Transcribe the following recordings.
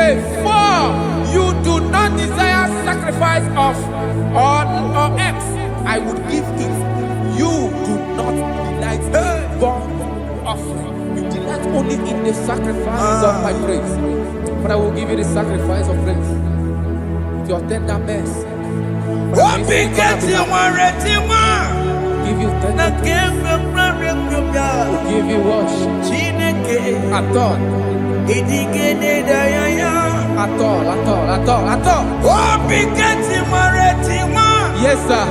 say, for you do not desire sacrifice of or X, I would give it. You do not delight in burnt offering. You delight only in the sacrifice of my praise. But I will give you the sacrifice of praise. With your tender mercy. Give you tender praise. Will give you worship. At all. At all. Yes, sir.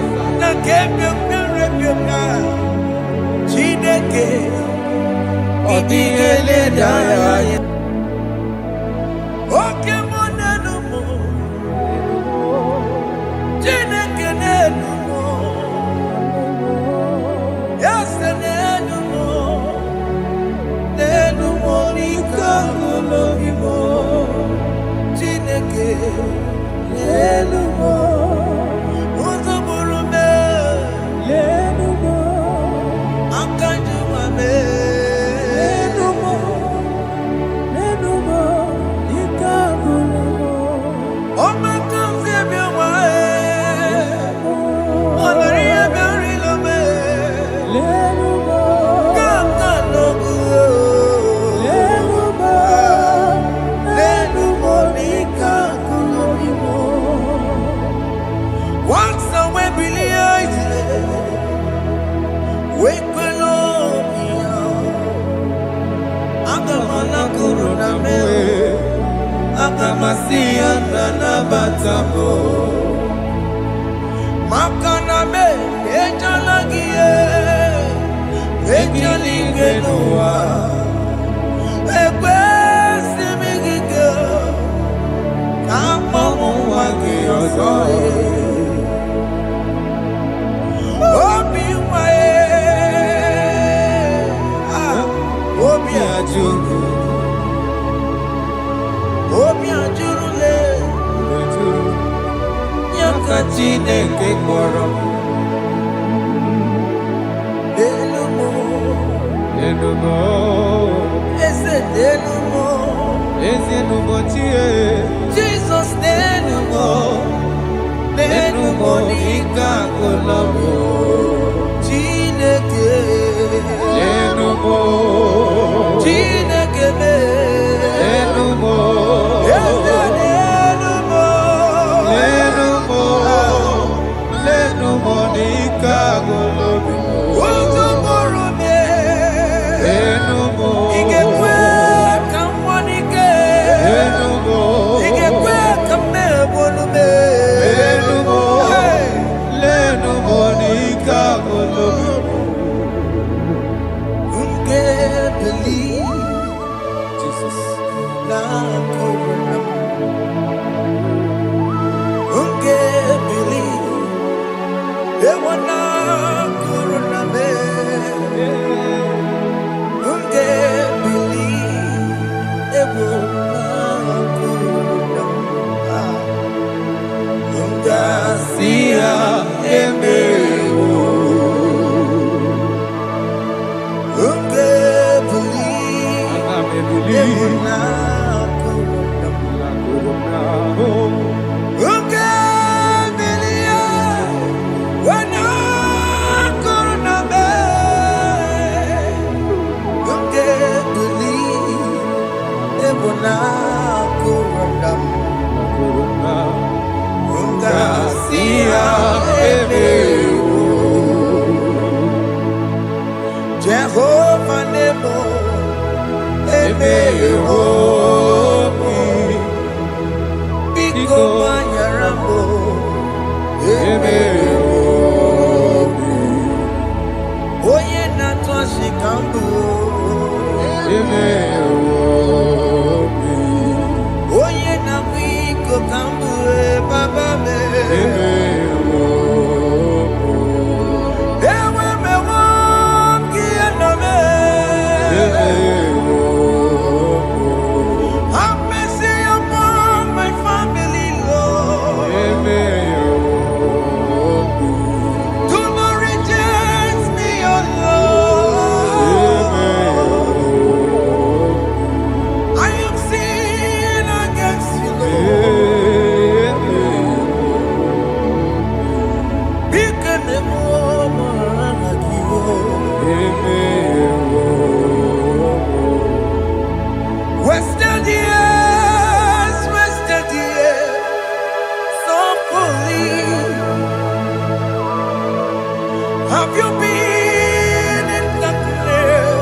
Have you been in the grave?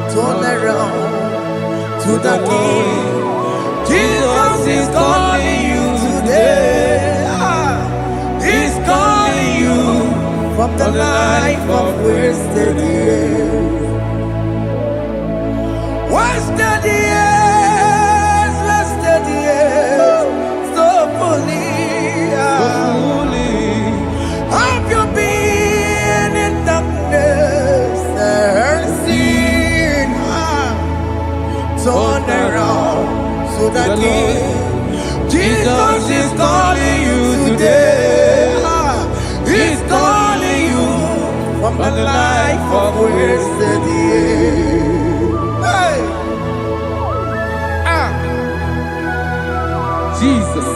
Turn around to the King. Jesus is calling you today. He's calling you from the life of wasted years. Wasted years, wasted years, so fully. Have you been in darkness and seen? Turn around to the King. Jesus is calling you today. He's calling you from the life of wasted years. Hey. Jesus.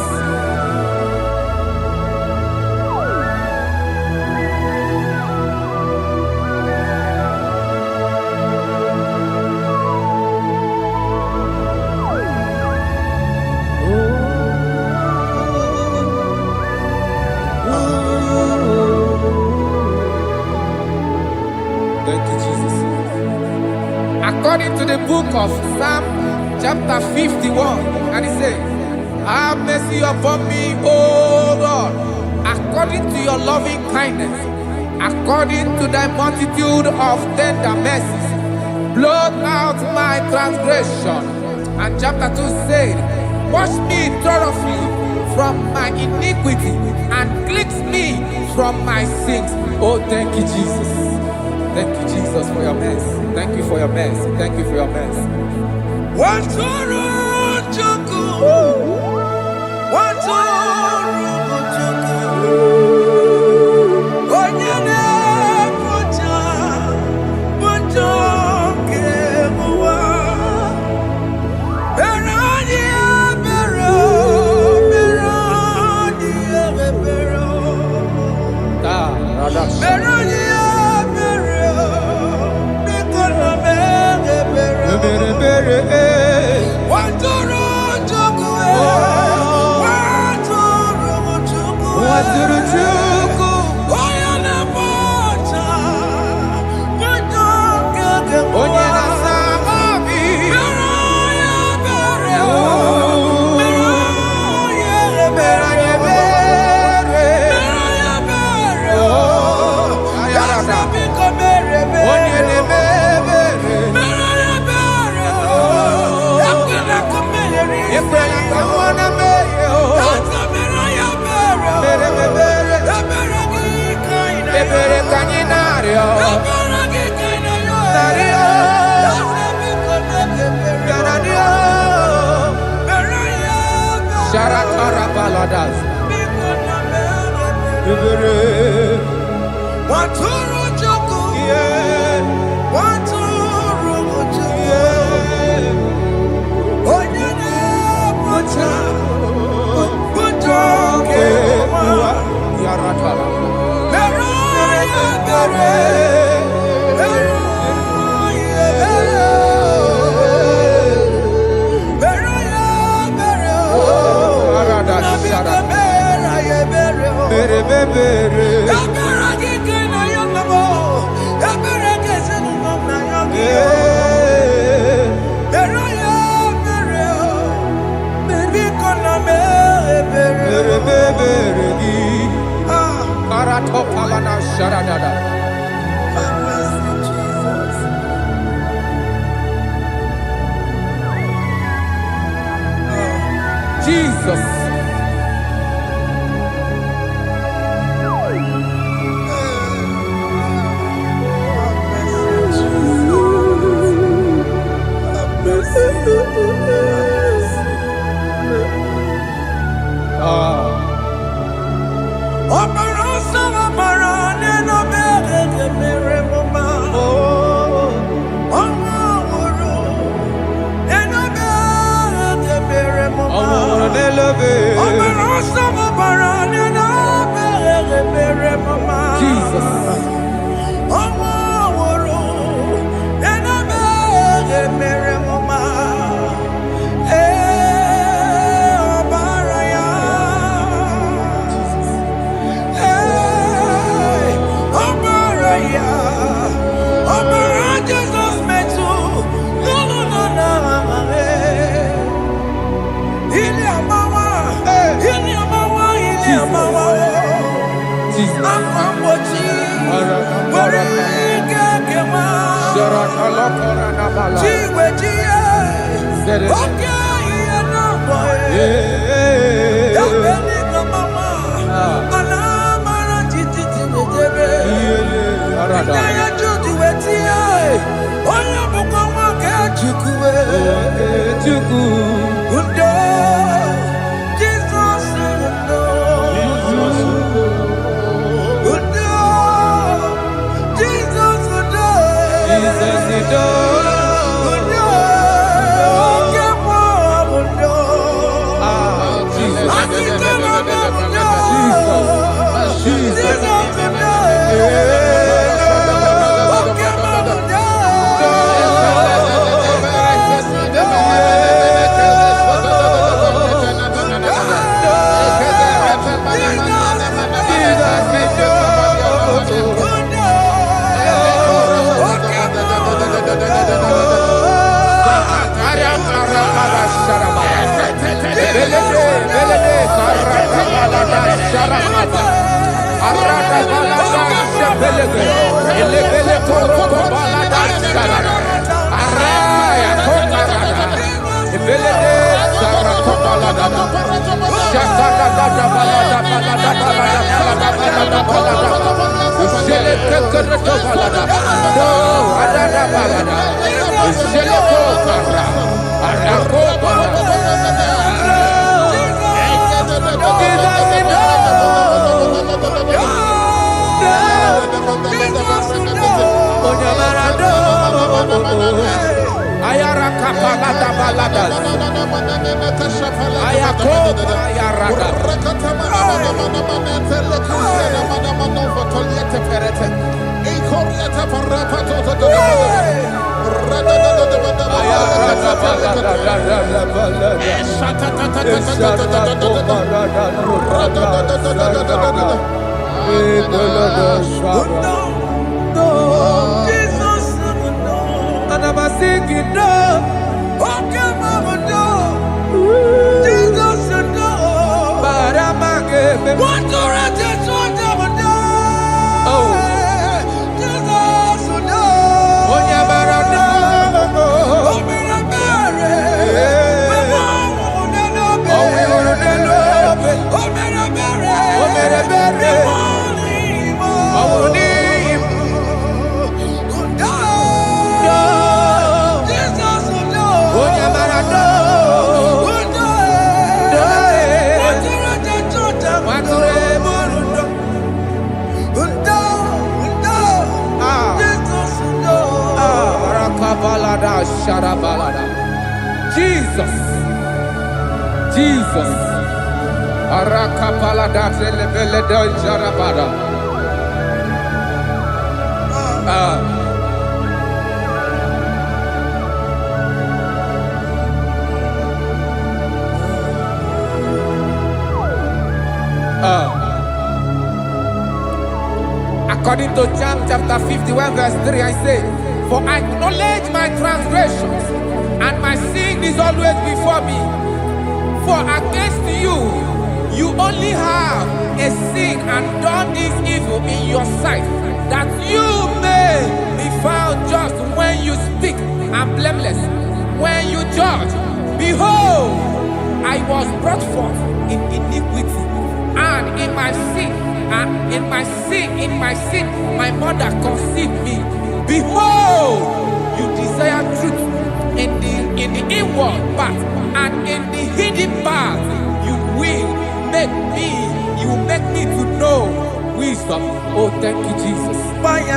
Thank you, Jesus. According to the book of Psalm chapter 51, and it says, have mercy upon me, O Lord, according to your loving kindness, according to thy multitude of tender mercies, blot out my transgression. And chapter 2 said, wash me thoroughly from my iniquity and cleanse me from my sins. Oh, thank you, Jesus. Thank you, Jesus, for your mercy. Thank you for your mercy. Thank you for your mercy. Jesus. Jesus. Akambochi. Warike kema. Chiwe chiye. Okay, no boy. Dabeni kamama. Alamara titi tibetebe. Inaya juti wetie. Oya buka wake chukwe. Undo. Jesus undo. Undo. Jesus undo. Jesus undo. Undo. Kemo undo. Jesus. Akitana undo. Jesus undo. Jesus. Jesus. Arakapalada zelebeleda jarabada. According to John chapter 51 verse 3, I say, for I acknowledge my transgressions, and my sin is always before me. For against you, you only have a sin and done this evil in your sight, that you may be found just when you speak, and blameless when you judge. Behold, I was brought forth in iniquity, and in my sin, my mother conceived me. Behold, you desire truth in the inward part, and in the hidden part you will make me to know wisdom. Oh, thank you, Jesus. Thank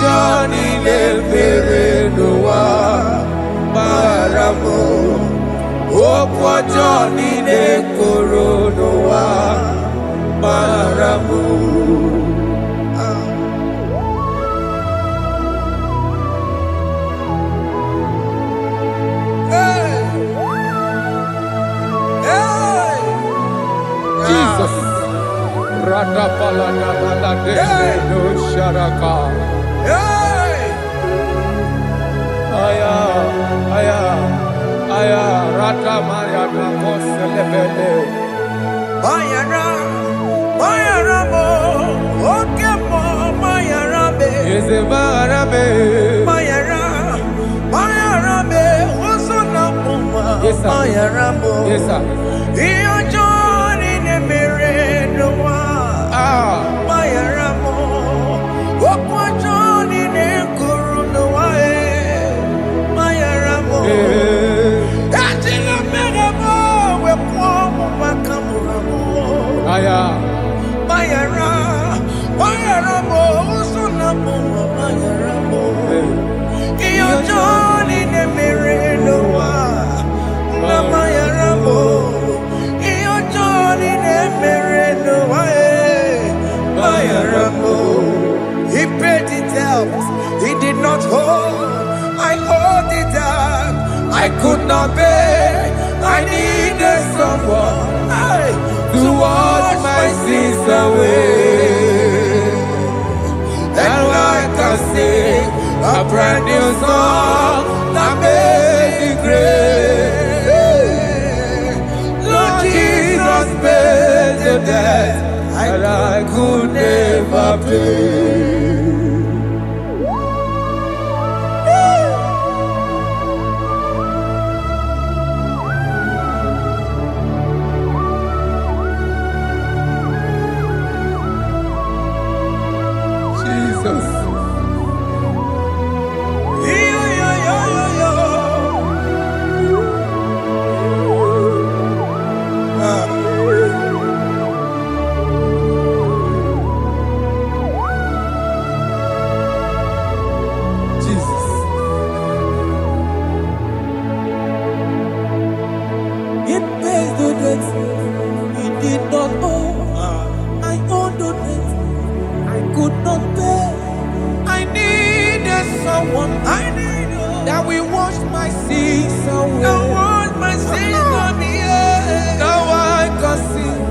Johnny le mere no wa maramo. Opo Johnny le koro no wa maramo. Jesus. Rada palada balade no sharaka. Aya, aya, aya. Rada maya na koselebele. Mayara, Mayara mo, okay mo, Mayara be. Yeze Mayara be. Mayara, Mayara be. Oso na muma, Yes, sir. Mayara mo. Yes, sir. Iyo Johnny ne mere no wa. Mayara mo, opo Johnny ne kuru no wa Mayara mo. Ajila mere mo, we po mo makamura mo. Aya. Mayara, Mayara mo, usuna mo, Mayara mo. Iyo Johnny ne mere no wa. Na Mayara mo. Iyo Johnny ne mere no wa. Mayara mo. He paid it out. He did not hold. I hold it out. I could not bear. I needed someone to wash my sins away. And I can sing a brand new song that made me great. Lord Jesus paid the debt that I could never pay. Jesus. Jesus. It pays the debt he did not owe. I owed the debt I could not pay. I needed someone that will wash my sins away. Now I can sing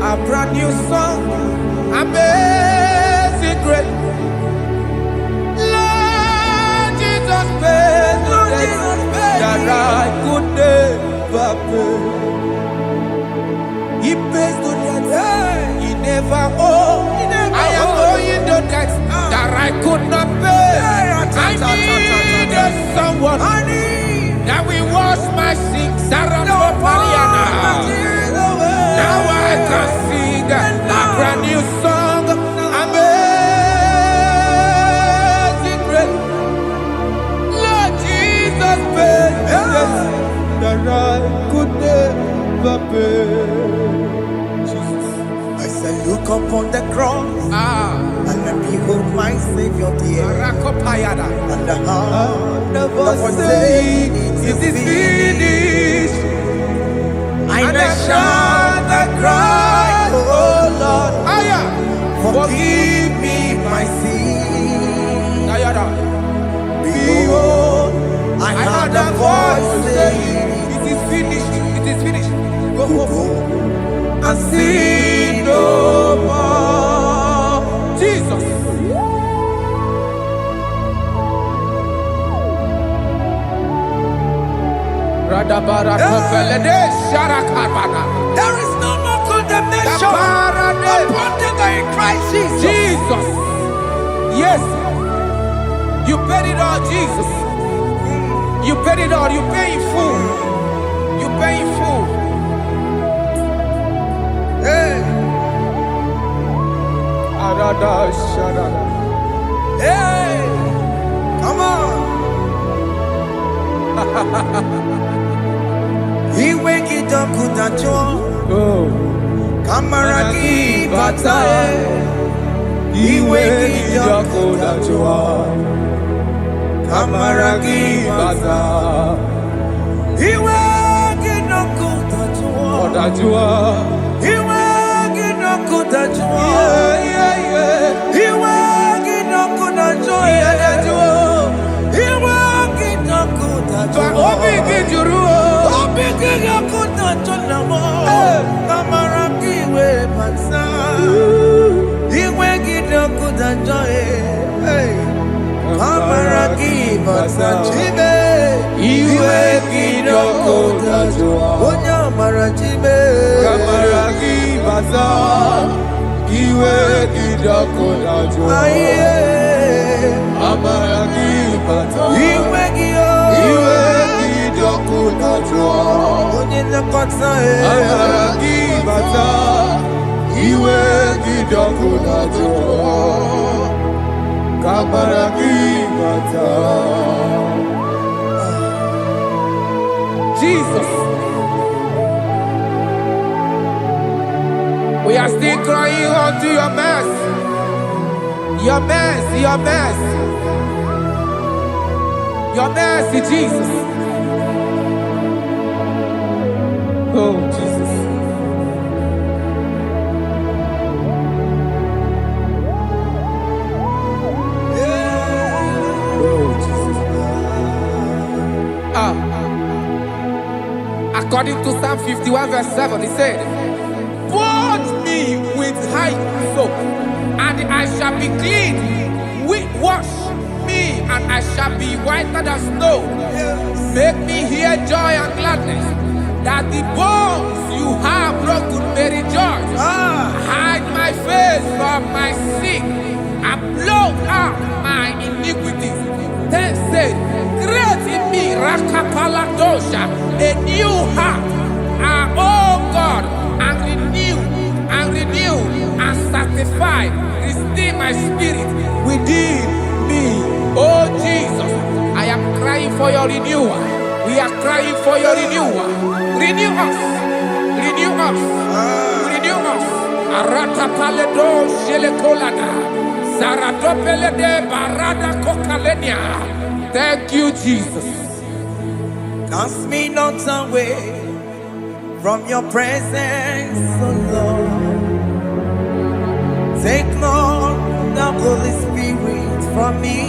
a brand new song, amazing grace. Lord Jesus paid the debt that I could never pay. He pays the debt he never owed. I am owing the debt that I could not pay. I needed someone that will wash my sins. Now I can sing a brand new song, amazing grace. Lord Jesus paid the debt that I could never pay. Jesus. I say, look upon the cross and behold my Savior dear. And the heart that was saying, it is finished. And I shout and cry, oh Lord, forgive me my sin. Behold, I heard a voice saying, it is finished, it is finished. go And sin no more. Jesus. There is no more condemnation upon them that in Christ Jesus. Jesus. Yes. You paid it all, Jesus. You paid it all. You pay in full. You pay in full. Hey, hey, come on. He wake it up, kutacho. Oh. Kamaraki batae. iwe gị ọkụ dajụọ, amara gị bata. Iwe gị ọkụ dajụọ, iwe gị ọkụ dajụọ, iwe gị ọkụ dajụọ, iwe gị ọkụ dajụọ, obi gị jụrụ, obi gị ọkụ dajụọ na mọ, amara gị iwe bata. Iwe gị ọkụ dajụọ, amara gị bata. Chime, iwe gị ọkụ dajụọ, onye amara chime, amara gị bata. Iwe gị ọkụ dajụọ, amara gị bata. Iwe gị ọkụ dajụọ, onye nlekọta, amara gị bata. Iwe gị ọkụ dajụọ, amara gị bata. Jesus, we are still crying unto your mercy, your mercy, your mercy, your mercy, Jesus. Oh, Jesus. According to Psalm 51 verse 7, he said, "Wash me with hyssop, and I shall be clean. Wash me, and I shall be whiter than snow. Make me hear joy and gladness, that the bones you have broken may rejoice. Hide my face from my sin, and blot out my iniquities." Then said, "Create in me Rakapaladosha, a new heart, oh God, and renew, and sanctify, restore my spirit within me." Oh Jesus, I am crying for your renewal. We are crying for your renewal. Renew us, renew us, renew us. Arata paledo shelekolada, zaradopele de barada kokalenia. Thank you, Jesus. Cast me not away from your presence, oh Lord. Take not the Holy Spirit from me.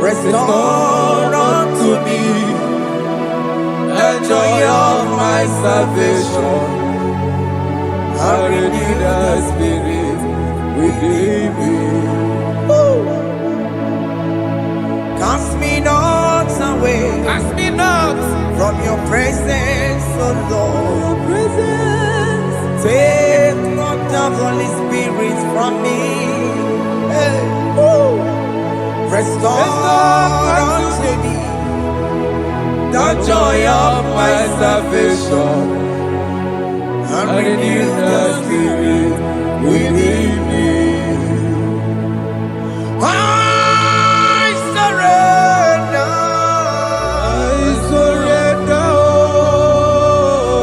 Restore unto me the joy of my salvation, and renew the spirit within me. Cast me not away, Cast me not from your presence, oh Lord. Take not the Holy Spirit from me. Hey. Restore unto me the joy of my salvation, and renew the spirit within me. I surrender.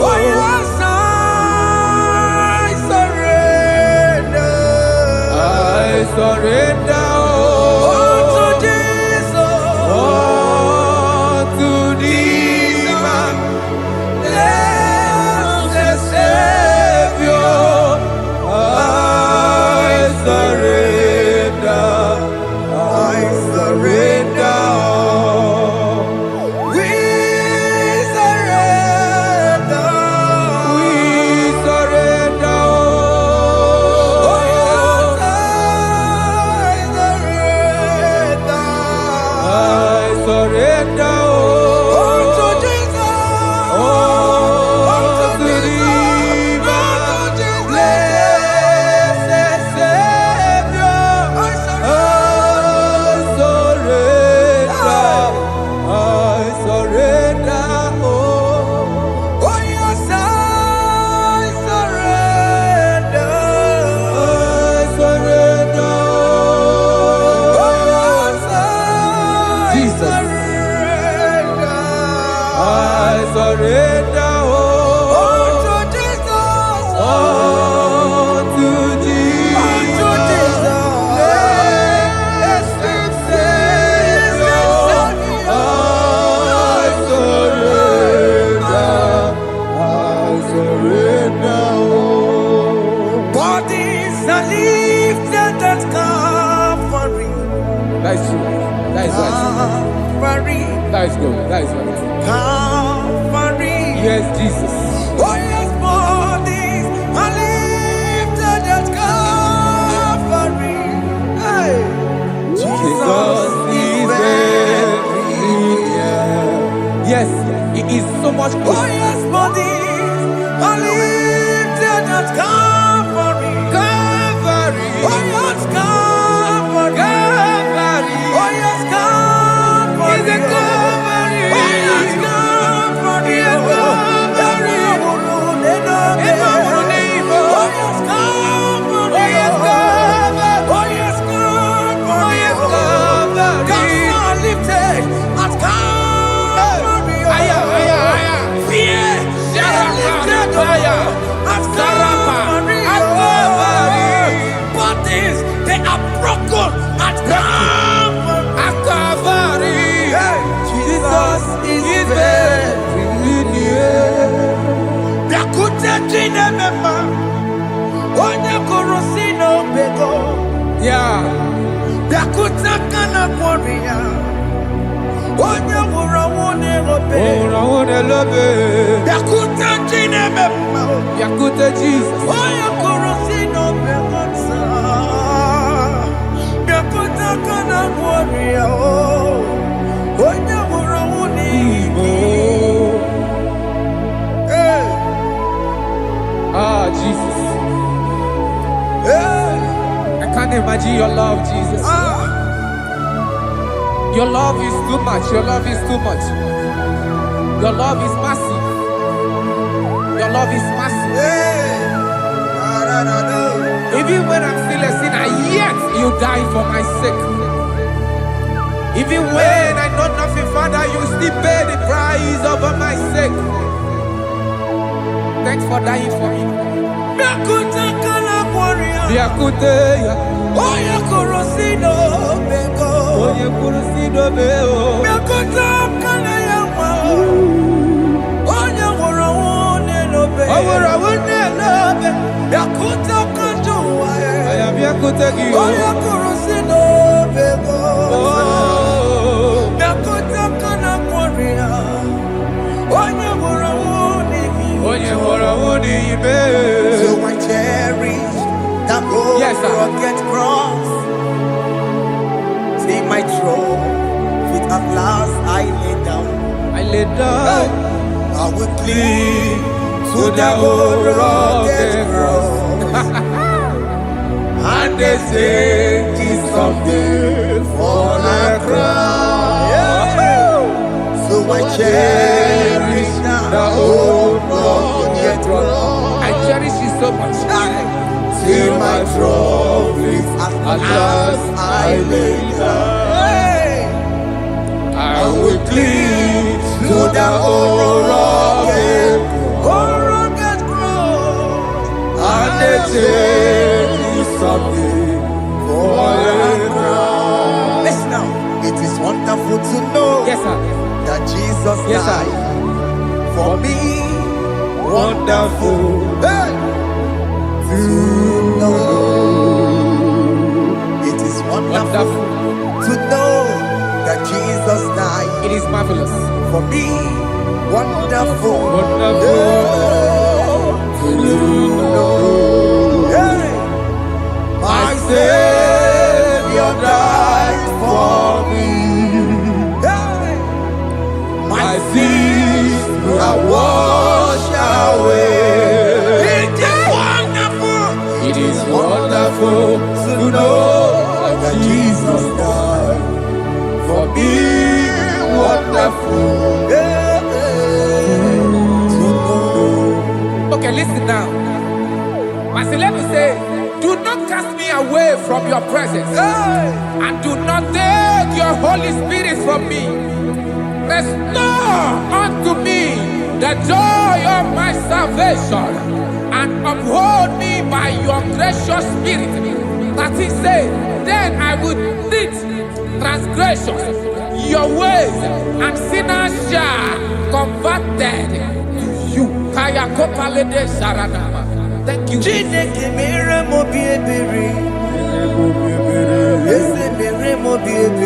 Oh yes, I surrender. I surrender. That is true. That is right. Calvary. That is good. That is right. Calvary. Yes, Jesus. Oh yes, bodies are lifted at Calvary. Hey. Jesus is very near. Yes, it is so much closer. Oh yes, bodies are lifted at Calvary. Calvary. Oh yes, Calvary. Calvary. Oh yes, Calvary. Is a Calvary. Oh yes, Calvary. Is a Calvary. Oh yes, Calvary. Oh yes, Calvary. Oh yes, Calvary. Oh yes, Calvary. Gods are lifted at Calvary. Aya, aya, aya. Fear is lifted at Calvary. At Calvary. Bodies, they are broken at Calvary. At Calvary. Jesus is very near. Yakute chinemema, onye kurusino bego. Yeah. Yakuta kana kworiya, onye wurawune obe. Oh, I want to love it. Yakuta chinemema, Yakuta Jesus. onye kurusino bego sa. Yakuta kana kworiya, onye wurawune Oh. Hey, Ah, Jesus. hey, I can't imagine your love, Jesus. Your love is too much. Your love is too much. Your love is massive. Your love is massive. hey. Even when I'm still a sinner, yet you die for my sake. Even when I know nothing, Father, you still pay the price over my sake. Thanks for dying for me. Yakuta kana kworiya, Yakute, onye kurusino bego. onye kurusido beo. Yakuta kana yawa, onye wurawune lobe. Owura wune lobe. Yakuta kanjuwa, I am Yakute Gio. onye kurusino bego. Oh, Yakuta kana kworiya, onye wurawune onye wura wune ibe. So I cherish that old Yes, sir. rugged cross. See my throne, feet at last I lay down. I lay down I will cling to the old rugged cross. and they say It's something for a crown. So I cherish the old rugged cross. I cherish you so much. Till my trophies at last I lay down. I will cling to the old rugged cross, and they tell me something for a crown. Listen now, it is wonderful to know Yes, sir. that Jesus Yes, sir. died for me. Wonderful. Hey! To know. It is wonderful Wonderful. to know that Jesus died It is marvelous. for me. Wonderful. Wonderful. To know. Hey! My Savior died for me. Hey! My sins are washed away. It is wonderful. It is wonderful To know that Jesus died for me. Wonderful. To know. Okay, listen now. Master, let me say, do not cast me away from your presence, Hey! and do not take your Holy Spirit from me. Restore unto me the joy of my salvation, and uphold me by your gracious spirit. That he said, then I would teach transgressions your ways, and sinners shall converted to you. Kaya kopalede saranama. Thank you. Chineke mere mo bi ebere. Eze mere mo bi ebere.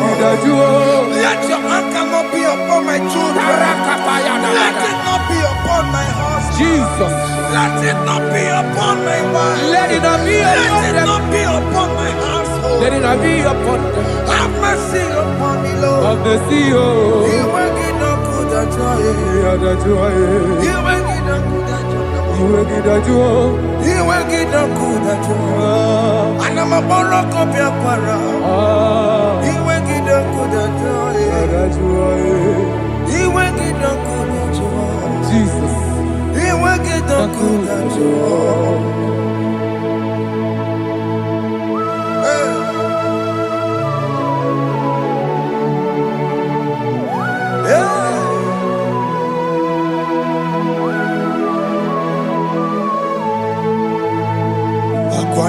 Let your anger not be upon my children. Let it not be upon my husband. Jesus. Let it not be upon my wife. Let it not be upon Let it not be upon my household. Let it not be upon them. Have mercy upon me, Lord. Have mercy, oh. You will get no good at joy. You will get no good at joy. You will get no good at joy. And I'm a borrow of your para. You will get no good at joy. You will get no good at joy. Jesus. You will get no good at joy.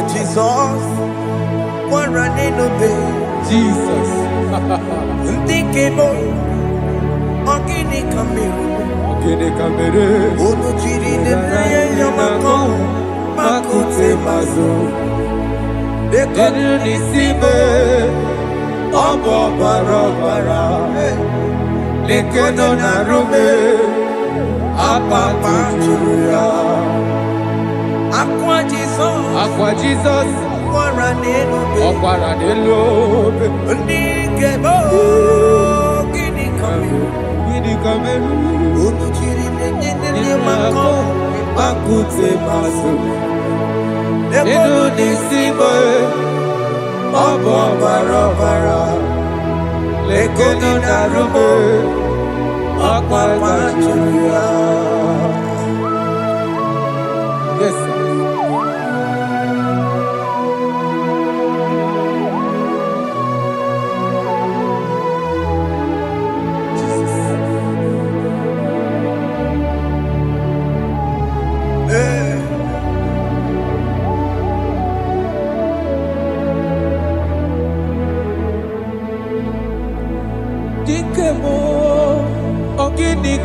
Jesus, one running obey. Jesus. Ndikebo, ogini kamero. Ogini kamere. Ono chiri nebreye yamako, makute mazo. Dekonu nisibe, obo barabara. Lekeno narume, apapa chuya. Aqua Jesus, Aqua Jesus, Okwara Nelobe, Ndikebo, Gini Kameru, Unuchiri Nene Mako, Makute Maso, Dekonu nisibe, obo barabara. Lekeno narume, apapa chuya. Yes, sir.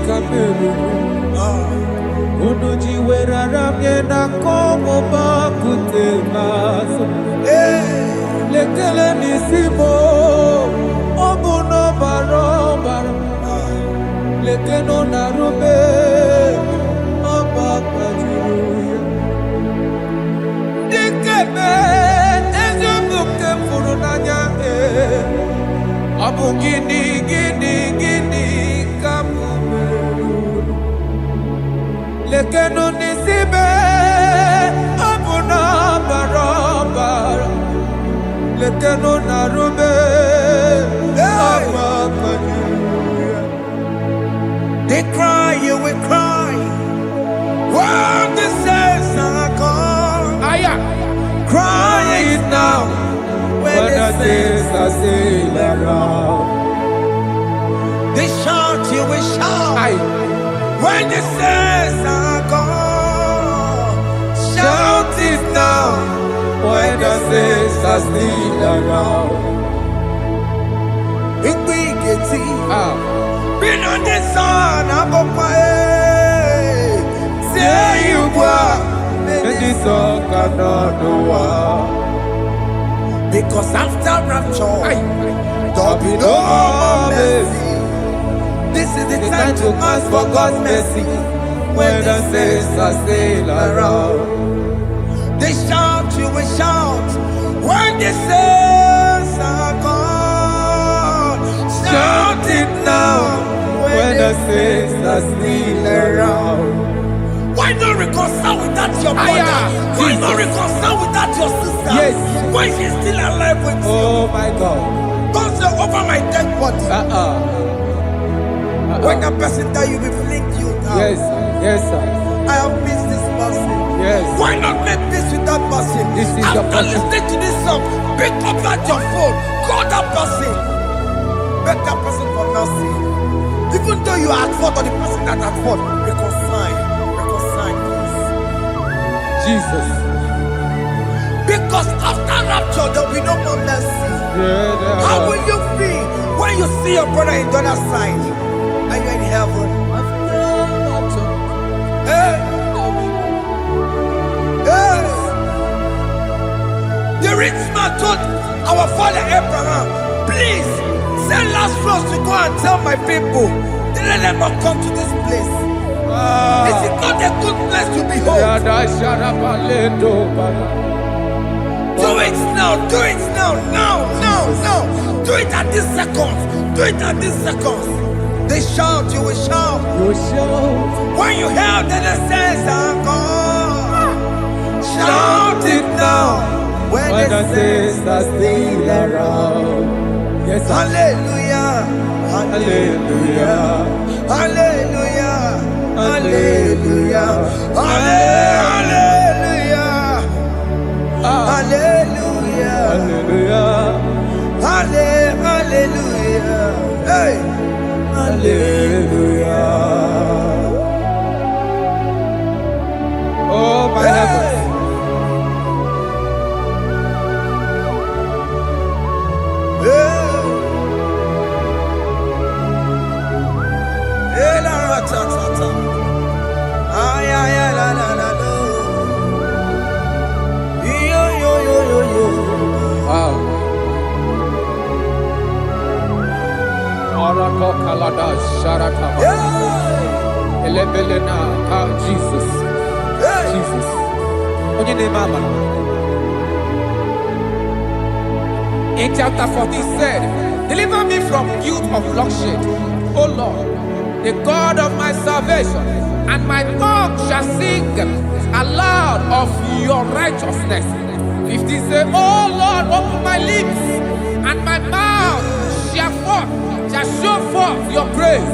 kameru. Unuji weraramye na komo bakute maso. Lekele nisimo obuno barobara. Lekeno narube abakajiruya. Dikeme ezubuke furunanya. Abu gini kamumeru. Lekeno nisibe abu na barabara. Lekeno narube abakajiruya. They cry, you will cry. When the saints are gone, cry it now. When the saints are still around, they shout, you will shout. When the saints are gone, shout it now. When the saints are still around, it will get been on the sun, I'm up say you were, and this song cannot do. Because after rapture, there'll be no more mercy. This is the time to ask for God's mercy. When the saints are still around, they shout, you will shout. When the saints are gone, shout it now. When the saints are still around. Why not reconcile with that your brother? Why not reconcile with that your sister? Yes. Why she's still alive with you? Oh my God. Don't say over my dead body. When the person die, you will fling you down. Yes, yes, sir. I have missed this person. Yes. Why not make peace with that person? This is after listening to this song, pick up that your phone, call that person, beg that person for mercy. Even though you are at fault or the person that at fault, reconcile, please. Jesus. Because after rapture, there will be no more mercy. How will you feel when you see your brother in the other side and you're in heaven? Hey. The rich man told our father Abraham, please send Lazarus to go and tell my people, let them not come to this place. This is not a good place to behold. Do it now, do it now. Do it at this second. They shout, you will shout. When you hear that the saints are gone, shout it now. When the saints are still around. Yes, hallelujah, hallelujah, hallelujah, hallelujah, hallelujah, hallelujah, hallelujah, hallelujah, hey, hallelujah. Oh my heavens. Jesus. Jesus. In chapter 14 said, deliver me from guilt of bloodshed, O Lord, the God of my salvation, and my tongue shall sing aloud of your righteousness. 15 say, O Lord, open my lips, and my mouth shall show forth your praise.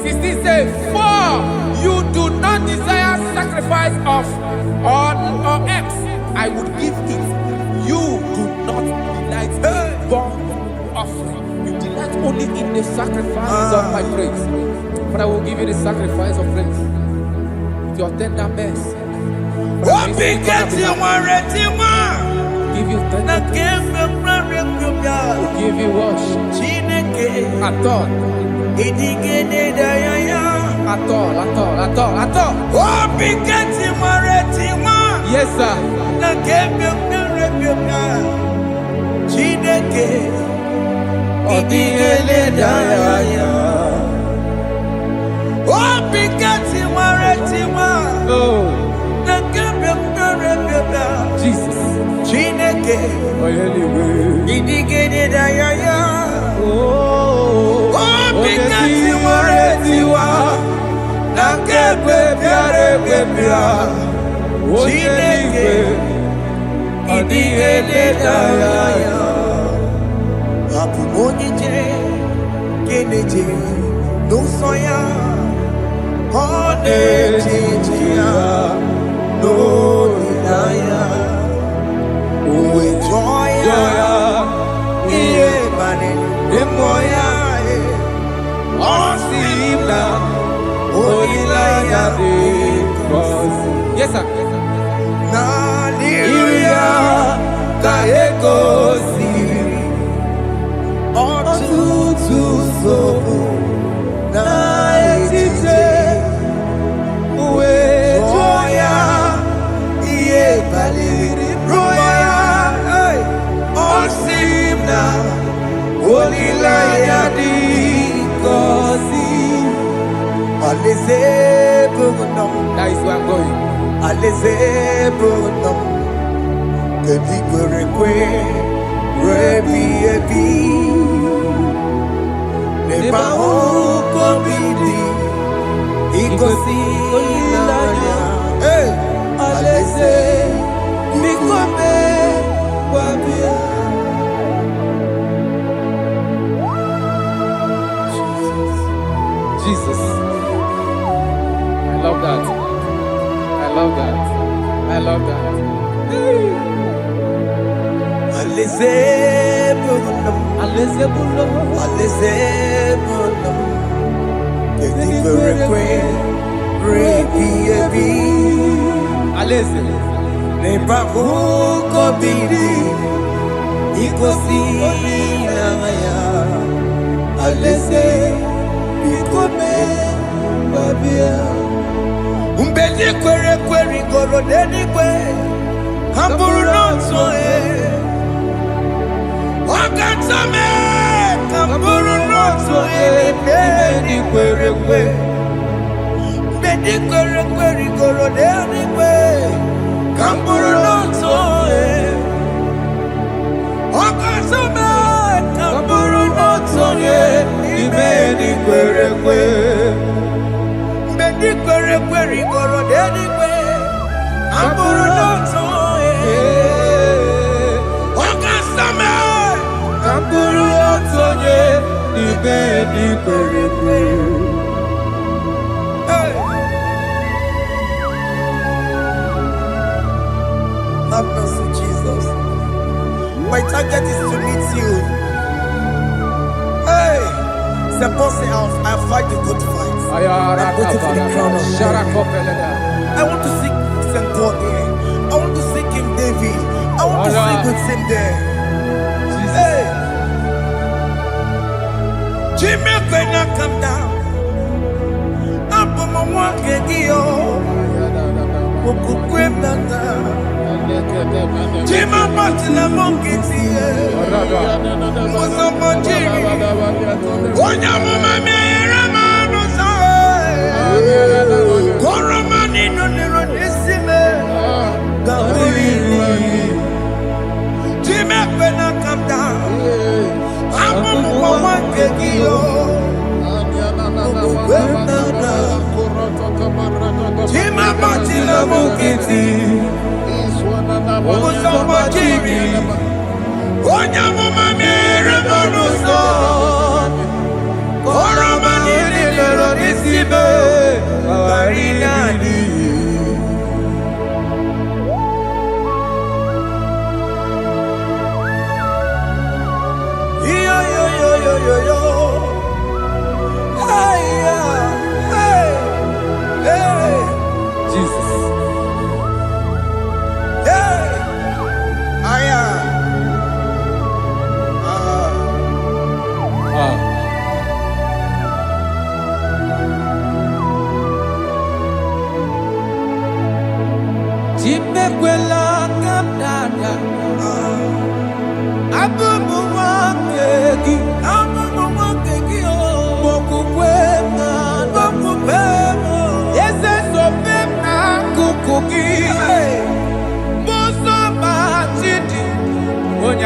16 say, for you do not desire sacrifice of or eggs, I would give it. You do not delight in burnt offering. You delight only in the sacrifice of my praise. But I will give you the sacrifice of praise. With your tender mercy. Give you tender give you worship. Aton. At all. Oh, Bigati Maretiwa. Yes, sir. Chineke Idigele Daya. Oh, Bigati Maretiwa. Oh, Jesus. Chineke Idigele Daya. Oh, Bigati Maretiwa. Nakebe Piare Pia. Chineke Idigele Daya. Abu Monije Keneje no soya Onejia no Ilaya Uwe joya Iye mane Emoya Osimna Olilaya Yes, sir. Na liria Kaeko siri Otutu sobu Na etite Uwe joya Iye baliri roya Osimna Olilaya di kosi Aleze bugunam That is where I'm going. Aleze bugunam Kedi kwerekwe Rebi ebi Neba hoko bidi Ikosi ilaya Aleze Nikome Wabia Jesus. I love that. I love that. I love that. Aleze bugunam Aleze bulo. Aleze bugunam Kedi kwerekwe Rebi ebi Aleze. Neba hoko bidi Ikosi ilaya Aleze Bikome Babia Umbedi kwere kwere goro dedi kwe Hamburu nonso Wakatame Hamburu nonso Bedi kwere kwe Bedi kwere kwere goro dedi kwe Hamburu nonso Wakatame Hamburu nonso Bedi kwere kwe Bedi kwere kwere goro dedi kwe Amburu noto Wakasame Amburu noto Bedi kwere kwe Have mercy, Jesus. My target is to meet you. Hey, suppose I'll fight the good fight. I'm waiting for the crown of glory. I want to seek St. God here. I want to seek King David. I want to sing with him there. Hey, Jimmy, when I come down, I'm on my walk again. Jima Martina Monkiti, was a Monjiri. Onya Mama Ramano Sai, Koramani no Nirodissime, Jima when I come down, I'm on one Kegio. Jima Martina Monkiti. Onya mama mere bonuso Koroma nini lero nisibe Barina ni Yo yo yo yo yo yo Hey hey hey Jesus.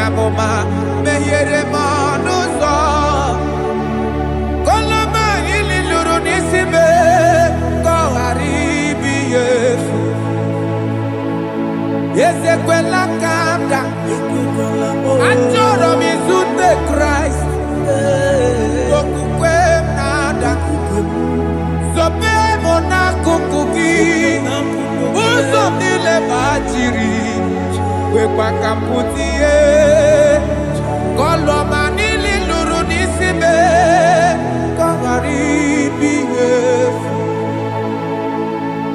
amụma mehiere m ọnụ ụzọ koloma ili lụrụ n'isi m ka ọ ghara ibu ihe efu ezekwela ka m da achọrọ m izute Kraịst okwukwe m na-ada zobe m n'akụkụ gị ụzọ m niile gbachiri kwekwa ka m pụta ihe kọlọma niile lụrụ n'isi m ka ọ ghara ibu ihe efu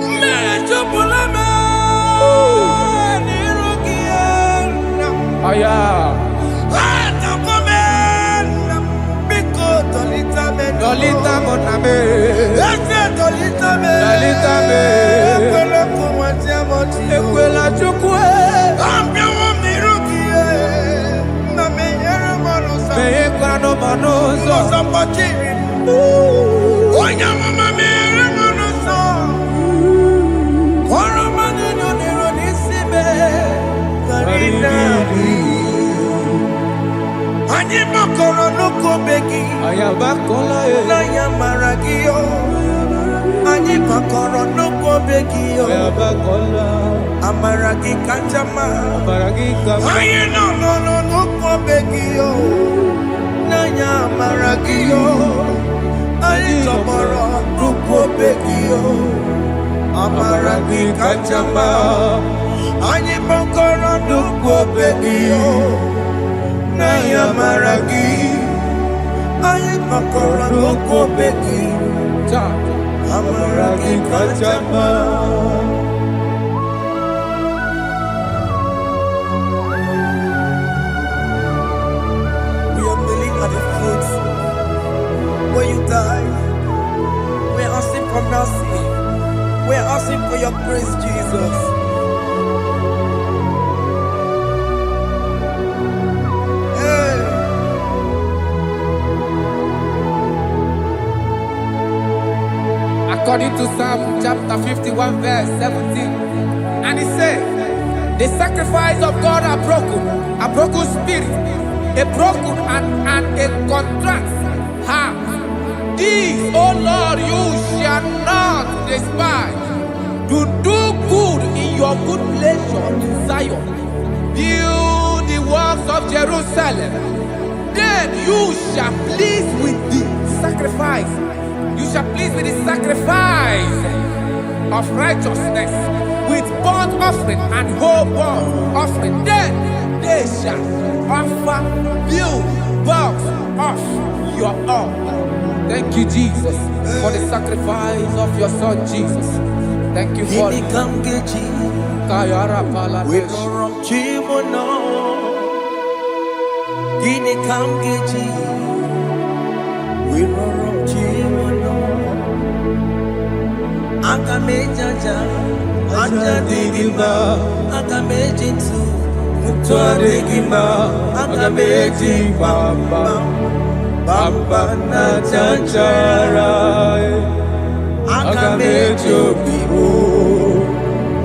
mmejupụla m n'iru gị aya Dolita moname, dolita me, ekwela chukwe, me ekwano manoso, onya mama me manoso, koro manino nero nisime, karina. Ani makoro nuko begi ayabakola na yamaragio ani makoro nuko begi ayabakola amaragi kanjama amaragi kama ayi no nuko begi na yamaragio ani tomoro nuko begi amaragi kanjama ani makoro nuko begi Naya maragi, aye makora loko beki, amaragi kachama. We are kneeling at the foot where you died. We are asking for mercy. We are asking for your grace, Jesus. According to Psalm chapter 51 verse 17, and he said, the sacrifice of God are broken spirit, a broken and a contrite heart. These, O Lord, you shall not despise. To do good in your good pleasure in Zion. Build the works of Jerusalem. Then you shall please with the sacrifice. You shall please with the sacrifice of righteousness, with burnt offering and whole burnt offering. Then they shall offer build works of your own. Thank you, Jesus, for the sacrifice of your Son, Jesus. Thank you for it. Kayara Paladesh. Akamejaja, ajadigima, akamejintu, mutuadigima, akamejibamba, bamba na chanchara, akamejobibo,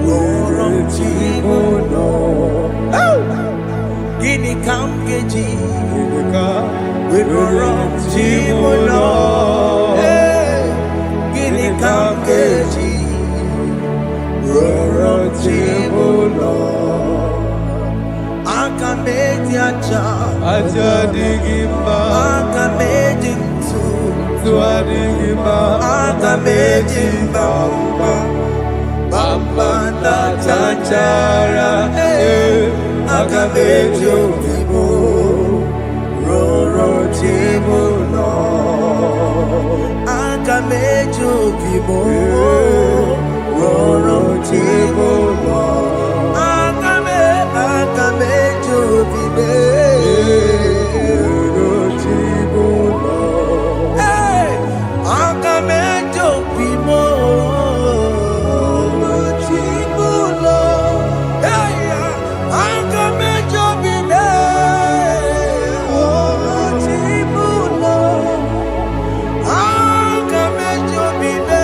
woronchimono. Gini kamgeji, woronchimono. Kamkeji, Rorochimulo, Akameji aja digima, Akameji tuadigima, Akameji bamba na chanchara, Akameji obibo, Rorochimulo. Akamejo bibo, roro chibo lo. Akamejo bibe, roro chibo lo. Akamejo bibo, roro chibo lo. Akamejo bibe, roro chibo lo. Akamejo bibe.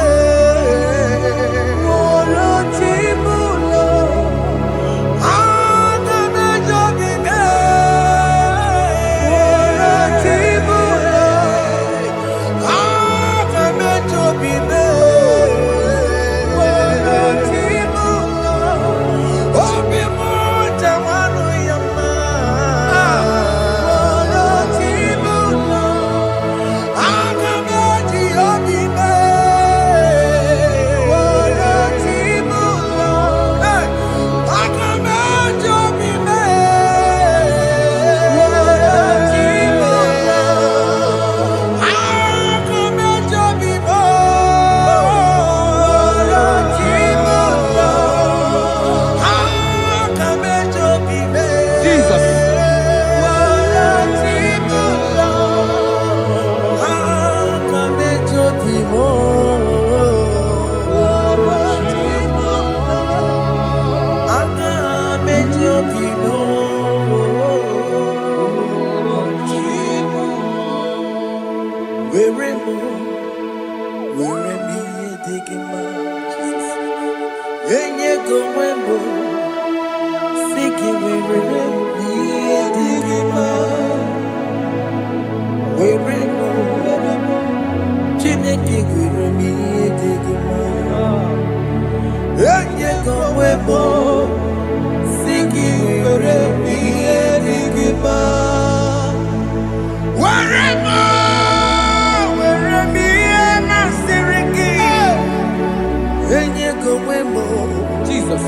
Jesus.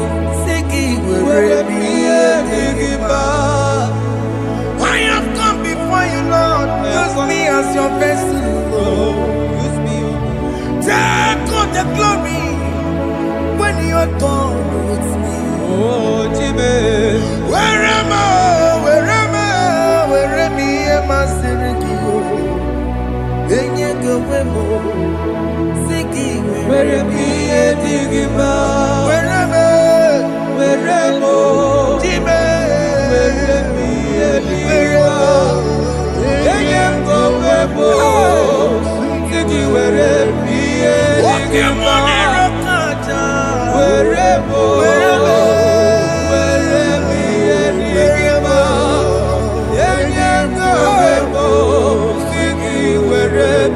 I have come before you, Lord. Use me as your vessel. Use me. Take all the glory when you are done with me. Oh, Jimmy. Where am I? Where am I? Sirikio. Enye gowemo. Siki. Where am I? Digima. Where am I? Jimmy. Where am I? Digima. Enye gowemo. Siki. Where am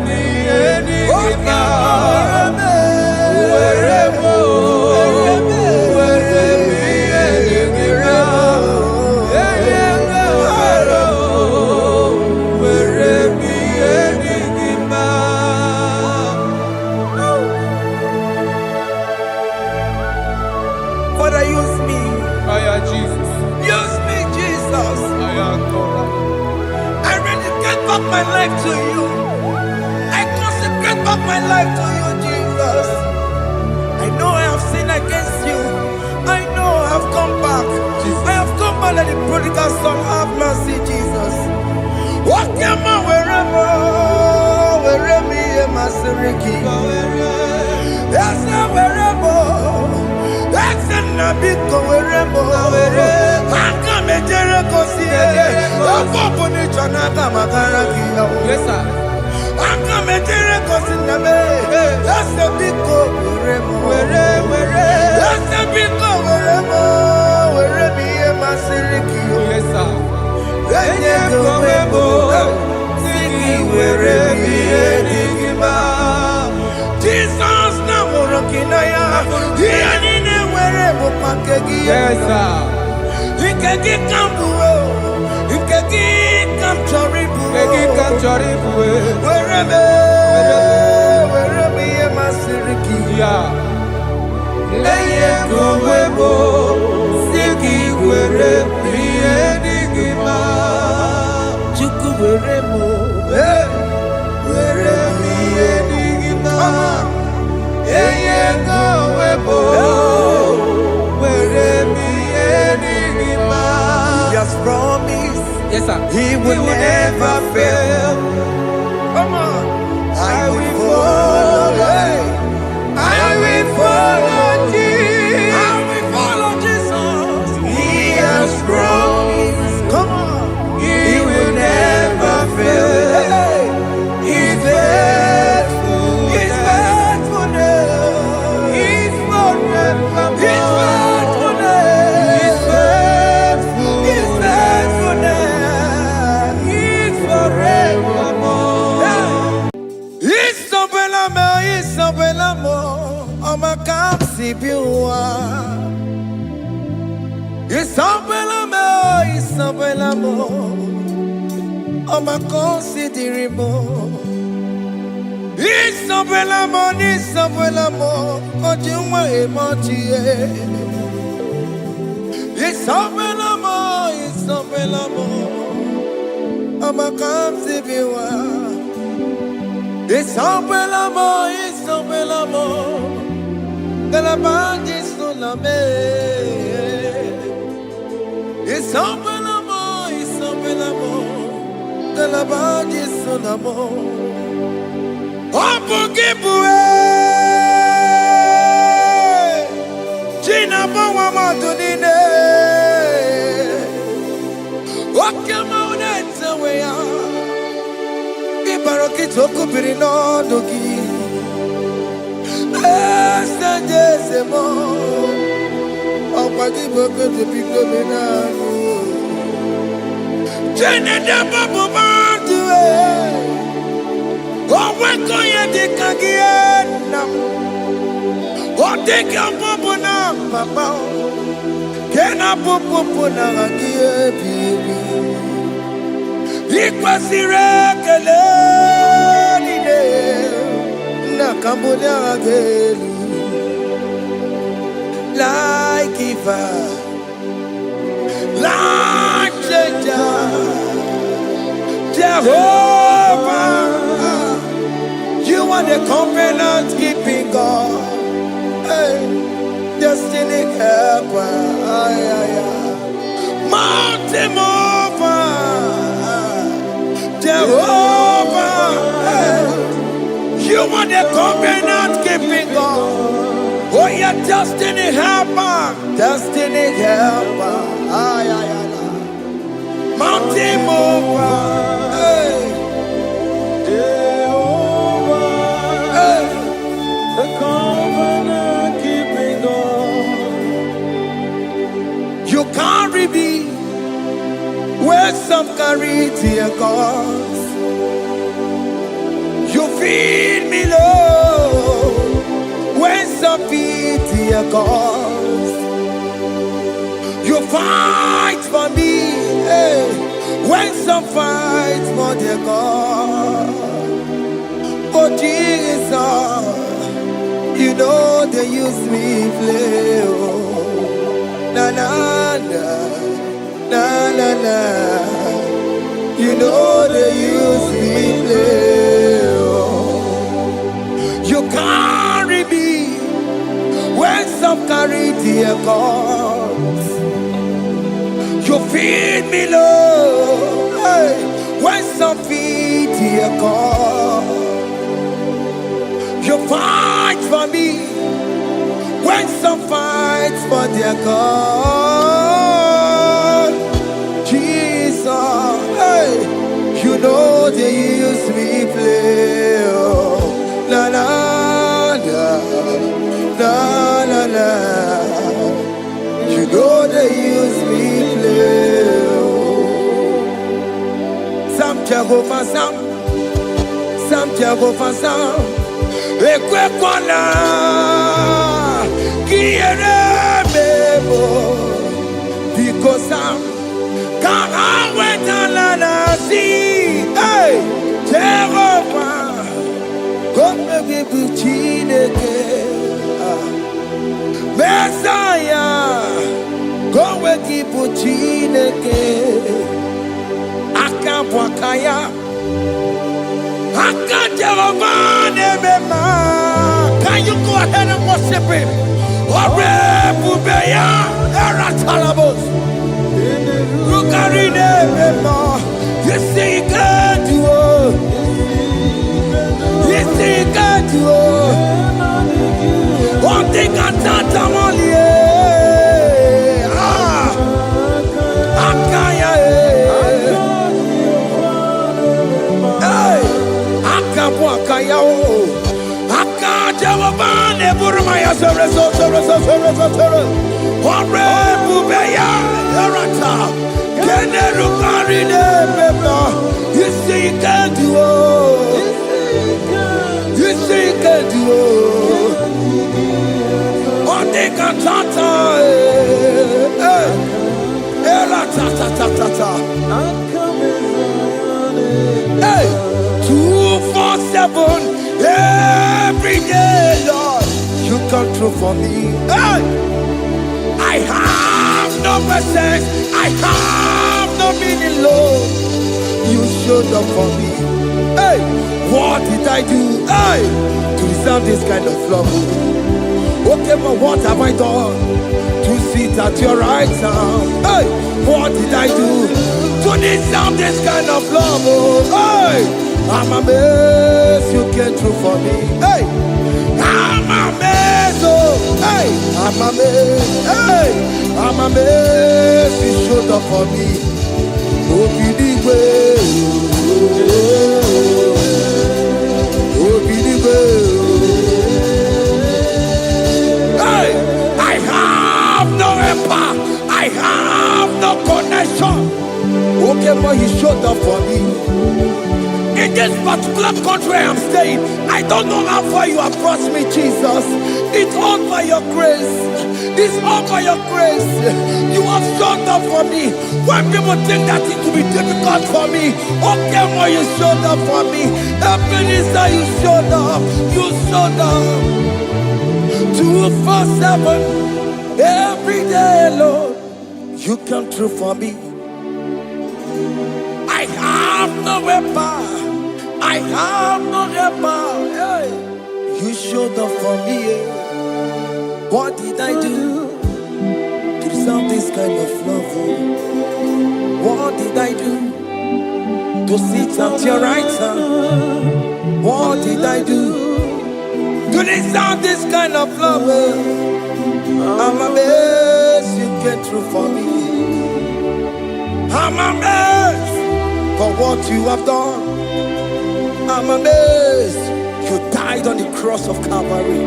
I? Digima. Where am Father, use me. Jesus. Use me, Jesus. I rededicate back my life to you. I consecrate back my life to you, Jesus. I know I have sinned against you. I know I have come back. I have come back like the prodigal son. Have mercy, Jesus. What am I? Wherever me and my Siriki. Yes, wherever. That's a nabiko wherever. I come a Jericho see. Yes, sir. I come a Jericho see. That's a big wherever. That's a big wherever me and my Siriki. Yes, sir. Jesus na morokinaya. Yanine wherever pakegi. Yes, sir. Ikegi kambuo. Ikegi kamchoribu. Wherever me my Siriki. Yeah. Leye kowebo. Siki where me enigma. Chuku wherever. Where me enigma. Leye kowebo. Where me enigma. He has promised. Yes, sir. He will never fail. Come on. I will follow. I will follow Jesus. I will follow Jesus. He has promised. Come on. He will never fail. He's faithful. He's faithfulness. He's forevermore. He's faithfulness. He's faithful. His faithfulness. He's forevermore. Isabelamo, I'ma come see you. Isabelamo, I'ma consider more. Isabelamo, Ojuma emoji. Isabelamo, I'ma come see you. Isabelamo, Galabandi Sulame. Isabelamo, Galabandi Sulamo. Opugibue, Gina Bawa Dunine. Wakama Unetawea. Ibarokitoku Birino Dogi. Sanjezemo, Opagi Boko to Big Like giver, like changer, Jehovah, you are the covenant keeping God, hey, destiny helper, mountain mover, Jehovah, hey, you are the covenant keeping God. Oh, yeah, destiny helper, mountain mover, hey, Jehovah, hey, the covenant keeping God. You carry me where some carry tear cause. You feed me low when some feed tear cause. You fight for me, hey, when some fight for their God. Oh Jesus, you know they use me play. Oh, na na na, na na na. You know they use me play. Oh, you carry me when some carry their cause. You feed me low, hey, when some feed their cause. You fight for me when some fight for their God. Jesus, hey, you know they use me play. Oh, la la la, la la la. You know they use me play. Some Jehovah, some Jehovah, some. Ekwe kwana kiere mebo because some can't wait on see. Hey, Jehovah, come give you chineke. Messiah, come give you chineke. Akabwakaya. Can you go ahead and worship him? You see, he can do it. You see, he can do it. One thing I can't tell you. You see, you can do it. You see, you can do it. One thing I can't tell hey, 247 every day, Lord, you come through for me. Hey, I have no presence, I have no meaning, Lord. You showed up for me. Hey, what did I do? Hey, to deserve this kind of love? Okay, but what have I done to sit at your right hand? Hey, what did I do to deserve this kind of love? Hey, I'm amazed you came through for me. Hey, I'm amazed. Oh, hey, I'm amazed. Hey, I'm amazed you showed up for me. Oh, believe it. Oh, believe it. Hey, I have no empire. I have came on, you showed up for me. In this particular country I am staying, I don't know how far you have brought me, Jesus. It's all by your grace. It's all by your grace. You have showed up for me. When people think that it will be difficult for me, okay, well, you showed up for me. Ebenezer, you showed up. You showed up. 247 every day, Lord. You come through for me. I have no weapon. I have no weapon. Hey. You showed up for me. What did I do to deserve this kind of love? What did I do to sit at your right hand? What did I do to deserve this kind of love? I'm amazed you came through for me. I'm amazed for what you have done. I'm amazed you died on the cross of Calvary.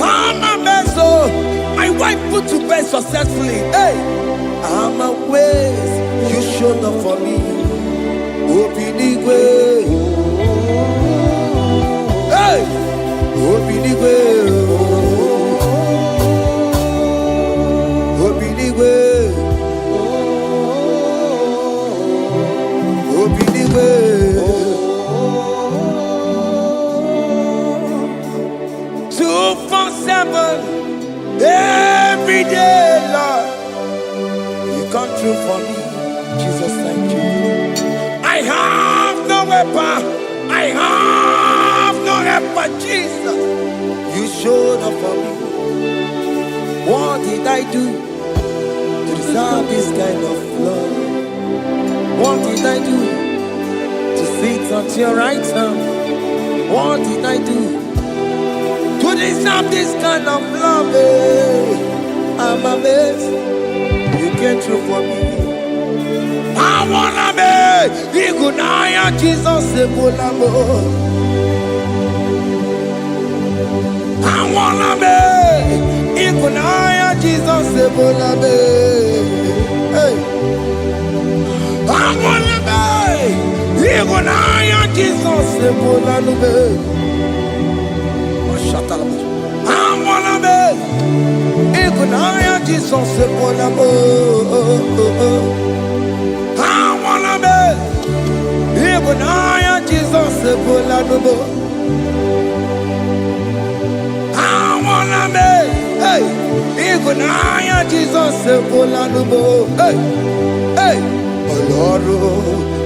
I'm amazed, oh, my wife put to bed successfully. Hey, I'm amazed you showed up for me. Obinigwe, hey, Obinigwe, Obinigwe, Obinigwe. 247 every day, Lord. You come through for me, Jesus. Thank you. I have no weapon. I have no weapon, Jesus. You showed up for me. What did I do to deserve this kind of love? What did I do to sit at your right hand? What did I do to deserve this kind of love? I'm amazed you came through for me. I wanna be Igunaya Jesus Sebulamo. I wanna be Igunaya Jesus Sebulame. Hey, I wanna be Igunaya Jesus Sebulame. I wanna be Igunaya Jesus Sebulamo. I wanna be Igunaya Jesus Sebulamo. I wanna be, hey, Igunaya Jesus Sebulamo. Hey, hey, Oloro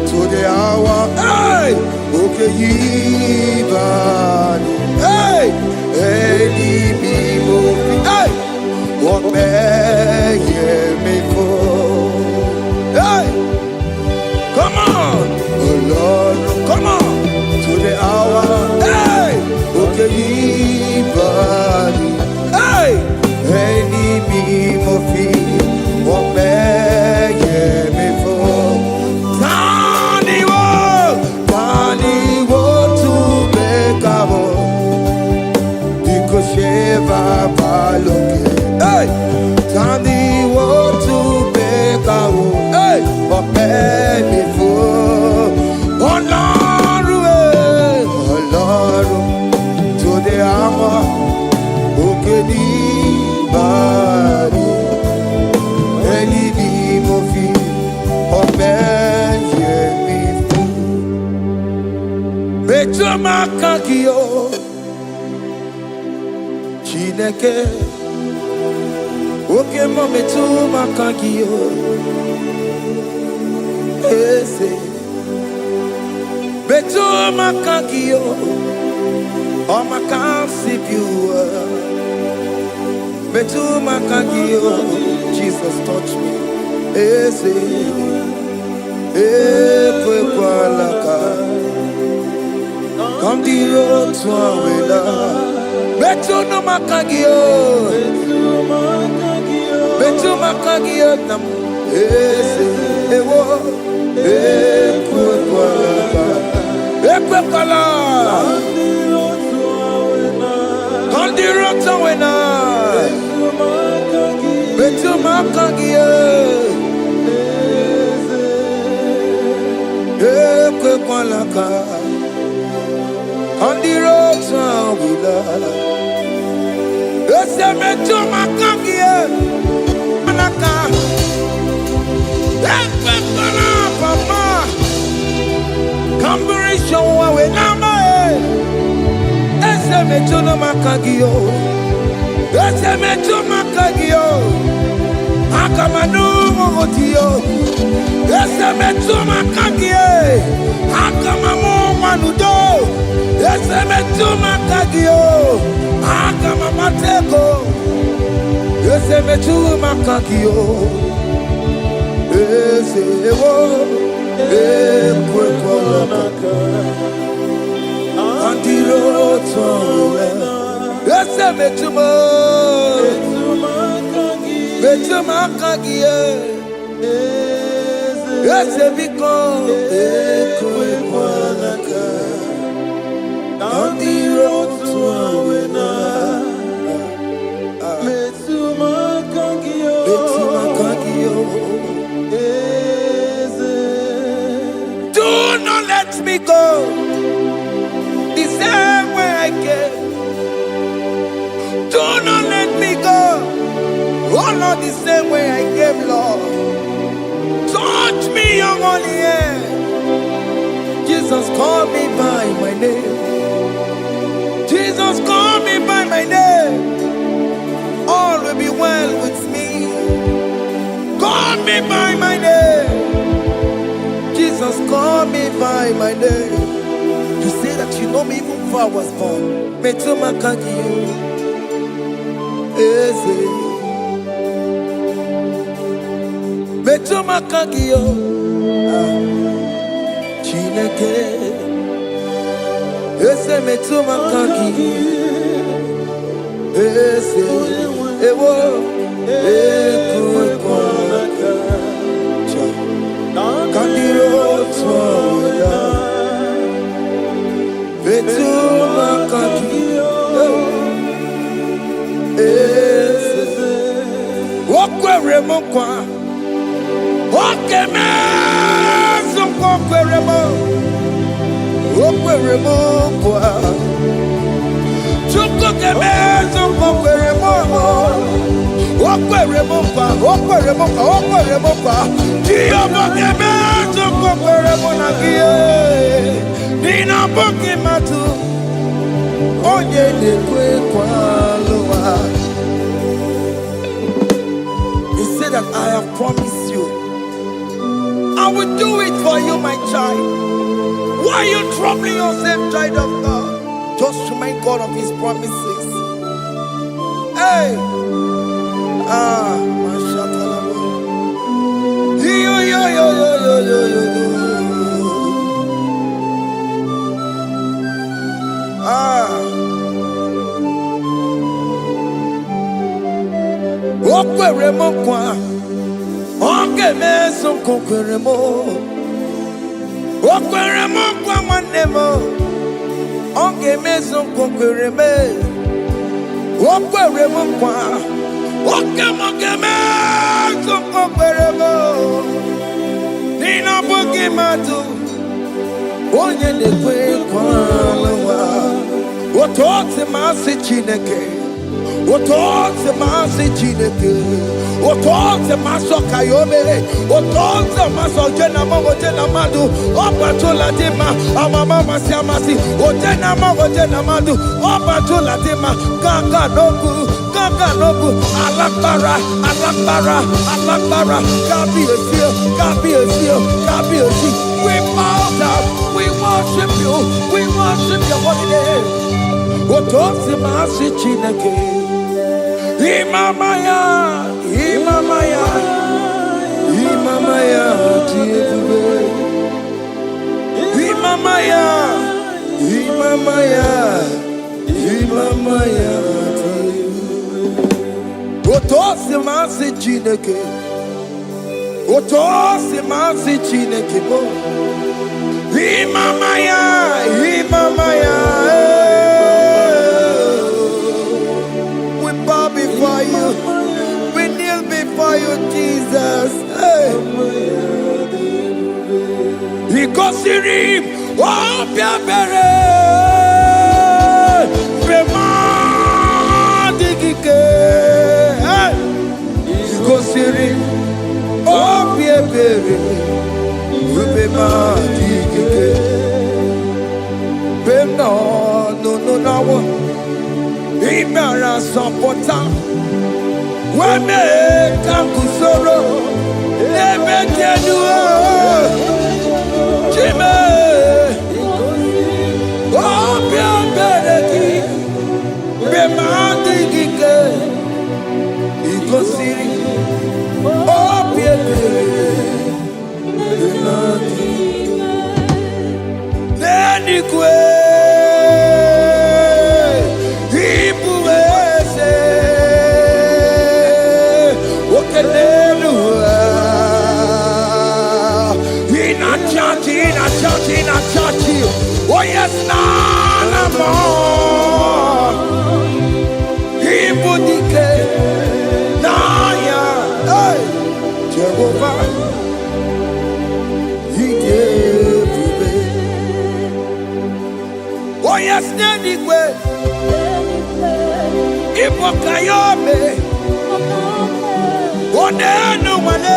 to the hour. Hey, okay, Yibani. Hey, hey, hey, what may me for? Hey, come on, oh Lord, come on to the hour. Hey, okay, buddy. Hey, any me what may me for? Tani wo to make up. Sheva Baloke, hey, Tani wo to beka wo, hey, Openi fo, Olaru, to the ama, Okedi bari, Eni di mofi, Openi fo, Beto makakio. Chineke, oke mometu makagio, ese, betu makagio, o makasipiwa, betu makagio, Jesus touch me, ese, epe kwa laka, come the road to Awela. Betu no makagio, betu makagio nam, ese ewo, ekwe kwala, kandi rota wena, betu makagio, kwalaka. On the roads we love. Ese me tuma kangie. Manaka. Epe kana papa. Kamburisho wa we nama. Ese me tuma kangio. Ese me tuma kangio. Akamanu motio. Ese me tuma kangie. Akamamu manudo. Ese me tuma kangio. Akamamateko. Ese me tuma kangio. Ese wo. Ekwe kwalaka. Andiro towe. Ese me tuma. Betuma kagie. Ese biko. Ekwe kwalaka. Andiro towe na. Betuma kagio. Betuma kagio. Do not let me go the same way I came. Do not let me go. Oh Lord, the same way I came, Lord. Touch me, your holy hand. Jesus, call me by my name. Jesus, call me by my name. All will be well with me. Call me by my name. Jesus, call me by my name. You say that you know me even before I was born. Metuma kagio. Eze. Metuma kagio. Chineke. Eze metuma kagio. Eze. Ewo. Ekwe kwalaka. Kandiro toda. Betuma kagio. Eze. Okwere mokwa. Okeme. Okwere mo. Okwere mokwa. Chukukeme. Okwere mo. Okwere mokwa. Okwere mokwa. Okwere mokwa. Diobokeme. Okwere monagie. Nina bokimatu. Onye dekwe kwaloa. He said that I have promised you. I will do it for you, my child. Why are you troubling yourself, child of God? Just remind God of His promises. Hey! Mashatalabo. Yo, yo, yo, yo, yo, yo, yo, yo. Okwere mo kwa. Oke meso kokwere mo. Okwere mo kwa mwane mo. Oke meso kokwere me. Okwere mo kwa. Oke mo ke meso kokwere mo. Nina buki matu. Onye dekwe kwa lawa. Otote masi chineke. Otote masi chineke. Otote maso kayome. Otote maso jena mamo jena madu. Opatola dima. Amama masi amasi. Ojena mamo jena madu. Opatola dima. Gaga nobu. Gaga nobu. Alakbara. Alakbara. Alakbara. Gabi esio. Gabi esio. Gabi esi. We bow down. We worship you. We worship your holy name. Otote masi chineke. Imamaya, Imamaya, Imamaya, Imamaya, Imamaya, Imamaya. Otosi masi chineke, Otosi masi chineke bo. Imamaya, Imamaya. Before you, we kneel before you, Jesus. Hey. Igosirim, Opiabere, Remandigike, Igosirim, Opiabere, Remandigike, Beno, no, Imara Sapota, Wame Kakusoro, Ebenezer, Jime, Obiabereki, Remandigike, Igosiri, Obiabereki, Remandigike, Nenikwe. Oh yes, none more. Ibudike, Naya, hey, Jehovah, He gave me. Oh yes, Nenigwe, Ibokayobe, oh no one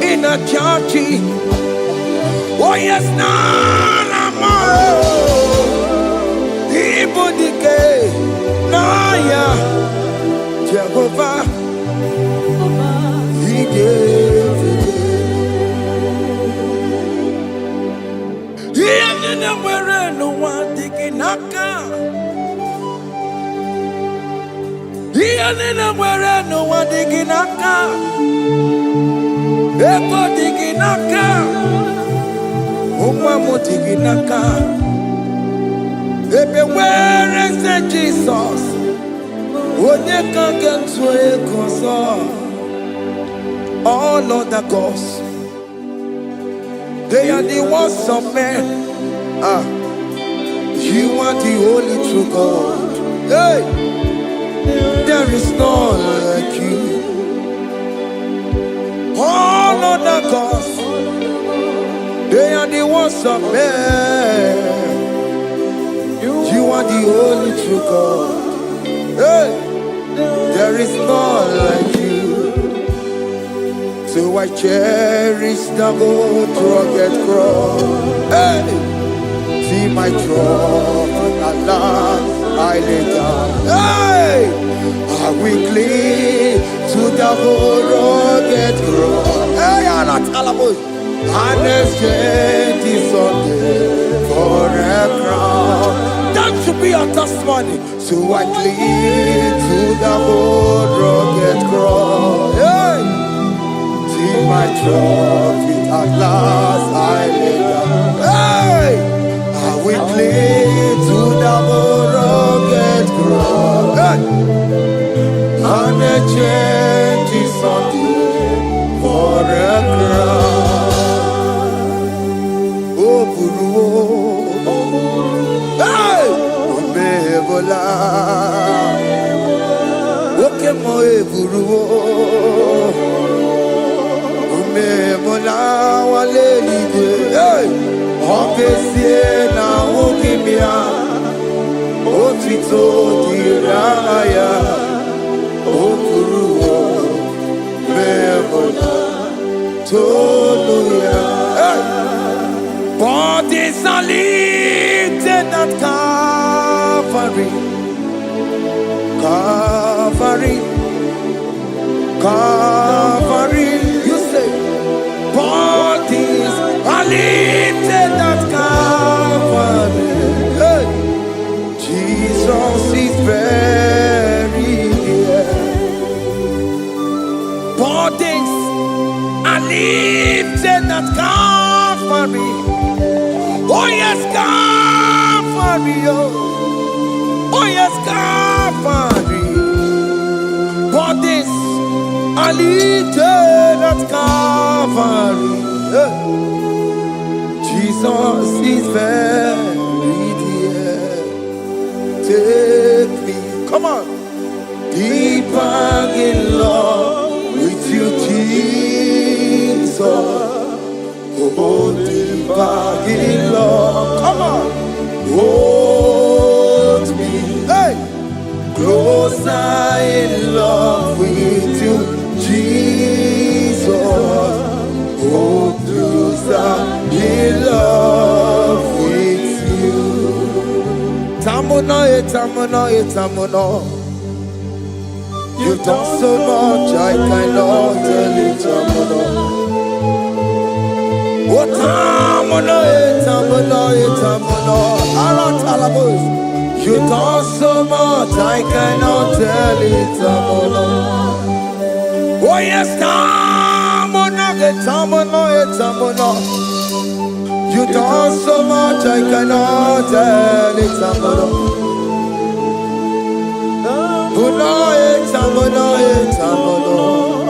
in a church. Oh yes, Nana, Ibudike, Naya, Jehovah, He gave it. He didn't wear no one digging naka. He didn't wear no one digging naka. Ebo digging naka. Tiginaka. Where is the Jesus? When you can't get to all other gods, they are the ones of men. You are the only true God. Hey, there is none like you. All other gods, they are the ones of men. You are the only true God. Hey, there is none like you. So I cherish the gold rugged cross. Hey, see my throne, Allah, I lay down. Hey, I will cling to the gold rugged cross. Hey, Allah, Talabos. And exchange is Sunday for a crown. That should be a testimony. So I cling to the old rugged cross. Hey! See my trophy at last I lay down. Hey! I will cling to the old rugged cross. Hey! And exchange is Sunday for a crown. Hey! Omebola, Okemo eburu, Omebola wale ide. Hey! Okesie na okimia, Otito diraya, Okuru, Omebola, Toluya. Hey! Bodies are lifted at Calvary, Calvary, Calvary. You say, bodies are lifted at Calvary. Hey. Jesus is very near. Bodies are lifted at Calvary. Oh yes, Calvary, oh yes, Calvary. Bodies are lifted at Calvary. Jesus is very dear. Take me, come on, deeper in love with you, Jesus. Oh, You've done so much, I cannot tell it. What you've done so much, I cannot tell it. Oh yes, you've done so much, I cannot tell it.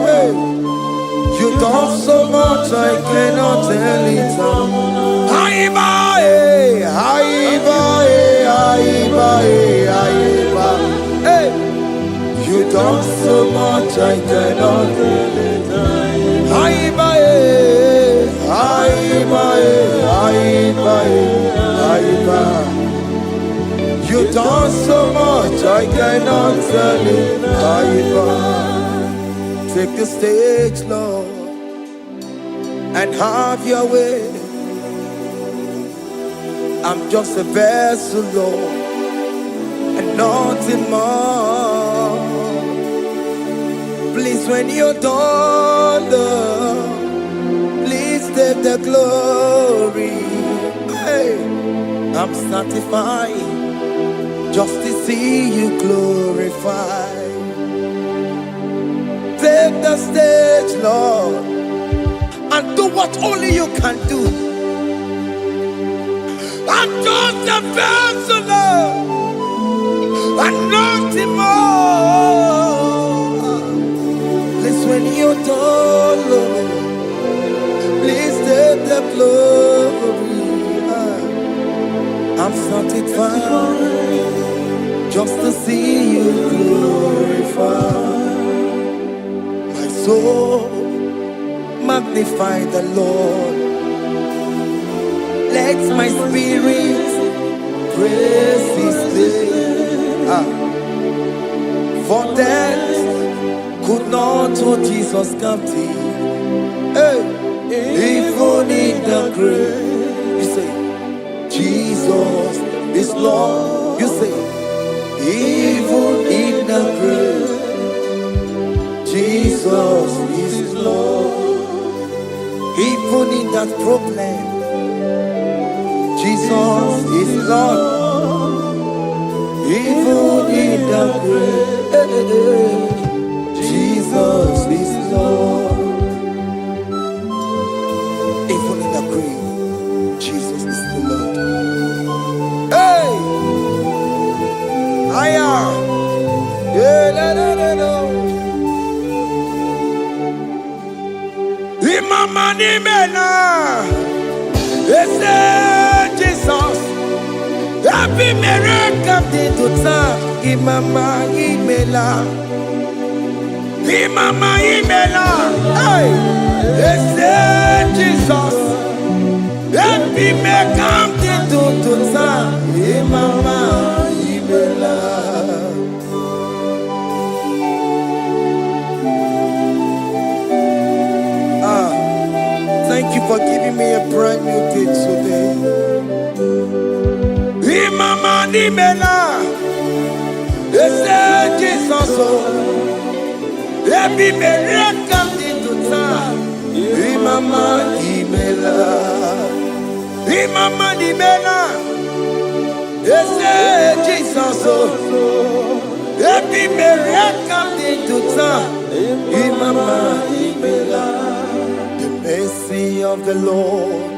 Hey. You've done so much, I cannot tell it. Hey. You've done so much, I cannot tell it. You've done so much, I cannot tell it. Take the stage, Lord, and have your way. I'm just a vessel, Lord, and nothing more. Please, when you're done, Lord, please take the glory. Hey, I'm satisfied just to see you glorified. Take the stage, Lord, and do what only you can do. I'm just a vessel, Lord, and nothing more. Please, when you're done, Lord, please take the glory. I'm satisfied just to see you glorified. My soul magnify the Lord. Let my spirit praise His name. For death could not hold Jesus captive. Hey, even in the grave, you say, Jesus is Lord. You say, even in the grave, Jesus is Lord. Even in that problem, Jesus is Lord. Even in the grave, Jesus is Lord. Even in the grave, Jesus is the Lord. Hey! I am. Yeah, no. Imama ni mena. Jesus. Happy miracle to time. Imama imela. Imama imela. Hey! Jesus. Happy miracle to time. Imama imela. Thank you for giving me a brand new day today. Imama nimela, Jesus, every miracle into time. Imama nimela, Jesus, every miracle into time. Imama nimela. The mercy of the Lord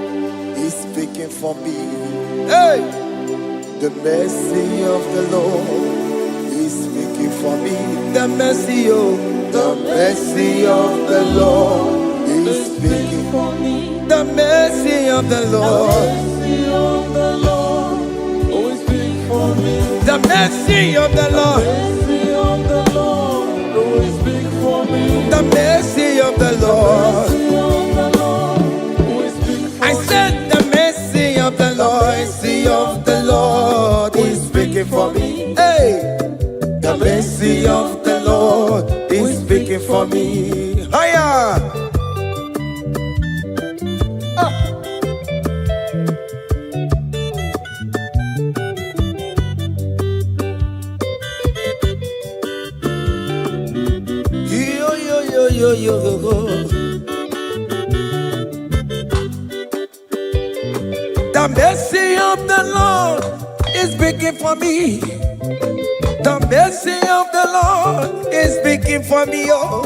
is speaking for me. Hey! The mercy of the Lord is speaking for me. The mercy of the Lord is speaking for me. The mercy of the Lord always speak for me. The mercy of the Lord always speak for me. The mercy of the Lord. I said the mercy of the Lord is speaking for me. Hey, the mercy of the Lord is speaking for me. Hiya! The mercy of the Lord is speaking for me. The mercy of the Lord is speaking for me. Oh,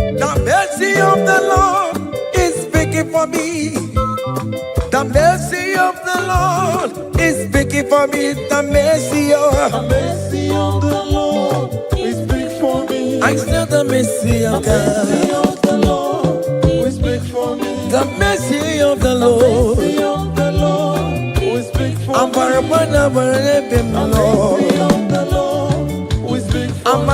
the mercy of the Lord is speaking for me. The mercy of the Lord is speaking for me. The mercy of the Lord is speaking for me. I still the mercy of God. The mercy of the Lord will speak for me. The mercy of the Lord. The mercy of the Lord will speak for me. I'm The mercy of the Lord will speak for me.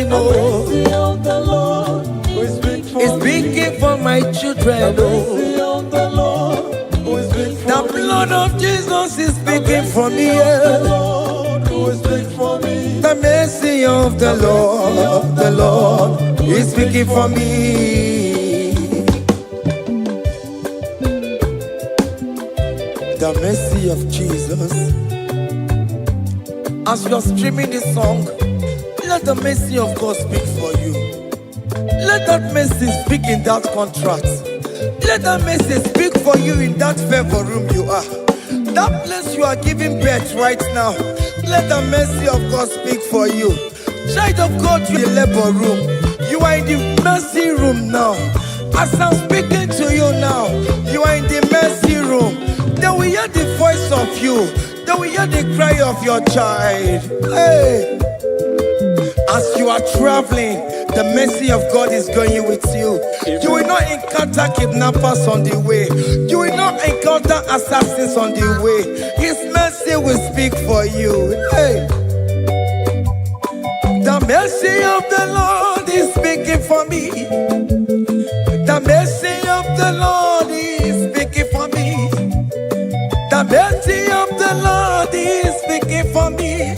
The mercy of the Lord will speak for me. It's speaking for my children. The mercy of the Lord will speak for The me. blood of Jesus is speaking for me. The Lord will speak for me. The mercy of the Lord is speaking for me. The mercy of Jesus. As you're streaming this song, let the mercy of God speak for you. Let that mercy speak in that contract. Let that mercy speak for you in that favor room you are. That place you are giving birth right now. Let the mercy of God speak for you. Child of God, you in the labor room. You are in the mercy room now. As I'm speaking to you now, you are in the mercy room. They will hear the voice of you. They will hear the cry of your child. Hey. As you are traveling, the mercy of God is going with you. You will not encounter kidnappers on the way. You will not encounter assassins on the way. His mercy will speak for you. Hey. The mercy of the Lord is speaking for me. The mercy of the Lord is speaking for me. The mercy of the Lord is speaking for me.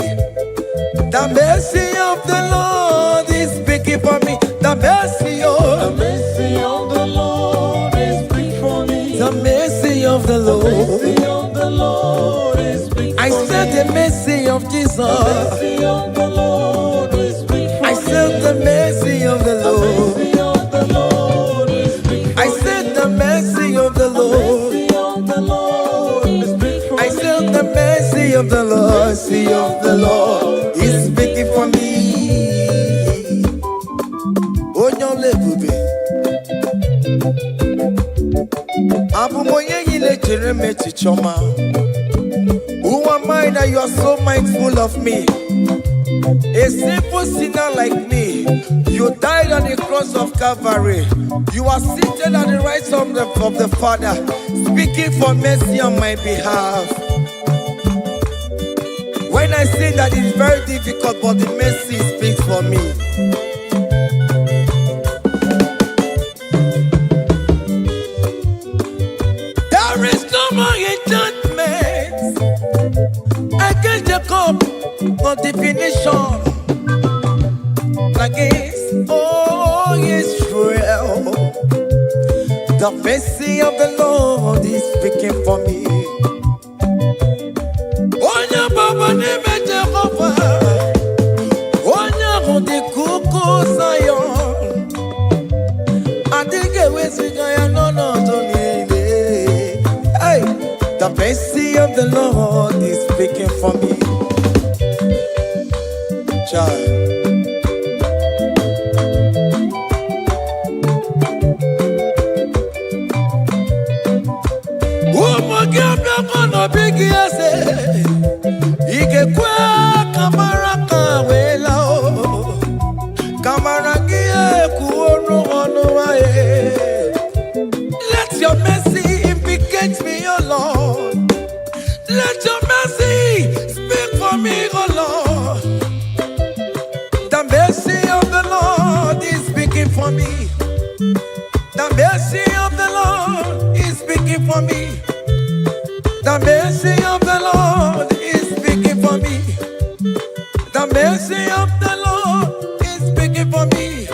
The mercy of the Lord is speaking for me. The mercy of The Lord is speaking for me. the mercy of the The Lord. mercy of the Lord is speaking for me. I said the mercy of Jesus. The mercy of the Lord is speaking for me. I said the mercy of the The Lord. mercy of the Lord is speaking for I me. said the mercy of the The Lord. mercy of the Lord is speaking for I me. said the mercy of the Lord. Mercy of the Lord is speaking for me. Onyolebube. Abumoye yile jereme chichoma. Who am I that you are so mindful of me? A simple sinner like me. You died on the cross of Calvary. You are seated at the right hand of the Father, speaking for mercy on my behalf. When I say that it's very difficult, but the mercy speaks for me. There is no more enchantment against Jacob, no definition against all Israel. The mercy of the Lord is speaking for me. Onya baba neme Jehovah, onya hodi kuku Zion. Adige wesigaya no tonile. Hey, the mercy of the Lord is speaking for me. Child. Umugiabia big yes, Igekwe kamara kawela o, kamara gie kuonu onuaye. Let your mercy implicate me, O Lord. Let your mercy speak for me, O Lord. The mercy of the Lord is speaking for me. The mercy of the Lord is speaking for me. The mercy of the Lord is speaking for me. The mercy of the Lord is speaking for me.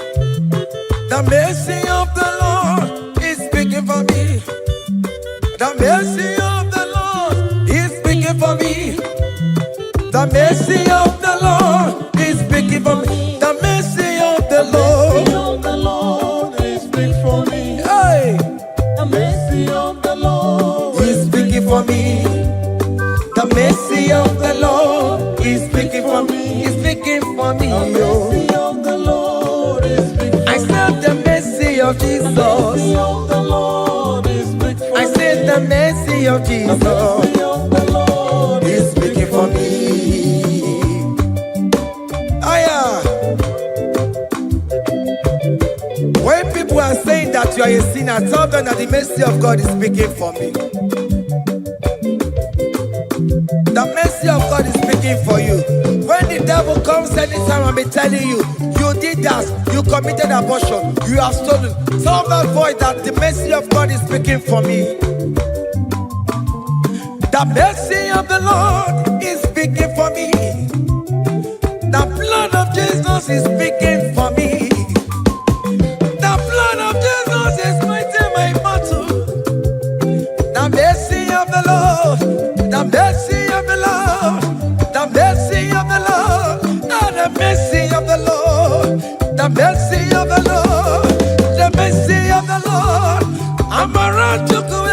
The mercy of the Lord is speaking for me. The mercy of the Lord is speaking for me. The mercy of the Lord is speaking for me. The mercy of the Lord is speaking for me. Hey. The mercy of the Lord me. The mercy of the Lord is speaking for me. Is speaking for me. The mercy of the Lord is speaking. I said the mercy of Jesus. The mercy of the Lord is speaking. I said the mercy of Jesus. The mercy of the Lord is speaking for me. When people are saying that you are a sinner, tell them that the mercy of God is speaking for me. The mercy of God is speaking for you. When the devil comes anytime and be telling you, you did that, you committed abortion, you have stolen, tell that voice that the mercy of God is speaking for me. The mercy of the Lord is speaking for me. The blood of Jesus is speaking for me. The blood of Jesus is fighting my battle. The mercy of the Lord, the mercy of the Lord, the mercy of the Lord, the mercy of the Lord, the mercy of the Lord, the mercy of the Lord. I'm around to go.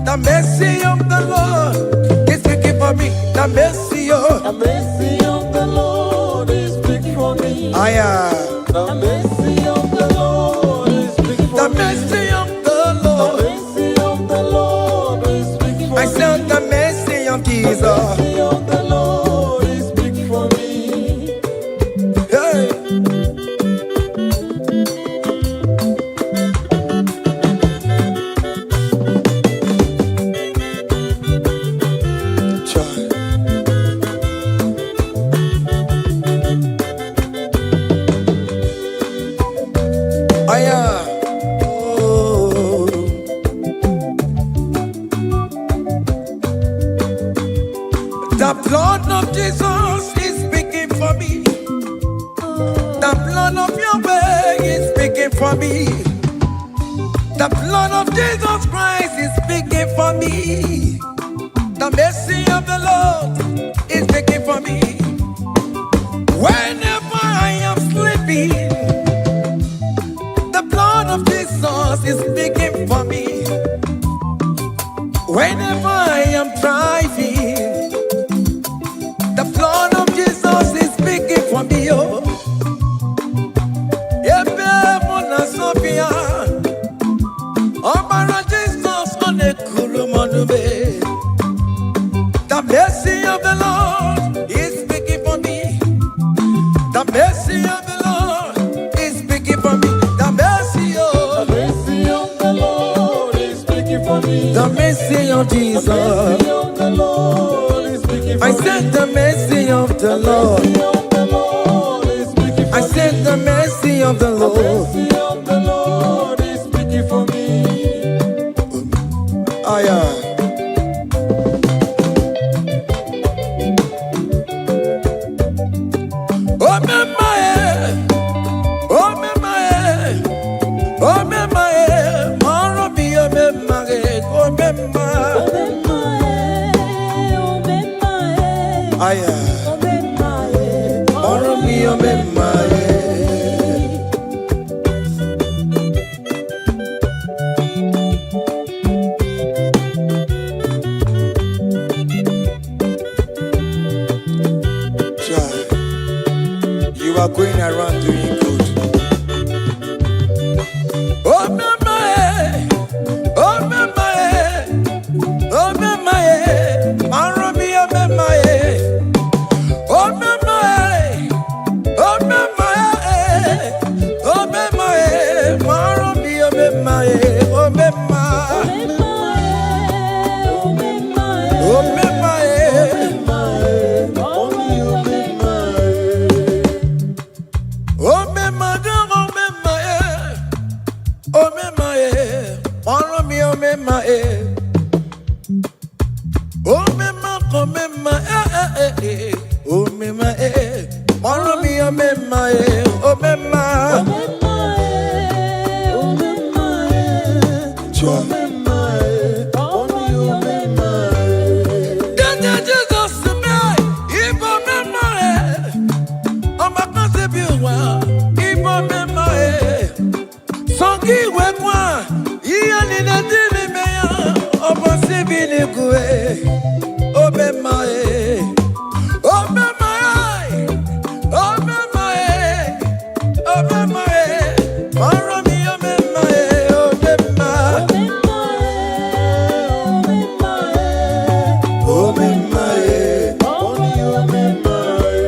The mercy of the Lord is speaking for me. The mercy of the Lord is speaking for me. I am. The mercy of the Lord is speaking for The me. mercy of the Lord. The mercy of the Lord is speaking for me. I said the mercy of Jesus. The mercy of the Lord is speaking for me. Hey. The blood of Jesus is speaking for me. The blood of Yahweh is speaking for me. The blood of Jesus Christ is speaking for me. The mercy of the Lord is speaking for me. Whenever I am sleeping, the blood of Jesus is speaking for me. Whenever I am driving, the blood of Jesus is speaking for me. Oh, Sophia, oh, Jesus on the Kurumanube. The mercy of the Lord is speaking for me. The mercy of the Lord is speaking for me. The mercy of the Lord is speaking for me. The mercy of Jesus. The mercy of the Lord is speaking for me. I said the mercy of the Lord. I said the mercy of the Lord. The mercy of the Lord is speaking for me. You are going around doing good. Oh, my, oh, my, oh, my, Maromi, oh, my, oh, my, oh, my, oh, my, Maromi, oh, my, oh, binigwe, obe mae, obe mae, obe mae, obe mae, marami obe mae, obe mae, obe mae, obe mae.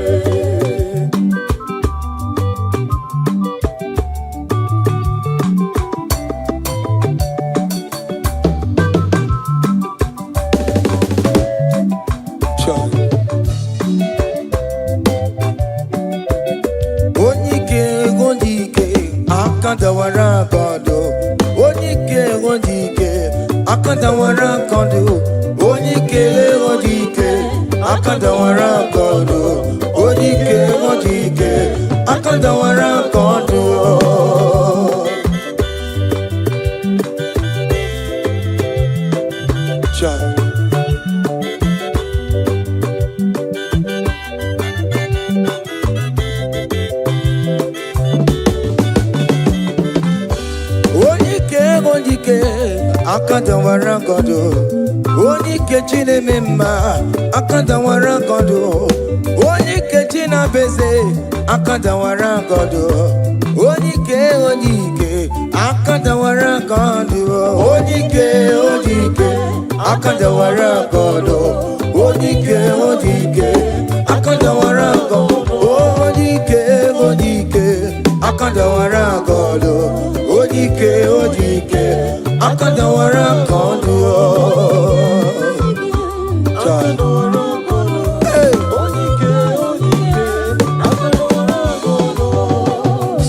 Akandawara kondo, onike ondike. Akandawara kondo, onike ondike. Akandawara kondo, onike ondike. Akandawara kondo. Akandawara kondo, onike chine mema. Akandawara kondo, onike china beze. Akandawara kondo, onike onike. Akandawara kondo, onike onike. Akandawara kondo, onike onike. Akandawara kondo, onike onike. Akandawara kondo, onike onike. Akandawara kondo.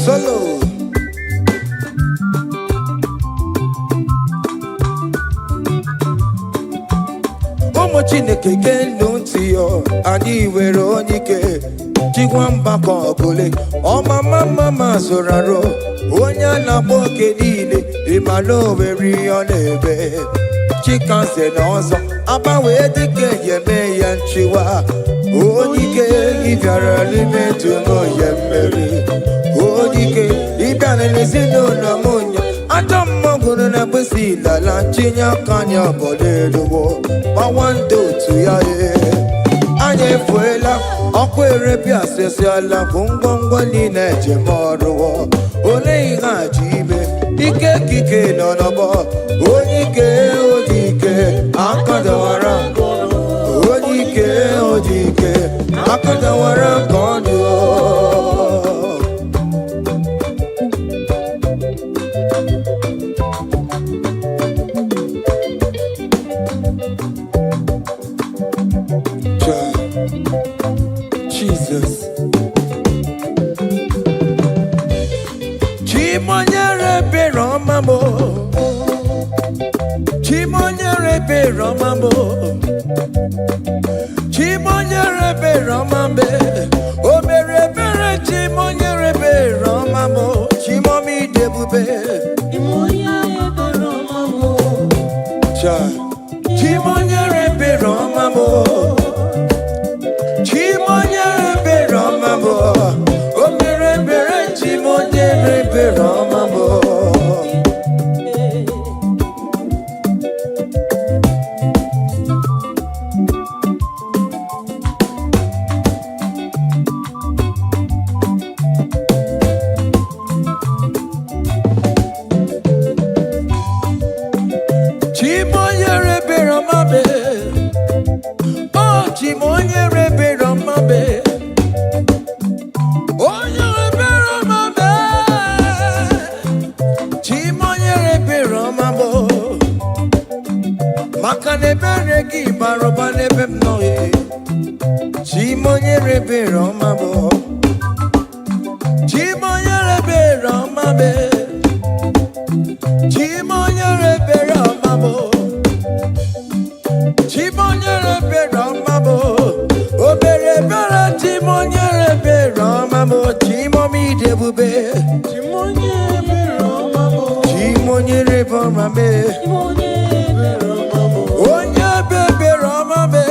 Solo. Omo Chineke kenu ntị yo, anyị were onike. Chikwa mbakọ ọbụle, ọmama mama zoraro. Onye na-agba oke niile, ịma na o nwere ihe ọ na-eme. Chikanze na ọzọ, agbanwe dịka eme ya nchiwa. Onike ị bịara n'ime ndụ m ya mmeri. Onike ị bịara n'ezinụlọ m nya. Ajọ mmọgwụrụ na mgbịsị lala chinye aka anya ọbọdọ eluwo. Gbawa ndị otu ya anyị efuela ọkụ erepịa asịsịala bụ ngwongwo niile ejem ọrụwọ. Ole ihe a ji ime ike kike nọ n'ọgbọ. Onike odike akadawara onike odike akadawara ka ọ dị. Jesus. Chimonyere be romamo. Chimonyere be romamo. Chimonyere be romambe. O mere bere chimonyere be romamo. Chimomi debube. Chimonyere be romamo. Chimonyere be romamo. Chimonyere be romamo. O mere bere chimonyere be romamo. Chimonyere be romambe. Oh, chimonyere be romambe. Makanebere ki baroba nebem noye. Chimonyere be romabo. Chimonyere be romabe. Chimonyere be romabo. Chimonyere be romabo. Obere bere chimonyere be romabo. Chimomi debube. Chimonyere be romabo. Chimonyere be romabe. Onye bebe romabe.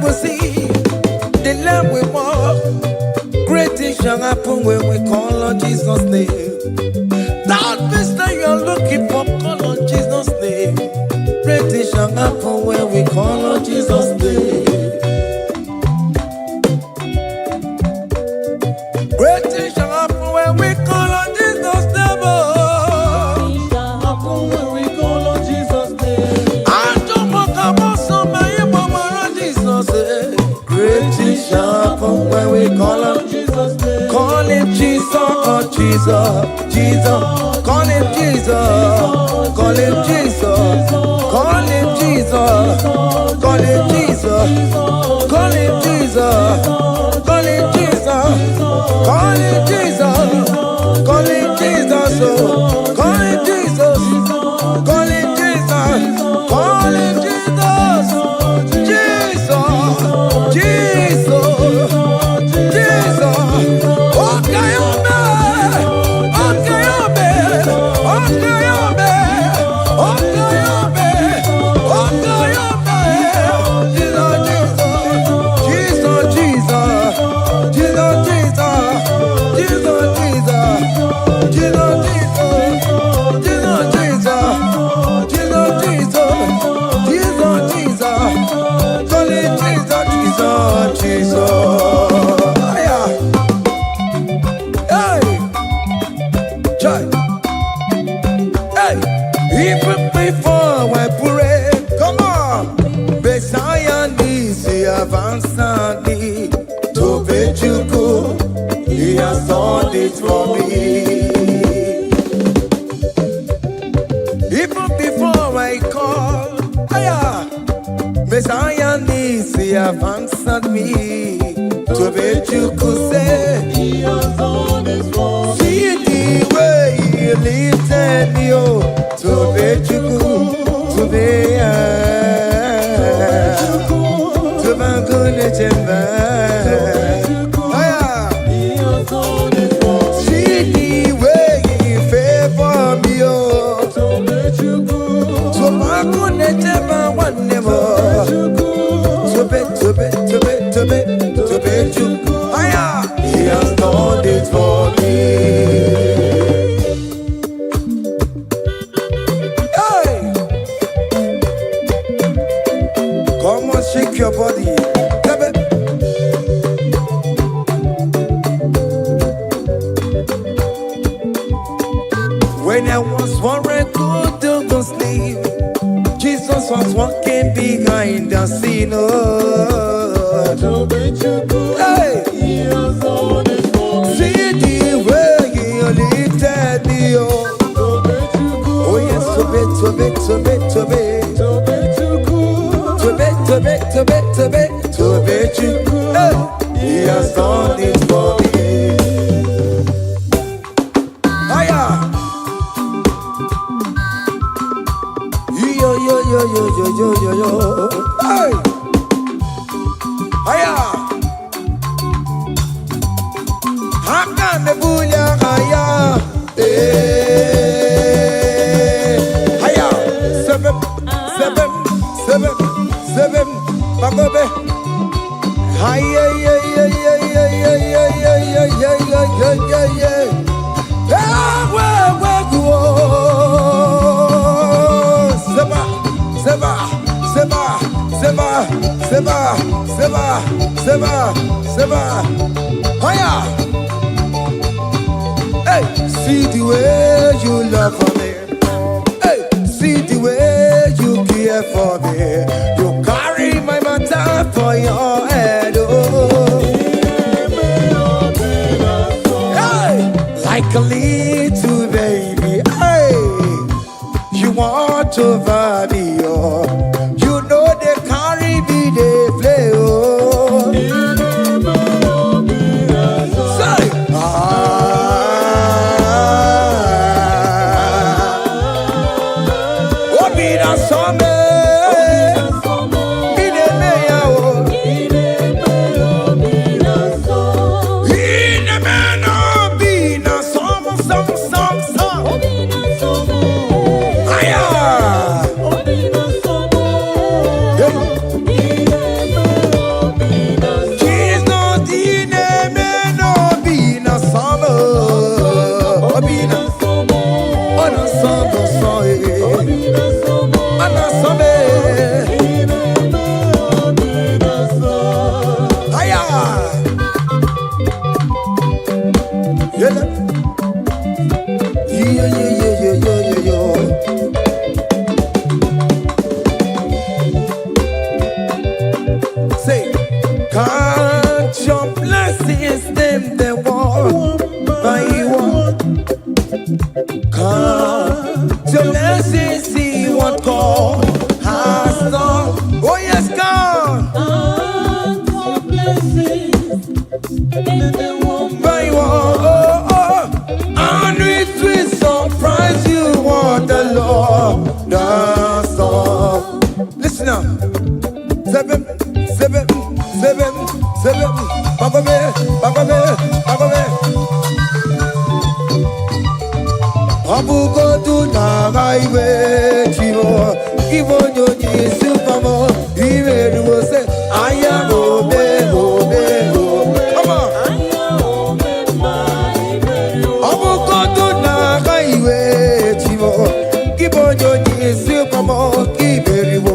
will see, the land will walk. Great things shall happen when we call on Jesus' name. That means that you're looking for, call on Jesus' name. Great things shall happen when we call on Jesus' name. Great things shall happen when we call on Jesus' name. Happen when we call on Jesus' name. I don't want to come so many more Jesus. Great things shall happen when we call on Jesus' name. Call him Jesus, oh Jesus, Jesus. Call him Jesus, call him Jesus, call him Jesus, call him Jesus, call him Jesus, call him Jesus, call him Jesus, call him Jesus, call him Jesus, call him Jesus, call him Jesus, Jesus, Jesus, okay, even before I pray, come on. Messiah needs the advance to Bejuku. He has done it for me. Even before I call, Messiah needs the advance me to Bejuku. Say, He has done it for me. see the way he lifted me to Bejuku, to be to Bangune Jemba. He has done it for me. See the way he favor me, So let you go. to Bangune Jemba one more. To Bejuku. He has done it for me. Come on, shake your body. When I was worried, good to go sleep, Jesus was walking behind the scene. So let you go. Hey, He has done it for me. see the way he lifted me. So let you go. Oh yes, to be. So let you go. Hey, he has done it for me. Hiya. Yo. Hey. Hiya. Hakan the bunya hiya. Hiya. Seven. Bagobe. Hiya. Seba. Hiya. Hey, see the way you love for me. Hey, see the way you care for me. You carry my matter for your head. Oh. Hey, like a little baby. Hey, you want over me. Oh. You know they carry me, they play. Oh. Say, listen now. Seven. Bagome. Abugo do na highway chivo. Ivo nyonyi supamo. Iwe ruo se aya obe. Come on. Abugo do na highway chivo. Ivo nyonyi supamo. Iwe ruo.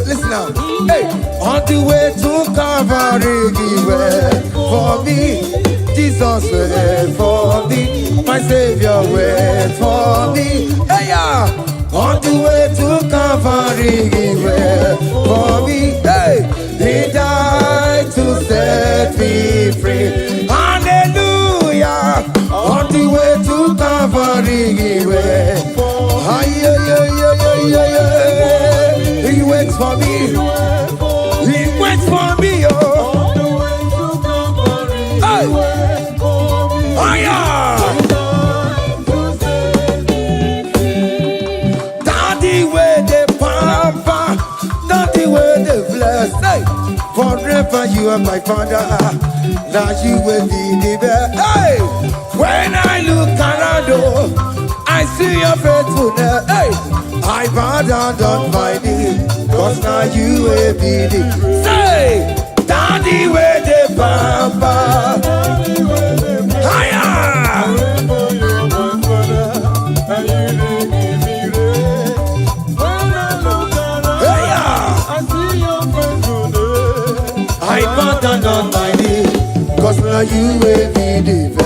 Listen now. Hey, on the way to Calvary, give way for me. Jesus wait for me. My Savior wait for me. Hey, yeah. On the way to Calvary, give way for me. Hey, He died to set me free. Hallelujah. On the way to Calvary, give way. He waits for me. He waits for me, oh. Hey. Oh, yeah. Daddy, where the pampa, daddy, where the bless. Hey. Forever you are my father. Now you will be the best. Hey. When I look around, I see your faithfulness. Hey. I bow down on my knees, cause now you will be the. Say, Daddy, where the pampa. Higher. I bow down on my knees, cause now you will be the best.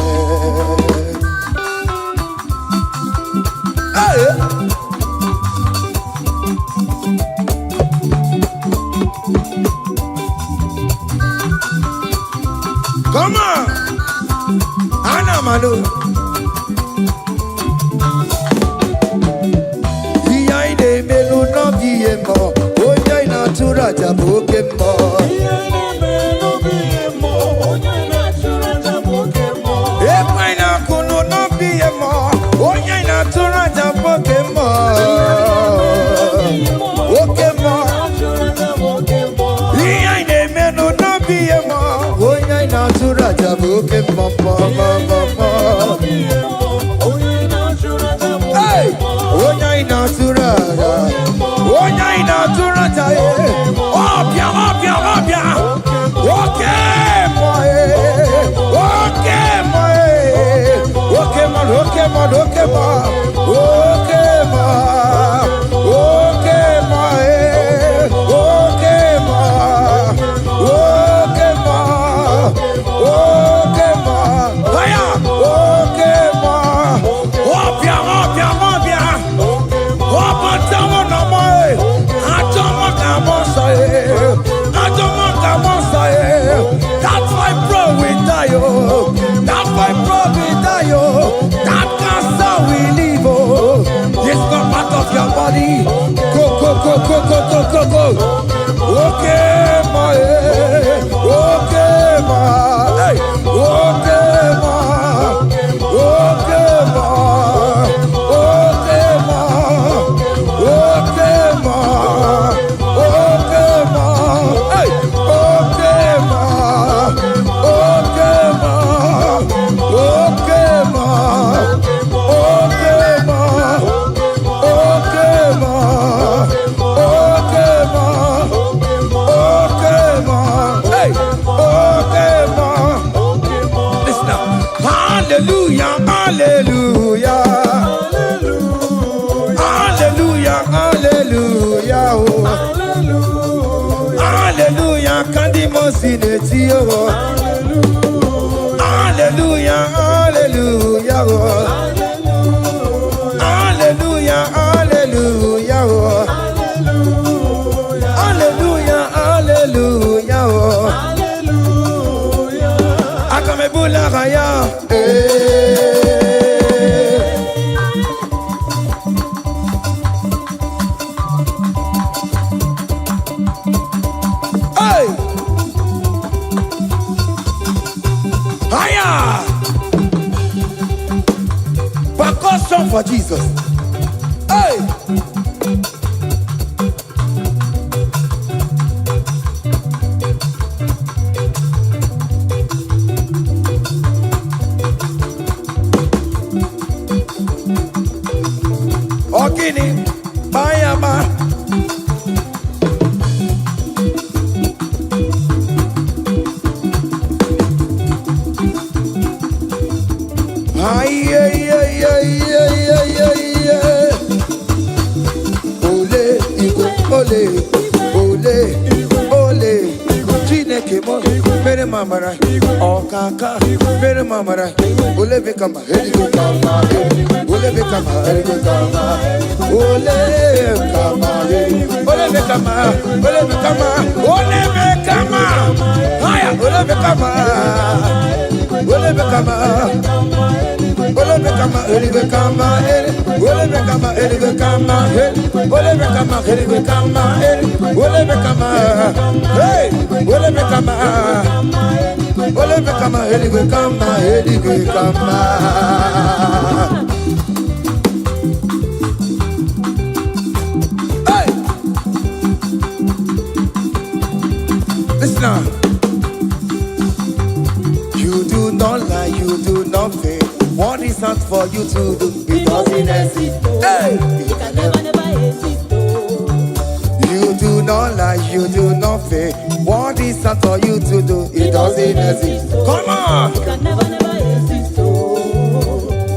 Hey. Come on, Anna Manu. Iyaine melu no biemo, oya ina tura jabo kemo. Iyaine melu biemo, Hey, Onya inatura, Onya inatura taye. Opia, opia, opia. Okay, boy. Okay, boy. Okay, man. Okay, man. Okay, man. Okay, man. Okay, man. Okay, man. Okay, man. Okay, man. Hiya. Okay, man. Opia, opia, opia. Opa, tamo na moi. Atomo kamosaye. Atomo kamosaye. That's why bro we die, oh. That's why bro we die, oh. That cancer we live, oh. It's not part of your body. Go, go, go, go, go, go, go, go. Okay, ma, okay, ma, hey, okay, ma, okay, ma, okay, ma, okay, ma, okay, ma, hey, okay, ma, okay, ma, okay, ma, okay, ma, okay, ma, okay, ma. Okay, ma. Hey, okay, ma. Listen now. Hallelujah, hallelujah. Hallelujah, hallelujah. Oh. Hallelujah, Kandi Mosineti. Oh. Hallelujah, hallelujah. Oh. Hallelujah, hallelujah. Oh. Hallelujah, hallelujah, oh. Hallelujah. Akamebula raya. Hey. Haya. Percussion for Jesus. Hey. Ogini, Bayama. Ay, ay, ay, ay, ay, ay, ay, ay. Ole, Igbo, ole, ole, ole. Chineke mo, mere mamara. Okaka, mere mamara. Ole bekama, heligo kama, ole bekama, heligo kama, ole kama, ole bekama, ole bekama, ole bekama. Haya, ole bekama, ole bekama. Ole bekama, ele bekama, ele. Ole bekama, ele bekama, ele. Ole bekama, ele bekama, ele. Ole bekama, hey. Ole bekama, ole bekama, ele bekama, ele bekama. Hey. Listen now. You do not lie, you do not fail. What is not for you to do? It doesn't exist. Hey! It can never exist. You do not lie, you do not fail. What is not for you to do? It doesn't exist. Come on! It can never exist.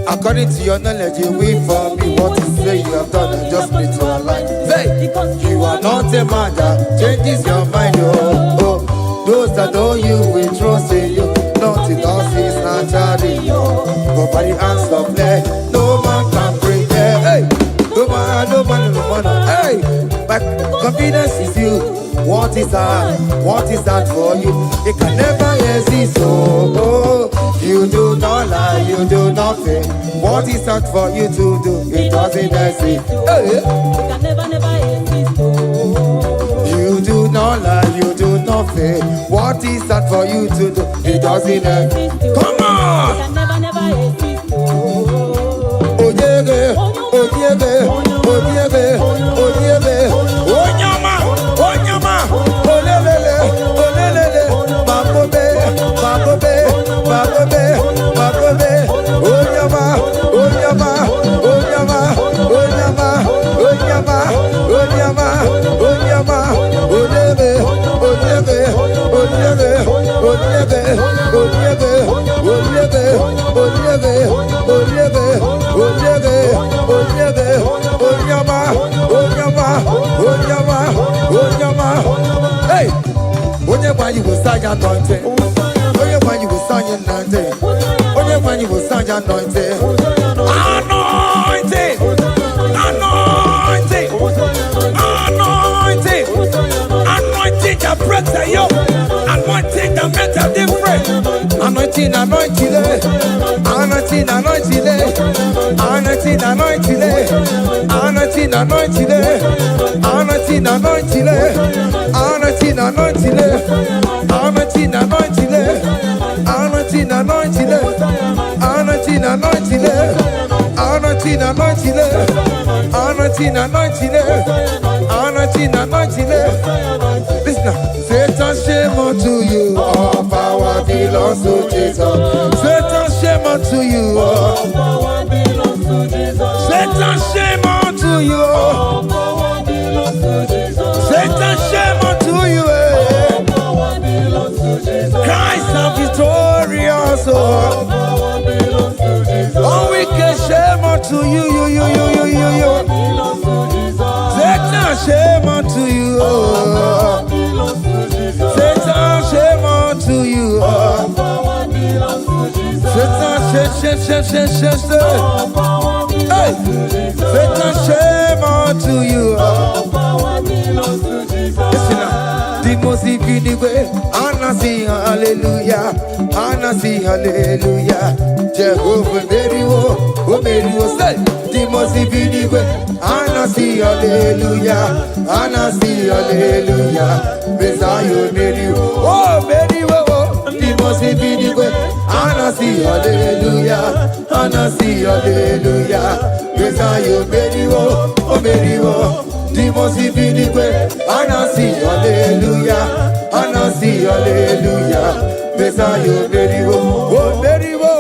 According to your knowledge, you will for me. What you say you have done, I just need to align. Say, you are not a man that changes your mind. Oh, oh. Those that know you will trust in you. Nothing else is naturally. But by the hands of flesh, no man can break. Hey, no man, no man, no man. Hey, my confidence is you. What is that? What is that for you? It can never exist. Oh, oh. You do not lie, you do not fail. What is that for you to do? It doesn't exist. Hey. It can never exist. You do not lie, you do not fail. What is that for you to do? It doesn't exist. Come on! It can never exist. Oh yeah, oh yeah, oh yeah, oh yeah, oh nyama, olelele, olelele, babobe, babobe, babobe, anointing. Anointing. Anointing. Anointing. Anointing that breaks the yoke. Anointing that makes a difference. Anointing, anointing, anointing, anointing, anointing, anointing, anointing, anointing, anointing, anointing, anointing, anointing, anointing, anointing, anointing, anointing, anointing, anointing, anointing, anointing. Listen now. Satan, shame unto you. All power belongs to Jesus. Satan, shame unto you. All power belongs to Jesus. Satan, shame unto you. All power belongs to Jesus. Satan, shame unto you. All power belongs to Jesus. Christ is victorious. All power belongs to Jesus. All wicked shame unto you. Belongs to Jesus. Satan, shame unto you. Belongs to Jesus. Satan, shame unto you. All power belongs to Jesus. Satan, shame. All power Hey, belongs to Jesus. Satan, shame unto you. All power belongs to Jesus. Listen now. The most infinite way, Anna sing hallelujah, Anna sing hallelujah. Jehovah Mary, oh Mary, oh say. The most infinite way, Anna sing hallelujah, Anna sing hallelujah. Messiah Mary, oh Mary, oh. The most infinite way, Anna sing hallelujah, Anna sing hallelujah. Messiah Mary, oh Mary, oh. The most infinite way, and I see hallelujah, and I see hallelujah. Messiah, very well, oh, very well.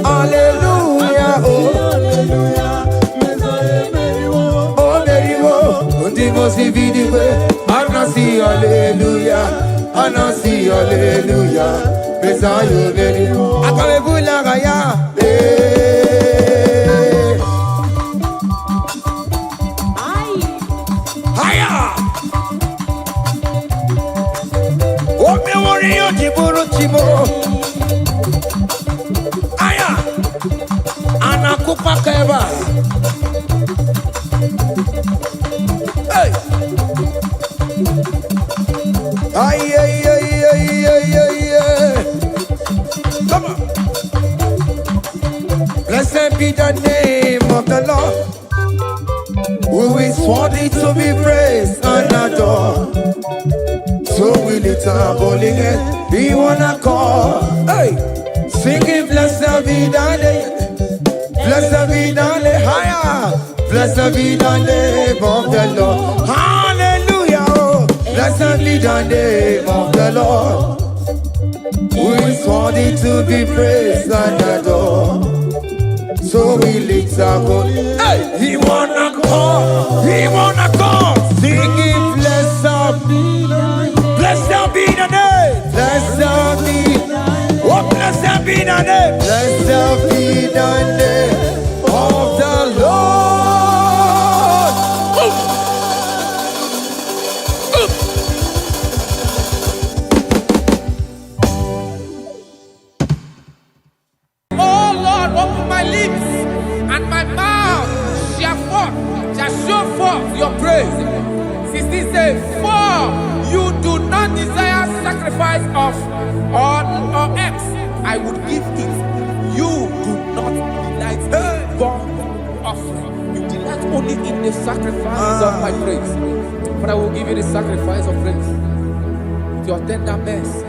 Hallelujah, oh, oh, very well. The most infinite way, and I see hallelujah, and I see hallelujah. Messiah, very well. Akamebulagaya, Aya, anakupa keba. Hey, ay. Come on. Blessed be the name of the Lord, who is worthy to be praised and adored. So we lift our holy hand, we wanna call, hey, singing blessed be the name, blessed be the name, higher, blessed be the name of the Lord, hallelujah, oh, blessed be the name of the Lord, who is worthy to be praised and adored. So we lift our holy hand, hey, he wanna call, singing blessed be. Blessed be the name. Blessed be. Oh, blessed be the name. Blessed be the name of the Lord. Oh Lord, open my lips and my mouth shall show forth your praise. 16 says, for you do not desire sacrifice of or X, I would give it. You do not delight in burnt offering. You delight only in the sacrifice of my praise. But I will give you the sacrifice of praise. With your tender mercy.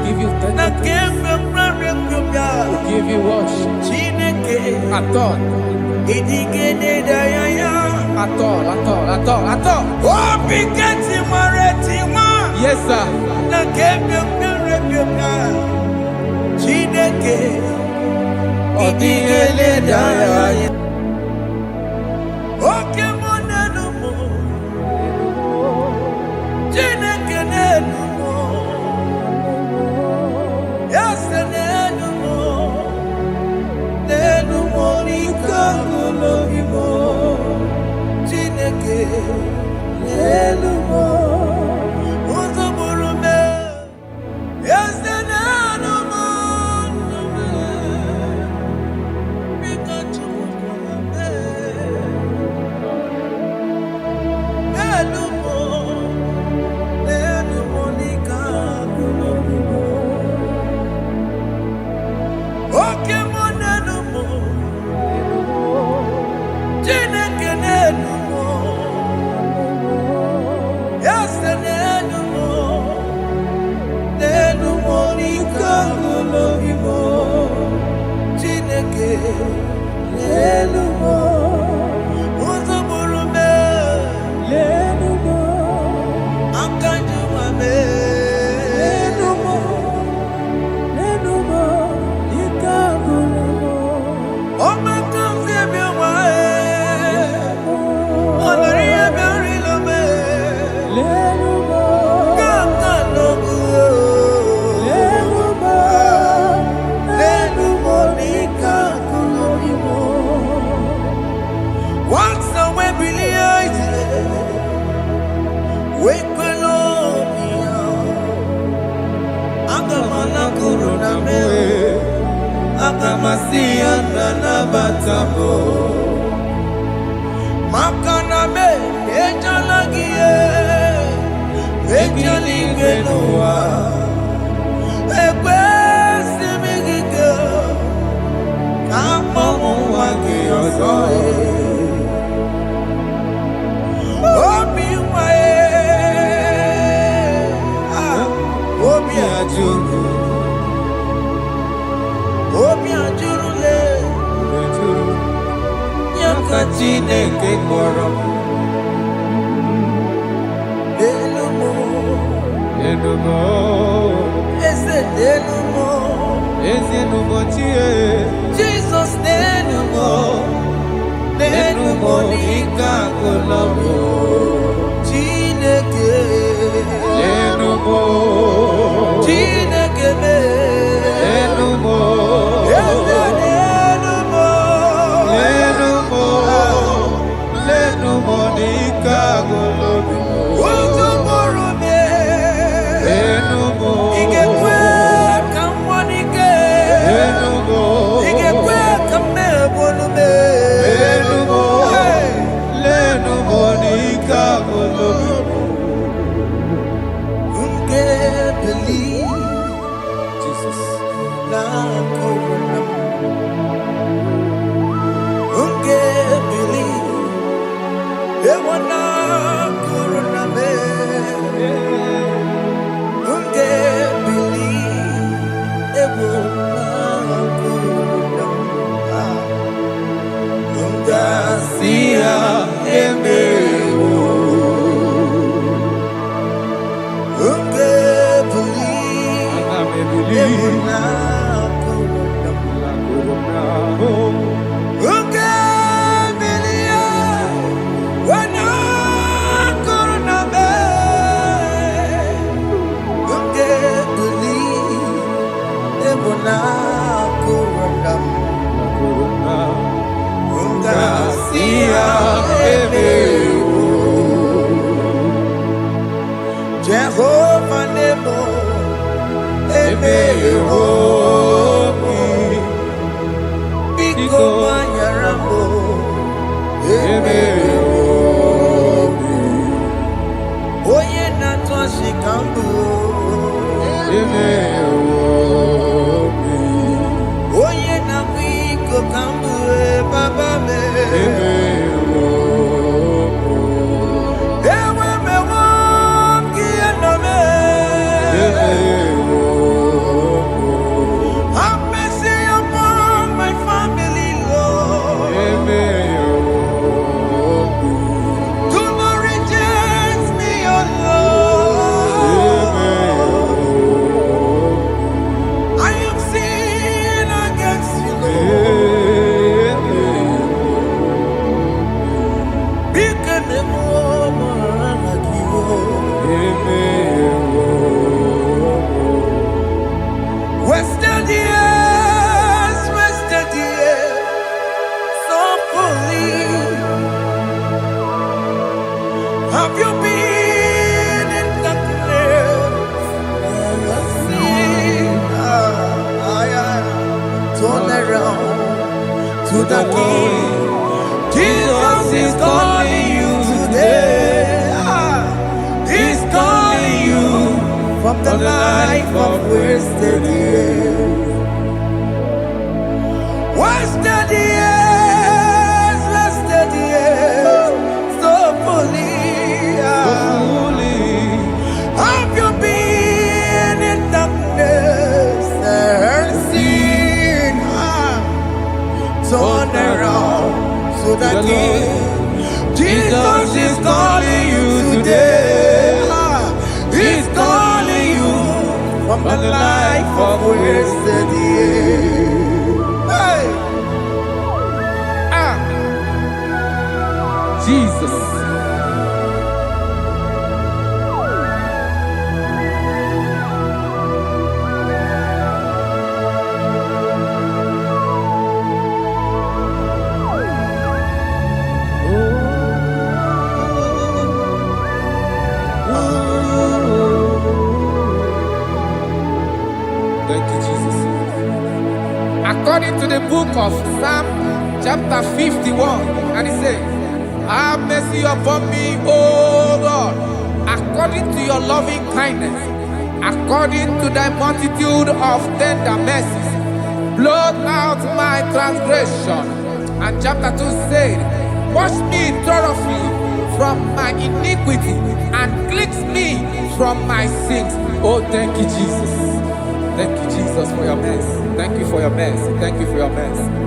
Give you tender praise. Will give you worship. At all. Yes, sir. Wekwelobia Agamana kuruna me Agamasia nana batamo Makana me Ejalagie Ejalingenua Ekwesi migike Kamomu wagi ozoe Obi wae Obi ajuru Obi ajuru le Yaka Chineke kpọrọ Enumo Eze Enumo chie Jesus Nenumo Nika kolobo Chineke Enumo Chineke me Enumo Eze Enumo Nika kolobo Jehovah Nebo Emeyomi Biko Manyarambo Emeyomi Oye Natwa Shikambu Emeyomi Oye Nabiko Kambu Baba me Have you been in the place? Turn around to the King. Jesus is calling you today. He's calling you from the life of wasted years. Wasted years, wasted years, so fully. Have you been in darkness and seen? Turn around to the King. Jesus is calling you today. He's calling you from the life of wasted years. Hey! Jesus. according to the book of Psalm chapter 51, and it says, have mercy upon me, O Lord, according to your loving kindness, according to thy multitude of tender mercies, blot out my transgression. And chapter 2 said, wash me thoroughly from my iniquity and cleanse me from my sins. Oh, thank you, Jesus. Thank you, Jesus, for your mercy. Thank you for your mercy. Thank you for your mercy.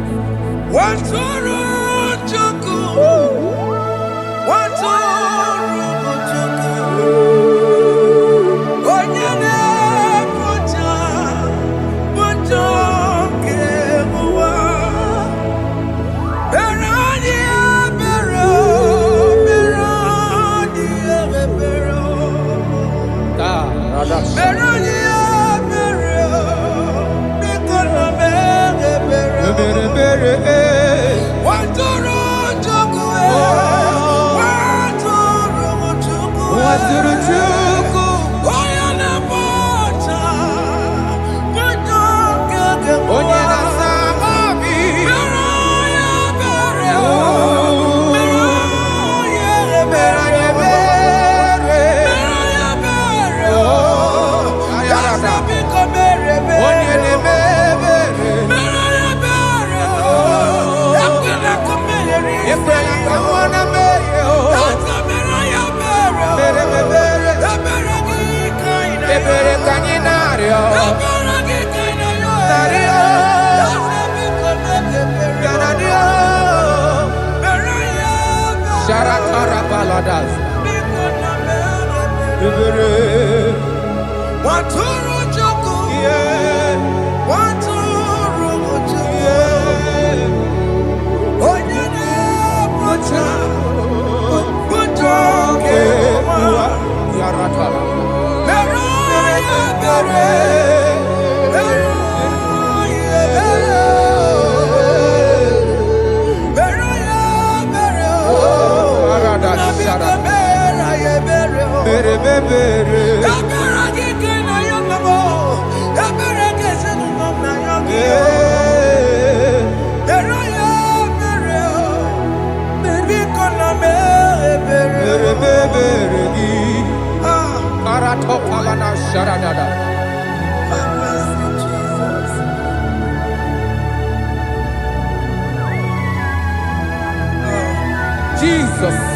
Jesus.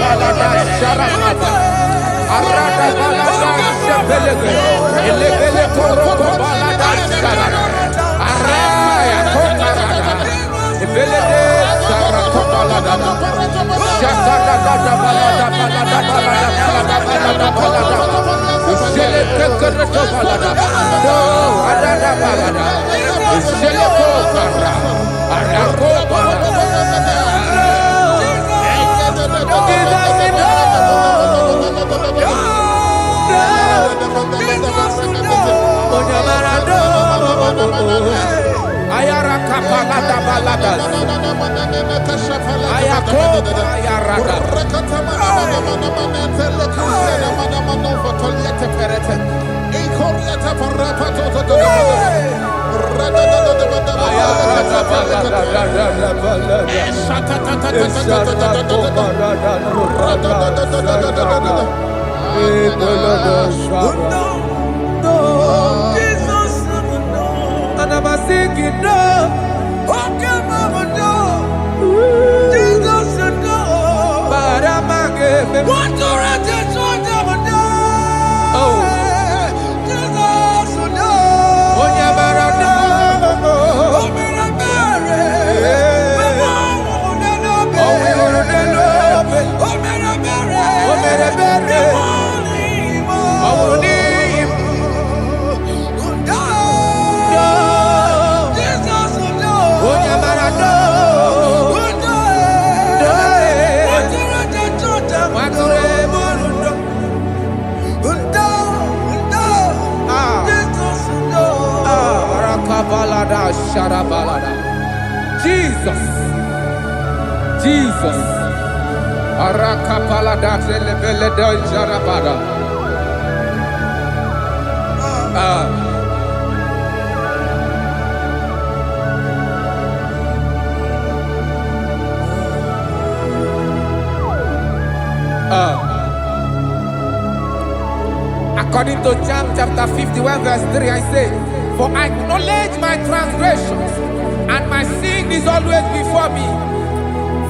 balada sharamata. Arada balada shepelege. Elebele koroko balada sharada. Araya kokarada. Ebelede sharako balada. Shakada balada balada balada balada balada. Ushele kekereto balada. No, arada balada. Ushele kokara. Arako balada. Ayara kapalada balada. Ayako ayarada. Jesus, Jesus, Arakapalada zelebeleda jarabada. According to John chapter 51 verse 3, I say, for I acknowledge my transgressions, and my sin is always before me.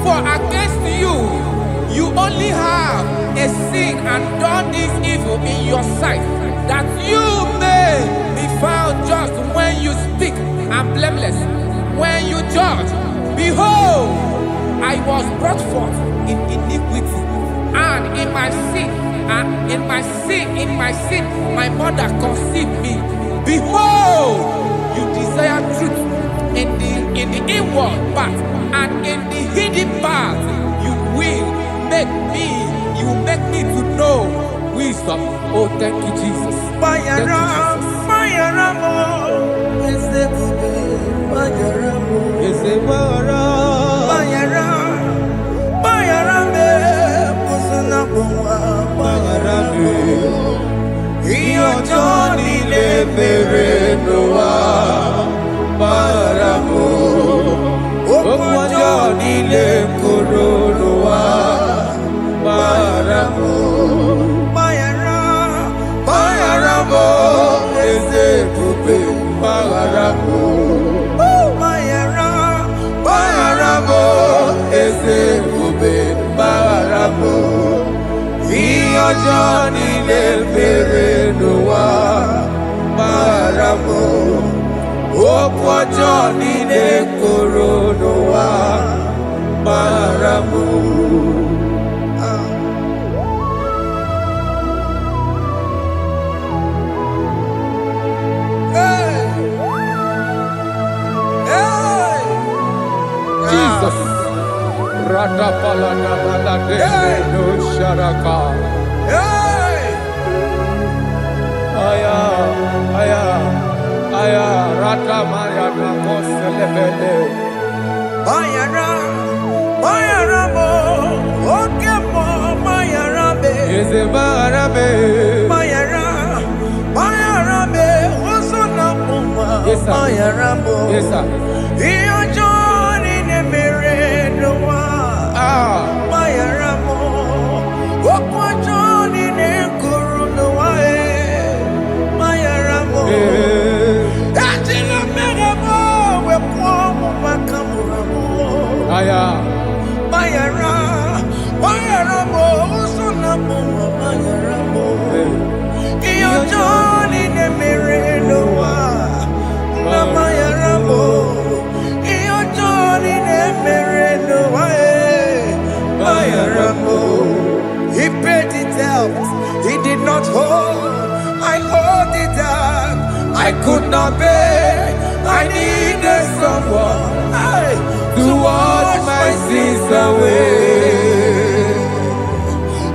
For against you, you only have a sin and done this evil in your sight, that you may be found just when you speak and blameless when you judge. Behold, I was brought forth in iniquity, and in my sin, my mother conceived me. Behold, you desire truth in the inward part, and in the hidden part you make me to know wisdom. Oh, thank you, Jesus. Thank you, Johnny le Perenoa Maramo Okwa Johnny le Coronoa Maramo. Jesus. Radapalana balade no sharaka. Aya, rata maya na koselebele. Bayara mo, oke mo, bayara be. Eze bayara be. Bayara be, oso na muma. Yes, sir. Bayara mo. Yes, sir. Iyo Johnny ne Perenoa. Bayara mo, okwa Johnny ne Coronoa. Bayara mo. Atila mera mo, we kwa mo makamura mo. Aya. Bayara mo. I could not bear. I needed someone to wash my sins away.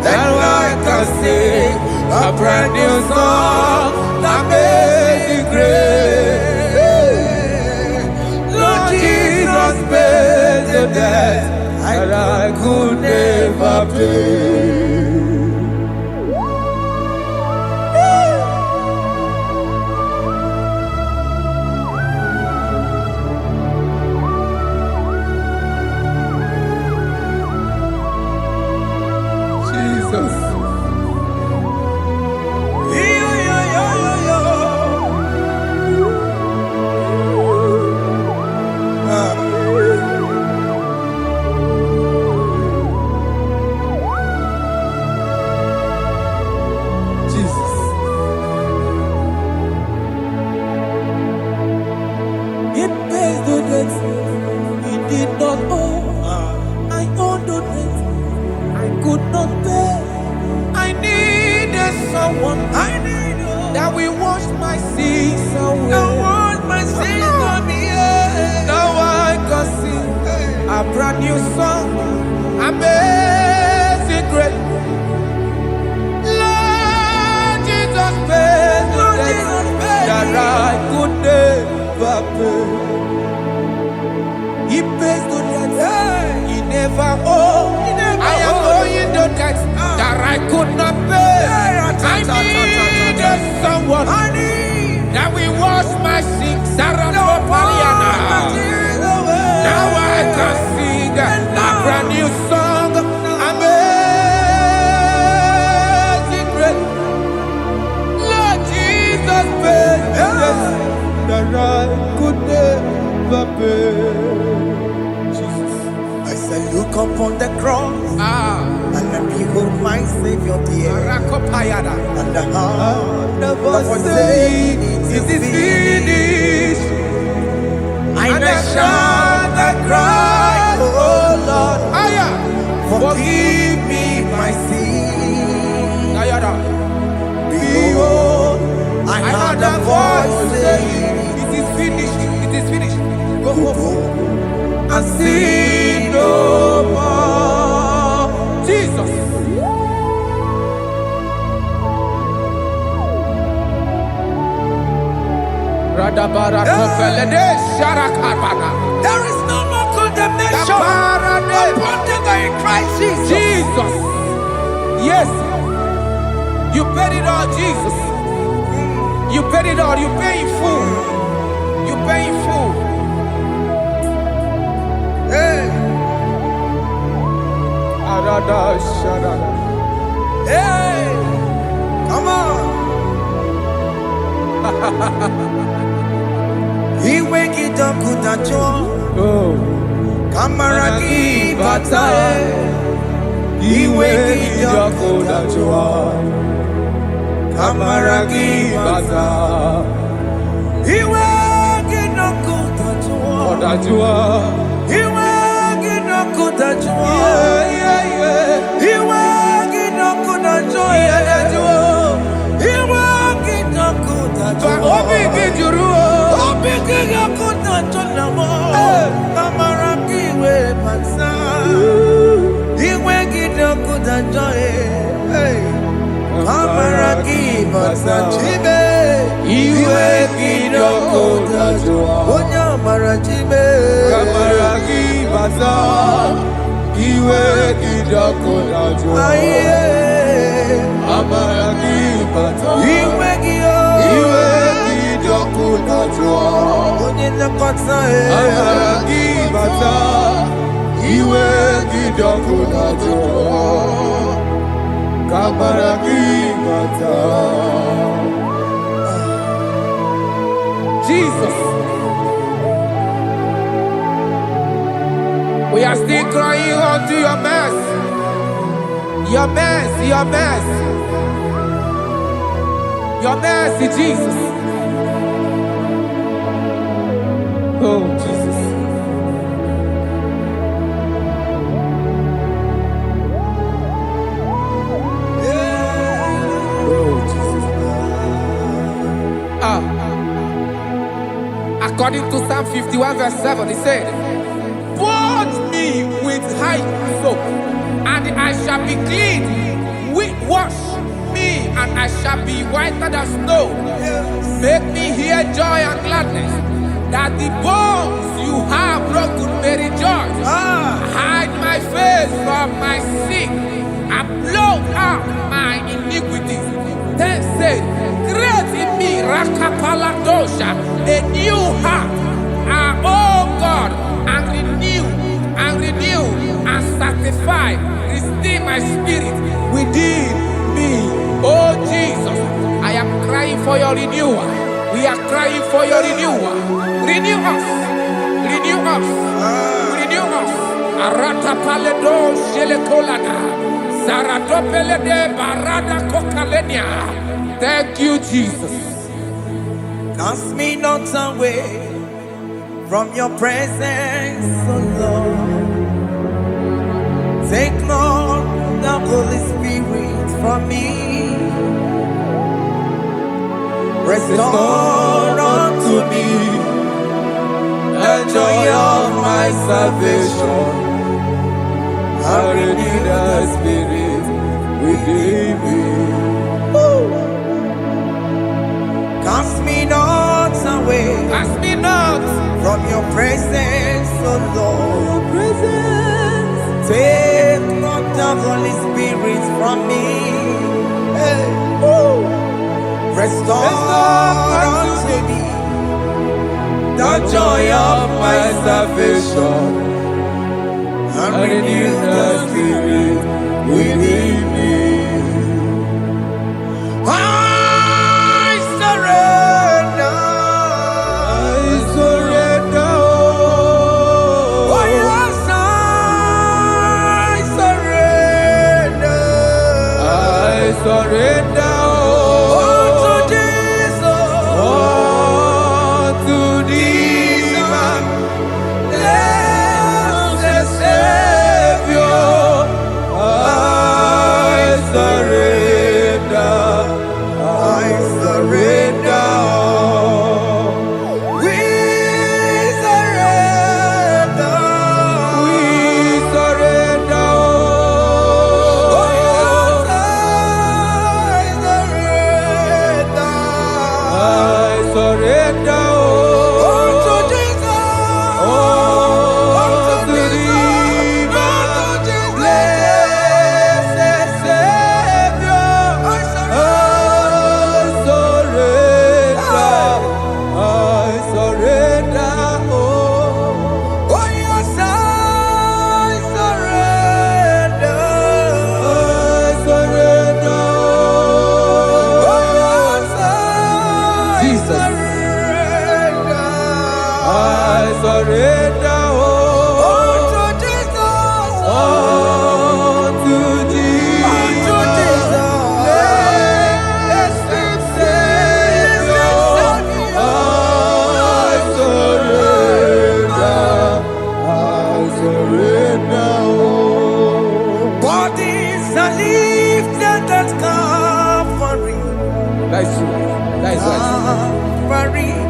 That's why I can sing a brand new song, Amazing Grace. Lord Jesus paid the debt that I could never pay. That we wash my sins away. Now I can sing a brand new song, Amazing Grace. Lord Jesus paid the debt that I could never pay. He pays the debt he never owed. I am owing the debt that I could not pay. I needed someone that will wash my sins. Now I can sing a brand new song, Amazing Grace. Lord Jesus paid the debt that I could never pay. I said, look upon the cross and behold my Savior dear. And the heart that was saying, it is finished. And I shall cry, oh Lord, forgive me my sin. Behold, I heard a voice saying, it is finished, it is finished. Go home and sin no more. Jesus. There is no more condemnation upon them in Christ Jesus. Jesus. Yes. You paid it all, Jesus. You paid it all. You pay in full. You pay in full. Hey. Hey. Come on. He wake it up with a joy. Kamaraki batae. He wake it up with a joy. Kamaraki batae. He wake it up with a joy. He wake it up with a joy. He wake it up with a joy. He wake it up with a joy. Jesus. We are still crying unto your mercy. Your mercy, your mercy. Your mercy, Jesus. Oh, Jesus. Oh, Jesus. According to Psalm 51 verse 7, he said, "Purge me with hyssop, soap, and I shall be clean. Wash me, and I shall be whiter than snow. Make me hear joy and gladness, that the bones you have broken may rejoice. Hide my face from my sin, and blot out my iniquities." Then said, "Create in me, Rakapaladosha, a new heart, oh God, and renew, and sanctify, restore my spirit within me." Oh Jesus, I am crying for your renewal. We are crying for your renewal. Renew us, renew us, renew us. Arata paledo shelekolada, zaradopele de barada kokalenia. Thank you, Jesus. Cast me not away from your presence, oh Lord. Take not the Holy Spirit from me. Restore unto me the joy of my salvation, and renew the spirit within me. Cast me not away, Cast me not from your presence, oh Lord. Take not the Holy Spirit from me. Hey. Restore unto me the joy of my salvation, and renew the spirit within me. I surrender. Oh yes, I surrender.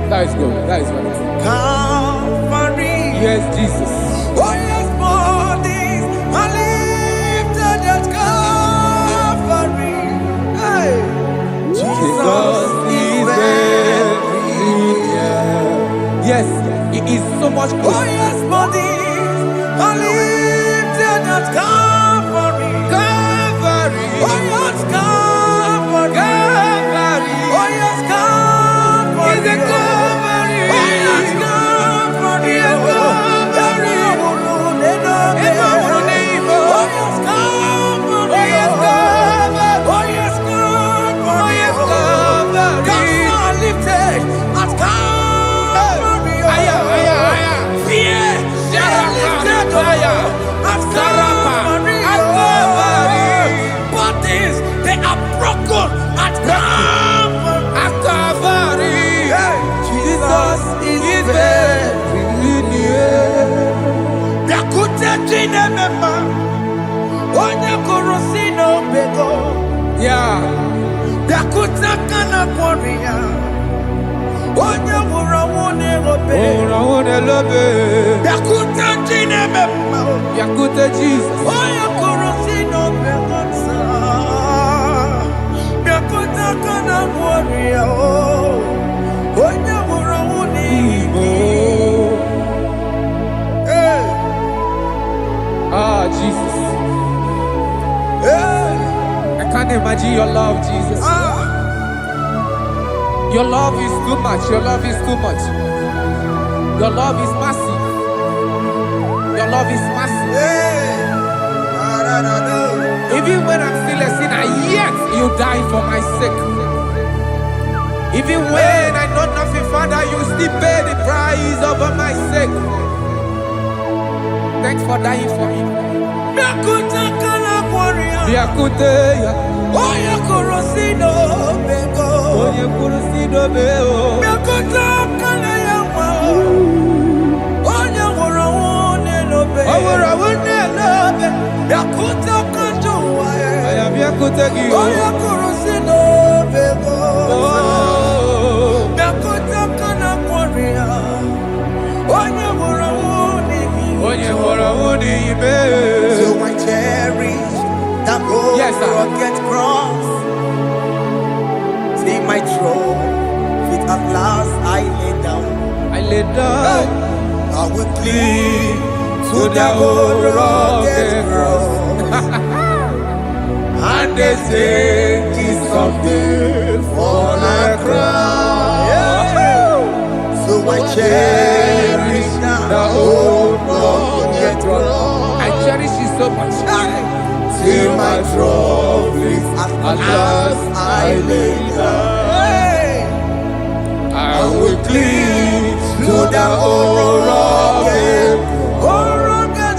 That is good. That is good. Calvary. Yes, Jesus. Oh yes, bodies are lifted at Calvary. Hey. Jesus is very near. Yes, it is so much closer. Oh yes, bodies are lifted at Calvary. Calvary. Oh yes, Calvary. Calvary. Oh yes, Calvary. Is it Calvary? Oh yes, Calvary. Yes, Calvary. Oh yes, Calvary. Oh yes, Calvary. Oh yes, Calvary. Oh yes, Calvary. Cast are lifted at Calvary. Aya, aya, aya. Fear is lifted at Calvary. At Calvary. Bodies, they are broken at Calvary. At Calvary. Jesus is very near. Biakute chine mema, onye kurusi no bego. Yeah. Biakute kana kworiya, Yakuta Jesus. Ah, Jesus. I can't imagine your love, Jesus. Your love is too much. Your love is too much. Your love is massive. Your love is massive. Even when I'm still a sinner, yet you die for my sake. Even when I know nothing, Father, you still pay the price over my sake. Thanks for dying for me. So I cherish that rugged cross. See my throne, feet at last I lay down. I lay down. I will cling to the rugged cross. And they say it's something for a crown. So I cherish the old rugged cross. I cherish you so much. Till my trophies at last I lay down. I will cling to the old rugged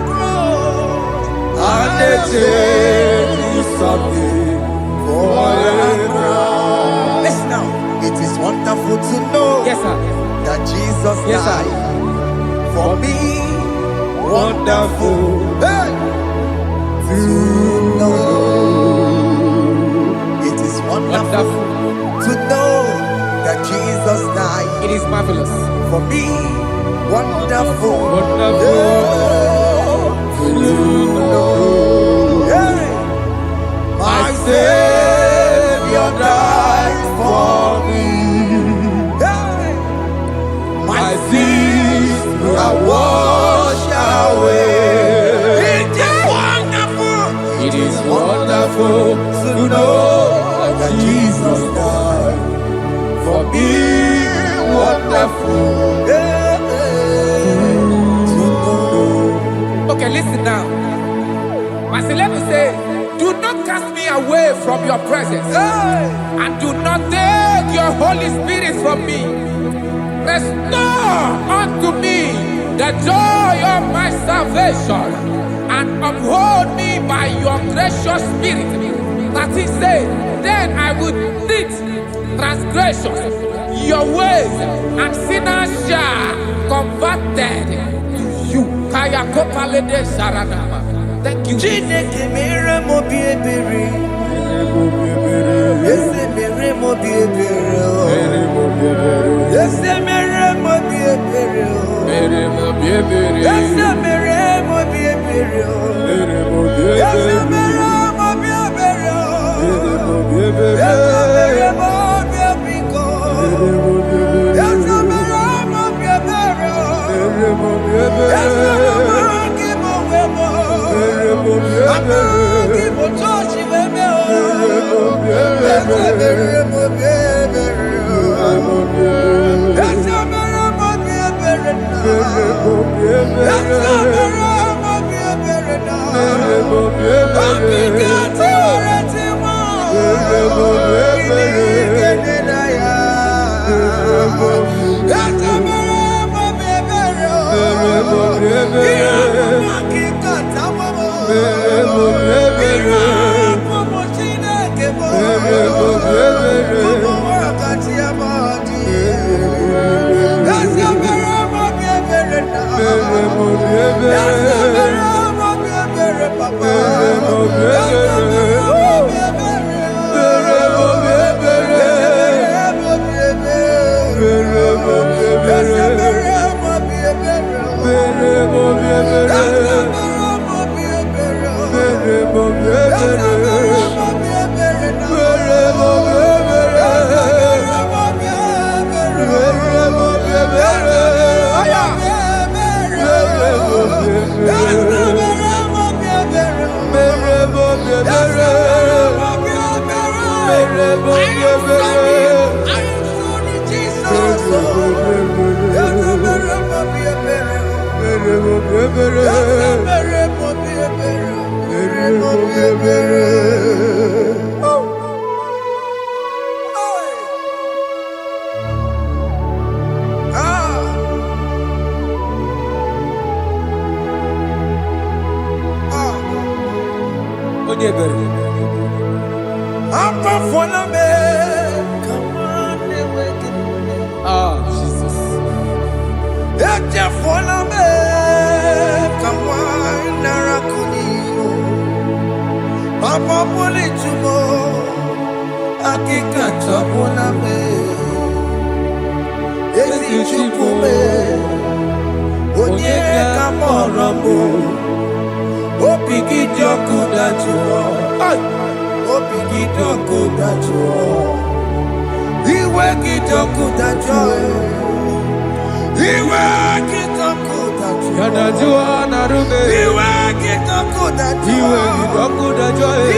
cross. And they take something for a crown. Listen now, it is wonderful to know that Jesus died for me. Wonderful to know. It is wonderful to know that Jesus died. It is marvelous for me. Wonderful to know. My Savior died for me. My sins are washed away. It is wonderful to know that Jesus died for me. Wonderful to know. Okay, listen now. Verse 11 says, do not cast me away from your presence, and do not take your Holy Spirit from me. Restore unto me the joy of my salvation, and uphold me by your gracious spirit. That he said, then I would teach transgressions your ways, and sinners shall converted to you. Thank you. Jesus. Papa pole chumo akika chapona me ezi chupume onye kamoramo opigidioku dajuo opigidioku dajuo iwe gidioku dajuo iwe gidioku dajuo Yadajua narume iwe gidioku dajuo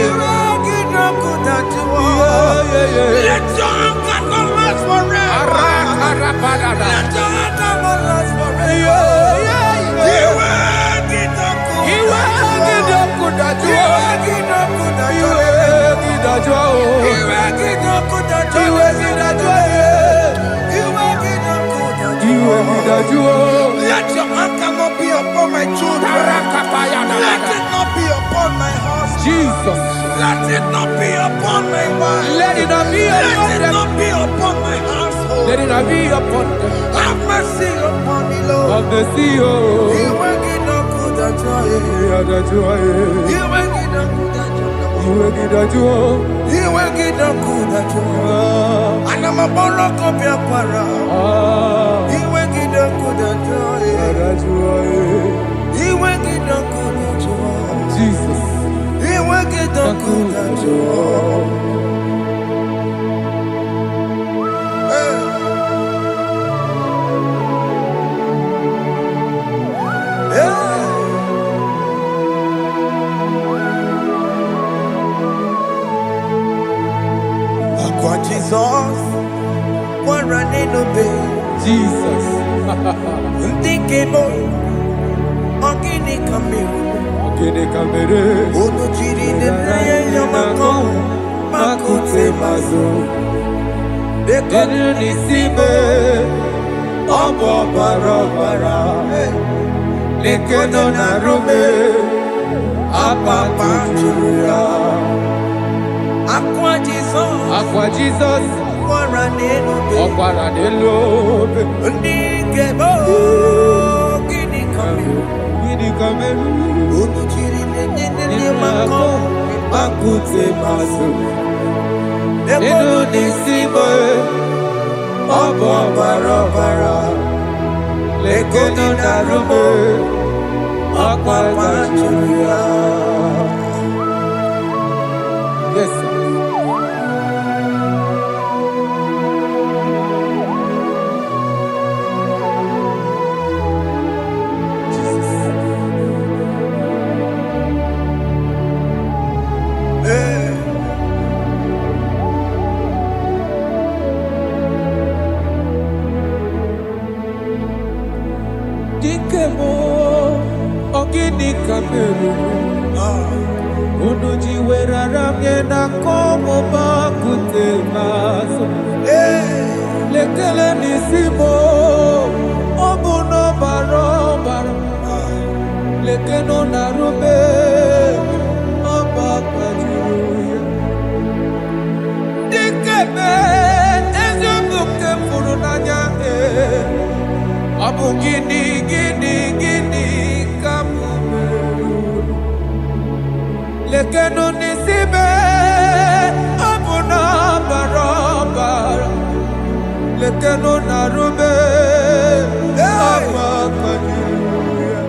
iwe gidioku dajuo let your anger not last forever. Let your anger not last forever. Iwe gidioku dajuo let your anger not be upon my children. Let it not be upon my husband. Jesus. Let it not be upon my wife. Let it not be upon Let it them. not be upon my household. Let it not be upon them. Have mercy upon me, Lord. Of the CEO. Iwe gidioku dajuo. Iwe gidioku dajuo. Anama boroko biakwara. Iwe gidioku dajuo. Iwe gidioku dajuo. Jesus. Iwe gidioku dajuo. Jesus, one running obey. Jesus. Thinking more, organic camera. Organic camera. Ono chiri de neye mako, makute mazo. Denu nisime, obo barabara. Lekeno narume, apa tujuya. Aqua Jesus, Okwara nelobe. Ndikebo, gini kameru. Ono chiri de neye mako, Makute mazo. Denu nisime, obo barabara. Lekeno narume, apa tujuya. Yes, sir. Dikemo, ogini kameru. Unuji werara mjena komo bakute maso. Lekele nisimo, obuno barobara. Lekeno narube, abakajuya. Dikeme, ezobuke furunanya abu gini kamumeru. Lekeno nisibe, abu na barabara. Lekeno narube, abakajuya.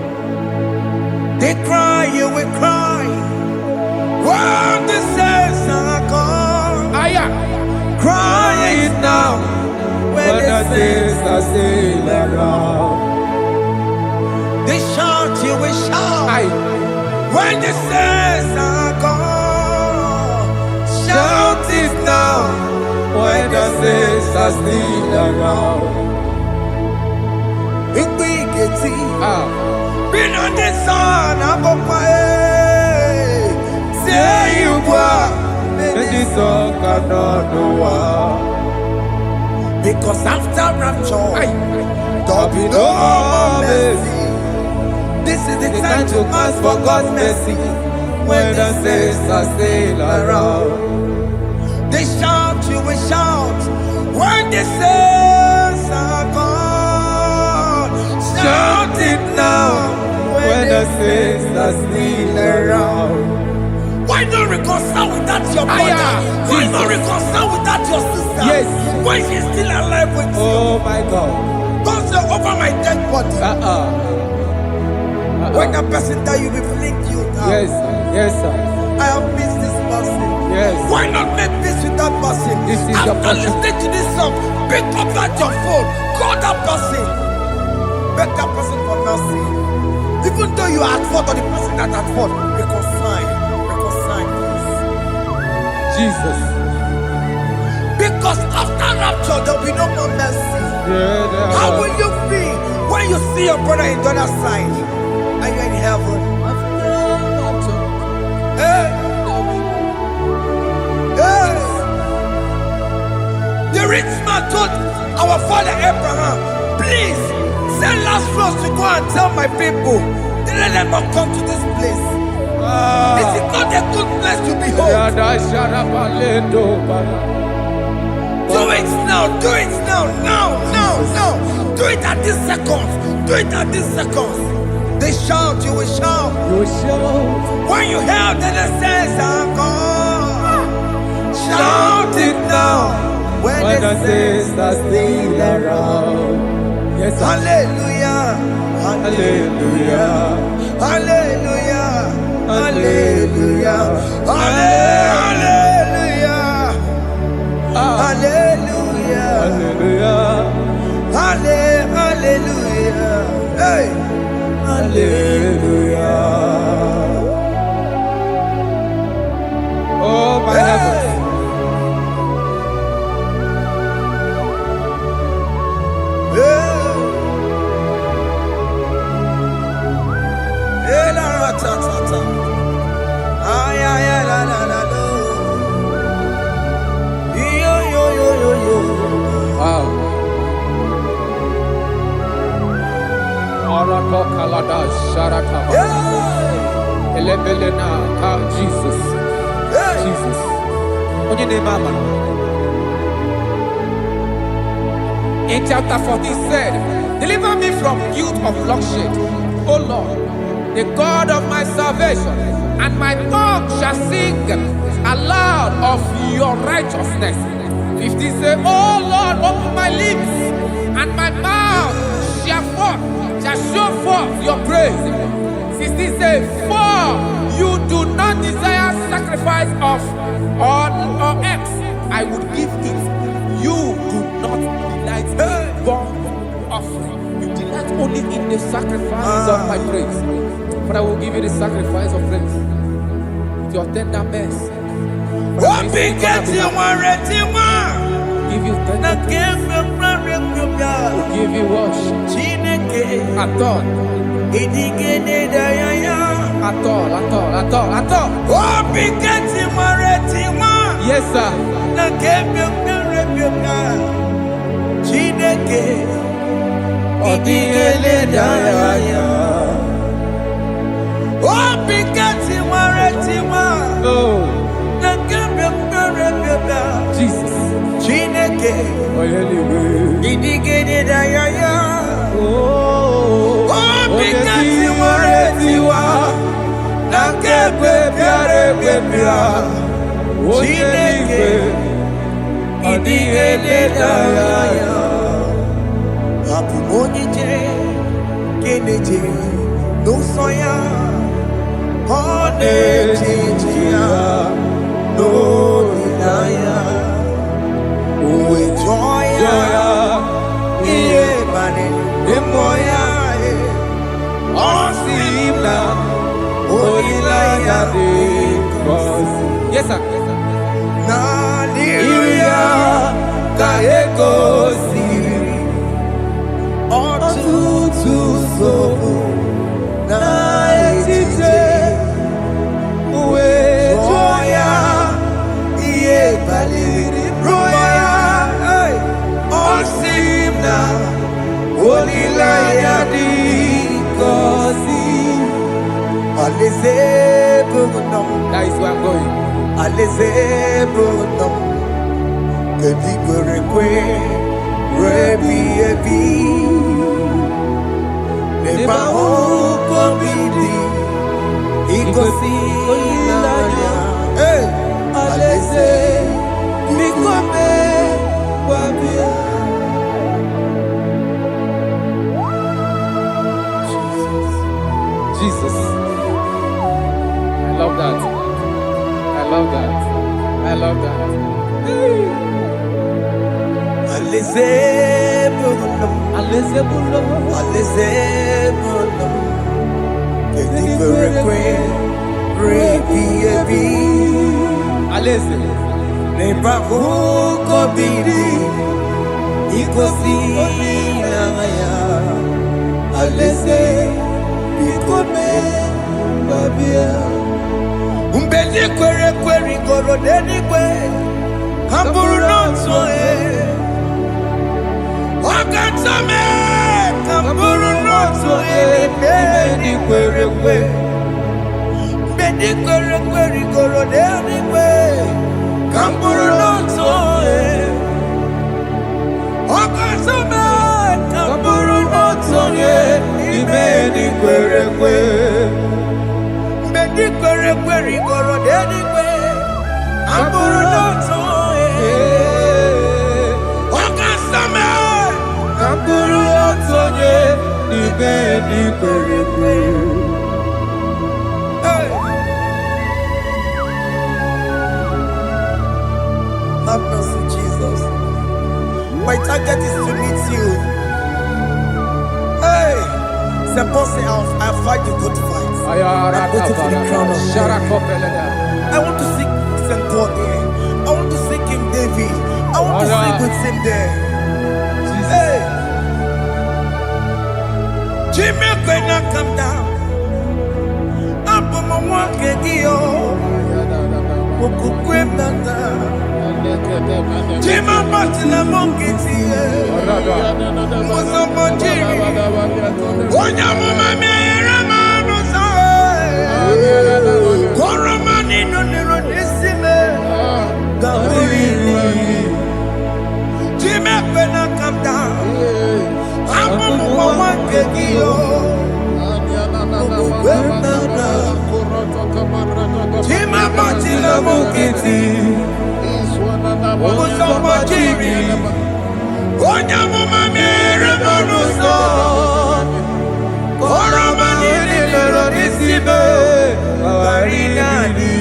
They cry, you will cry. When the saints are gone, cry it now. When the saints are still around, they shout, you will shout. When the saints are gone, shout it now. are still around. Been on the sun, I'm on my say you were, And this song cannot know why. because after rapture, Aye. there'll be no more mercy. This is the time to ask for God's mercy When the saints are still around. They shout, you will shout when the saints are gone. Shout it now when the saints are still around. Why not reconcile with that your brother? Aya, Why Jesus. not reconcile with that your sister? Yes. When she's still alive with you. Oh my God. Don't say over my dead body. When the person that you will blink you down. Yes, yes, sir. I have missed this person. Yes. Why not make peace with that person? This is the After person. listening to this song, pick up that your phone, call that person, beg that person for mercy. Even though you are at fault or the person that at fault, reconcile, please. Jesus. Because after rapture, there will be no more mercy. Yeah, How will you feel when you see your brother in the other side? Are you in heaven? Hey. Hey. The rich man told our father Abraham, please send Lazarus to go and tell my people, let them not come to this place. This is not a good place to behold. Do it now, do it now. Do it at this second. Do it at this second. They shout, you will shout. When you hear that the saints are gone, shout it now. When the saints are still around. Yes, sir. Hallelujah, Hallelujah. hallelujah, hallelujah, hallelujah, hallelujah, Hallelujah. hallelujah, hey, Hallelujah. Oh, my heavens. Wow. Arato kalada sharataba. Elebelena ka Jesus. Jesus. Onye name ama. In chapter 14 said, deliver me from guilt of bloodshed, O Lord, the God of my salvation, and my tongue shall sing aloud of your righteousness. 15 say, O Lord, open my lips, and my mouth shall show forth your praise. 16 say, for you do not desire sacrifice of or X, I would give it. You do not delight in burnt offering. You delight only in the sacrifice of my praise. But I will give you the sacrifice of praise. With your tender mercy. Give you tender praise. Will give you worship. At all. At all. Yes, sir. Oh, Jesus. Oh, yes, sir. Hallelujah. Kaeko That is where I'm going. Jesus. I love that. I love that. I love that. Umbeli kwere kwere goro deni kwe Hamburu nonso Wakatame Hamburu nonso Bedi kwere kwe Bedi kwere kwere goro deni kwe Hamburu nonso Wakatame Hamburu nonso Bedi kwere kwe Bedi kwere kwere goro deni kwe Hamburu nonso Wakatame Hamburu nonso Bedi kwere kwe. Have mercy, Jesus. My target is to meet you. Hey, c'est pensé I fight the good fight. I'm waiting for the crown of I want to seek St. God there. I want to seek King David. I want to seek with him there. Hey, Jimmy, when I come down, I'm on my walk again. Jima Batila Monkiti, Mosamboji, Wanyama Meramosa, Koramani no Neronisime, Gaviri, Jima Pena come down, I'm on one Kegio, Jima Batila Monkiti. Somebody, Wanyama Mamere Monuso, Koramani Lorisibe, Arinani.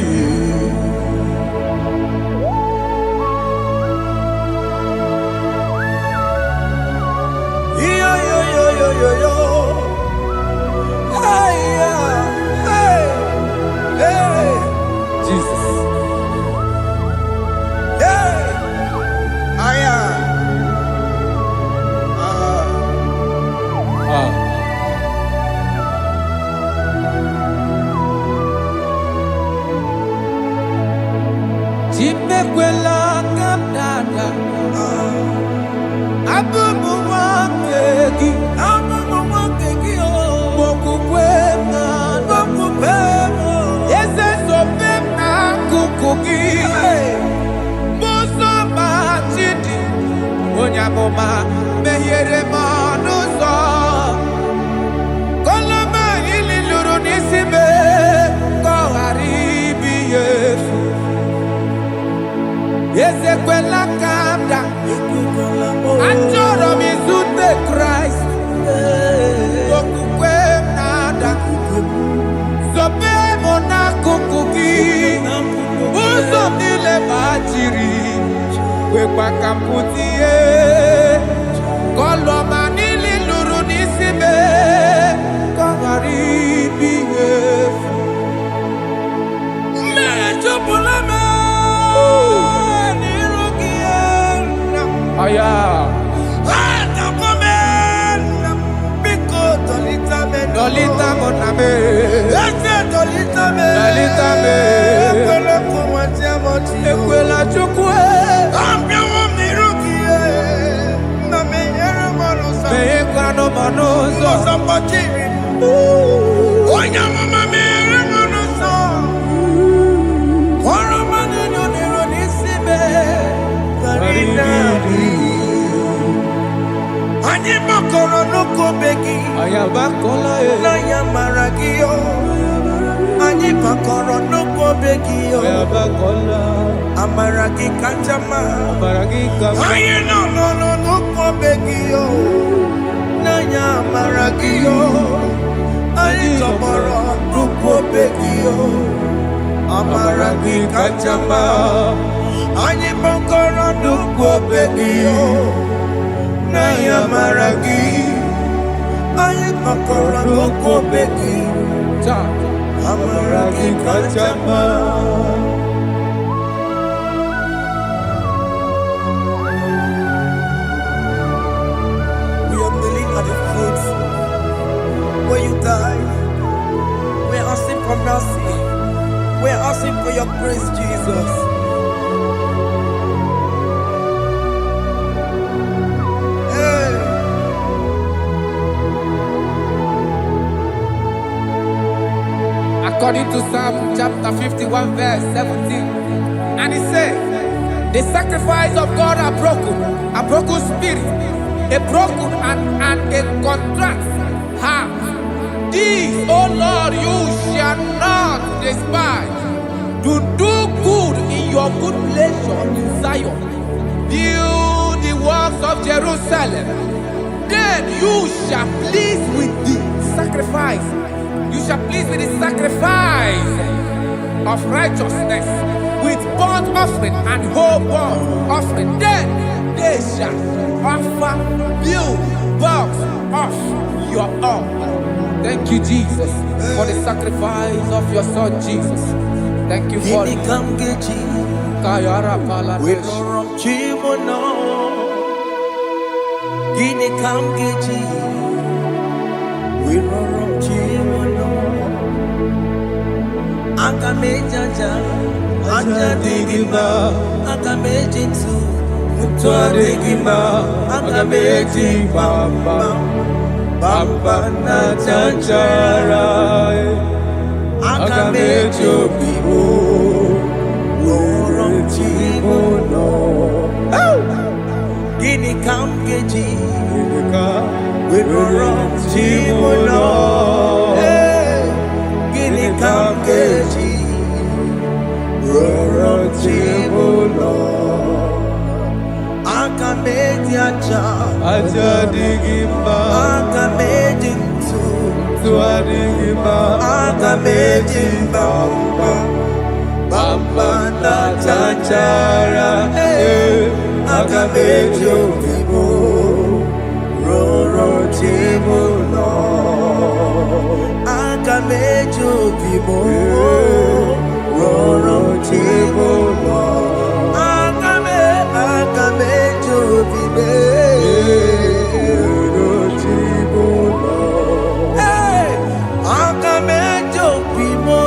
Yo, yo, yo, yo, yo, yo. Hey, hey, hey. Jesus. Jimekwela kamdada Abubu wakegi o Mokukwema Yese sopema kukugi Muso machidi Onyamoma mehiere manuso Koloma ili luru nisibe Koharibi yesu Ezekwela kamda Achoro mizute Christ Okukwe nada Sobe mona kukuki Uzo nile bachiri Kwekwa kamputie Koloma nili luru nisibe Kongaribi yefu Mechopulame Aya. Dolita moname. Dolita me. Ekwela chukwe. Meye kwano manozo. Onyama mame. Anyị makọrọ n'okobe gị na ya mara gị o. Anyị makọrọ n'okobe gị o. Amara gị kacha mma. Anyị nọ n'okobe gị o. Na ya mara gị o. Anyị tọgbọrọ n'okobe gị o. Amara gị kacha mma. Anyị makọrọ n'okobe gị o. Na ya mara gị. Anyị makọrọ n'okobe gị. Amara gị kacha mma. We are kneeling at the foot where you died. We are asking for mercy. We are asking for your grace, Jesus. Hey. According to Psalm chapter 51 verse 17. And he said, the sacrifice of God are broken spirit, a broken and a contrite heart. These, O Lord, you shall not despise. To do good in your good pleasure in Zion. Build the works of Jerusalem. Then you shall please with the sacrifice. You shall please with the sacrifice of righteousness, with burnt offering and whole burnt offering. Then they shall offer build works of your own. Thank you, Jesus, for the sacrifice of your Son, Jesus. Thank you for it. Kayara Pala. We don't Chimono. Gini Kamgeji. We don't Chimono. Akamejaja. Aja digima. Akamejitu. Mutua digima. Akameji bamba. Bamba na chanchara. Akamejo bibo. Rorom Chimono. Gini Kamgeji. We rorom Chimono. Gini Kamgeji. Rorom Chimono. Akameji aja. Aja digimba. Akameji tu. Tua digimba. Akameji bamba. Bamba na chanchara. Akamejo vivo. Roro Chimono. Akamejo vivo. Roro Chimono. Akamejo vivo. Roro Chimono. Akamejo vivo.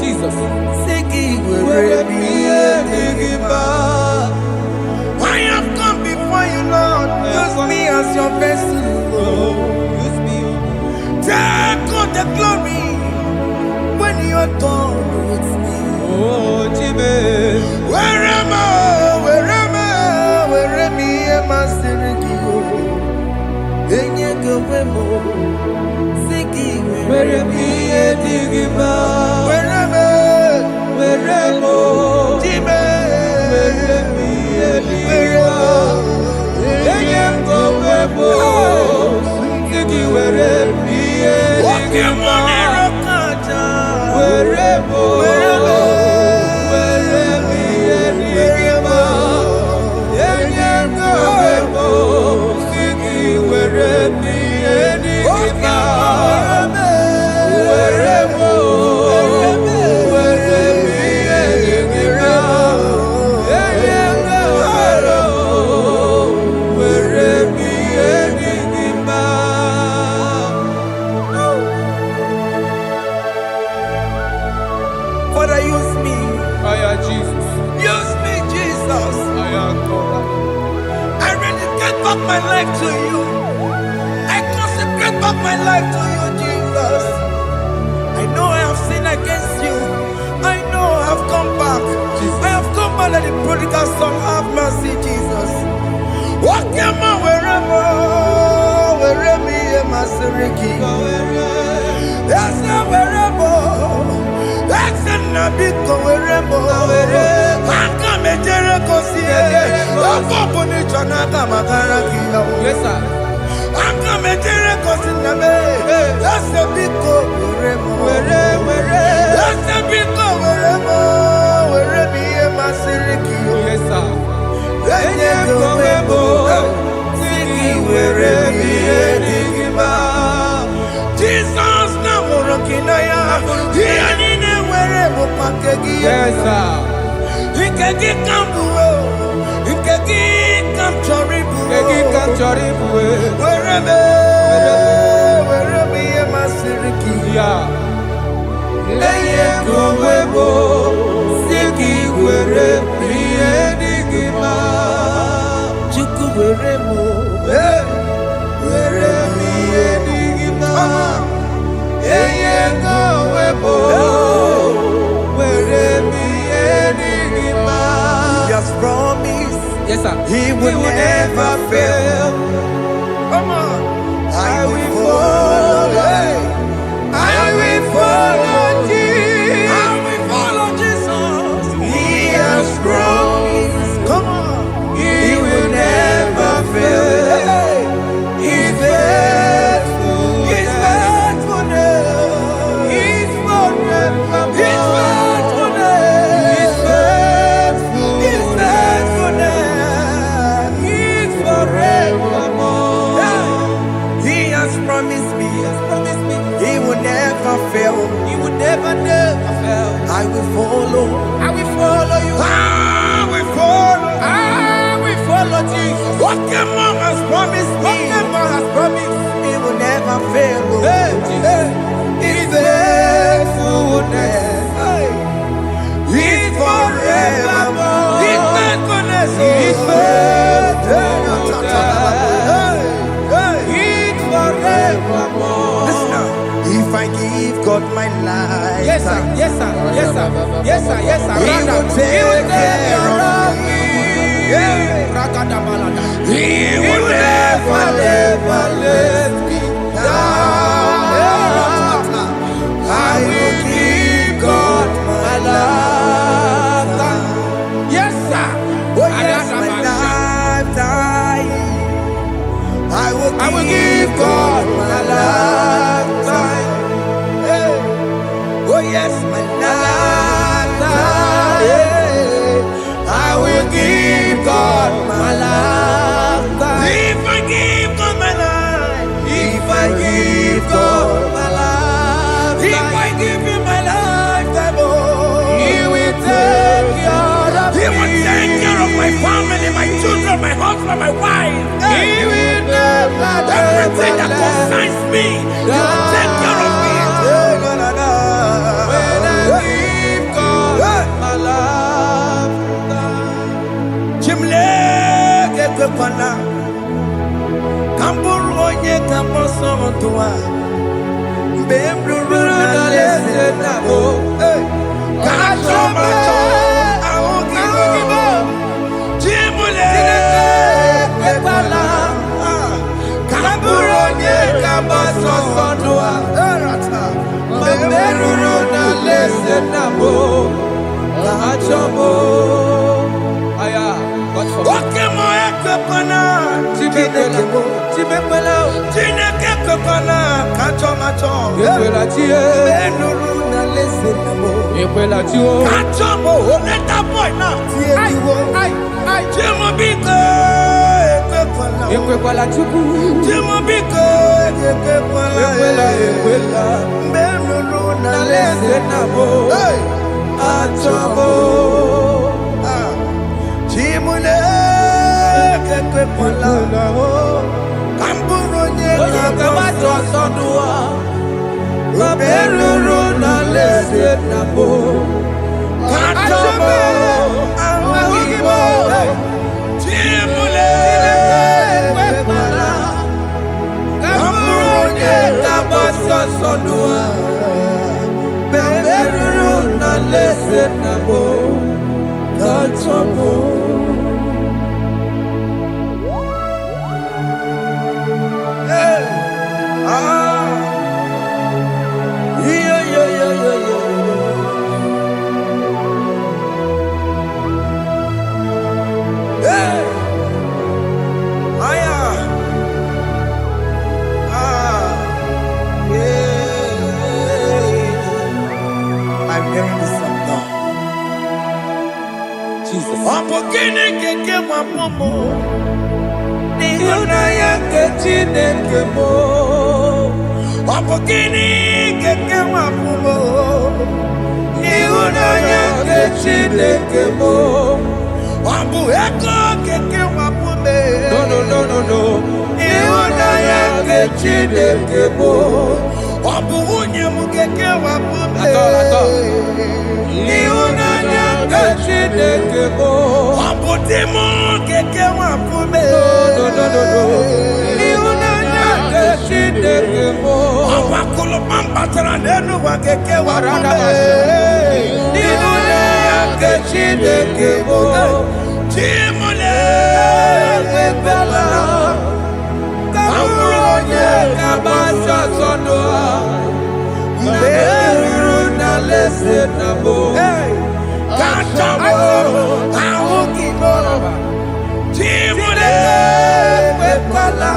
Jesus. I have come before you, Lord. Use me as your vessel, Lord. Use me. Take all the glory when you are done with me. Oh, Jesus. Where am I? Father, use me. Jesus. Use me, Jesus. I rededicate back my life to you. I consecrate back my life to you, Jesus. I know I have sinned against you. I know I have come back. Jesus. I have come back like the prodigal son. Have mercy, Jesus. Walk your man wherever me and my Siriki. That's not wherever. That's not big wherever. I come and Jericho see. I'm going to Chanaka. Yes, sir. I'm coming to reconcile me. That's a big wherever. That's a big wherever me and my Siriki. Yes, sir. Then you go wherever Jesus now Morokinaya. He ain't wherever Pakagi. Yes, sir. He can get Cambuo. He can get Camchoribu. Wherever me and my Siriki. Yeah. He has promised. Yes, sir. He will never fail. Come on. I will follow. I will follow Jesus. I will follow Jesus. He has promised. Come on. He will never fail. He's faithful. He's faithfulness. He's forever. He's faithfulness. He's faithful. He's faithfulness. He's forevermore. He has promised me. He will never fail. He would never fail. I will follow. I will follow you. I will follow. I will follow Jesus. What the mom has promised me. What the man has promised. He will never fail. Hey, Jesus. His faithfulness. He's forevermore. His faithfulness. His faithfulness. He's forevermore. Listen now. If I give God my life. Yes, sir. Yes, sir. Yes, sir. Yes, sir. Yes, sir. He will take care of me. He will never let me down. I will give God my life. Yes, sir. Oh yes, my lifetime. I will give God my lifetime. Hey. Oh yes, my lifetime. I my family, my children, my husband, my wife. He will never Everything that concerns me, you will take care of me. When I give God my love, Chimle gekwana, kamburu onye kamboso mtua, mbembruru na lese nabo. Kacho macho, aogibo, chimule gekwana, kamburu onye kamboso mtua, mbembruru na lese nabo. Kachomo, aya. Okemo ekepana, tibekemo, tinekepana, kachomacho, benuru na lese nabo. Kachomo, neta boy na, Jimo biko, ekepana, Jimo biko, ekepana, benuru na lese nabo. Kachomo. Chimule kekwepola kamburonye kabato sonua Beruru na lese nabo. Kachomo awagibo Chimule kekwepola kamburonye kabato sonua Beruru na lese nabo. Kachomo. I'm hearing this song now. Jesus. Opokine keke wapomo. Yuna yake Chineke mo. Opokine keke wapomo. Yuna yake Chineke mo. Wabu eko keke wapome. No. Yuna yake Chineke mo. Wabu unye mukeke wapome. Ato. Yuna yake Chineke mo. Wabu timo keke wapome. No. Yuna yake Chineke mo. Wakulo pambatara nenu wakeke wapome. Yuna yake Chineke mo. Chimule Bela. Kamuronye kabasa sondoa. Beruru na lese nabo. Kachomo aogibo Chimule Bela.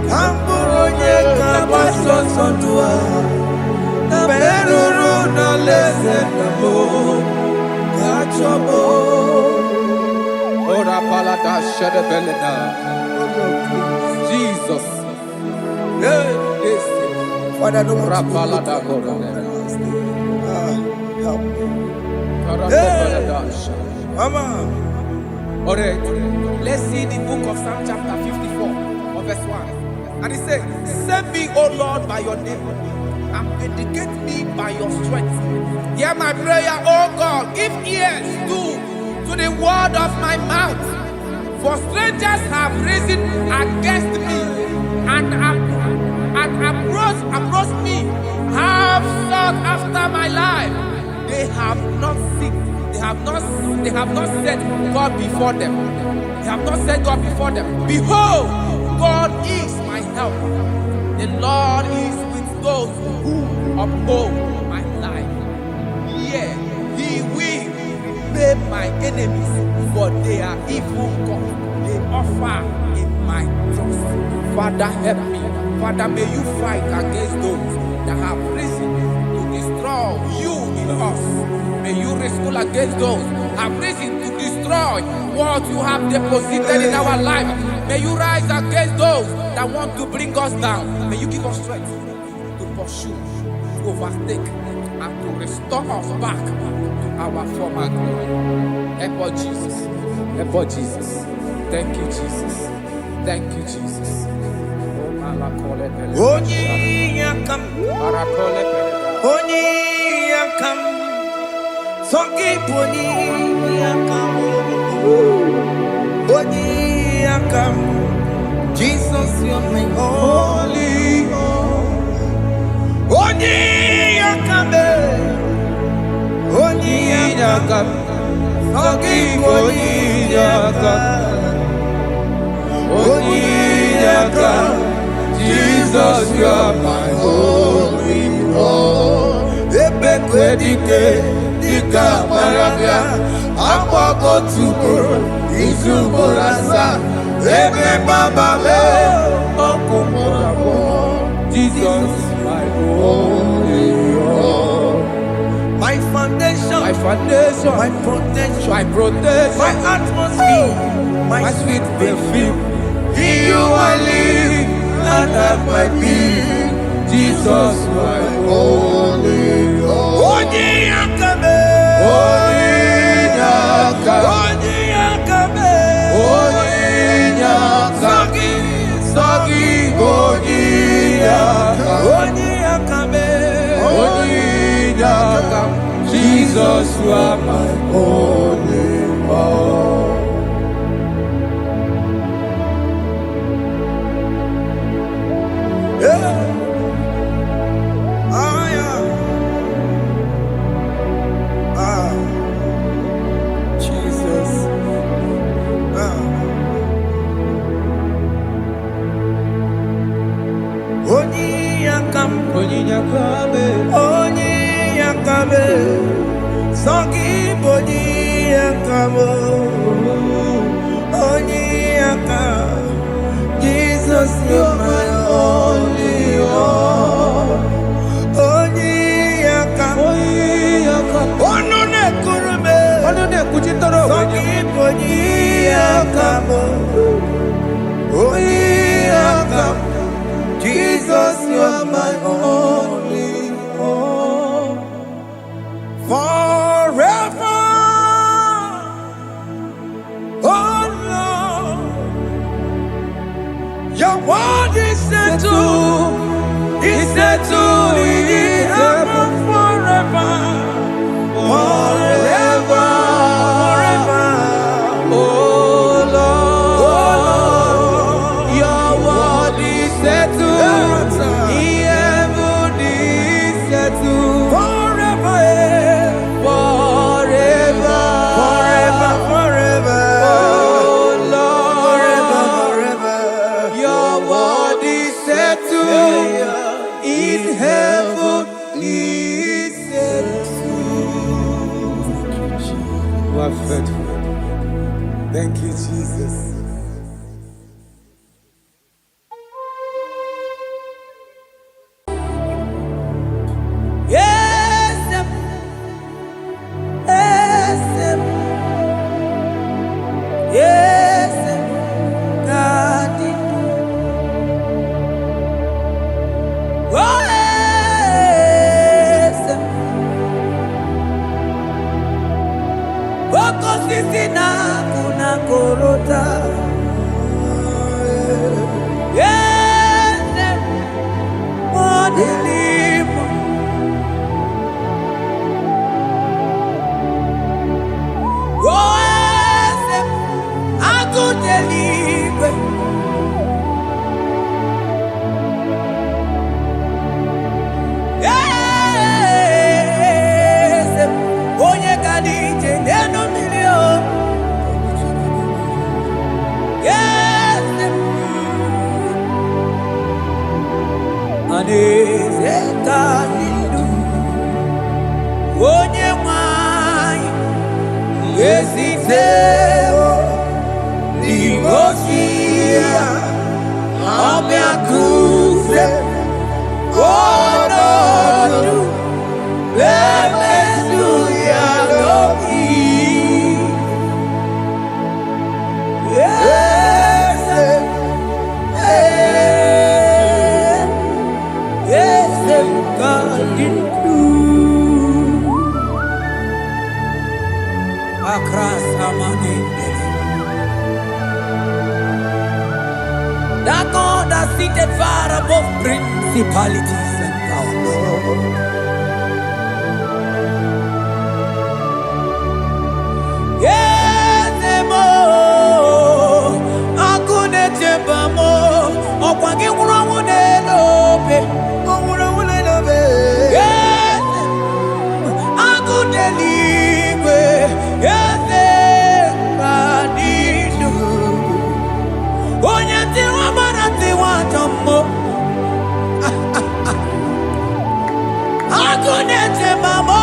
kamburonye kabaso sondua Beruru na lese nabo. Kachomo. Ora palada shedebelena. Jesus. Father, don't want to Rapalada help me. Mama. Alright, let's see the book of Psalm chapter 54, verse 1. And it says, save me, O Lord, by your name, and vindicate me by your strength. Hear my prayer, O God, give ears to the word of my mouth. For strangers have risen against me and approached me, have sought after my life. They have not set God before them. They have not set God before them. Behold, God is my help. The Lord is with those who uphold my life. Yeah, He will repay my enemies, for they are evil gods. They offer in my trust. Father, help me. Father, may you fight against those that have risen to destroy you in us. May you wrestle against those that have risen to destroy what you have deposited in our life. May you rise against those that want to bring us down. May you give us strength to pursue, to overtake, and to restore us back to our former glory. Help us, Jesus. For Jesus. Thank you, Jesus. Thank you, Jesus. Oni yakam, Oni yakam, Sogi Poni yakam, Oni yakam, Jesus you're my holy. Oni yakam, Oni yakam, Sogi Poni yakam, Oni yakam. Jesus, you are my holy Lord. Ebekwedike, dika marabia, akwako tuko, izuborasa, ebe baba me, okumorabo. Jesus, my holy Lord. My foundation, my protection, my atmosphere, my sweet perfume. In you I live and have my being, Jesus, my holy Lord. Oni yakame, Oni yakame, Oni yakame, Sagi, Oni yakame, Jesus, you are my holy Lord. Jesus. Oni yakame, Sogi Boni yakamo, Oni yakam, Jesus you're my only Lord. Oni yakam, Onone kurume, Sogi Boni yakamo, Oni yakam, Jesus you're my only Lord. Forever, oh Lord, your word is settled in heaven forever, forever, forever. Oh Lord, your word is settled in heaven is settled forever, forever, forever, forever. Oh Lord, forever, forever. Your word is settled in heaven is settled. You are faithful. Thank you, Jesus. That God that seated far above principalities and powers. Yes, mo. Akune chebamo. Okwangi urawune lobe. Urawune lobe. Yes. Akune ligwe. Yes. Kadidu. Onyati wamarati watammo. Akune chebamo.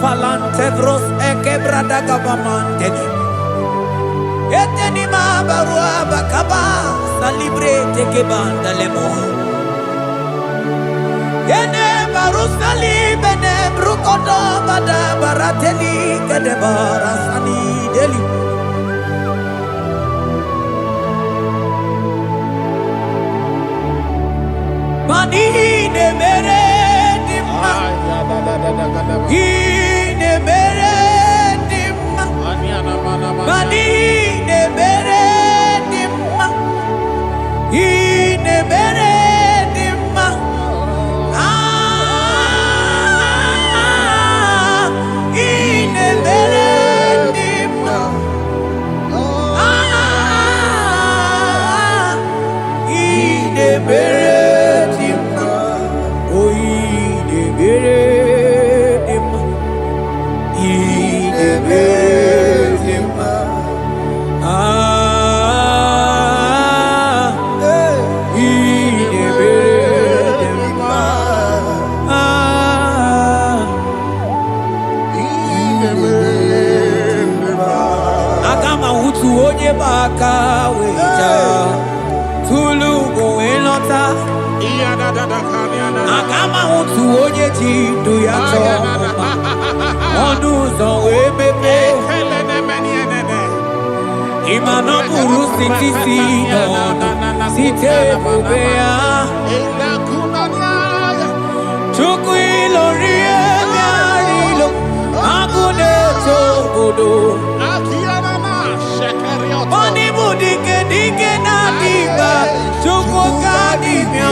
Falantevros ekebrada gabamante. Eteni ma barua bakaba salibre teke banda lemo. Yene barusali bene brukodo bada barateli kede barasani deli. Mani de mere di ma. Agama utu onye ji ndu ya chọma ọnụ ụzọ wee mepee ịma na ọ bụrụ site si n'ọnụ site ebube ya Chukwu ilori ebe arịlo agụ na-eto obodo Oni bụ dike dike na-adị mba Chukwu ka dị mịa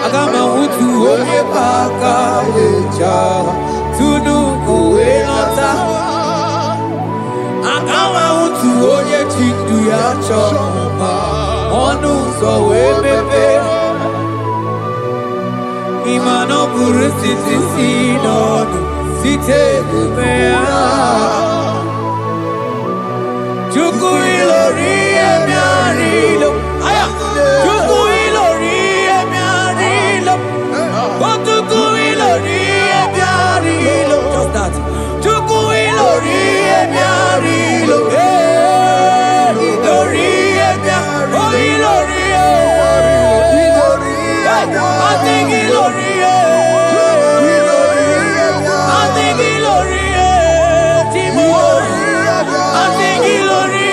Agama utu onye baka eja Tunu kowe nọta Agama utu onye chindu ya chọma Ọnụ ụzọ wee mepee Ịma na ọ bụrụ site si n'ọnụ site ebube ya Chukwu ilori emi arịlo Chukwu ilori emi arịlo Chukwu ilori emi arịlo Just that Chukwu ilori emi arịlo Ilori emi arịlo Oh ilori I think ilori I think ilori Timo I think ilori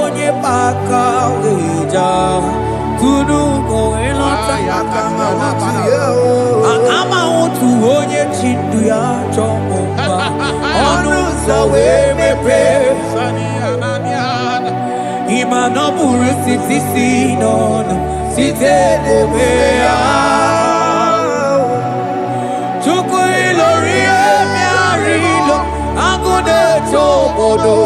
onye baka eja Tunu kowe nọta Agama utu onye chindu ya chọma Ọnụ ụzọ wee mepee Ịma na ọ bụrụ site si n'ọnụ site n'ebe ya Chukwu ilori emi arịlo agụ na-eto obodo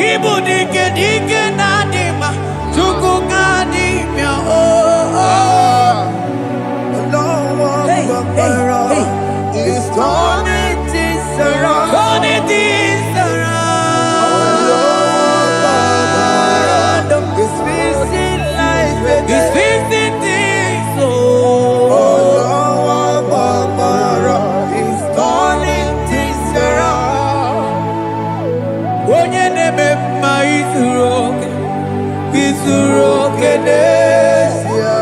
Ibu dike dike na-adị mma Chukwu ka dị mịa Hey, hey, hey. It's turning things things around. It's fixing life again. It's fixing things. Oh, it's turning things around. Onye neme mma izuru oke n'ezie.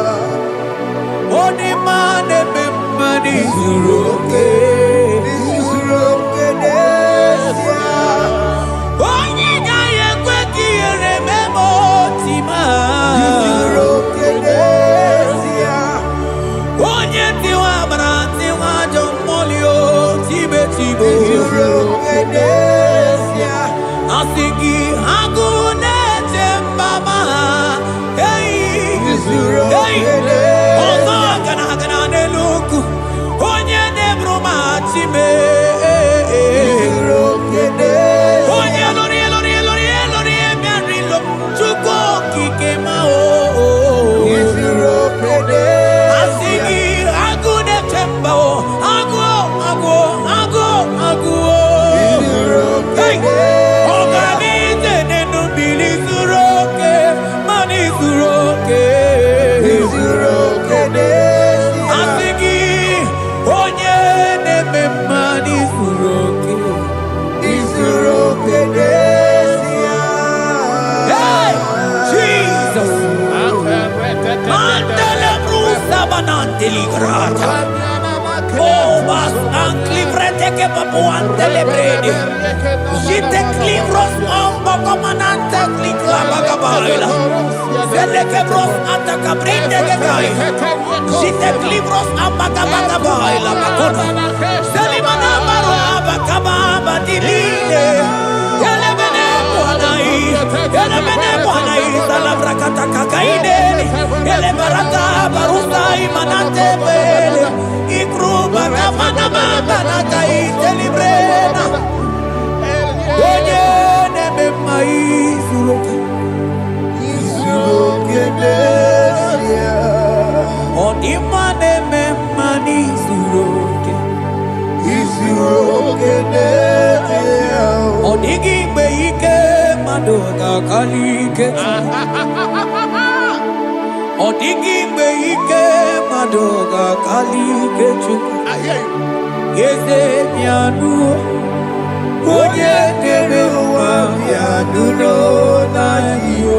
Onye ma neme mma izuru oke n'ezie. Onye gaghị ekwe ka ihere mee ma otu ma izuru oke n'ezie. Onye tiwa gbara tiwa ajọ mmụọ tibe izuru oke n'ezie. Asị gị agụ na-eche mba ha izuru oke n'ezie. Ọzọ gana n'elu ugwu onye na-eburu ma chime izuru oke n'ezie. Onye lụrụ emerilo Chukwu okike ma izuru oke n'ezie. Asị gị agụ na-eche mba agụ izuru oke n'ezie. Oh, vas anclivrete che papuante le brede. Jite clivros ombo comandante clicla bagabaila. Vele che bros attacca brinde che gai. Jite clivros ambagabagabaila bakona. Selimana baro abakababa dilile. Yele bene buanai salabra kataka kaideli. Yele barata barusa imanate bele. Ikruba kamana mabana kaite librena. Onye neme izuru oke n'ezie. Ọdịmma neme izuru oke n'ezie. Ọ dịghị mgbe ike mmadụ ga-akali ike. Ọ dịghị mgbe ike mmadụ ga-akali ike Chukwu. Eze bịanụ, onye kere ụwa bịanụrụ n'anyị o.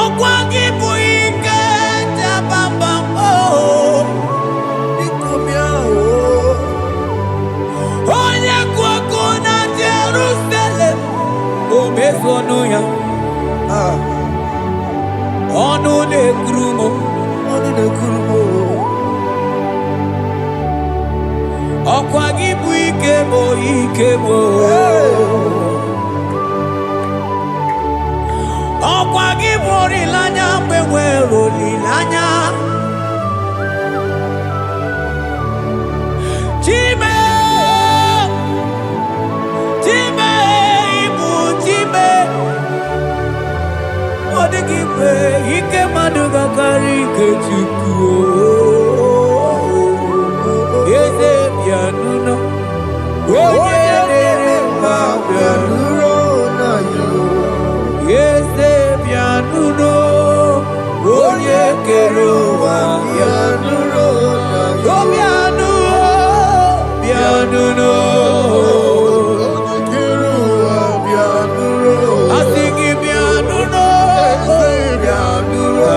Ọkwa gị bụ ike jabambam onye kụ ọkụ na Jerusalem o mezu ọnụ ya. Ọnụ na-ekuru m ọkwa gị bụ ike m ọkwa gị bụ olileanya mgbe nwere olileanya. Chime ịbụ Chime. Ọ dịghị mgbe ike mmadụ ga-akarị ike Chukwu. Eze bịanụnụ, onye na-ere mma bịanụrụ n'anyị. Eze bịanụnụ, onye kere ụwa bịanụrụ n'anyị. O bịanụnụ onye kere ụwa bịanụrụ. Asị gị bịanụnụ, bịanụrụ.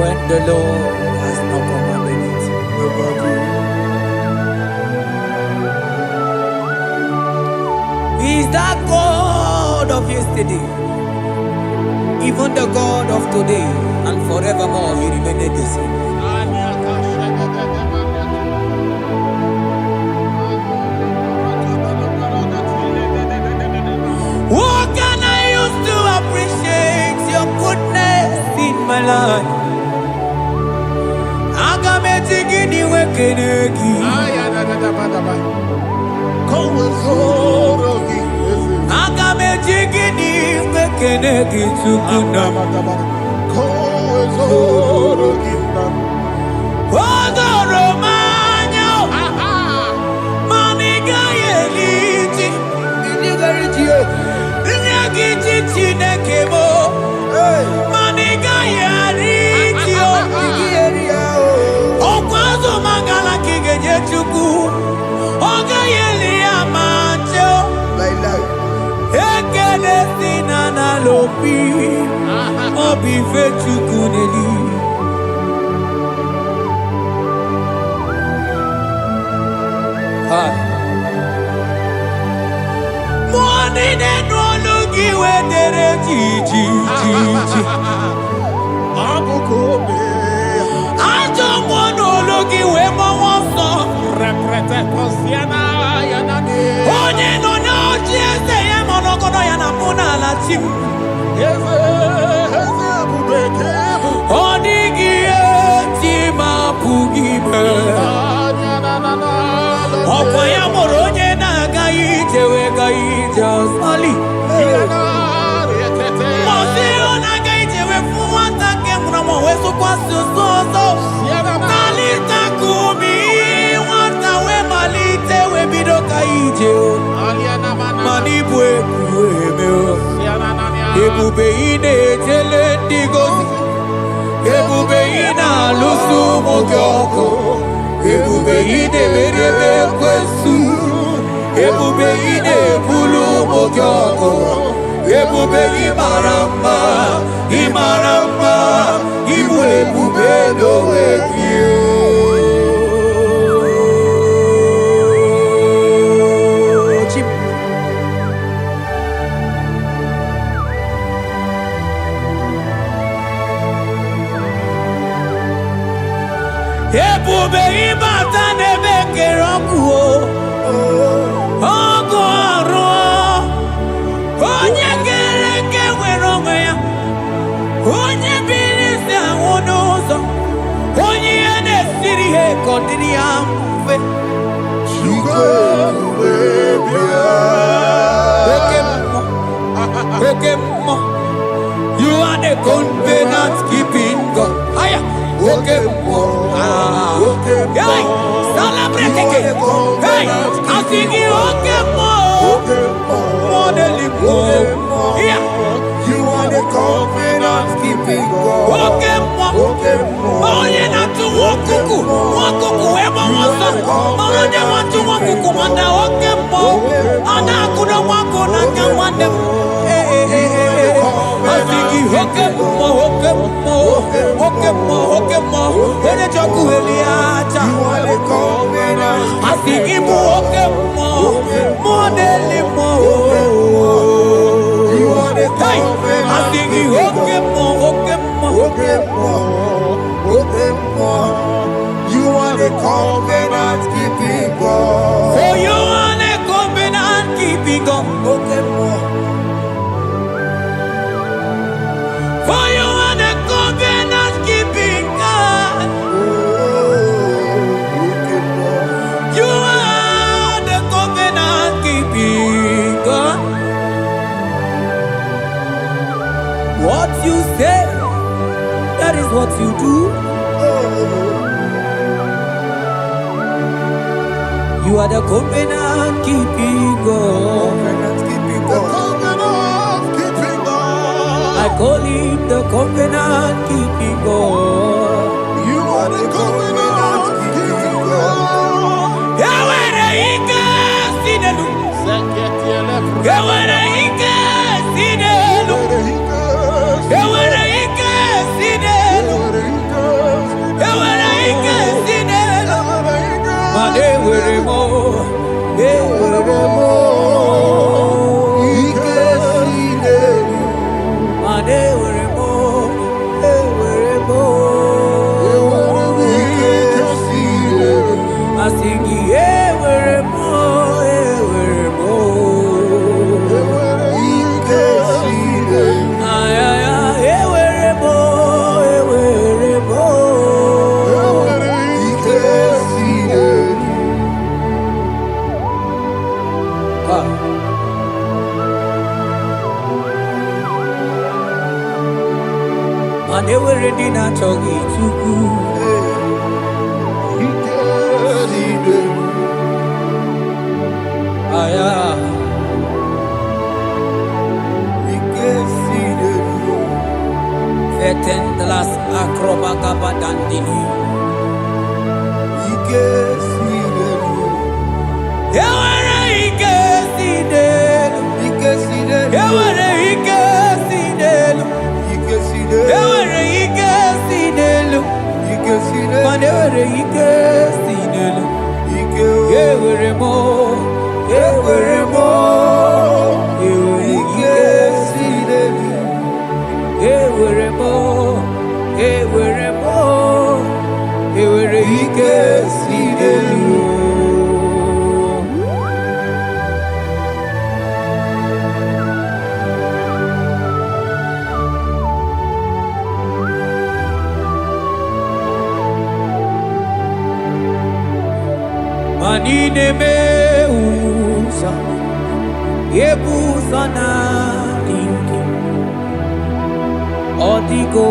when the Lord has not commanded it. He is that God of yesterday, even the God of today, and forevermore He remained the same. What can I use to appreciate your goodness in my life? Agametigini wekenegi. Agametigini wekenegi tukuna. Odoro manyo. Maniga yeliti. Nyagiti chinekebo. Maniga yariti. Okwazo magala kigenye chuku. Oga yeli amacho. Ekele sinana lopi. Obi fe chuku neli. Money de no lugi we dere ji. Ajo mono lugi we mo wonso. Reprete posiana yanade. Onye no no chiese ye mono kono yana muna la chim. Onigi eti mapugime. Opa ya moronye na gaite we gaite asali. Mosi ona gaite we fuwata ke muna mo weso kwa soso. Kalita kumi wata we malite we bido gaite. Manibwe kuweme. Ebube ine tele ndigozi. Ebube ina lusu mogyoko. Ebube ine merebe kwesu. Ebube ine bulu mogyoko. Ebube imarama. Ibu ebube dowe kiyo. Ebube ibata nebe keroku ogo aro onye kereke nwere onwe ya onye biri si anwụ n'ụzọ onye ihe na-esiri ha ka ọ dịrị ya mfe oke mmụọ you are the covenant keeping God. Aya oke mmụọ hey, celebrate again. Hey, I sing you okay more than yeah. You are the covenant keeping God. Okay more. Oh, you not to walk ever was so. Oh, they want to walk and okay more. And I couldn't walk on and can want them. Hey. I sing you okay more. When you talk to Eliacha, You are the covenant. I sing you okay more than You are the hey, covenant. I sing you okay more. You are the covenant keeping God. For you are the covenant keeping God. For you are the covenant keeping God. You are the covenant keeping God. What you say, that is what you do. You are the covenant keeping God. I call him the covenant keeping God. You are the covenant keeping God. Yahweh Ike Sinelu. Yahweh Ike Sinelu. Yahweh Ike Sinelu. eweremo ikesidenu mana eweremo ikesidenu asigi eweremo ikesidenu ayaya eweremo ikesidenu mana ewere ndị na-achọghị Chukwu ikesidenu aya ikesidenu vetendlas akrobagabadandini ikesidenu ewere ikesidenu ewere ikesidenu ewere ikesidenu mana ewere ikesidenu eweremo ikesidenu ewere ikesidenu manine meusa yebusa na dinki odigo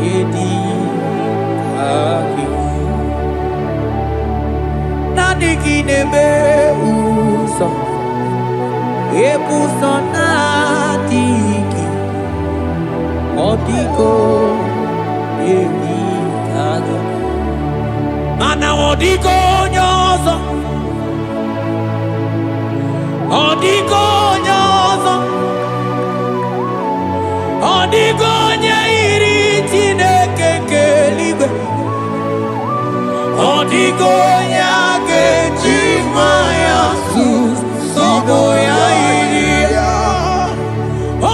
yedi aki na digine meusa yebusa na dinki odigo yedi aki mana odigo onye ọzọ odigo onye ọzọ odigo onye yiri Chineke nke eluigwe odigo onye a ga-eji nwa ya sọgbụ ya yiri ya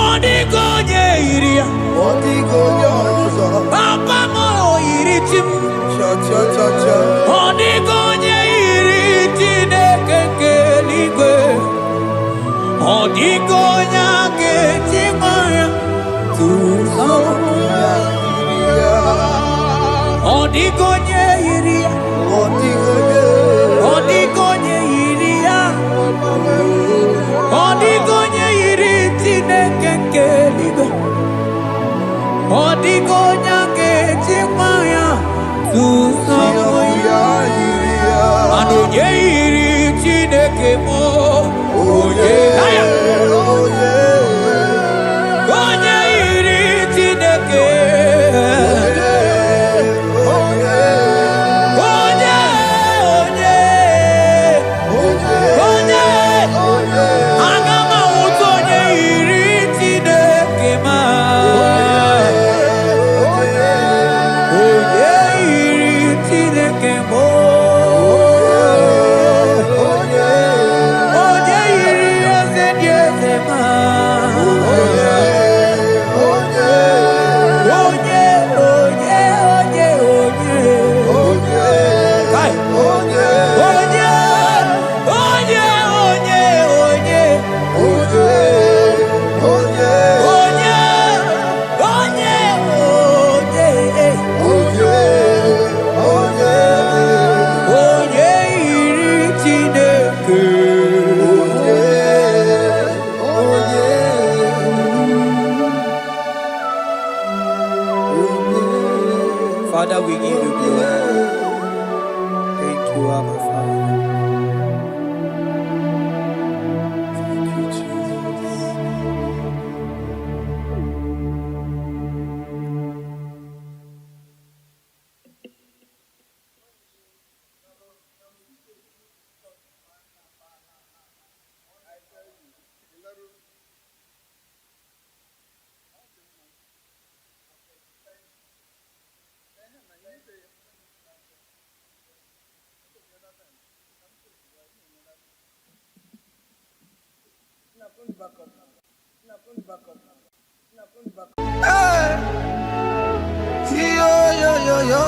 odigo onye yiri ya odigo onye ọzọ papa m yiri chi m ọ dịghị onye yiri Chineke nke eluigwe ọ dịghị onye a ga-eji nwa ya tụsọgbụ ya ọ dịghị onye yiri ya ọ dịghị onye yiri ya ọ dịghị onye yiri Chineke nke eluigwe ọ dịghị onye a ga-eji nwa ya tụsọgbụ ya mana onye yiri Chineke m onye yiri Chineke aga m ahụta onye yiri Chineke ma onye yiri Chineke m onye yiri eze dị eze ma Father, we give you glory. Thank you, Abba Father. Thank you, Jesus. Hey, yo, yo, yo, yo.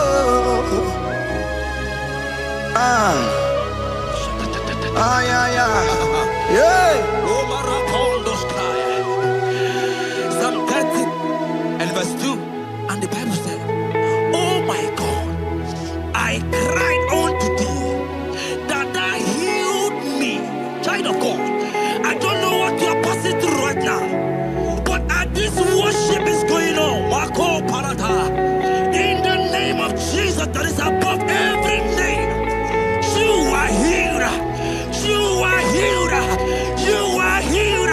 Yeah, yeah. Yeah. Psalm 30 and verse 2. And the Bible said, oh my God, I cried unto thee that thou healed me. Child of God, I don't know what you are passing through right now, but as this worship is going on, Wako Parata, in the name of Jesus that is above every name, you are healed. You are healed. You are healed.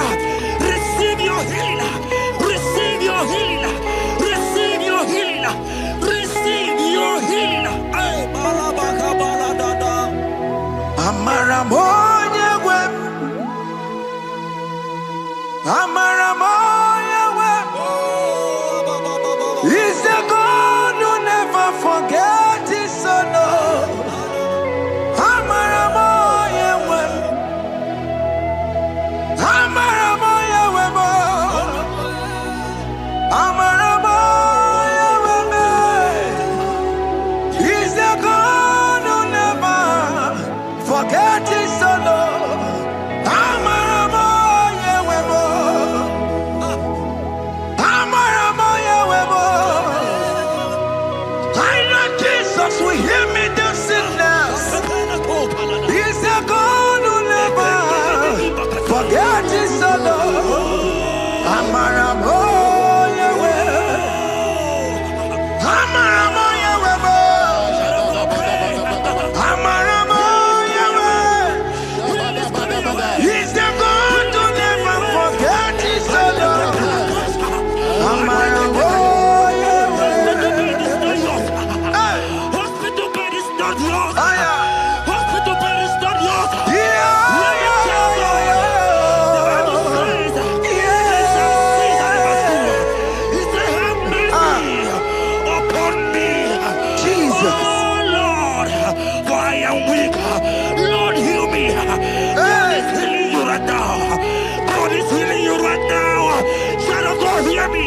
Receive your healing. Receive your healing. Receive your healing. Receive your healing. Ay, balabaka baladada. Amaramoya web. Amaramoya web. He's a God who never forgets his son. Amaramoya web. Amaramoya web. Amaramoya web. He's a God who never forgets his son. Amaramoya web. Amaramoya web. I know Jesus will hear me the sickness. He's a God who never forget his son. Amaramoya web. Amaramoya web. Amaramoya web. He's the God who never forget his son. Amaramoya web. Hospital bed is not yours. Ah, yeah. Hospital bed is not yours. Yeah, Let me tell you, the Bible says, in Psalm 6 and verse 2, he said, have mercy upon me, Jesus. oh Lord, for I am weak. Lord, heal me. God is healing you right now. God is healing you right now. Child of God, hear me.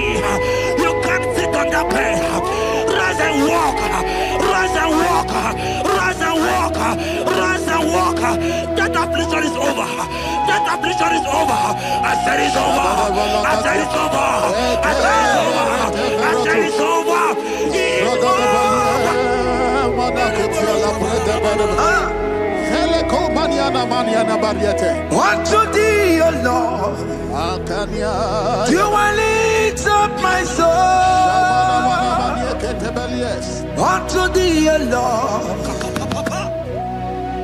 You can't sit on that bed. Rise and walk. Rise and walk. Rise and walk. Rise and walk. That affliction is over. That affliction is over. I said it's over. I said it's over. I said it's over. I said it's over. It's Unto thee, O Lord, do I lift up my soul. Unto thee, O Lord,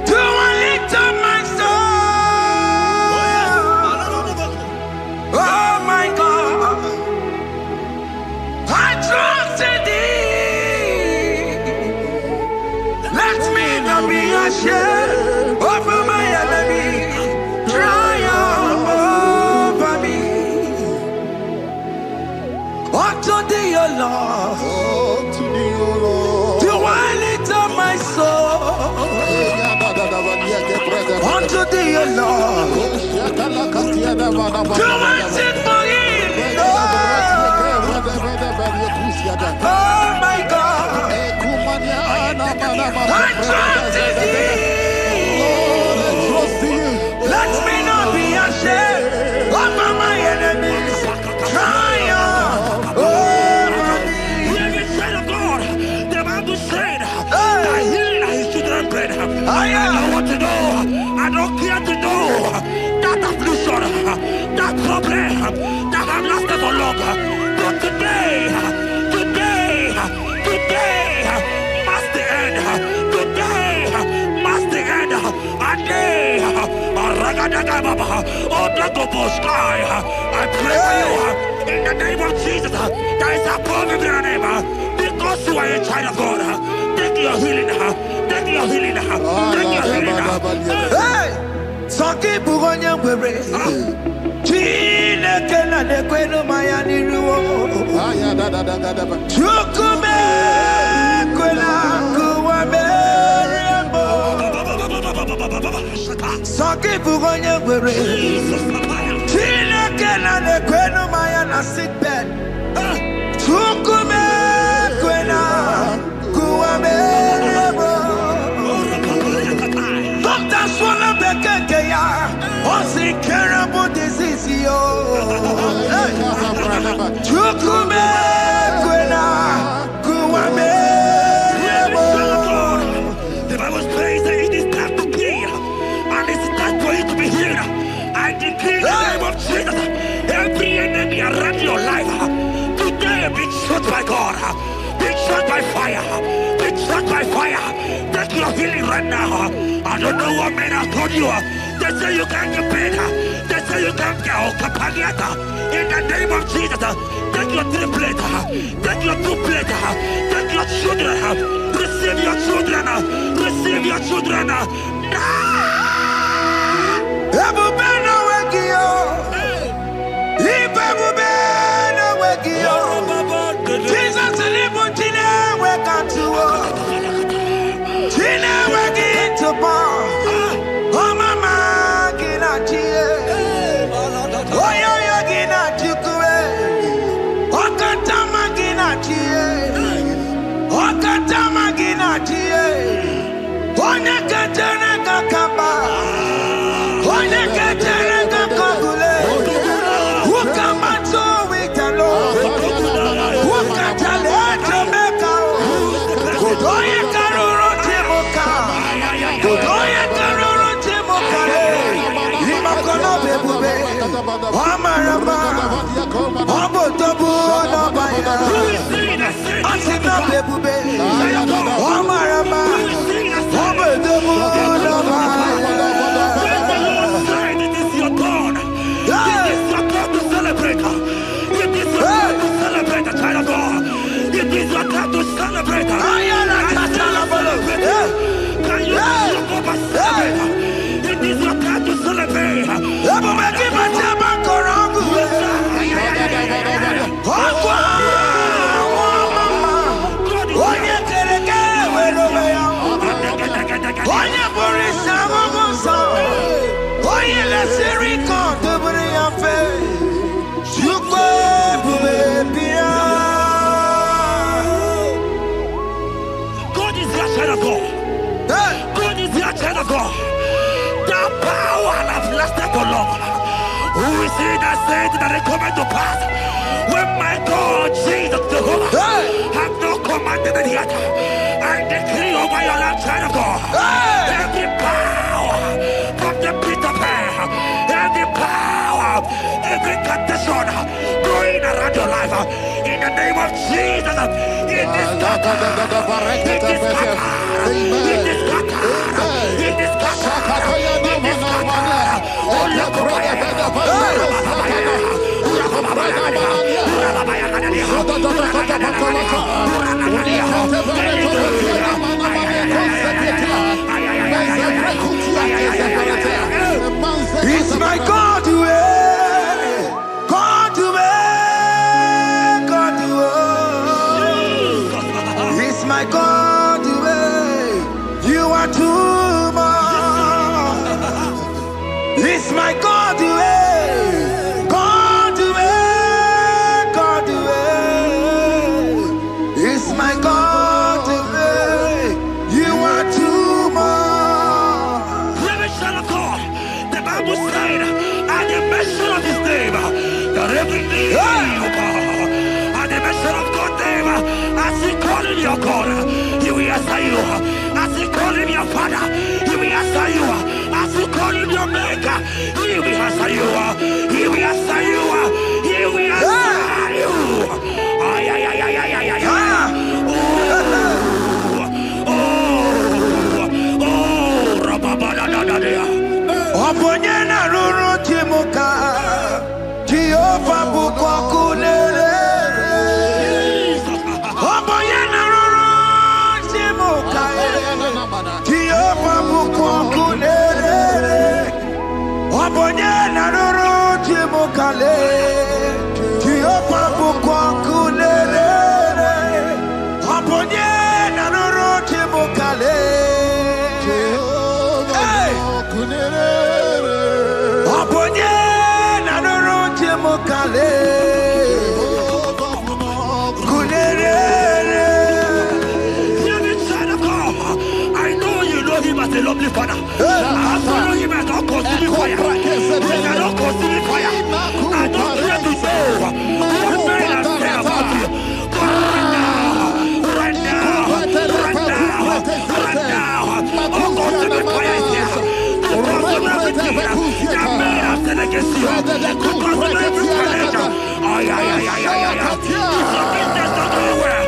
do I lift up my soul. Oh my God, I trust in thee. Let me not be ashamed over my enemy. Triumph over me. Unto thee, O Lord, do I lift up my soul. Unto thee, O Lord, do I sing for healing. Oh my God, I trust in thee. Let me not be ashamed over my enemies. Triumph over me. Hear me, child of God. The Bible said that healing is children's bread. I don't want to know. I don't care to know that affliction, that problem that have lasted for long. But today must the end. Today must the end. I pray for you in the name of Jesus. That is above every name. Because you are a child of God. Take your healing. Take your healing. Take your healing. Hey, Saki Bugonya Were. Chile Kena de Queno Mayani Ruo. Chukume Quena Kuame. Saki Bugonya Were. fire. Be struck by fire. Take your healing right now. I don't know what men have told you. They say you can't get paid. They say you can't get Okapagiata. In the name of Jesus, take your 3 plate. Take your 2 plate. Take your children. Receive your children. Receive your children. Jesus we see that said that it coming to pass. When my God, Jesus Jehovah, have not commanded it yet, I decree over your life, child of God, every power from the pit of hell, every power, every condition going around your life, in the name of Jesus, it is scattered, it is scattered, it is scattered, it is scattered, it is scattered. It's my God to God to God to it's my God to you are too much. It's my God to God to God to it's my God to you are too much. Revelation of God, the Bible said, at the mention of his name, that every knee will bow. At the mention of God's name, as he call him your God, he will answer you. As he call him your Father, he will answer you. As he call him your Maker, he will answer you. He will answer you. He will answer you. Ay, ay, ay, ay, ay, ay, ay. Oponyena ruru timuka Jehova bukwakulele Oponyena ruru timuka Jehova bukwakulele Oponyena ruru timuka Jehova bukwakulele Oponyena ruru timuka I know you know him as a lovely father. I follow him as a consuming fire. He cannot consuming fire. I don't care to know what men have said about you. But right now, all consuming fire is here. To consume everything that men have said against you. To consume every challenge. It's your business not doing well.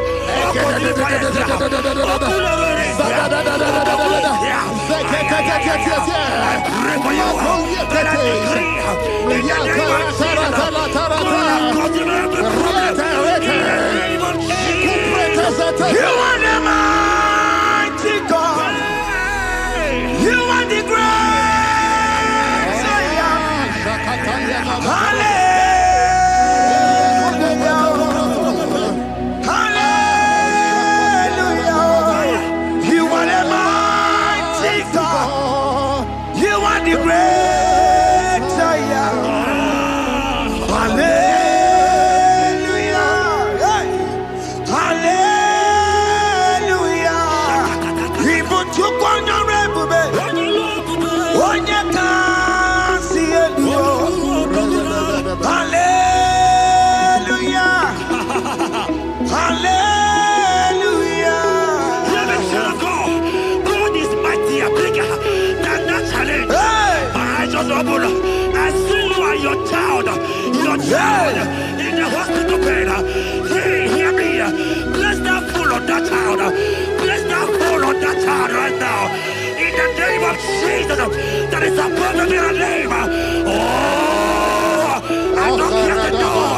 You are the mighty God. You are the great Hallelujah. Hallelujah. You are the mighty God. You are the great Hallelujah. Hallelujah. Even to Hallelujah. Hallelujah. God is mightier, bigger than that challenge. I just open up. I see you and your child in the hospital bed. Hey, hear me. Bless that fool on that child. Bless that fool on that child right now. In the name of Jesus, that is above every name. Oh, I knock at the door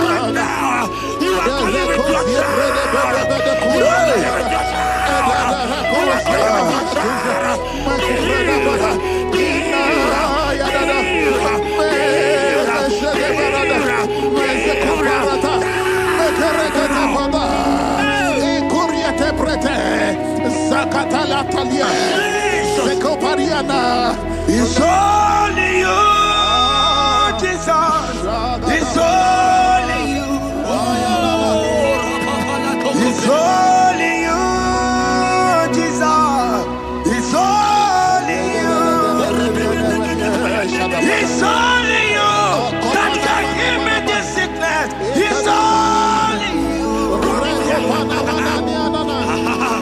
right now. You are clear with your child. You are clear with your child. You are clear with your child. It's only you, Jesus. It's only you. It's only you, Jesus. It's only you. It's only you that can give me this sickness. It's only you.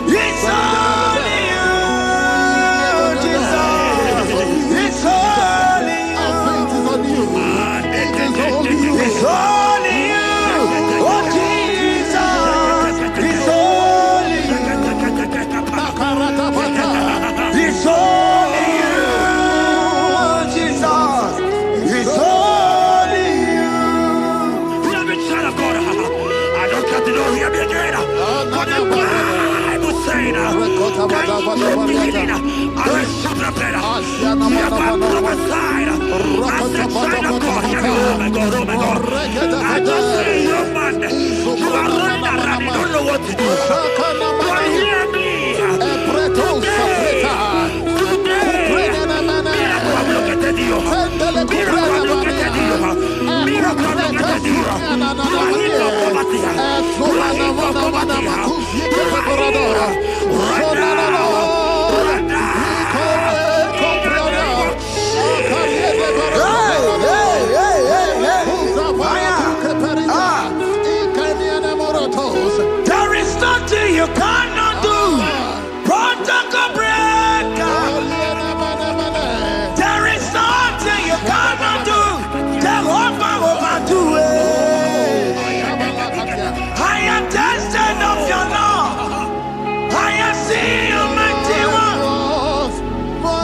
It's only you, Jesus. It's only you. It's only you. Oh, Jesus. It's only you. It's only you, Jesus. It's only you. Hear me, child of God. I don't got to know. Hear me again. For the Bible saying, I will shut up better. You have prophesied. I said, child of God. Hear me. Oh my God, oh my God. I just see you, man. You are running around. You don't know what to do. But hear me. There is nothing you cannot do. Protocol breaker. There is nothing you cannot do. Jehovah overdo it. I am tested of your love. I am seeing your mighty one.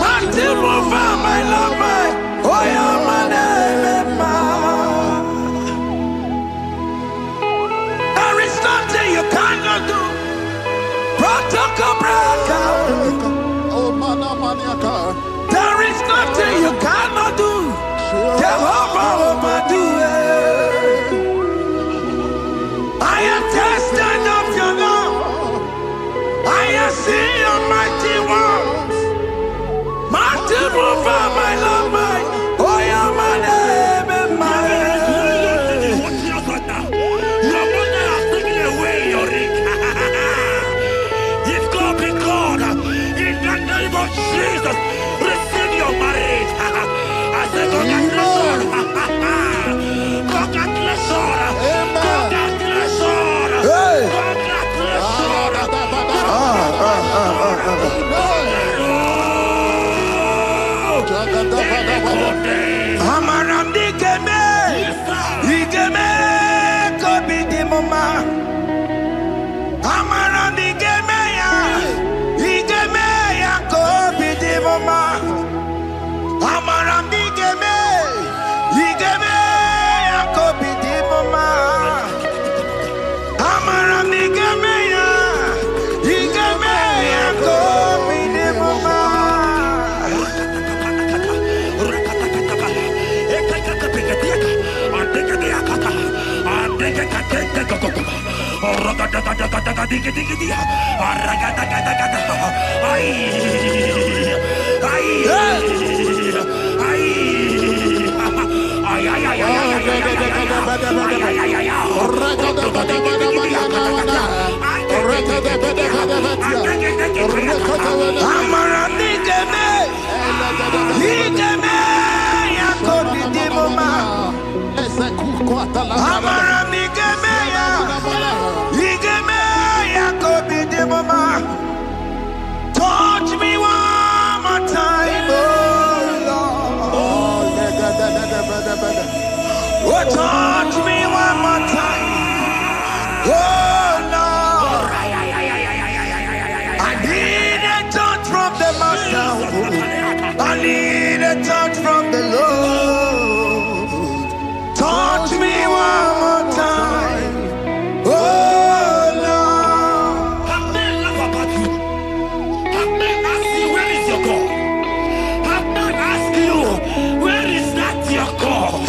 Mighty mover, my love, my oh, yeah, my name, there is nothing you cannot do. Protocol breaker. There is nothing you cannot do. Jehovah overdo it. I am tested of your love. I am seeing your mighty ones. Mighty mover, my love, my oh, yeah, my name, my Your mother has taken away your ring. If God be God, in the name of Jesus, receive your marriage. I say congratulations. Congratulations. Congratulations. Congratulations. Amaram digeme, digeme, kobi di mama. Amaram Touch me one more time, oh Lord. Oh, touch me one more time, oh Lord. I need a touch from the Master. I need a touch from the Lord. Touch me one more time, oh Lord. Have men laugh about you? Have men ask you, where is your God? Have men ask you, where is that your God?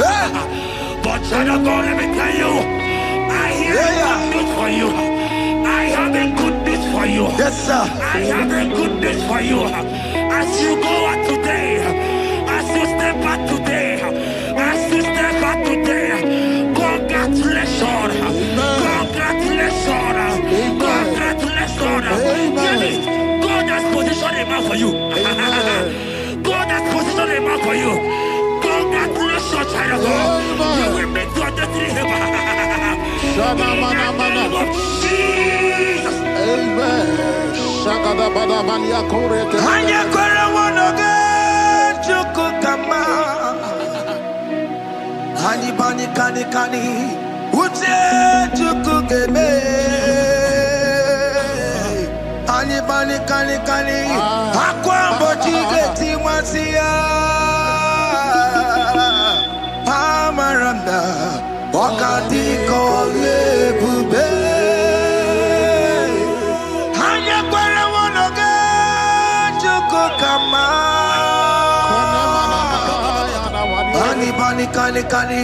But child of God, let me tell you, I hear good news for you. I have a good news for you. Yes, sir. I have a good news for you. As you go out today, as you step out today, as you step out today, congratulations. Congratulations. Congratulations. Hear me. God has positioned a man for you. God has positioned a man for you. Congratulations, child of God. You will meet your destiny helper. In the name of Jesus. Amen. Hanya kora wonoge chukukama. Hani bani kani kani uche chukukeme. Hani bani kani kani akwa mbochige timasia. Amaranda wakati kole bube. Hanya kora wonoge chukukama. Hani bani kani kani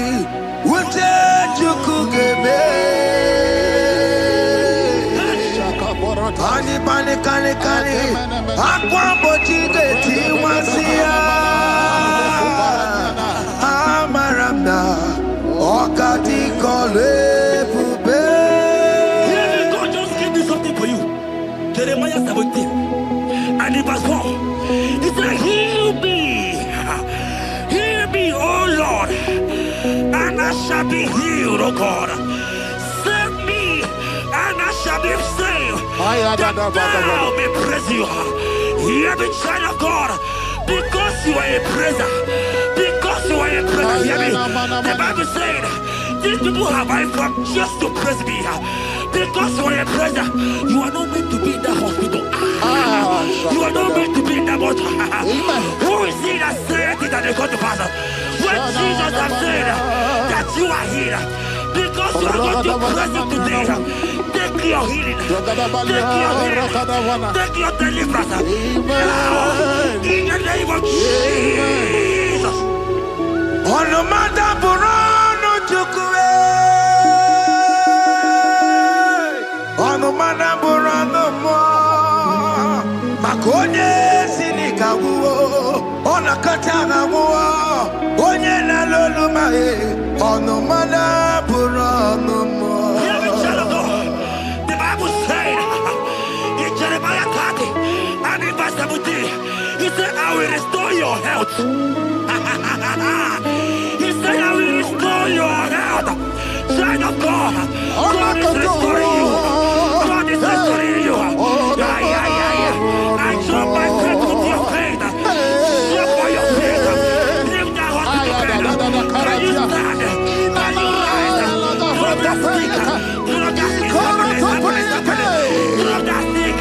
uche chukukeme. Hani bani kani kani akwa mbochige timasia. Amaranda wakati kole bube. God just gave me something for you. Jeremiah 17 and in verse 4. He said, heal me, oh Lord, and I shall be healed, oh God. Save me, and I shall be saved. That thou may praise you. Hear me, child of God, because you are a praiser. Because you are a praiser, hear me. The Bible said, these people have I come just to praise me. Because you are a praiser, you are not meant to be in that hospital. You are not meant to be in that water. Who is he that said it and they come to pass? When Jesus has said that you are healed, because you are going to praise him today, take your healing, take your deliverance. Now, in the name of Jesus. Onomada burano chukwe. Onomada burano mo. Makonye sinikawo. Onakataga wo. Onye na lolu mae. Onomada burano mo. Hear me, child of God. The Bible said in Jeremiah 30 and in verse 17, he said, I will restore your health. He said, I will restore your health. Child of God, God is restoring you. God is restoring you. I draw my faith with your faith. Show for your faith. Leave that hospital bed. Can you stand? Can you rise? Drop that stick. Drop that stick. Drop that stick. Drop that stick.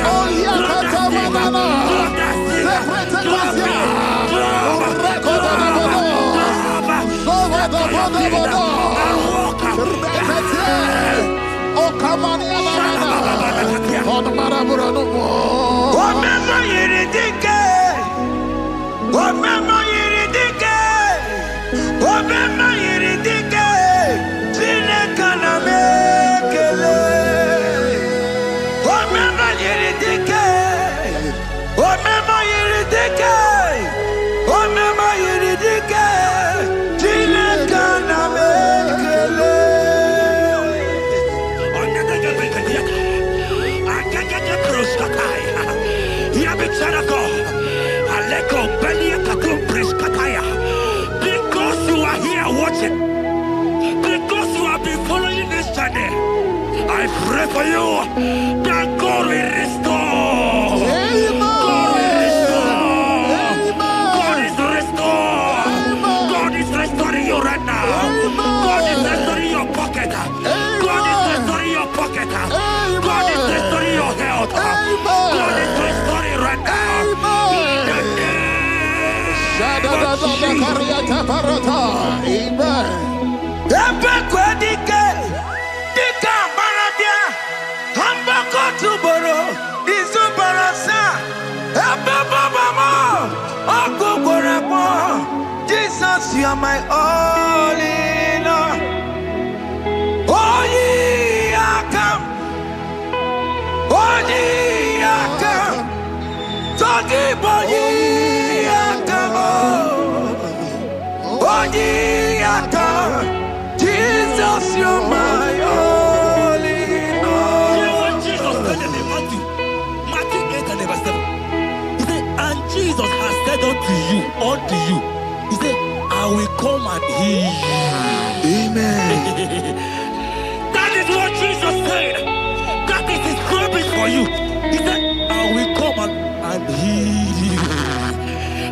me, child of God. Because you are here watching, because you have been following this journey, I pray for you that God will restore. God will restore. God is restoring. God is restoring you right now. God is restoring your pocket. God is restoring your pocket. God is restoring your health. God is restoring right now. Jesus, you are my all in all. Oh, ye are come. Oh, ye are come. Talking about ye are come. Oh, ye are come. Jesus, you are my all in all. You know what Jesus said in Matthew 8 and verse 7? He said, and Jesus has said unto you, he said, I will come and heal you. Amen. That is what Jesus said. That is his promise for you. He said, I will come and heal you.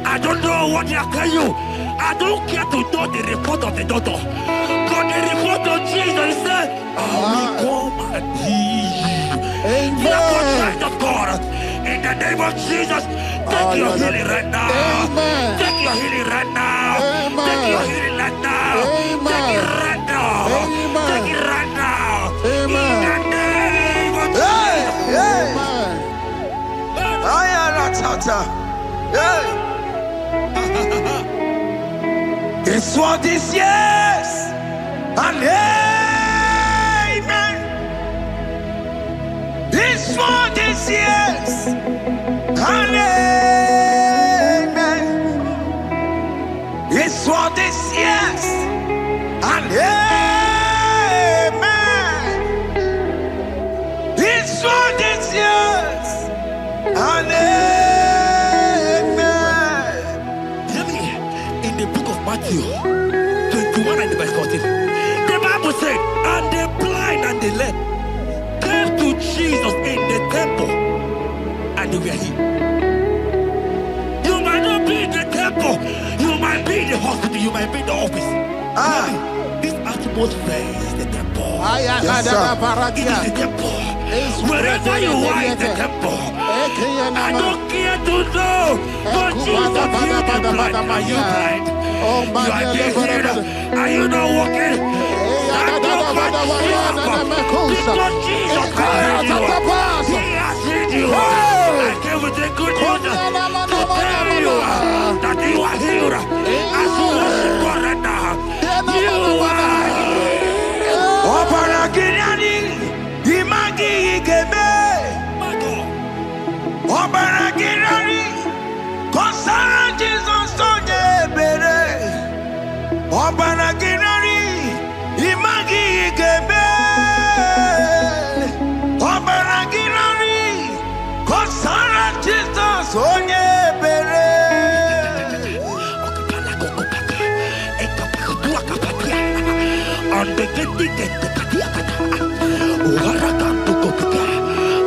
I don't know what they are telling you. I don't care to know the report of the doctor. But the report of Jesus, he said, I will come and heal you. Therefore, child of God, in the name of Jesus, take your healing right now. Take your healing right now. Take your healing right now. Take it right now. Take it right now. In the name of Jesus. It's what this yes and amen. It's what this yes and amen. It's what this yes and amen. It's what this yes and amen. In the book of Matthew 21 and verse 14, the Bible said, and the blind and the lame came to Jesus in the temple, and they were healed. You might not be in the temple, you might be in the hospital, you might be in the office. This atmosphere is the temple. Yes, it is the temple. Wherever you are in the temple, I don't care to know, but Jesus healed the blind. Are you blind? You are being healed. Are you not walking? Stand up and walk. Because Jesus has healed you. He has healed you. I came with the good news to tell you that you are healed. As you worship God right now, you are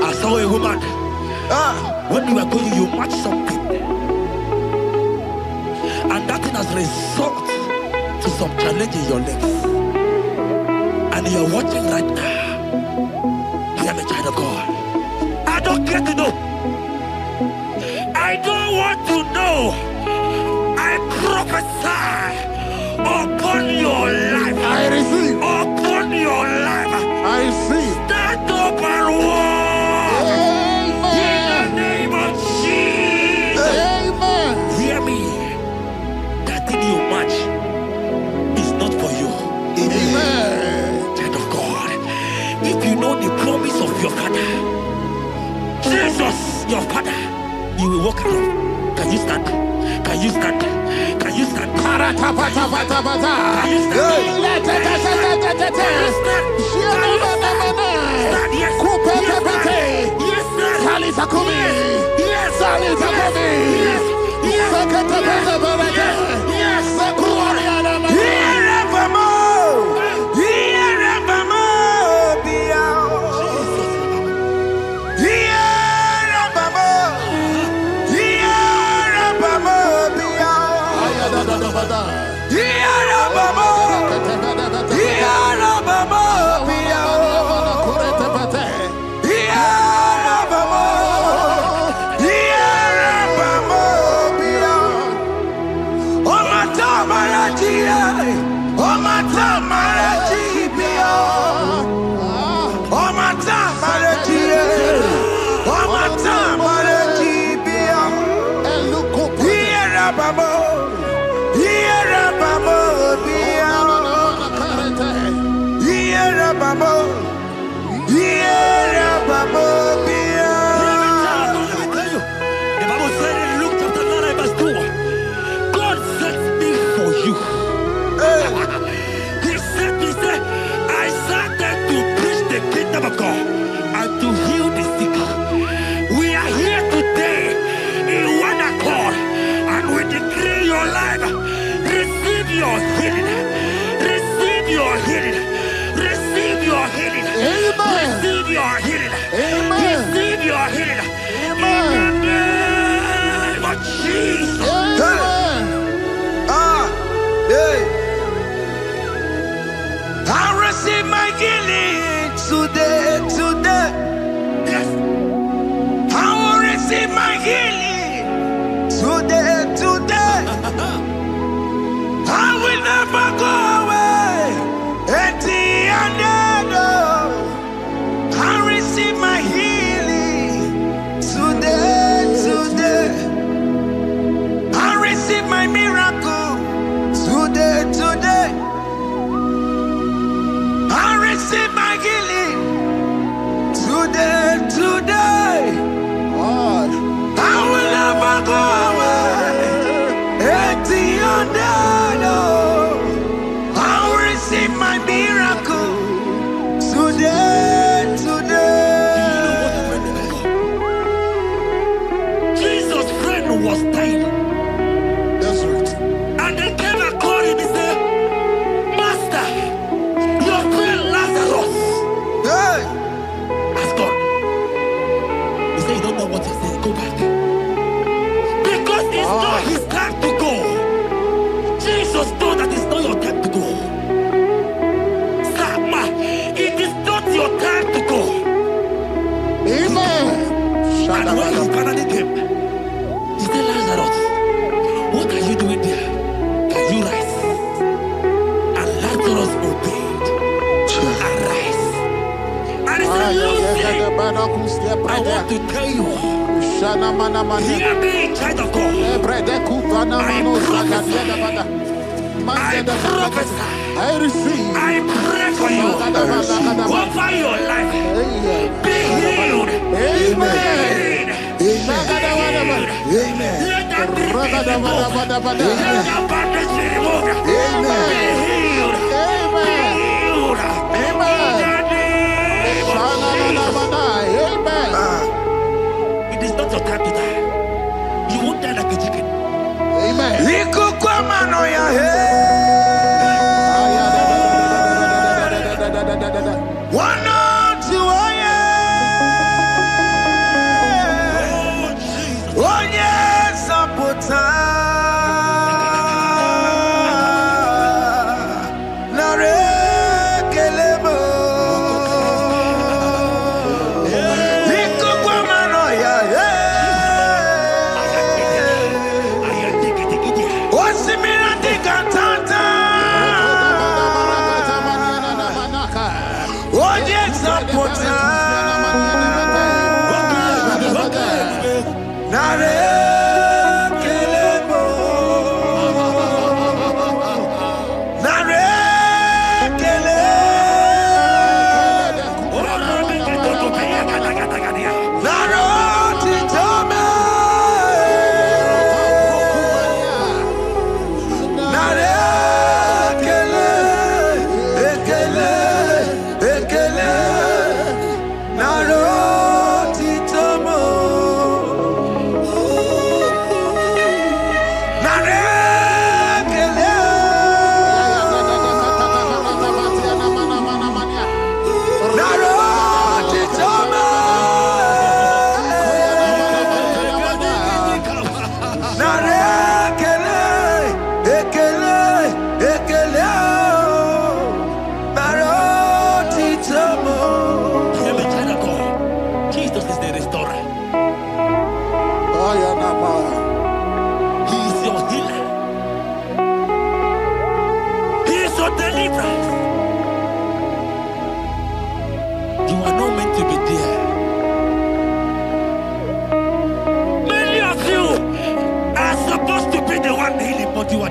I saw a woman. When you were going, you matched something, and that thing has resulted to some challenge in your legs. And you're watching right now. Hear me, child of God. I don't care to know. I don't want to know. I prophesy upon your life. I receive. Upon your life. I see. Stand up and walk. Amen. In the name of Jesus. Amen. Hear me. That thing you match is not for you. Amen. Child of God. If you know the promise of your father, Jesus, your father, you will walk around. Can you stand? Can you stand? Can you stand? Can you stand? Yes, sir. Yes, sir. Yes, sir.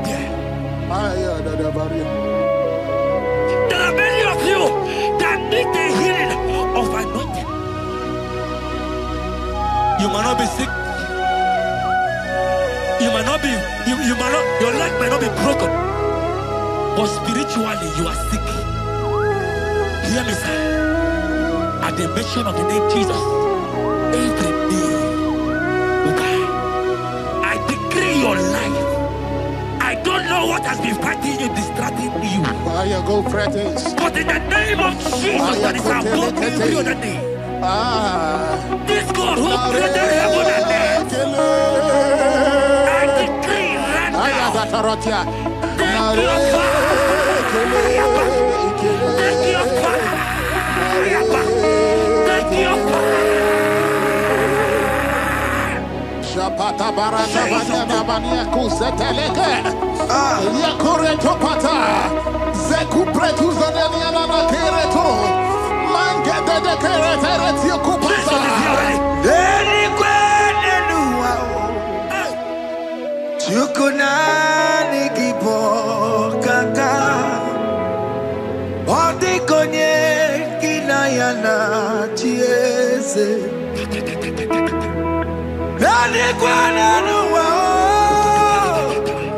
there. There are many of you that need the healing of anointing. You might not be sick. You might not be, you might not, your leg might not be broken. But spiritually you are sick. Hear me, sir. At the mention of the name Jesus, every day will die. I decree your life. I don't know what has been fighting you, distracting you. But in the name of Jesus, that is above every other name. This God who created heaven and earth, I decree right now, take your fire. Take your fire. Take your fire. Shapata barata bania kuseteleke. Yakore topata. Zeku pretu zadelia na kereto. Mangete de keretere tio kupasa. Deni kwene nuwa. Chukuna nigibo kaka. Odi konye kinayana chiese. Deni kwene nuwa.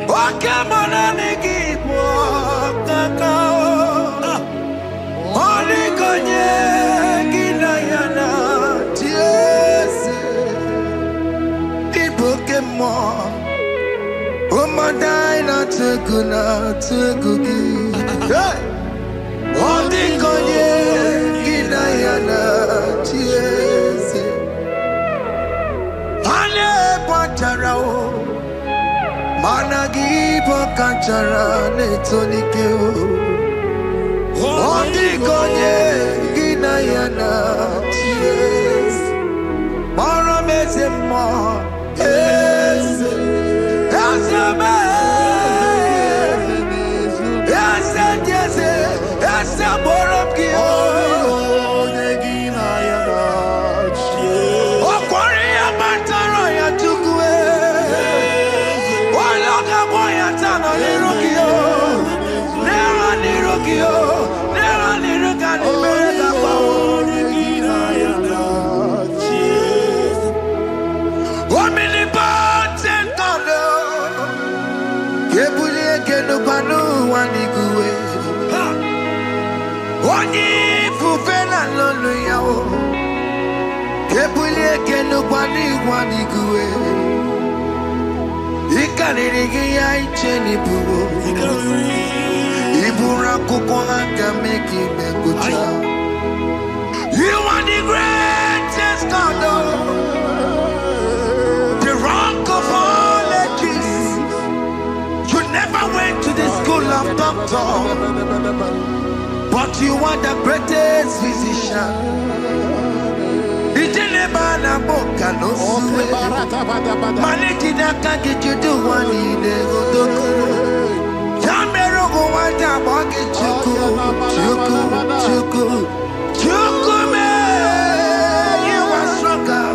Wakamona nigibo kaka. Odi konye kinayana chiese. Ibokemo. Omadina tukugi. Hey! Odi konye kinayana chiese. Ale pacharao. Managi pokachara netonike. Odi konye kinayana chiese. Mara mezemo. Yes. You are the greatest God, the rock of all ages. You never went to the school of doctor, but you are the greatest physician. Bana boka no suwe Maliki na kaki judu wani negodoko Jamero go wanda bagi chuku me You are stronger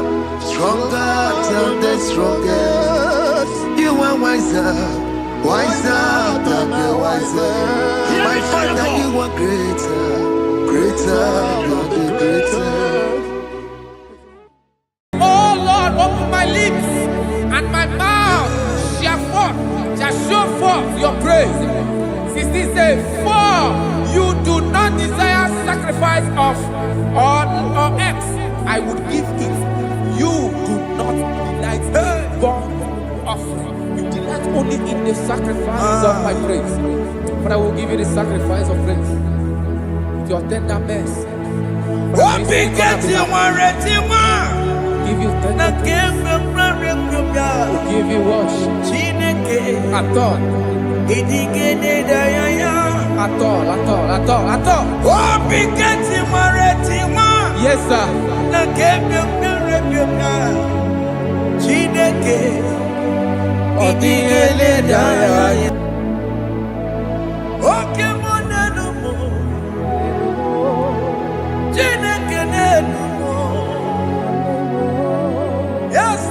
than the strongest You are wiser than the wiser My Father, you are greater than the greatest Open my lips and my mouth shall show forth your praise. 16 says, for you do not desire sacrifice of or eggs, I would give it. You do not delight in burnt offering. You delight only in the sacrifice of my praise. But I will give you the sacrifice of praise. With your tender mercy. Give you tender give you worship. At all. Yes, sir. Yes,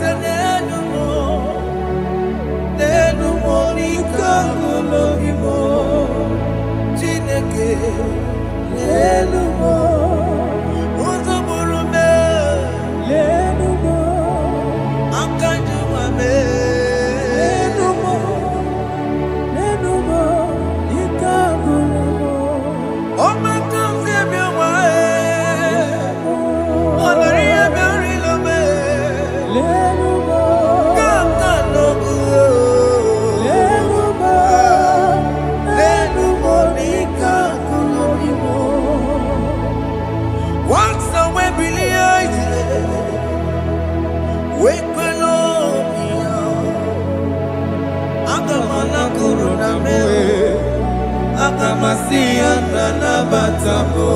Masia na batamo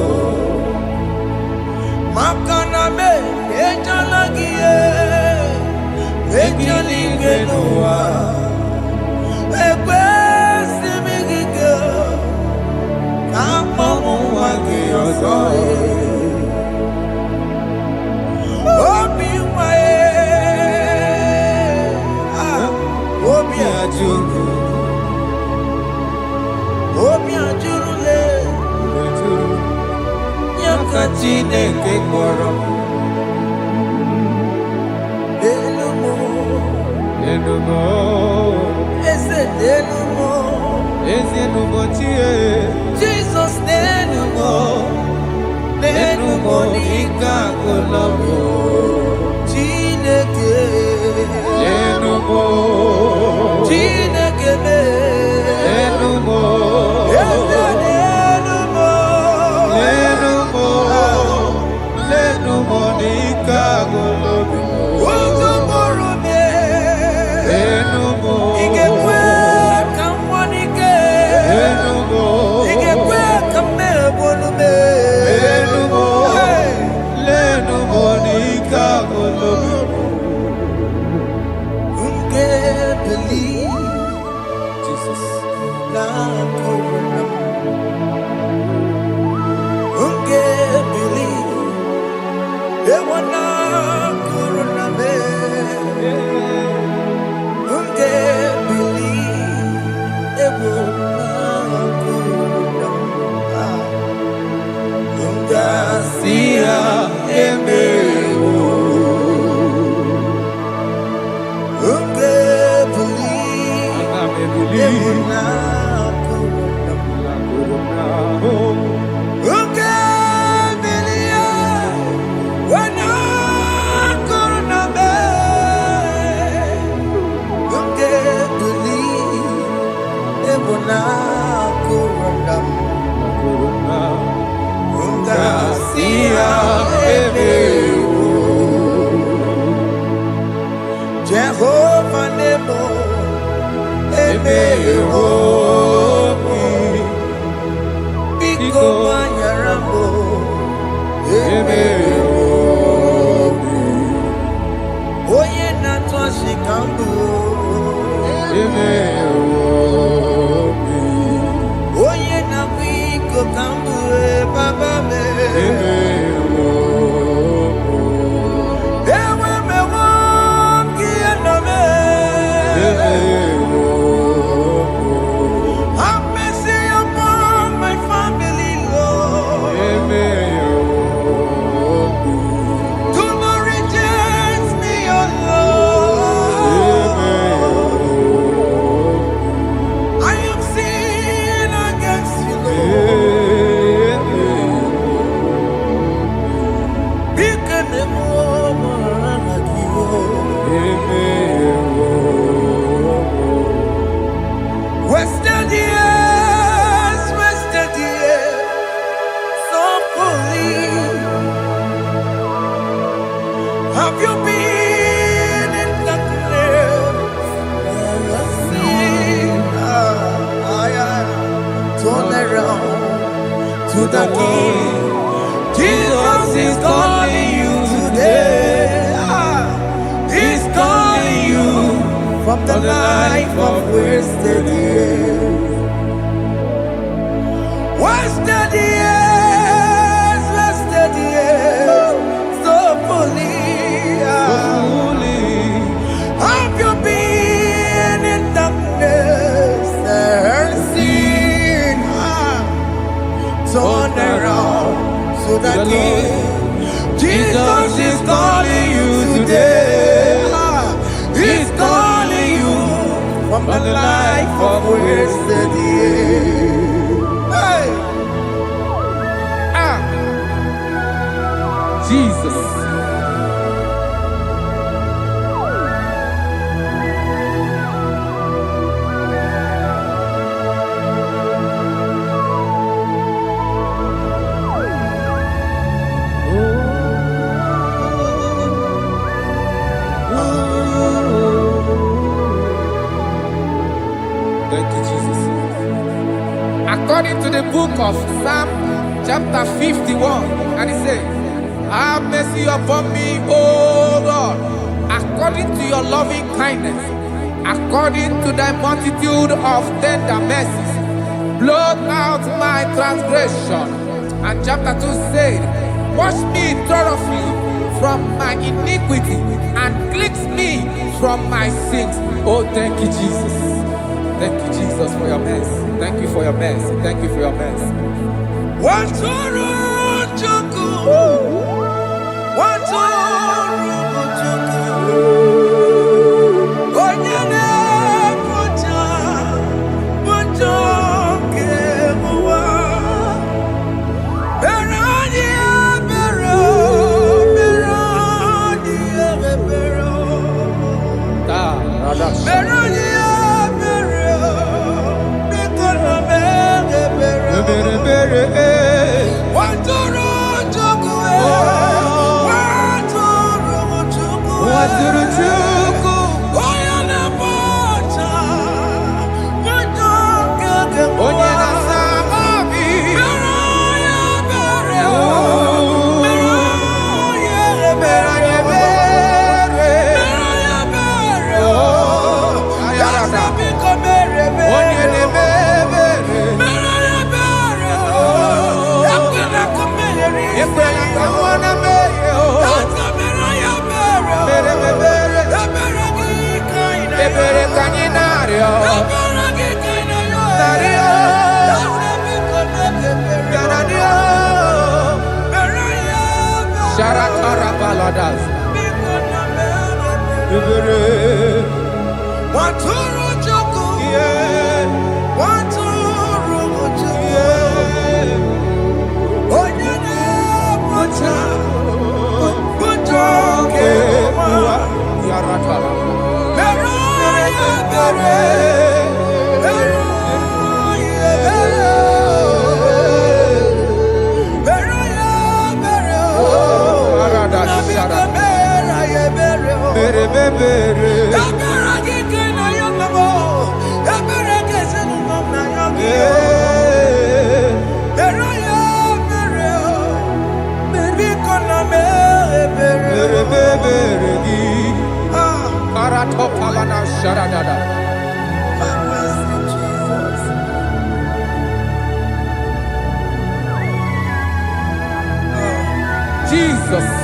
makana me ejalagie ejalige noa ekwesi migige kamo wage ozoe obi wae obi ajuru obi ajurule yakachine ke koro elumo ese elumo chie Jesus elumo nika kolomo chineke elumo chineke me elumo Jehovah Nebo, Biko Manyarambo, Oye Natwa Shikambu, Oye Nabiko Kambu, Baba me. Have you been in darkness? Turn around to the King. Jesus is calling you today. He's calling you from the life of wasted years. Wasted years, wasted years, so fully. Have you been in darkness and seen? Turn around. from the life of wasted years. Hey! Jesus. Thank you, Jesus. According to the book of Psalm chapter 51, and it says, have mercy upon me, O Lord, according to your loving kindness, according to thy multitude of tender mercies, blot out my transgression. And chapter 2 said, wash me thoroughly from my iniquity and cleanse me from my sins. Oh, thank you, Jesus. Thank you, Jesus, for your mercy. Thank you for your mercy. Thank you for your mercy. Jesus.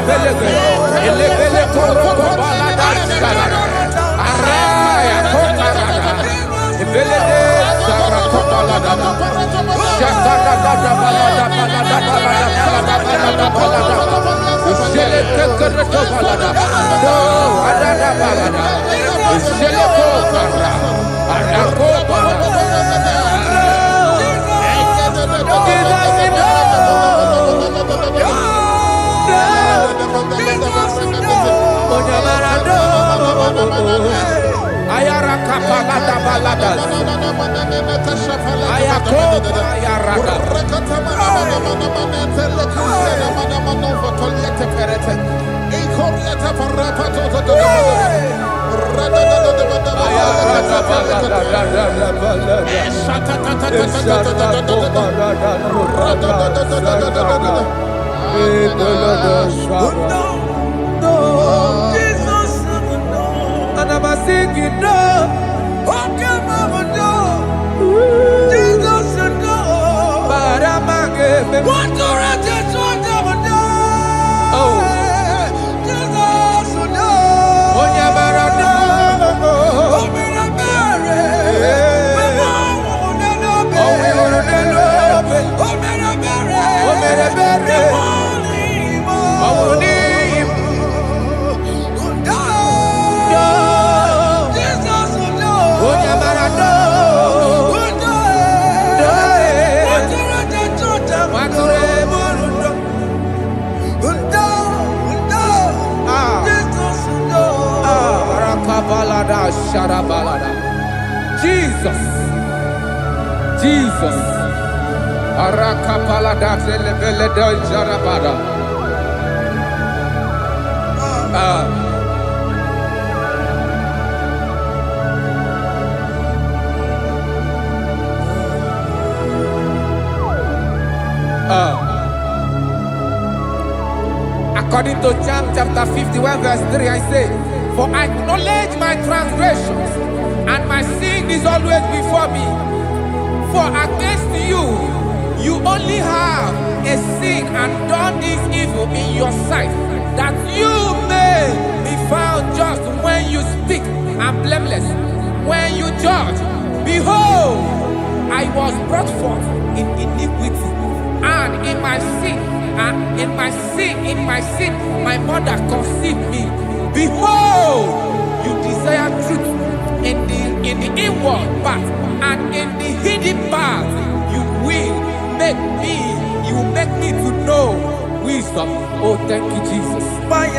belege. Elebele koroko balada sharada. Araya koparada. Ebelede sarako balada. Shakada balada balada balada balada balada balada. Ishele kekereto balada. No, adada balada. Ishele kokara. Arako balada. Ayara kapalada baladas. Ayako ayaraga. And I'm singing no. Okay, mama, no. Jesus, no. But I'm again. What do I just want to do? Oh, Jesus, no. Oh, yeah, but I know. Oh, me a Mary. Oh, me a Mary. Oh, me a Mary. Oh, me a Mary. Oh, me Jesus, Jesus, Arakapalada zelebeleda jarabada. According to John chapter 51 verse 3, I say, for I acknowledge my transgressions, and my sin is always before me. For against you, you only have a sin and done this evil in your sight, that you may be found just when you speak, and blameless when you judge. Behold, I was brought forth in iniquity, and in my sin, my mother conceived me. Behold, you desire truth in the inward part, and in the hidden part you will make me to know wisdom. Oh, thank you, Jesus. Thank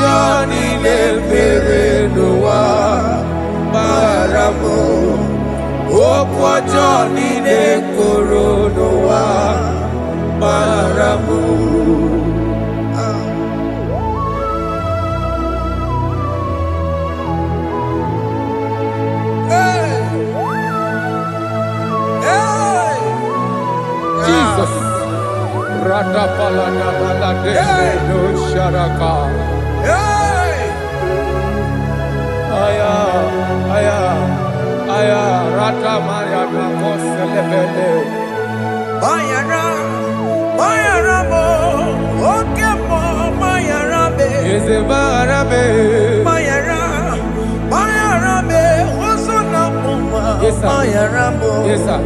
Johnny le bere noa baramo okwa Johnny le koro noa baramo. Jesus Rada balada balade no sharaka. Aya rata Maria na koselebele. Bayara mo, oke mo bayara be. Eze bayara be. Bayara be, osona mwa. Bayara mo. Yes sir.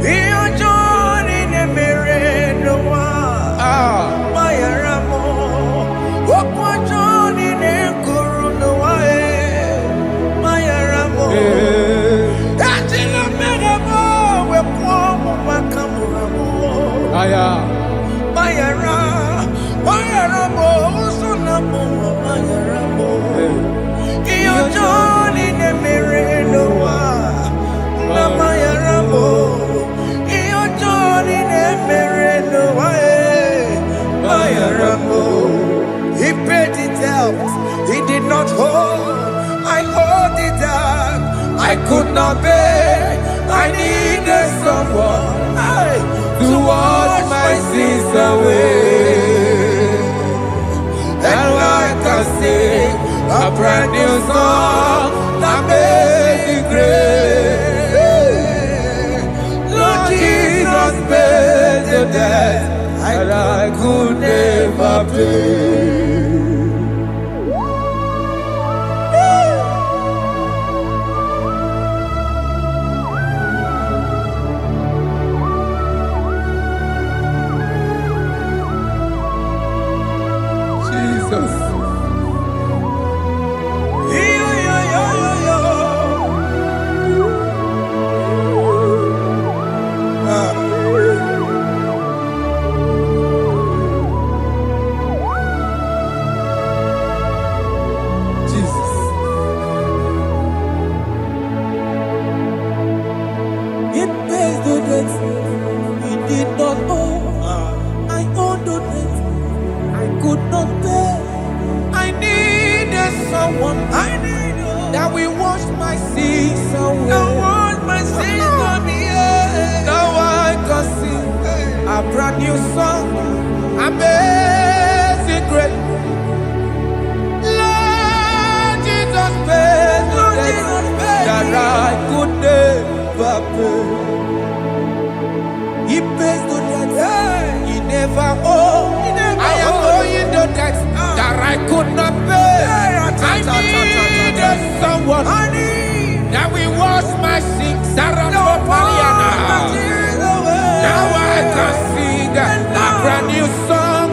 Iyo Johnny ne mere noa. Bayara mo, okwa Johnny ne kuru noa. Bayara mo. Aya Bayara mo, usuna mo, Bayara mo. not hold, I hold it down. I could not bear, I needed someone to wash my sins away. And I can sing a brand new song, amazing grace. Lord Jesus paid the debt that I could never pay. Jesus. That we wash my sins away. That wash my sins away. Now I can sing a brand new song, amazing grace. Lord Jesus paid the debt that I could never pay. He pays the debt he never owed. I am owing the debt that I could not pay. I needed someone that will wash my sins. Now I can sing a brand new song,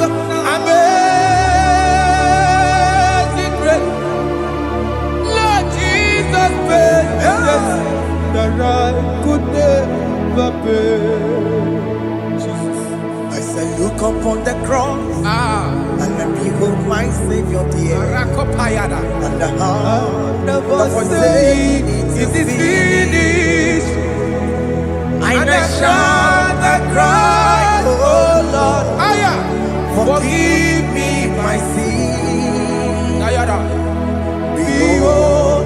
amazing grace. Lord Jesus paid the debt that I could never pay. Jesus, I say, look upon the cross. And behold my Savior dear. And the heart that was saying it is finished. And I shout and cry, oh Lord, forgive me my sin. Behold,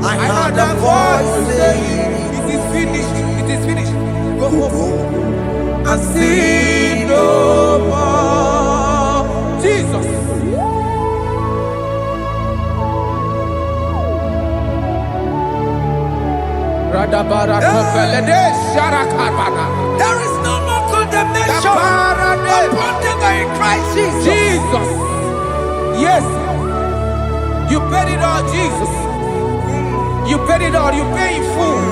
I heard a voice saying, it is finished, it is finished. Go and sin no more. Jesus. There is no more condemnation upon them in Christ Jesus. Jesus. Yes. You paid it all, Jesus. You paid it all. You pay in full.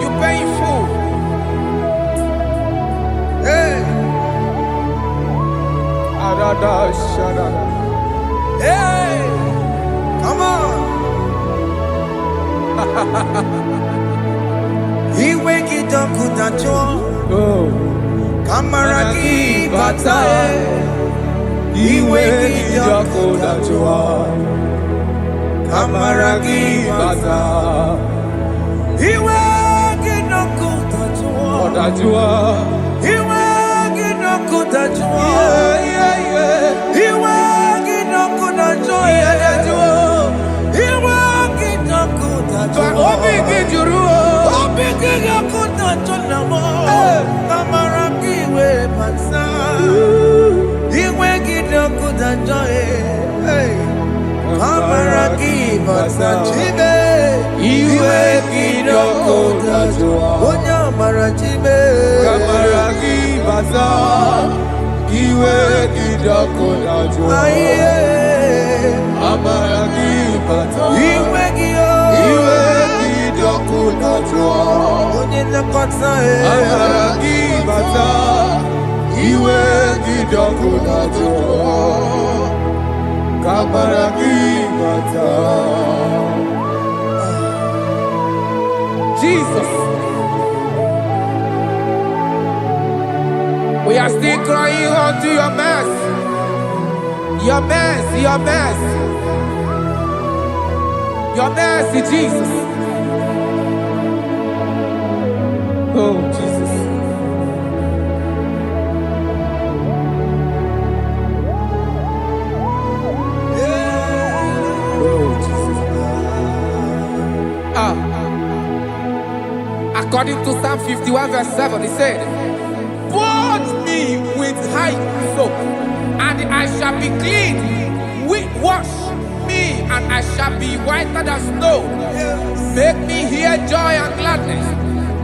You pay in full. Hey. Hey, come on. He wake it up with a joy. Kamaraki batae. He wake it up with a joy. Kamaraki batae. He wake it up with a joy. He wake it up with a joy. He wake it up with a joy. He wake it up with a joy. Jesus, we are still crying out to your mercy, your mercy, your mercy, your mercy, Jesus. Oh, Jesus. Oh. According to Psalm 51 verse 7, he said, "Wash me with hyssop, and I shall be clean. Wash me, and I shall be whiter than snow. Make me hear joy and gladness,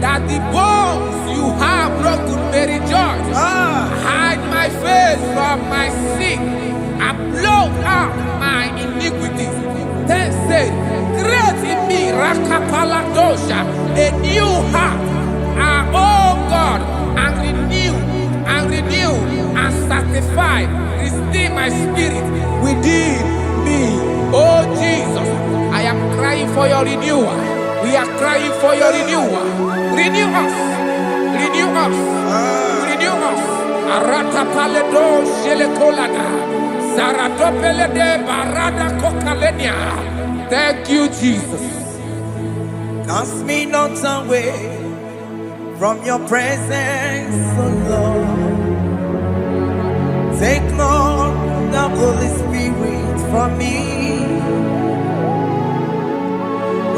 that the bones you have broken may rejoice. Hide my face from my sin, and blot out my iniquities." Then said, "Create in me, Rakapaladosha, a new heart, oh God, and renew, and sanctify, restore my spirit within me." Oh Jesus, I am crying for your renewal. We are crying for your renewal. Renew us, renew us, renew us. Arata paledo shelekolada, zaradopele de barada kokalenia. Thank you, Jesus. Cast me not away from your presence, oh Lord. Take not the Holy Spirit from me.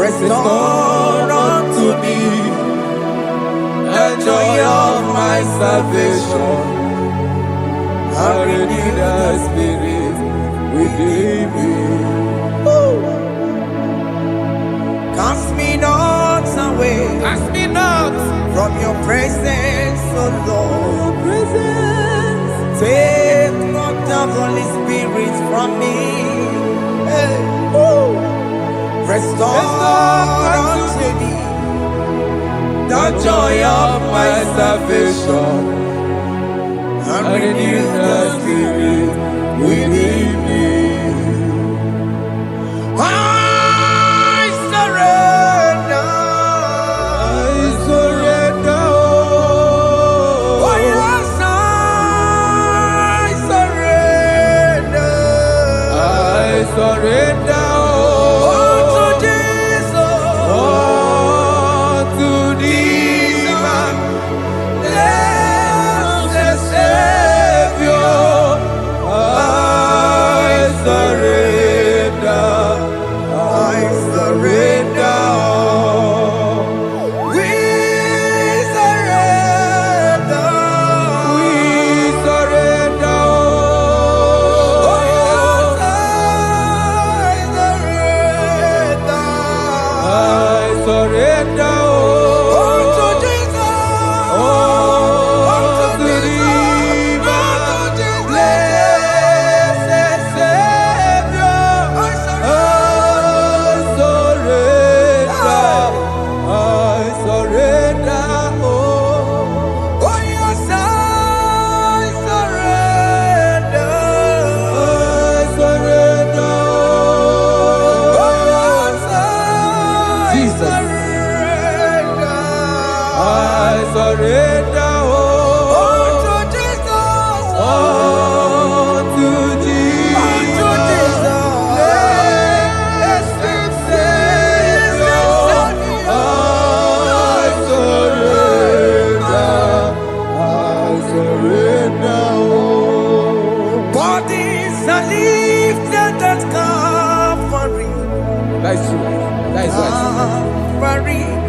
Restore unto me the joy of my salvation, and renew the spirit within me. Cast me not away, Cast me not from your presence, oh Lord. Take not the Holy Spirit from me. Hey. Restore unto me the joy of my salvation, and renew the spirit within me. I surrender. Oh yes, I surrender. I surrender.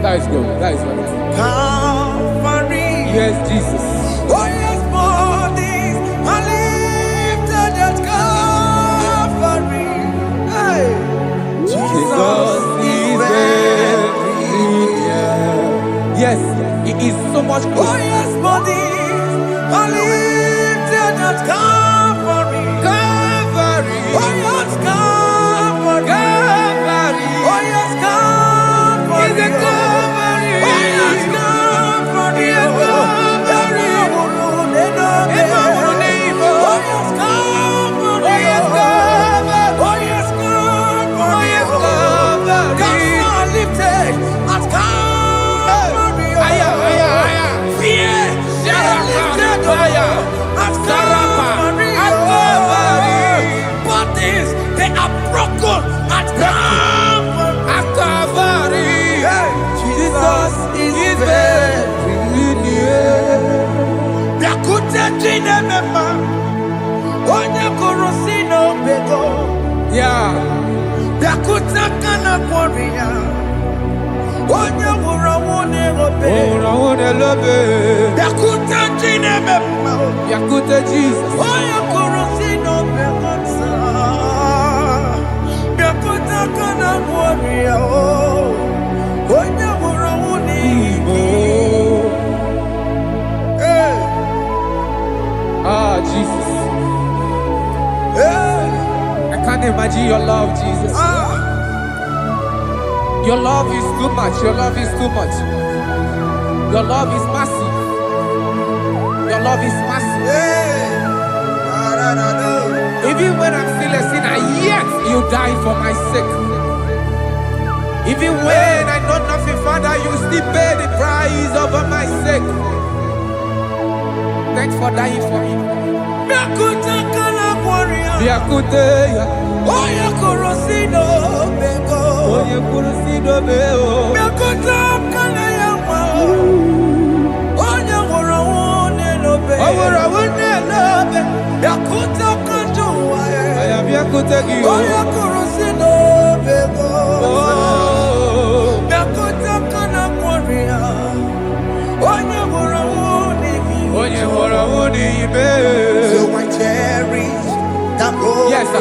That is good. That is good. Calvary. Yes, Jesus. Oh yes, bodies are lifted at Calvary. Hey. Jesus is very near. Yes, it is so much Oh closer. yes, bodies are lifted at Calvary. Calvary. Oh yes, Calvary. Calvary. Oh yes, Calvary. Is it Calvary? Oh yes, Calvary. Yes, Calvary. Oh yes, Calvary. Oh yes, Calvary. Oh yes, Calvary. Oh yes, Calvary. Cast are lifted at Calvary. Aya, aya, aya. Fear is lifted at Calvary. At Calvary. Bodies, they are broken at Calvary. At Calvary. Jesus is very near. Yakute jine mema, onye korosino bego. Yeah. Yakute kana kworiya, Yakuta Jesus. Ah, Jesus. I can't imagine your love, Jesus. Your love is too much. Your love is too much. Your love is massive. Your love is massive. Even when I'm still a sinner, yet you die for my sake. Even when I know nothing, Father, you still pay the price over my sake. Thanks for dying for me. So I cherish that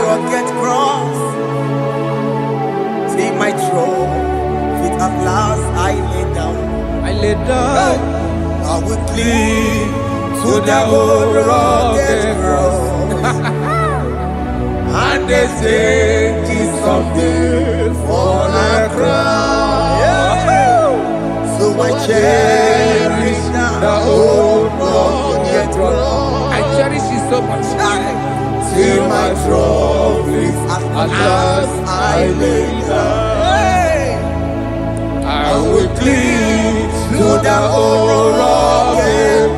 rugged cross. See my throne, feet at last I lay down. I will cling to the old rugged cross. And they say it's something for a crown. So I cherish the old rugged cross. I cherish you so much. See my trophies at last I lay down. I will cling to the old rugged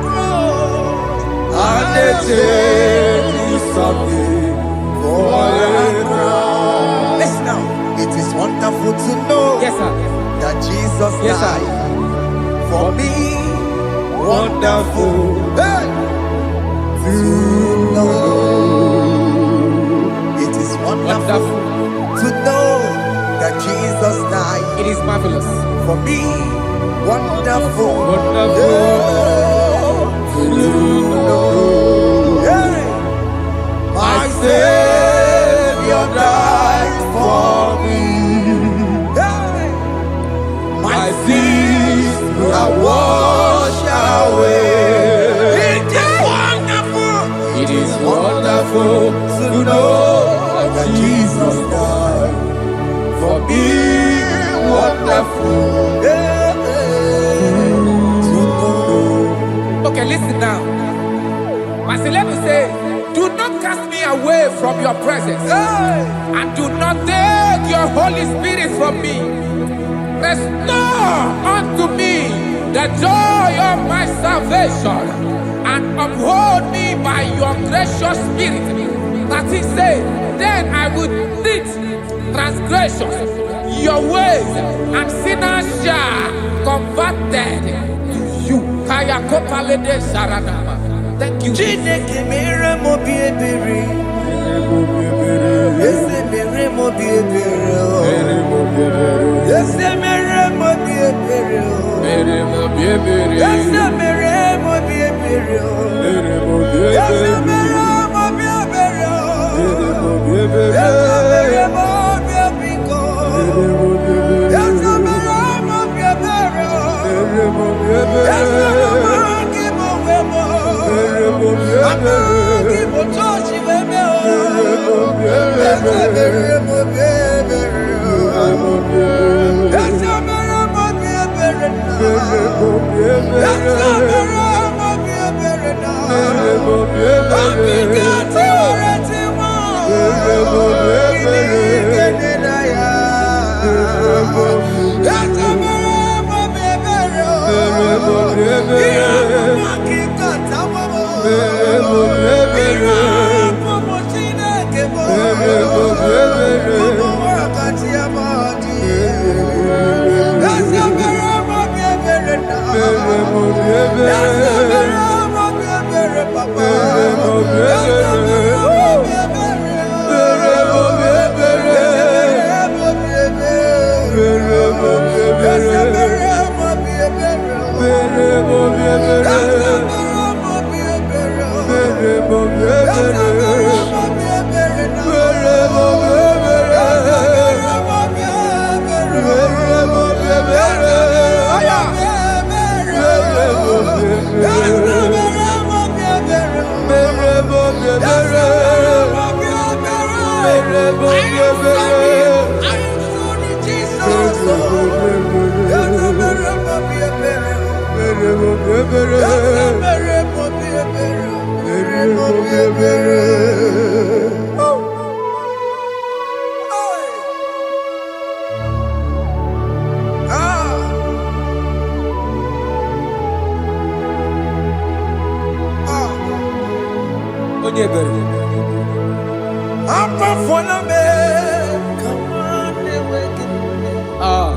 cross. And they take you something for a crown. Listen now, it is wonderful to know that Jesus died for me. Wonderful to know. It is wonderful to know that Jesus died. It is marvelous for me. Wonderful to know. My Savior died for me. My sins are washed away. It is wonderful to know that Jesus died for me. Wonderful to know. Okay, listen now. Let me say, do not cast me away from your presence, and do not take your Holy Spirit from me. Restore unto me the joy of my salvation, and uphold me by your gracious spirit. That he said, then I would teach transgressions your ways, and sinners shall converted to you. Thank you.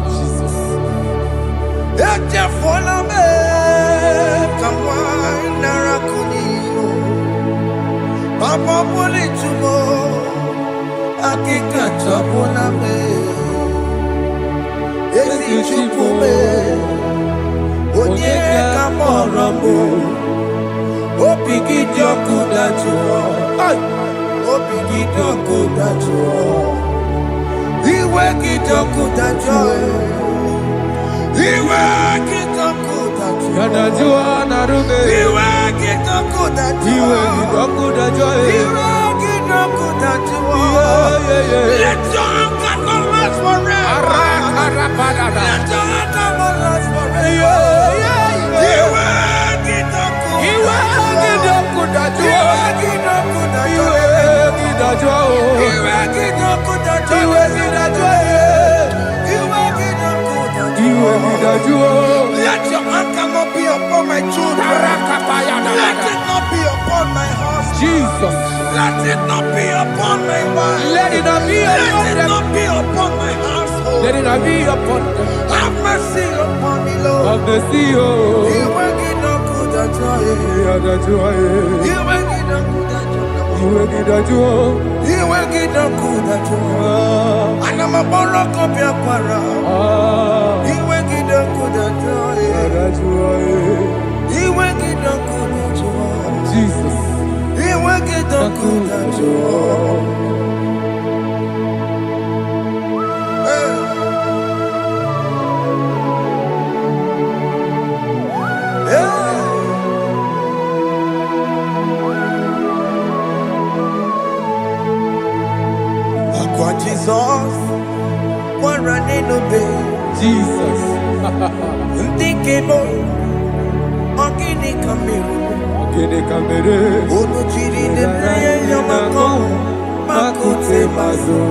Jesus. Papa poli tumo, akika chapona me, esi chupume, onye kamoramo, opiki joku dachuo, opiki joku dachuo, iwe kijoku dachuo, iwe kijoku dachuo, Yanajua narume. iwe kijoku dachuo, Iwe kijoku dachuo. Let your anger not last forever. Let your anger not last forever. Iwe kidoku dachuo. Let your anger not be upon my children. Let it not be upon my husband. Jesus. Let it not be upon my wife. Let it not be Let upon it them. not be upon my household. Let it not be upon them. Have mercy upon me, Lord. Of the CEO. Iwe kidoku dachuo. Iwe kidoku dachuo. Iwe kidoku dachuo. Anama boroko pia kwara. Iwe kidoku dachuo. Iwe kidoku dachuo. Jesus. Iwe kidoku dachuo. Aqua Jesus, one running obey. Jesus. Ndikemo, ogini kamiru. Ogene kamere. Ono chiri nene yamako, makute mazo.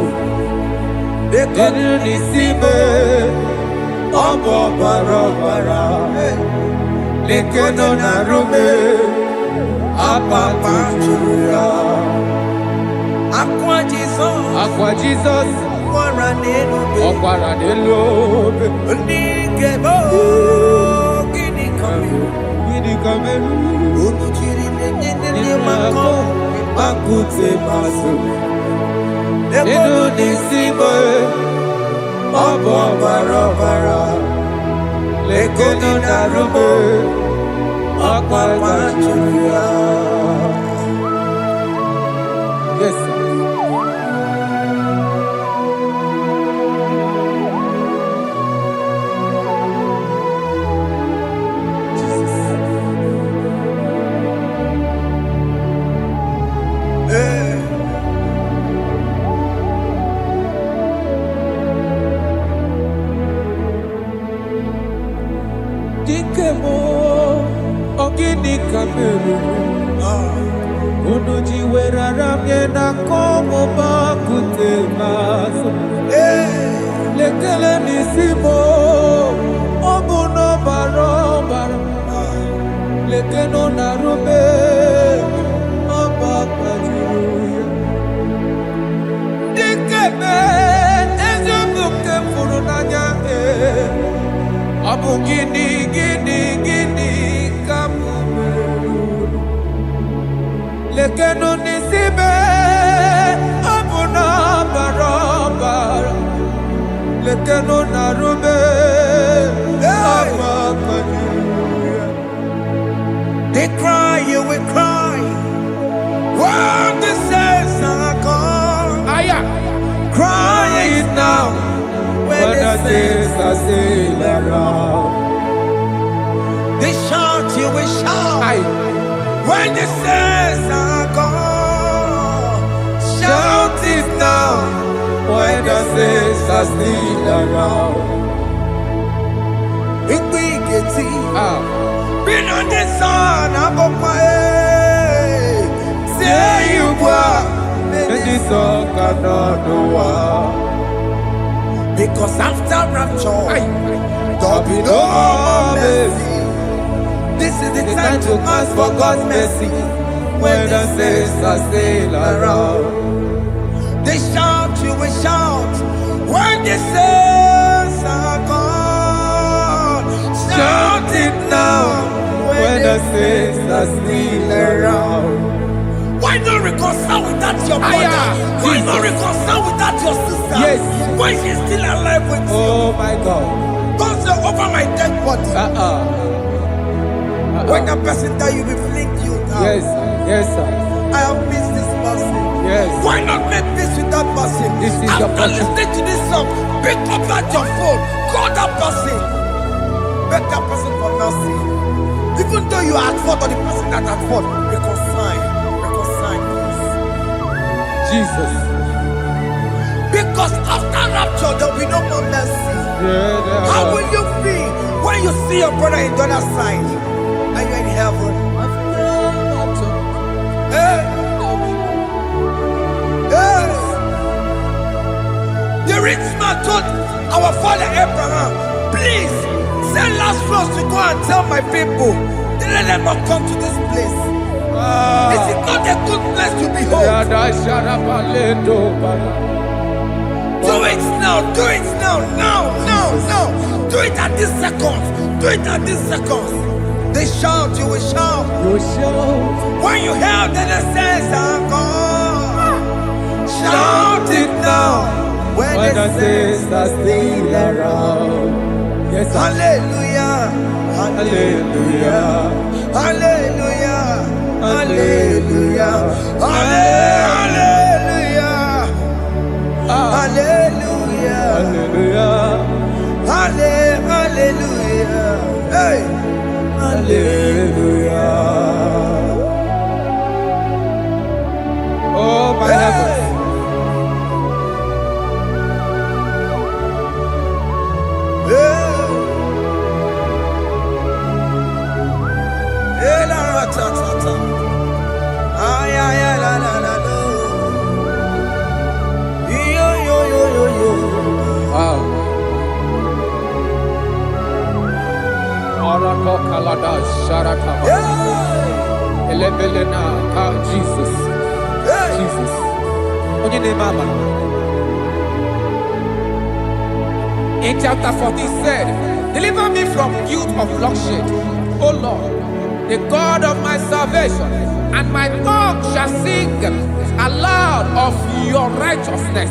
Denu nisime. Obo barabara. Lekeno narume. Apa tujuya. Aqua Jesus, Aqua Jesus. one running obey. Okwara delobe. Ndikemo, ogini kamiru. Gini kameru. Ono chiri nene yamako, Makute maso. Denu Denu nisime. Obo barabara. Lekeno narume. Apa tujuya. Yes, sir. Dikemo, ogini kamere. Unu jiwera ramye na komo bakute maso. Lekele nisimo, obuno barobara. Lekeno narume, abakajiruya. Dikeme, ezobuke furunanya. Abu gini kamumeru. Lekeno nisibe, abu na barabara. Lekeno narume, abakajiruya. They cry, you will cry. When the saints are gone, cry it now. When the saints are still around. They shout, you will shout. When the saints are gone, shout it now. are still around. Been on the sun, I'm on my say you were, And this song cannot do what. because after rapture, Aye. there'll be no more mercy. This is the time to ask for God's mercy. When the saints are still around. They shout, you will shout. When the saints are gone, shout it now. When the saints are still around. Why not reconcile with that your brother? Why not reconcile with that your sister? Yes. Why she's still alive with you? Oh my God. Don't say over my dead body. When the person that you will fling you down. Yes, yes, sir. I have missed this person. Yes. Why not make peace with that person? This is your After person. listening to this song, pick up that your phone, call that person, beg that person for mercy. Even though you are at fault or the person that at fault, reconcile, please. Jesus. Because after rapture, there will be no more mercy. Yeah, How will you feel when you see your brother in the other side and you're in heaven? Hey. Hey. The rich man told our father Abraham, please send Lazarus to go and tell my people, let them not come to this place. This is not a good place to behold. Do it now, do it now, now. Do it at this second. Do it at this second. They shout, you will shout. You shout. When you hear that the saints are gone, shout it now. When the saints are still around. Yes, sir. Hallelujah. Hallelujah. Hallelujah. Hallelujah. Hallelujah. Hallelujah. Hallelujah. Hallelujah. Hey. Hallelujah. Oh, my heavens. Wow. Arako kalada sharataba. Elebelena ka Jesus. Jesus. Onye name ama. In chapter 14 said, deliver me from guilt of bloodshed, O Lord, the God of my salvation, and my tongue shall sing aloud of your righteousness.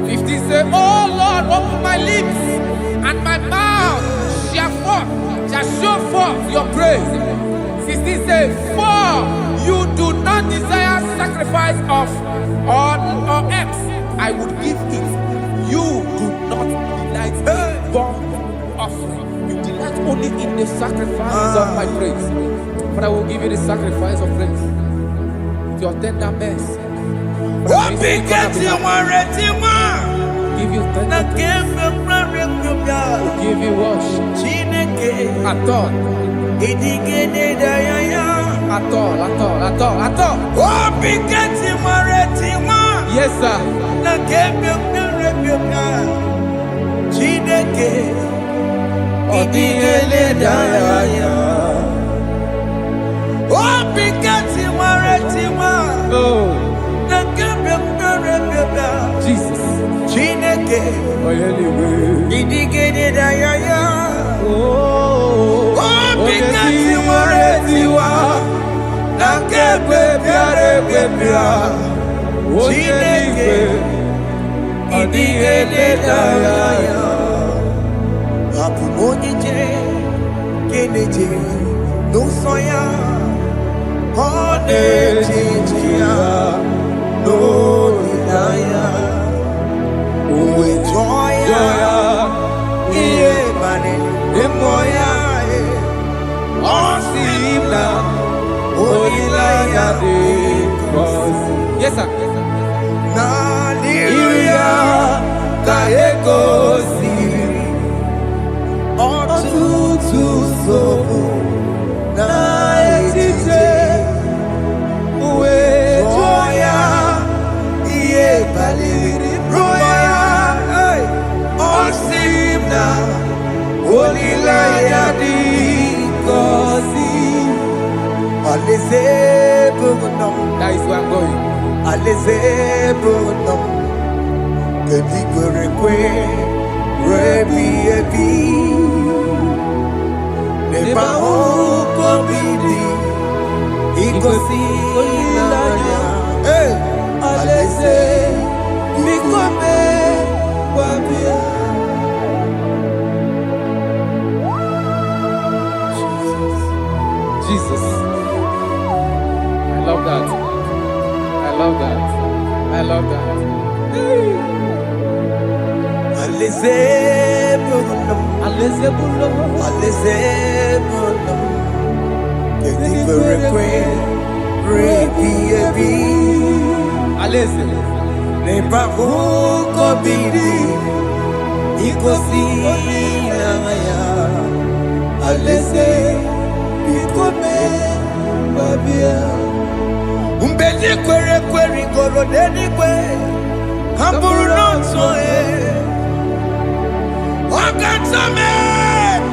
15 say, O Lord, open my lips, and my mouth shall show forth your praise. 16 say, for you do not desire sacrifice of or X, I would give it. You do not delight in burnt offering. You delight only in the sacrifice of my praise. But I will give you the sacrifice of praise. With your tender mercy. Give you tender praise. Will give you worship. At all. At all. Yes, sir. Oh, Jesus. Yes, sir. Hallelujah. That is where I'm going. Jesus. I love that. I love that. I love that. Umbedi kwere kwere goro deni kwe Kamburu nonso Wakatame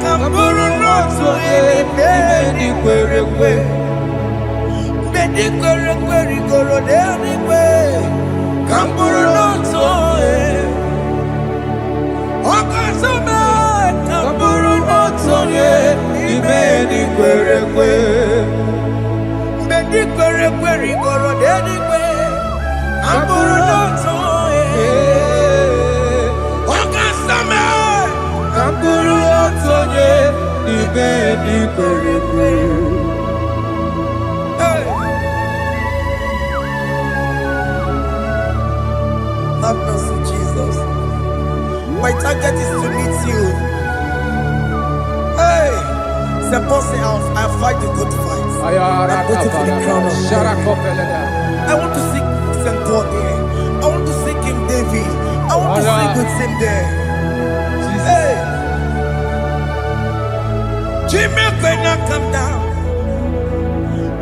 Kamburu nonso Deni kwere kwe Umbedi kwere kwere goro deni kwe Kamburu nonso Wakatame Kamburu nonso Deni kwere kwe Di kwere kwere goro deni kwe Amburu noto Wakasame Amburu noto Ibe di kwere kwe Have mercy, Jesus. My target is to meet you. Hey, suppose I fight the good fight. I'm waiting for the crown of glory. I want to seek St. God there. I want to seek King David. I want to sing with him there. Hey, Jimmy, when I come down,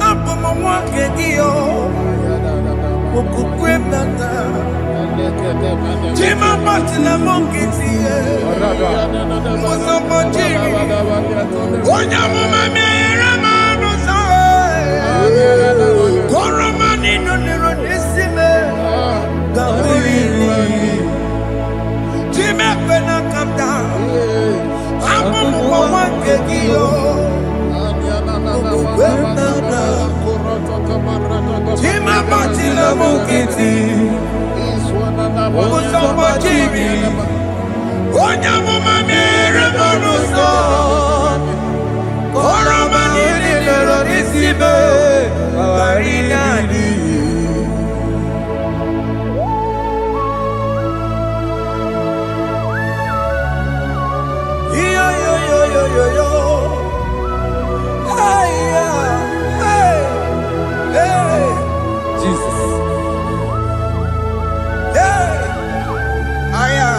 I'm from my one Kedio. Jimmy, Martina Monkey, was on my Jimmy. One young woman, Koromani no nero nisime Gawiri Jime kwena come down Amu mwa kegiyo Jime batila mukiti Kusamba jibi Onya mumamire monuso Koromani nero nisime Gawarinani Yo yo yo yo yo yo Hey hey hey Jesus. Hey Aya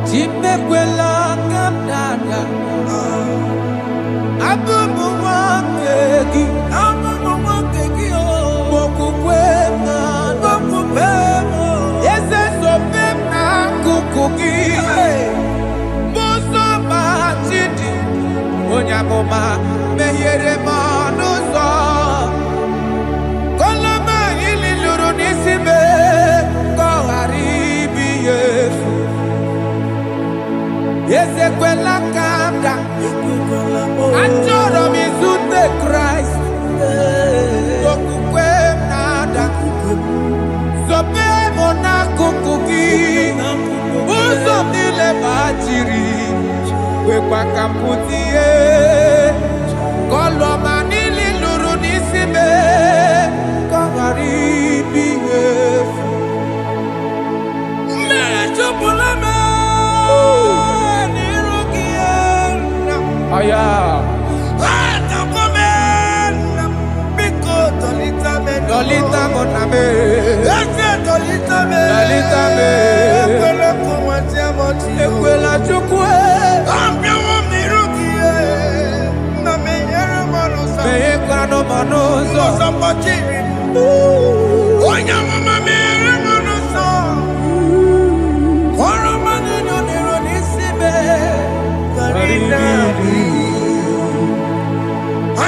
Jimekwela kamdada Abubu wakegi Mokukwema Yese sopema kukuki Muso machidi Onyamoma Mehiere manuso Koloma ili luru nisime Koharibi Yesu Yesekwela kamda Achoro mizute Christ Tokukwe nada Sope mona kukuki Uzo nile bachiri Wekwa kamputie Koloma nili luru nisime Kogaribi Yesu Mechupulame Aya. Dolita moname. Dolita me. Ekwela chukwe. Meye kwano manoso.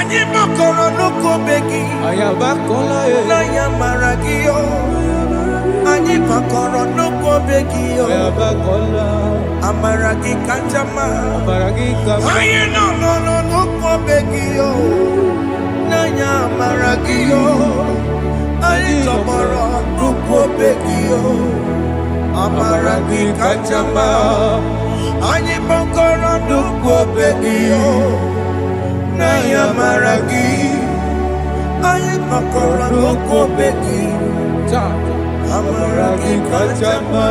Anyị makọrọ n'okobe gị na ya mara gị o. Anyị makọrọ n'okobe gị o. Amara gị kacha mma. Anyị nọ n'okobe gị o. Na ya mara gị o. Anyị tọgbọrọ n'okobe gị o. Amara gị kacha mma. Anyị makọrọ n'okobe gị o. Na ya mara gị. Anyị makọrọ n'okobe gị. Amara gị kacha mma.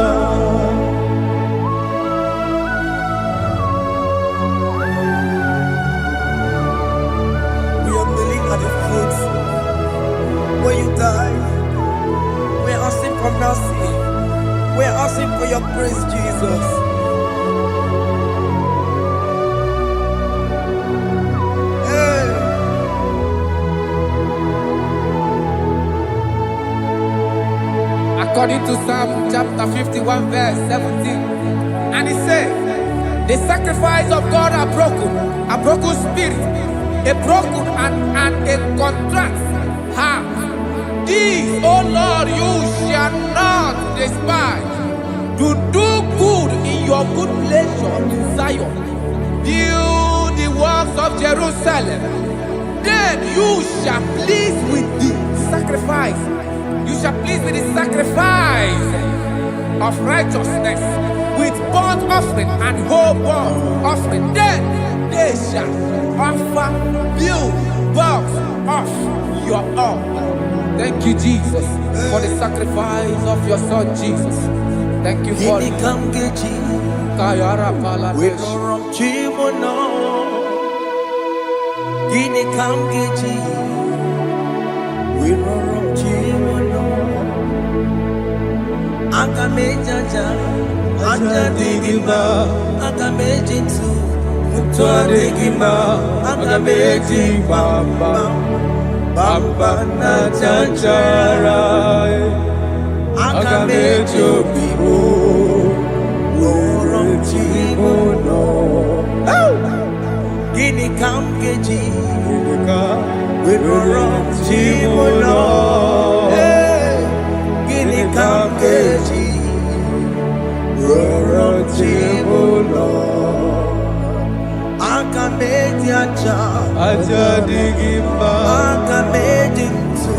We are kneeling at the foot where you died. We are asking for mercy. We are asking for your grace, Jesus. Hey. According to Psalm chapter 51 verse 17. And he said, the sacrifice of God are broken spirit, a broken and a contrite heart. These, O Lord, you shall not despise. To do good in your good pleasure to Zion. Build the works of Jerusalem. Then you shall please with the sacrifice. You shall please with the sacrifice of righteousness, with burnt offering and whole burnt offering. Then they shall offer build works of your own. Thank you, Jesus, for the sacrifice of your Son, Jesus. Thank you for Gini kam geji. Kayara We Paladesh. rorom chimono. Gini kam geji. We rorom chimono. Aga mejaja. Aja digima. Aga mejintu. Mutu adigima. Aga meji bamba. Bamba na chanchara. Aga mejo bibo. Rorom chimono. Gini kam geji. We rorom chimono. Gini kam geji. Rorom chimono. Aga meji aja. Aja digimba, Aga meji ntu.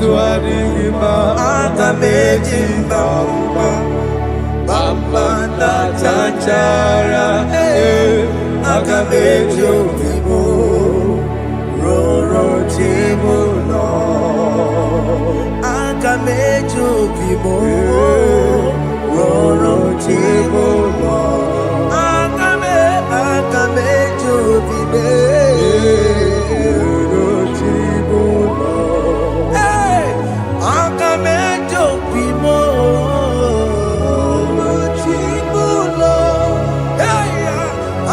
tuadigimba, Aga meji bamba. Bamba na chanchara. Aga meji obibo. Roro chimono. Aga meji obibo. Roro chimono. Aga meji obibo. Roro chimono. Hey! Aga meji obibo. Roro chimono. Hey!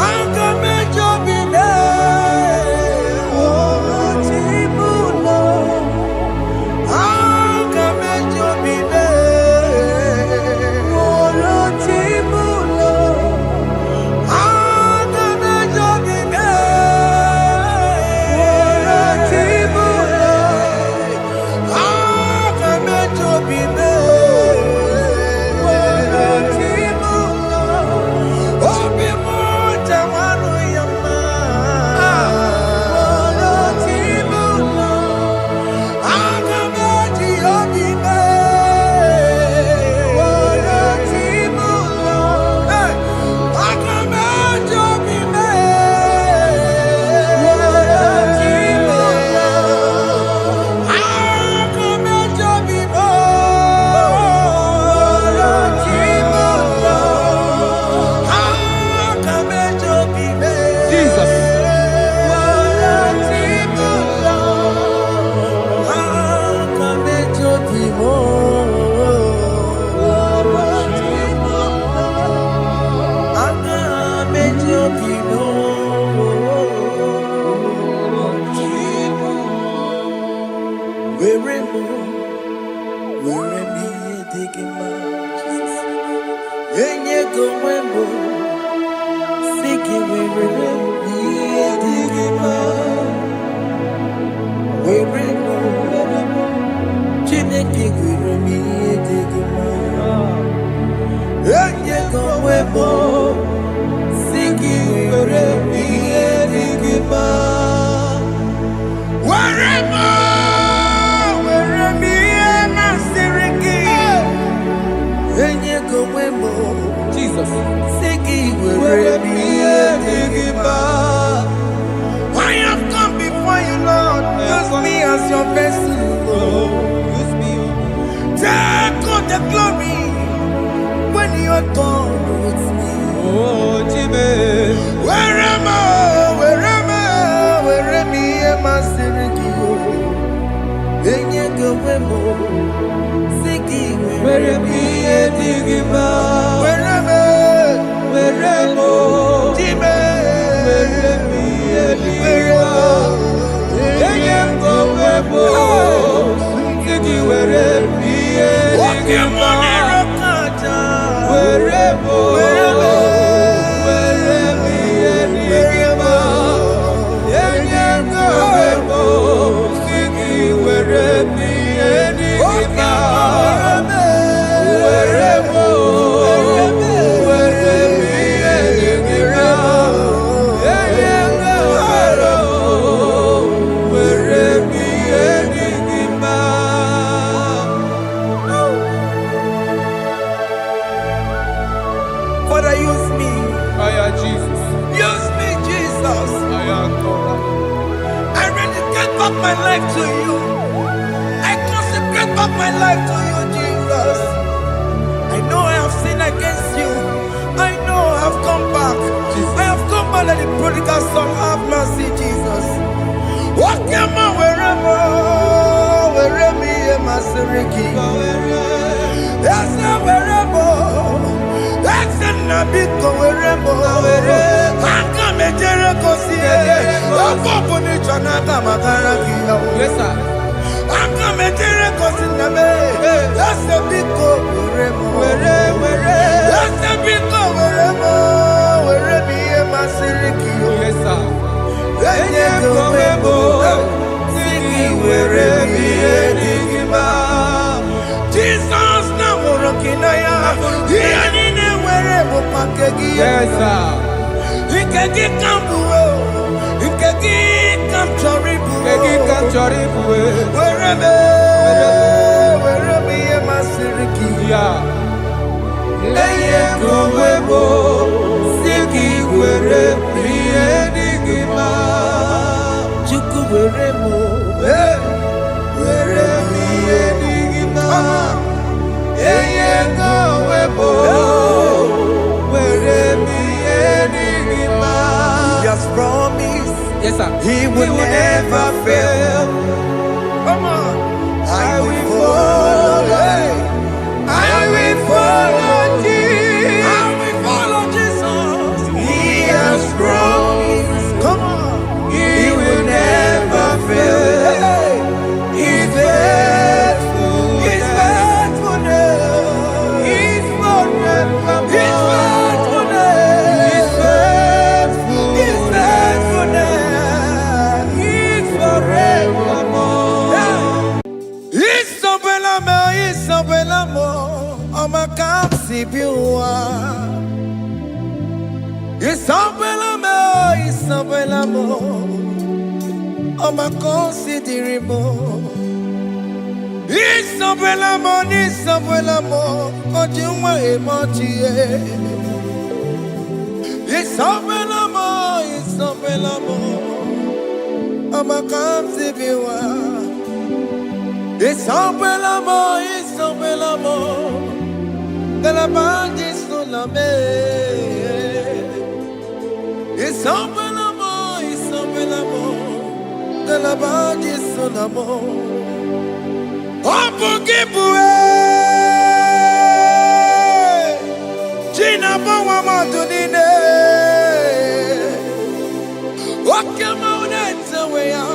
Aga meji obibo. Roro chimono. Aga meji obibo. Roro chimono. Father, use me. Jesus. Use me, Jesus. I rededicate back my life to you. I consecrate back my life to you, Jesus. I know I have sinned against you. I know I have come back. I have come back like the prodigal son. Have mercy, Jesus. What am I wherever me and my Siriki? That's not wherever. That's not big wherever. I come a Jericho see. Yes, sir. I come a Jericho see. That's a big wherever. That's a big wherever me and my Siriki. Yes, sir. Jesus na worokina ya yani ne wherever pakegi Yes, sir. ikegi kambuo ikegi kamchoribu Kegi kamchoribu wherever ye masiriki ya eye kowebo siki were biye digima chuku weremo were biye digima eye kowebo were biye digima. He has promised. Yes, sir. He will never fail. Come on. I will follow. I will follow Jesus. I will follow Jesus. He has promised. Come on. He will never fail. He's faithful. His faithfulness. He's forevermore. His faithfulness. He's faithful. His faithfulness. He's forevermore. Isabelamo, I'ma come see you. Isabelamo, I'ma consider more. Isabelamo, Ojuma emoji. Isabelamo, I'ma come see you. Isabelamo, de la bande solame. Isabelamo, de la bande solamo. Opogibue, Gina Bawa Madunine. Wakama unenza weya.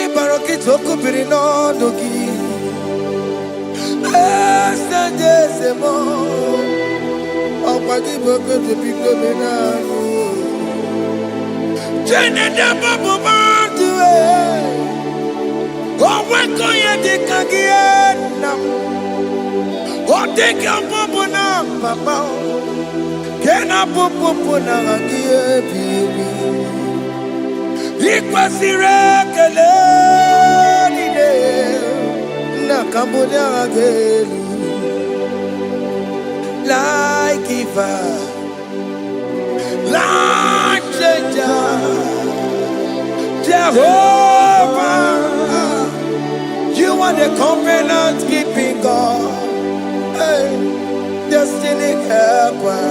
Ibaroki toku birino dogi. Estendez-moi. Oh, pas qui veut que je pique le ménage. Je n'ai pas pour m'enduer. Oh, ouais, quand il y a des caguiennes. Oh, des campopona, papa. Qu'est-ce n'a pas pour n'aguier, bibi. Il passe que l'idée. Cambodia again, like giver, like changer, Jehovah, you are the covenant keeping God, hey, destiny helper,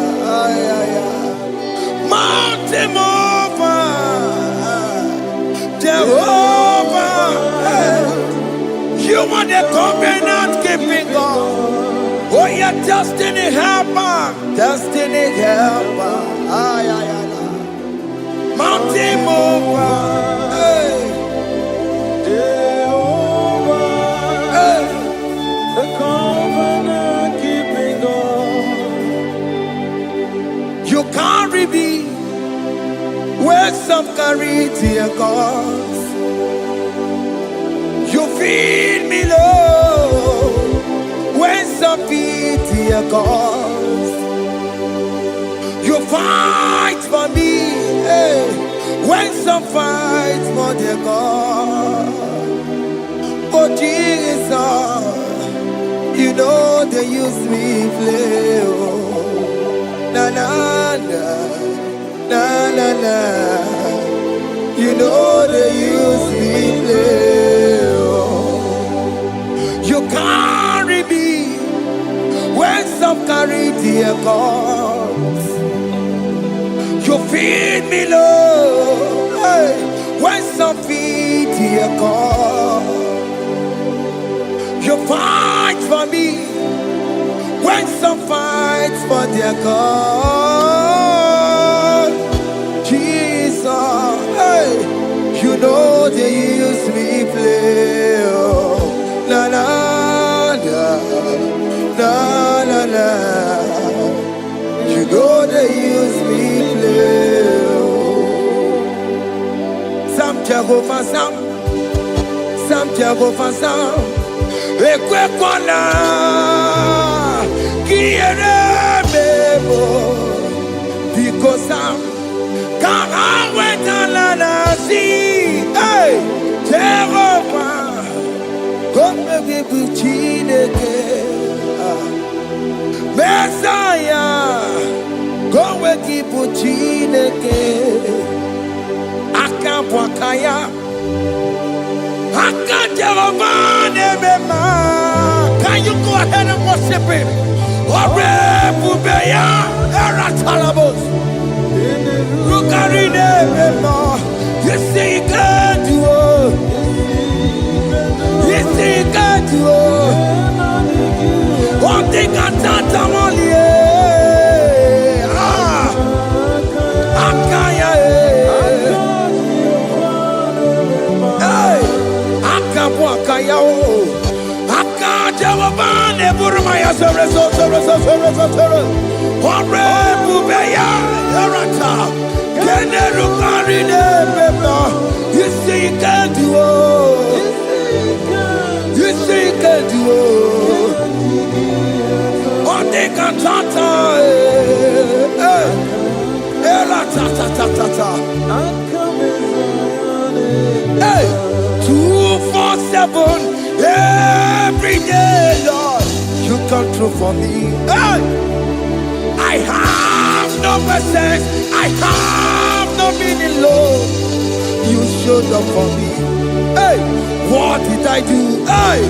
mountain mover, Jehovah, hey. keeping God. Oh, yeah, destiny helper. Destiny helper. Ay, ay, ay, ay. Mountain mover. Hey. Jehovah, Hey. the covenant keeping God. You carry me where some carry dear gods. You feed me low when some feed dear gods. You fight for me, hey, when some fight for their God. Oh Jesus, you know they use me play. Oh, na na na, na na na. You know they use me play. Oh, you carry me when some carry their gods. You feed me low, hey, when some feed their God. You fight for me when some fight for their God. Jesus, hey, you know they use me play. Oh, na na na, na na na. You know they use me play. Oh. Some Jehovah, some Jehovah, some. Ekwe kona, kiere mebo, because some can't wait on la see. Hey, Jehovah, come me buchineke. Messiah, go with buchineke. Akabwakaya. Can you go ahead and worship him? You see, he can do it. You see, he can do it. One thing I can't only. You see, you can do it. You see, you can do it. On the cantata, hey, 247 every day, Lord. You come through for me. Hey, I have no message. I have no meaning, Lord. You showed up for me. Hey, what did I do? Hey,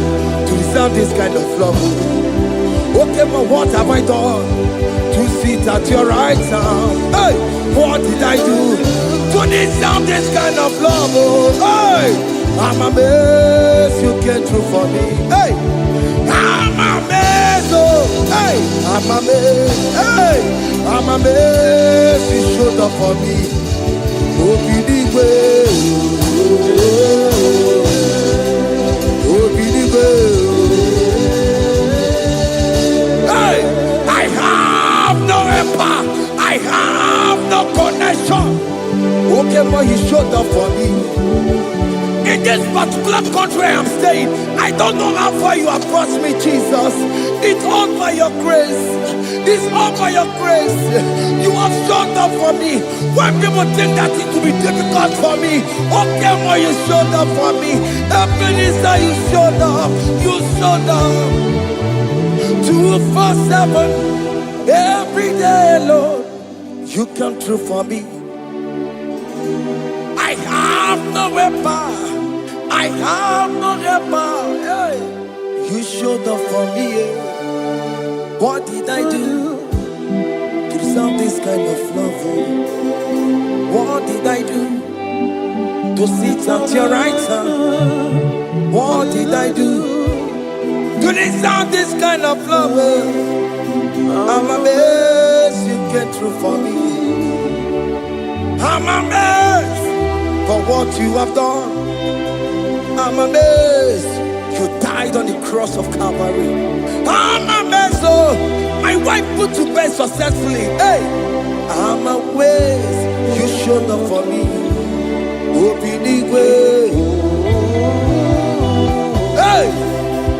to deserve this kind of love? Okay, but what have I done to sit at your right hand? Hey, what did I do to deserve this kind of love? Hey, I'm amazed you came through for me. Hey, I'm amazed. Oh, hey, I'm amazed. Hey, I'm amazed you showed up for me. Oh, believe it. Oh, believe it. Hey, I have no empire. I have no connection. Okay, but you showed up for me. In this particular country I'm staying, I don't know how far you have brought me, Jesus. It's all by your grace. It's all by your grace. You have showed up for me. When people think that it will be difficult for me, okay, well, you showed up for me. Ebenezer, you showed up. You showed up. 247 every day, Lord. You come through for me. I have no weapon. I have no weapon. Hey. You showed up for me. What did I do to deserve this kind of love? What did I do to sit at your right hand? What did I do to You deserve this kind of love. I'm amazed you came through for me. I'm amazed for what you have done. I'm amazed you died on the cross of Calvary. I'm amazed, oh, my wife put to bed successfully. Hey, I'm amazed you showed up for me. Obinigwe, hey,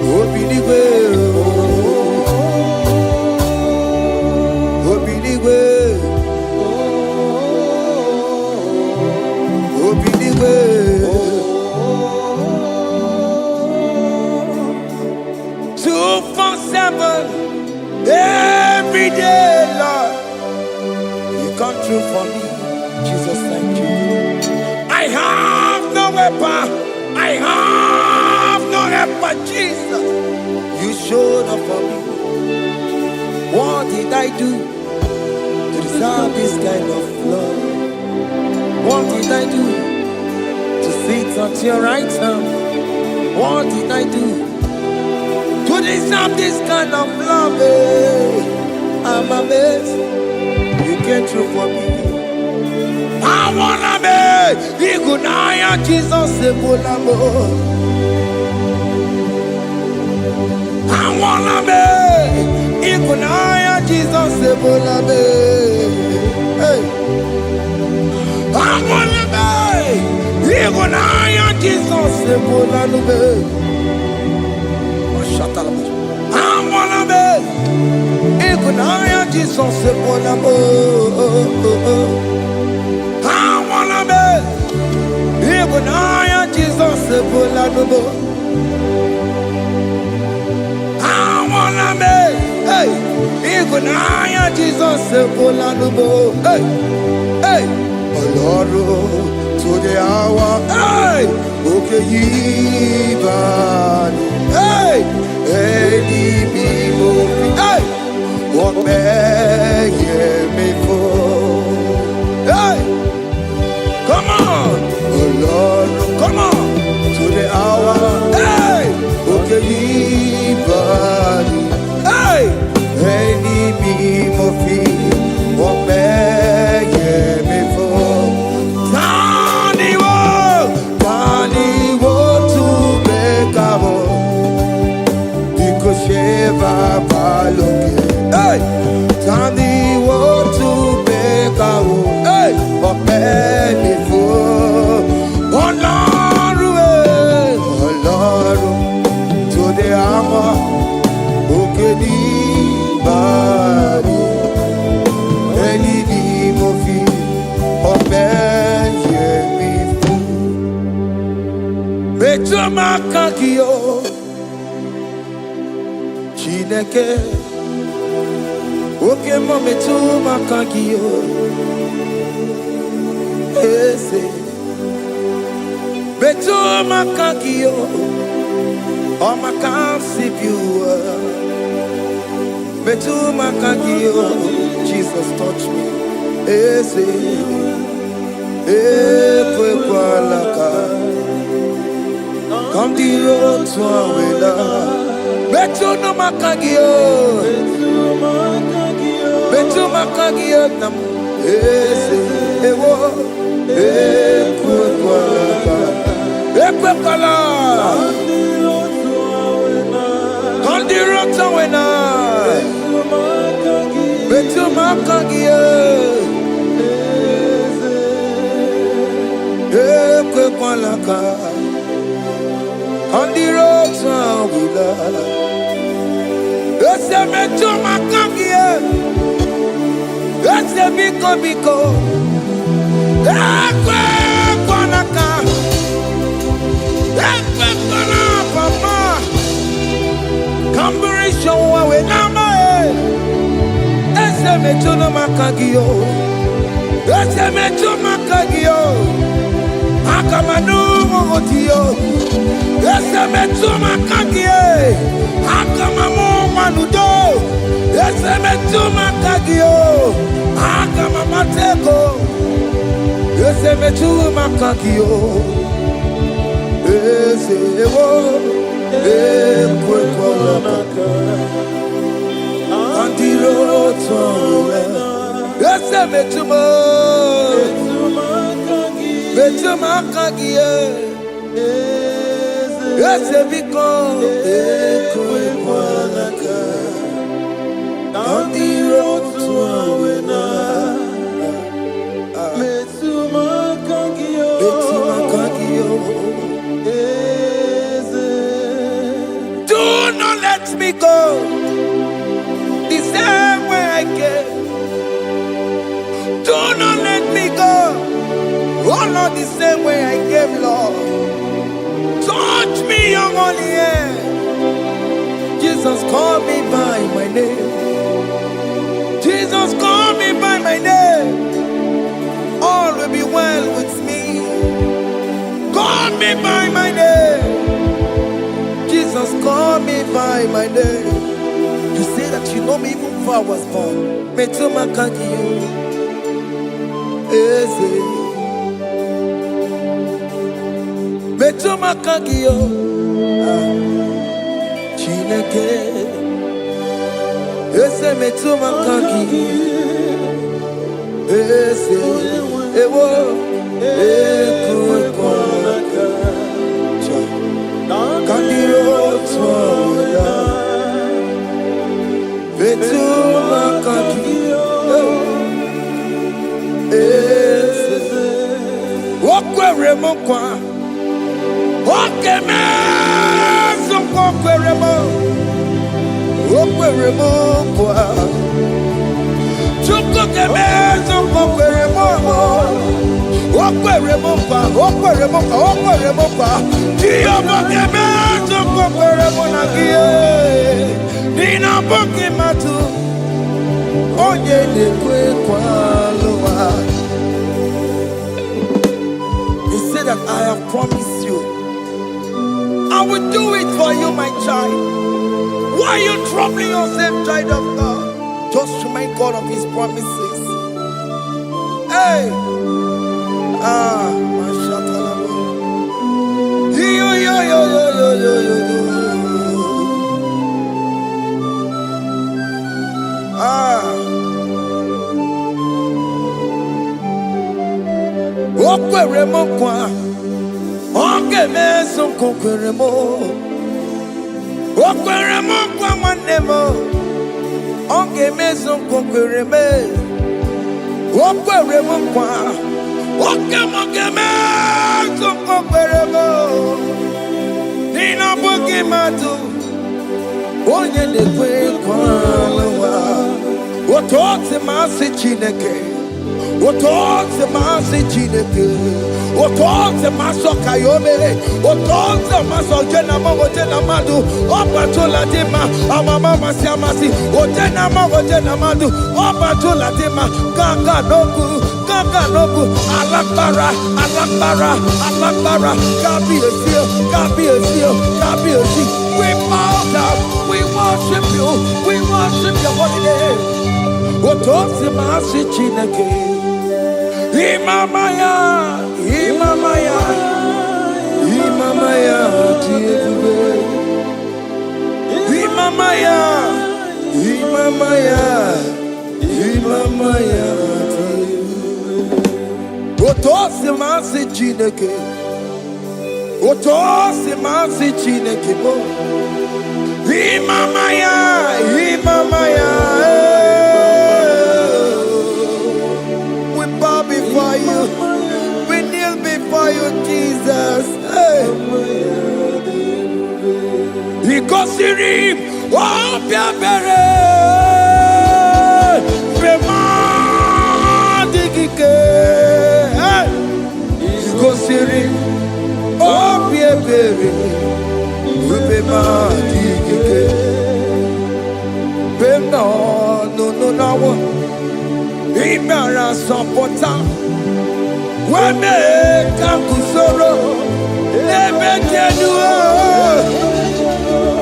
Obinigwe, Obinigwe, Obinigwe. 247 every day, Lord. You come through for me, Jesus. Thank you. I have no weapon. I have no weapon, Jesus. You showed up for me. What did I do to deserve this kind of love? What did I do to sit at your right hand? What did I do to deserve this kind of love? I'm amazed you came through for me. I wanna be Igunaya Jesus Sebulamo. I wanna be Igunaya Jesus Sebulame. Hey, I wanna be Igunaya Jesus Sebulame. I wanna be Igunaya Jesus Sebulamo. Igunaya Jesus Sebulamo. I wanna be, hey, Igunaya Jesus Sebulamo. Hey, hey, Oloro to the hour, hey, okay, Yiban, hey, hey, hey, what may me for, hey, come on. Oh Lord, come on to the hour. Hey, okay, body. Hey, any me mofi, what may me for? Tani wo to make up. Because Sheva Paloke. Hey, Tani wo to make up. Hey, what may me for? To the hour, okay, body, any mofi, or me fool. Beto makakio, Chineke, okay, beto makakio, ese. Beto makakio, oh my can't see you. Beto makakio, Jesus touch me. Ese, kwalaka. Come the road to Awela. Beto no makakio, Beto makakio nam. Ese, ewo, kwalaka. Ekwekala, Kondirota wena, Betu makagie, Ekwekwalaka, Kondirota wena, Ese betu makagie, Ese biko, Ekwekwalaka. Papa, Camberisha we nama. Ese metuno makagio, ese metu makagio. Akamanu motio, ese metu makagie. Akamamu manudo, ese metu makagio. Akamamateko, ese metu makagio. Ese wo. ekwekwalaka Andirotowe Ese metuma kagie Ese biko ekwekwalaka Andirotowe na metuma kagio Do not let me go the same way I came. Do not let me go. Oh Lord, the same way I came, Lord. Touch me, young only hand. Jesus, call me by my name. Jesus, call me by my name. All will be well with me. Call me by my name. Jesus, call me by my name. You say that you know me even before I was born. Metuma kagiyo, eze. Metuma kagiyo, Chineke. Eze metuma kagiyo, eze. Ewo, ekwekwalaka. Kandiro twoya. Betuma kagiyo eze Okwere mokwa Okeme Soko kwere mo Okwere mokwa Chuko keme Soko kwere mo Okwere mokwa Kiyo mokeme Soko kwere mo na kiye Nina boki matu Onye nekwe kwa loa. He said that I have promised you I will do it for you, my child. Why are you troubling yourself, child of God? Just remind God of his promises. Hey! Mashatalabo. Yo. Okwere mo kwa Oke meso kokwere mo Okwere mo kwa mwane mo Oke meso kokwere me Okwere mo kwa Oke meso kokwere mo Nina boki matu Onye nekwe kwa lawa Otote masi Chineke Otote masi Chineke Otote maso kayome Otote maso jena madu Opatola dima Amama siamasi Ojena madu Opatola dima Gaga nobu Alakbara Gabi esio We bow down We worship you your holy name Otote masi Chineke Imamaya tiebe Imamaya tiebe Otosi masi Chineke bo Imamaya We bow before you We kneel before you, Jesus. Hey. Ikosirim, opia bere, bema digike. Ikosirim, opia bere, bema digike. Bema no. Imara sopota. Wame kakusoro Ebe keduo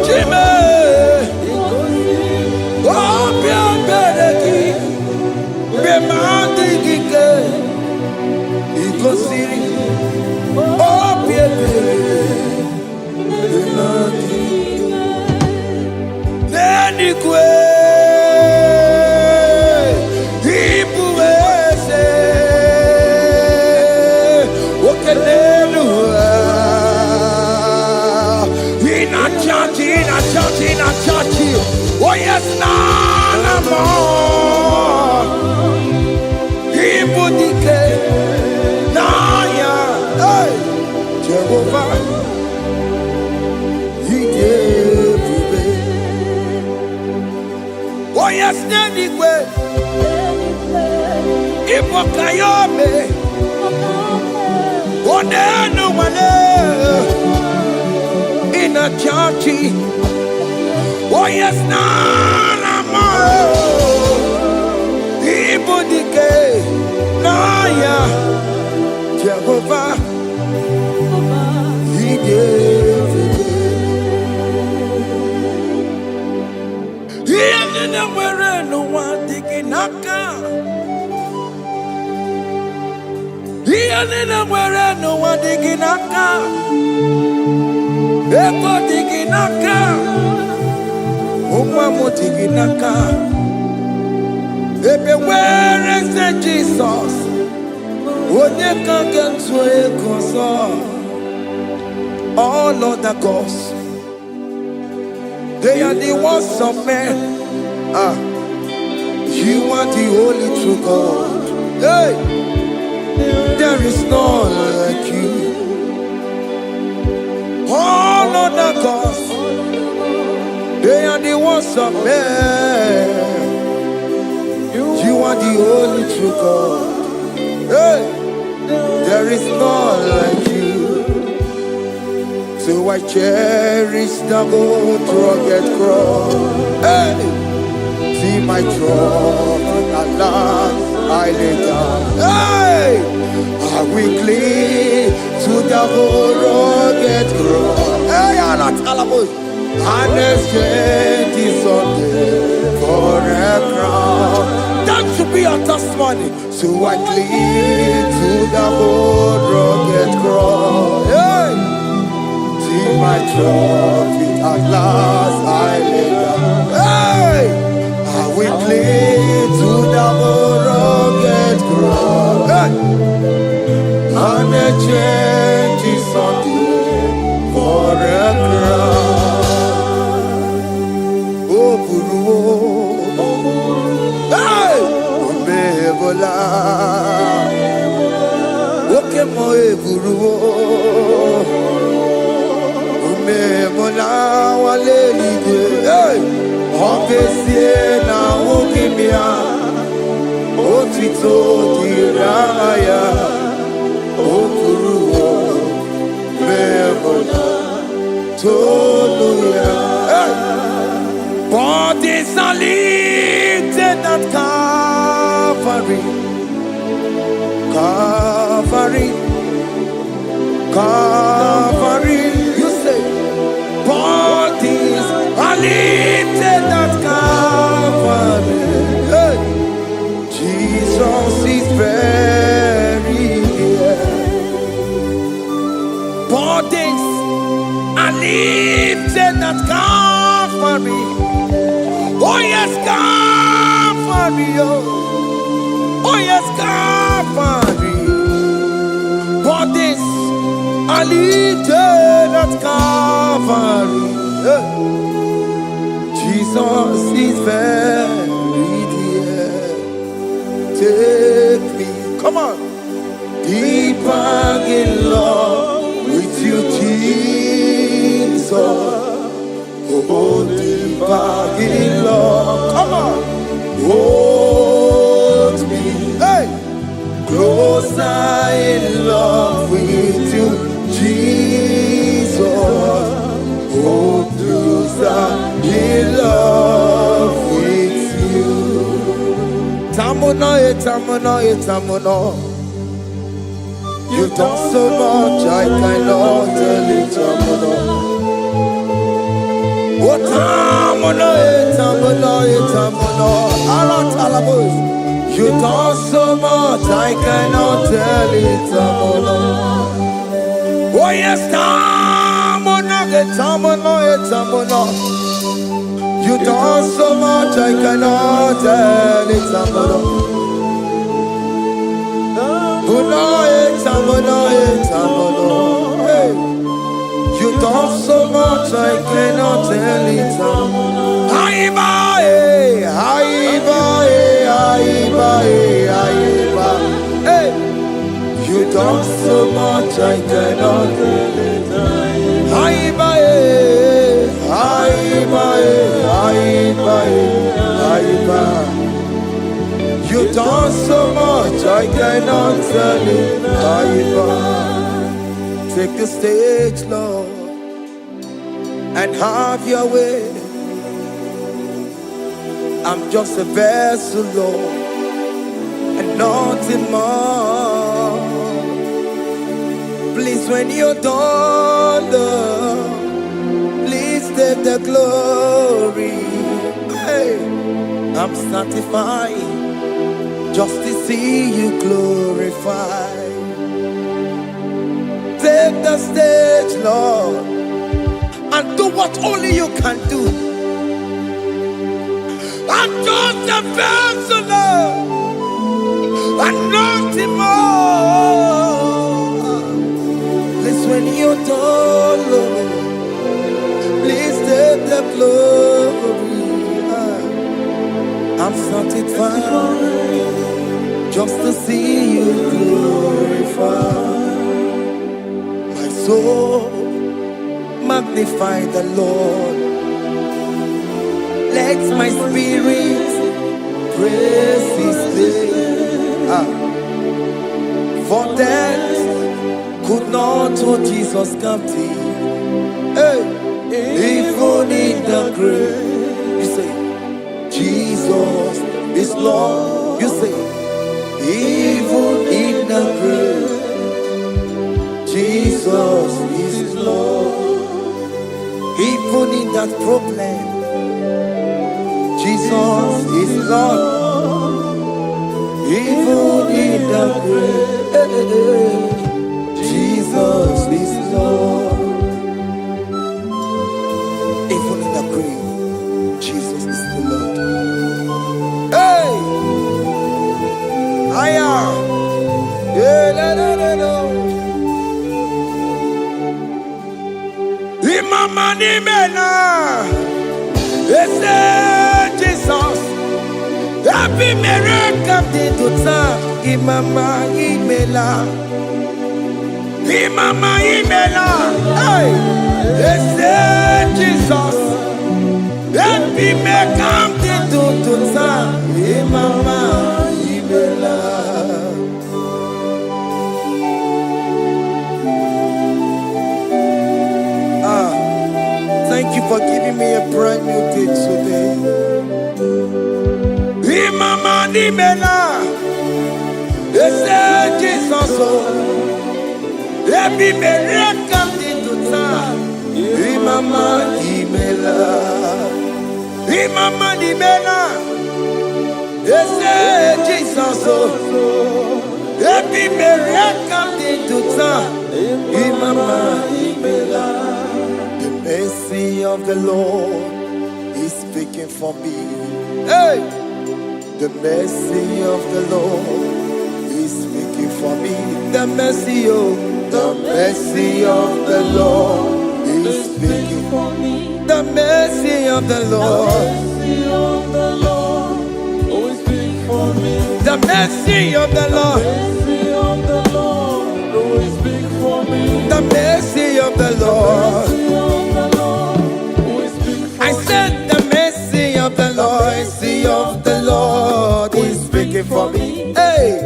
Chime Obia bereki Bemandi gike Ikosiri Obia bereki Bemandi Oneno wale in a church. Oh yes, na ma. Igbo dike na ya Jehovah. He gave it. He didn't wear no one digging naka. He didn't wear no one digging naka. Ebo digging naka. Umamo digging naka. Ebe where is the Jesus? Onye can get to a console. All other gods, they are the works of men. You are the only true God. Hey, there is none like you. All other gods, they are the works of men. You are the only true God. Hey, there is none like you. So I cherish the gold rugged cross. Hey, see my throne, Allah, I lay down. Hey, I will cling to the gold rugged cross. Hey, Allah, Talabos, and exchange is Sunday for a crown. That should be a testimony. So I cling to the gold rugged cross. Hey. My trophy at last I lay down. Hey, I will cling to the rugged cross. Hey, and the change is on for a crown. Oh, Guru, hey, Omebola, okay, my Guru. Mola wale ligwe, hey, okesie na ukimia, otito diraya, okuruo, memola, toluya, hey, bodies are lifted at Calvary, Calvary, Calvary. Bodies are lifted at Calvary. Hey. Jesus is buried here. Bodies are lifted at Calvary. Oh yes, Calvary. Oh yes, Calvary. Bodies are lifted at Calvary. Jesus is buried here. Take me, come on, deeper in love with you, Jesus. Oh, deeper in love, come on, hold me, hey, closer in love with you, Jesus. Oh, closer in love with you. Tamuno, tamuno, tamuno. You've done so much, I cannot tell it, tamuno. Oh, tamuno, tamuno, tamuno. Allah, talabos. You've done so much, I cannot tell it, tamuno. Oh, yes, tamuno, tamuno. You done so much, I cannot tell it, tamuno. Hey, you done so much, I cannot tell it. Hey, you done so much, I cannot tell it. You done so much, I cannot tell it. Take the stage, Lord, and have your way. I'm just a vessel, Lord, and nothing more. Please, when you're done, Lord, please take the glory. Hey, I'm satisfied just to see you glorified. Take the stage, Lord, and do what only you can do. I'm just a vessel, Lord, and nothing more. Please, when you're done, Lord, please take the glory. I'm satisfied just to see you glorified. My soul magnify the Lord. Let my spirit praise His name. For death could not hold Jesus captive. Hey, even in the grave, you say, Jesus is Lord. You say, even in the grave, Jesus is Lord. Even in that problem, Jesus is Lord. Even in the grave, Jesus is Lord. Even in the grave, Jesus is the Lord. Hey! I am. Yeah, no, no, no, no. Imama ni mena. Jesus. Happy miracle to time. Imama imela. Imama imela. Hey! Jesus. Happy miracle to time. Imama imela. Thank you for giving me a brand new day today. Imama nimela, Jesus, every miracle into time. Imama nimela, Imama nimela, Jesus, every miracle into time. Imama nimela. The mercy of the Lord is speaking for me. Hey! The mercy of the Lord is speaking for me. The mercy of the Lord is speaking for me. The mercy of the Lord. Always speak for me. The mercy of the Lord. Always speak for me. The mercy of the Lord. I said the mercy of the Lord, mercy of the Lord is speaking for me. Hey,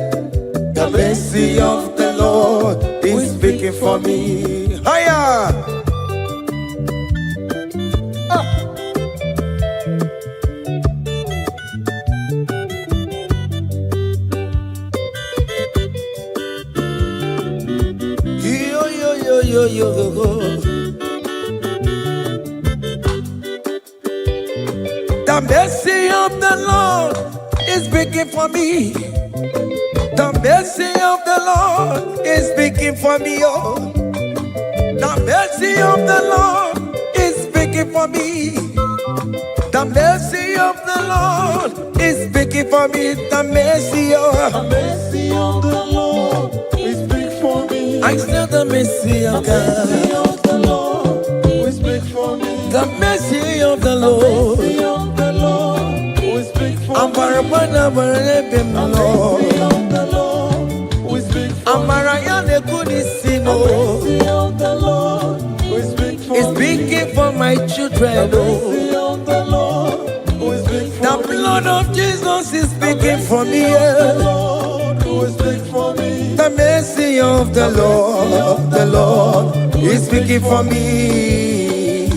the mercy of the Lord is speaking for me. Higher. Yo yo yo yo yo yo. The mercy of the Lord is speaking for me. The mercy of the Lord is speaking for me. Oh, the mercy of the Lord is speaking for me. The mercy of the Lord is speaking for me. The mercy of the Lord is speak for me. I still the mercy of God. The mercy of the Lord will speak for me. The mercy of the Lord. I'm Barabana Barabim Lord. Amarayane Kunisimo. It's speaking for my children. The blood blood of Jesus is speaking for me. The mercy of the Lord is speaking for me.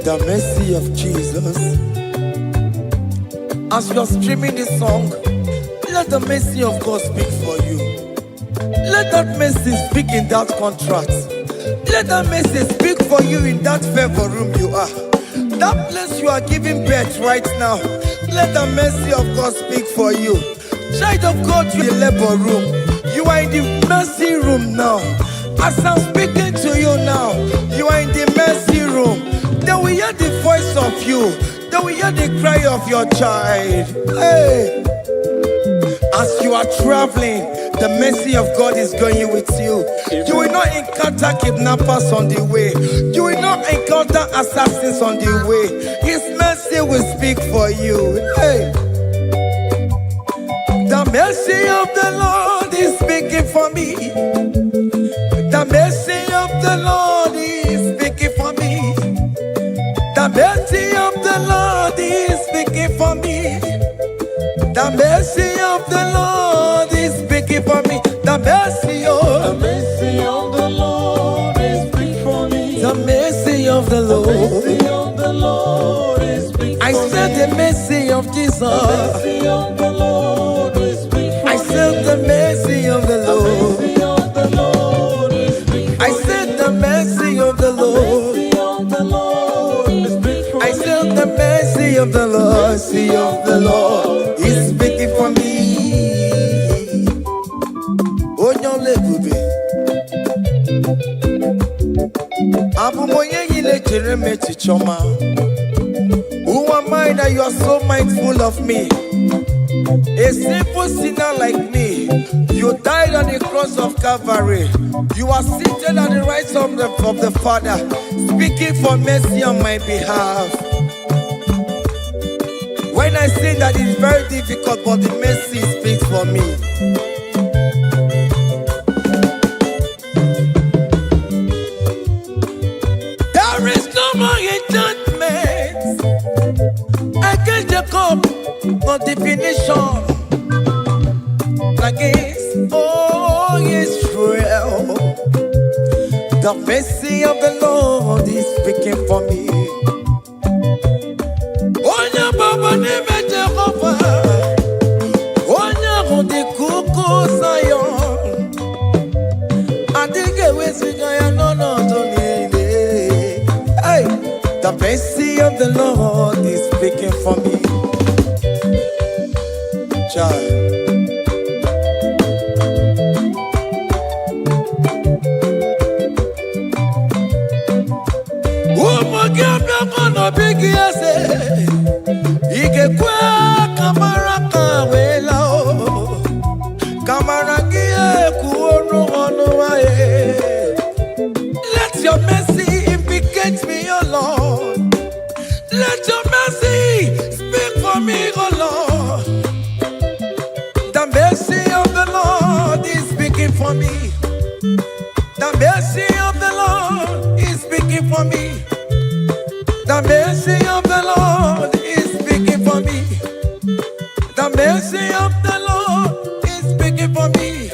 The mercy of Jesus. As you are streaming this song, let the mercy of God speak for you. Let that mercy speak in that contract. Let that mercy speak for you in that favor room you are. That place you are giving birth right now. Let the mercy of God speak for you. Child of God, you in the labor room. You are in the mercy room now. As I'm speaking to you now, you are in the mercy room. They will hear the voice of you. They will hear the cry of your child. Hey. As you are traveling, the mercy of God is going with you. You will not encounter kidnappers on the way. You will not encounter assassins on the way. His mercy will speak for you. Hey. The mercy of the Lord is speaking for me. The mercy of the Lord is speaking for me. The mercy of the Lord is speaking for me. The mercy of the Lord is speaking for me. The mercy of the Lord is speaking for me. the mercy of the The Lord. mercy of the Lord is speaking I for me. said the mercy of Jesus. The mercy of the Lord is speaking for me. I said the mercy of the The Lord. mercy of the Lord is speaking for I me. said the mercy of the Lord. The mercy of the Lord is speaking for I me. said the mercy of the Lord. Mercy of the Lord is speaking for me. Onyolebube. Abumoye yile jereme chichoma. Who am I that you are so mindful of me? A simple sinner like me. You died on the cross of Calvary. You are seated at the right side of the Father, speaking for mercy on my behalf. When I say that it's very difficult, but the mercy speaks for me. There is no more enchantment against Jacob, no definition against Israel. The mercy of the Lord is speaking for me. Onya baba neme Jehovah, onya hundi kuku Zion. Adige wesigaya no donine. Hey, the mercy of the Lord is speaking for me. Child. Let your mercy implicate me, oh Lord. Let your mercy speak for me, oh Lord. The mercy of the Lord is speaking for me. The mercy of the Lord is speaking for me. The mercy of the Lord is speaking for me. The mercy of the Lord is speaking for me.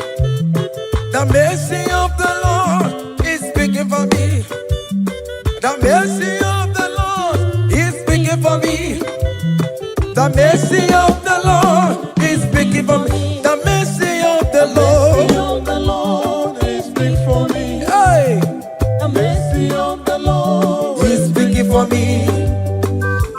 The mercy of the Lord is speaking for me. The mercy of the Lord is speaking for me. The mercy of the Lord is speaking for me. The mercy of the Lord is speaking for me. Hey. The mercy of the Lord is speaking for me.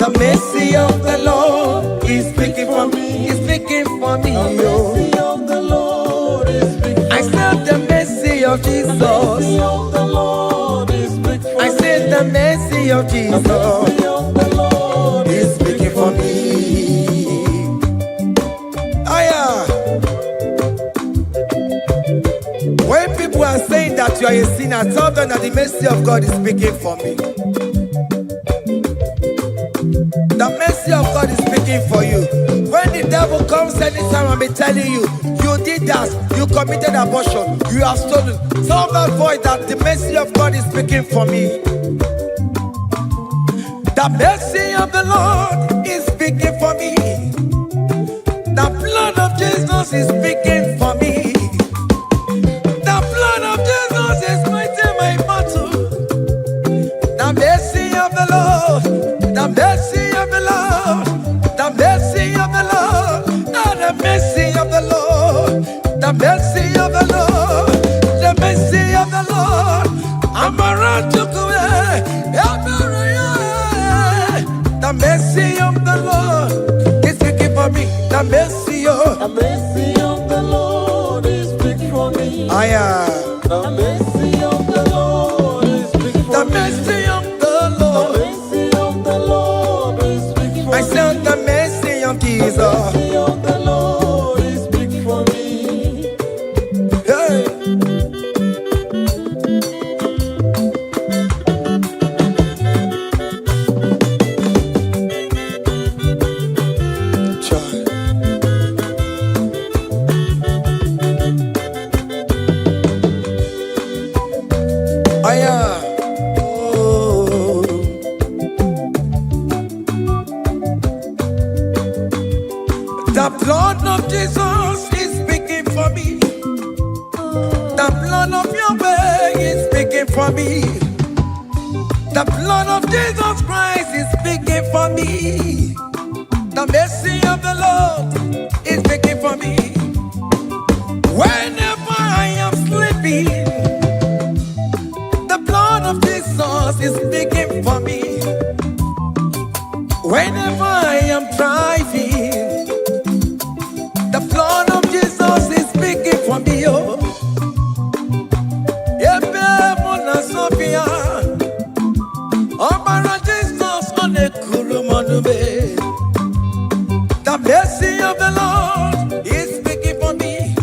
The mercy of the Lord is speaking for me. Is speaking for me. The mercy of the Lord is speaking for me. I said the mercy of Jesus. The mercy of the Lord is speaking for me. I said the mercy of The Jesus mercy of the Lord is speaking for me. Aya. When people are saying that you are a sinner, tell them that the mercy of God is speaking for me. The mercy of God is speaking for you. When the devil comes anytime and be telling you, you did that, you committed abortion, you have stolen, tell that voice that the mercy of God is speaking for me. The mercy of the Lord is speaking for me. The blood of Jesus is speaking for me. The blood of Jesus is fighting my battle. The mercy of the Lord, the mercy of the Lord, the mercy of the Lord, the mercy of the Lord, the mercy of the Lord, the mercy of the Lord. I'm around to go. The mercy of the Lord is speaking for me. The mercy of the Lord is big for me. I am. The mercy of the Lord is big for The me. mercy of the Lord. The mercy of the Lord is big for me. I said the mercy of The Jesus. mercy of the Lord is big for me. Hey. Child. I am. Oh. The blood of Jesus is speaking for me. The blood of Yahweh is speaking for me. The blood of Jesus Christ is speaking for me. The mercy of the Lord is speaking for me. Whenever I am sleeping, the blood of Jesus is speaking for me. Whenever I am driving, the blood of Jesus is speaking for me. Oh, Ebe Mona Sophia, Obara Jesus on a Kulumanube. The mercy of the Lord is speaking for me.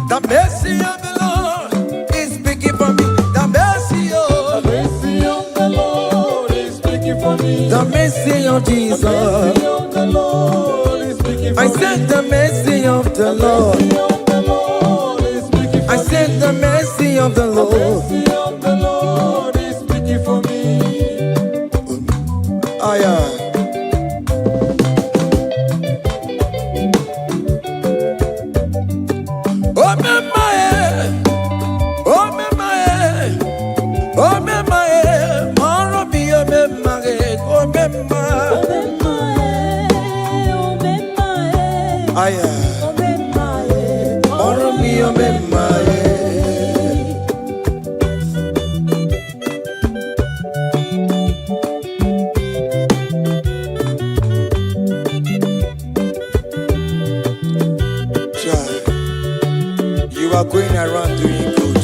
The mercy of the Lord is speaking for me. The mercy The of mercy of the Lord is speaking for me. the mercy of The Jesus. mercy of the Lord is speaking for I me. said the mercy of the Lord. The mercy of the Lord is speaking for I me. said the mercy of the The Lord. mercy of the Lord is speaking for me. I am. Oh, my, oh, my, oh, my, Marabi, oh, my, oh, my, I am. Marabi, oh, my. Child, you are going around doing good.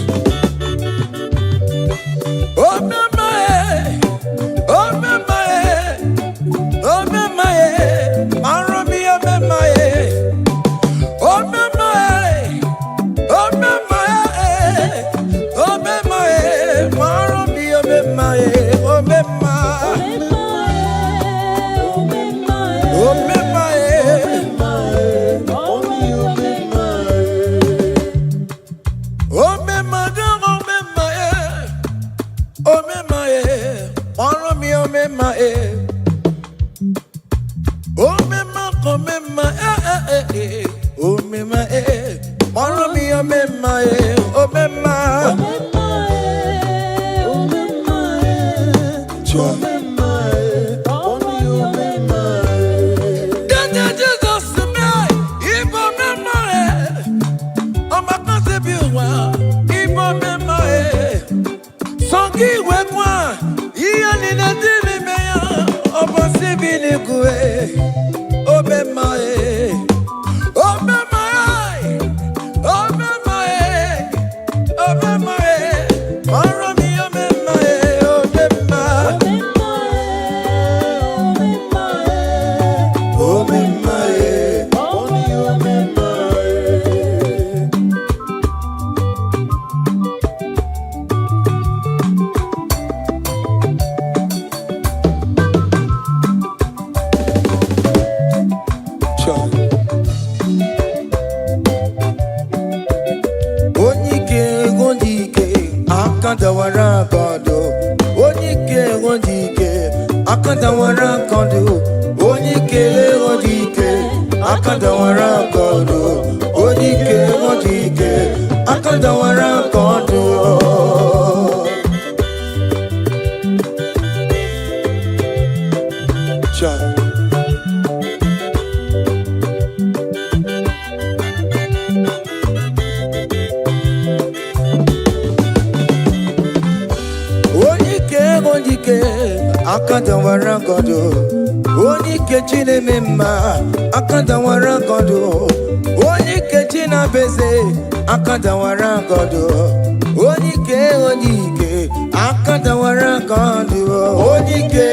Oh, my, oh, my, oh, my, Marabi, oh, my, oh, my, oh, my, oh, my, Marabi, oh, my, oh, my, oh, my. Oh, me mother, oh, me my, oh, me my, oh, me, oh, me my, oh, me ma, oh, me ma, oh, me ma, oh, me, oh, me ma, oh, me ma, John. Then Jesus to me, if oh, me ma, oh, my God, be one, if oh, me ma, Songi we kwa, iya ni na dili meya, obo si bini kue, obe mae, obe mae, obe mae, akadawara kondo, onike odike, akadawara kondo, onike odike, akadawara kondo. Cha. Akadawara kondo, onike chine mema. Akadawara kondo, onike china beze. Akadawara kondo, onike, akadawara kondo, onike,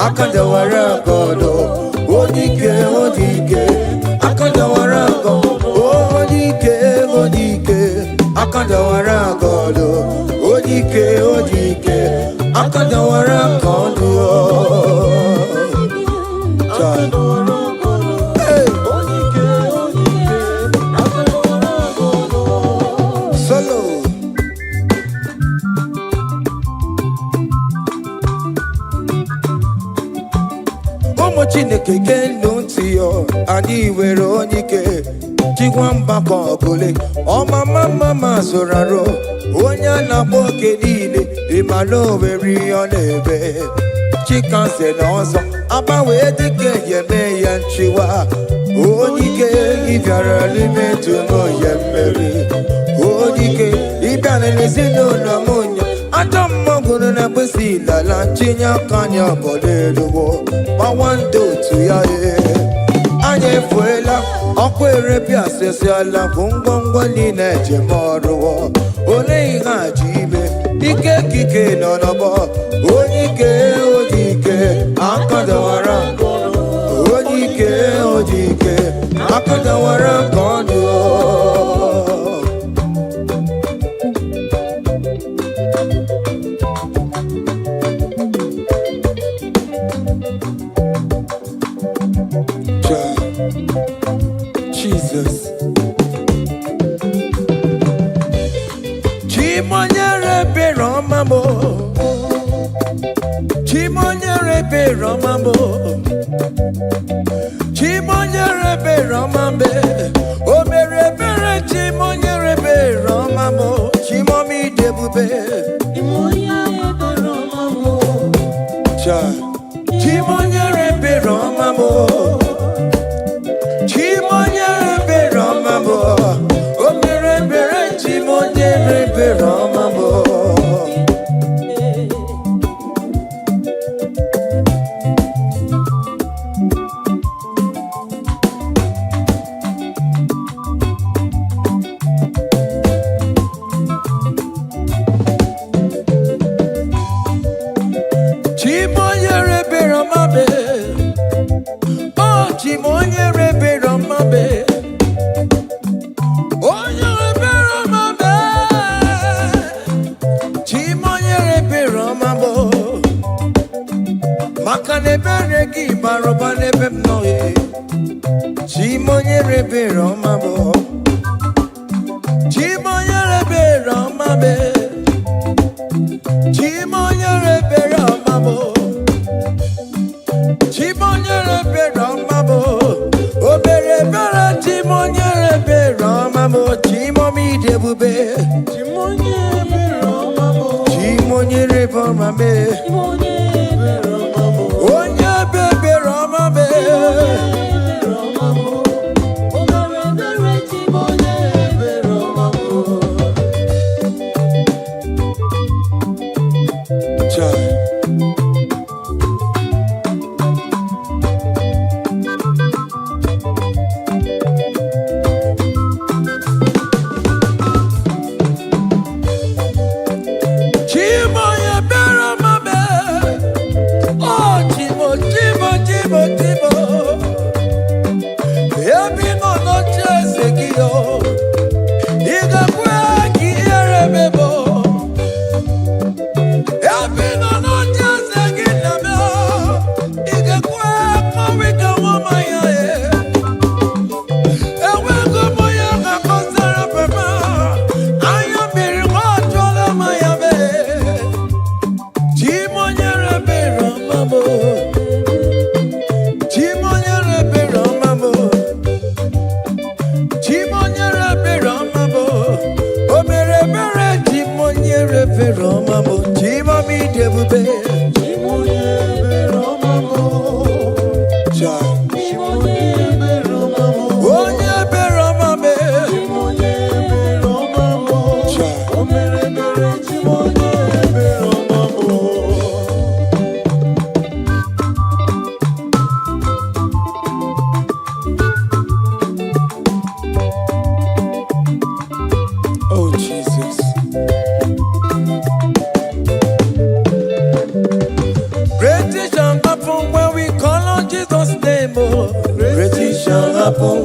akadawara kondo, onike, akadawara kondo, onike, akadawara kondo, onike, akadawara kondo. Hey. Solo. Omo Chineke kenu ntị yo, anyị were onike chikwa mgbakọ ọbụle. Ọmama zụraro onye na-agba oke niile, ịmana owere ihe ọ na-ebe. Chikanze na ọzọ agbanwe dịka yeme ya nchiwa. Onike ịbịara n'ime tụmụ ya mmeri. Onike ịbịara n'ezinụlọ m nya. Ajọ mmọgwụrụ na mkpịsị ilala ntinye aka anya obodo eluwo. Gbawa ndị otu ya anyị efuela ọkụ erepịa asịsịala bụ ngwongwo niile ejem ọrụwo. Ole ihe aji ime ike kike nọ n'ọgbọ. Onike odike akadawara, onike odike akadawara kondo. Jesus. Chimonyere beromamo, chimonyere beromamo, chimonyere beromambe, omere bere chimonyere beromamo, chimomi debube, chimonyere beromamo, chimonyere beromamo. Chimonyere beromamo, omere bere chimonyere beromamo. Chimonyere beromame, oh chimonyere beromame. Makanebere ki baroba nebe mnoye. Chimonyere beromamo, chimonyere beromame, chimonyere beromamo, chimonyere beromamo, obere bere chimonyere beromamo, chimomi debube, chimonyere beromamo, chimonyere beromame. Onye bebe romabe,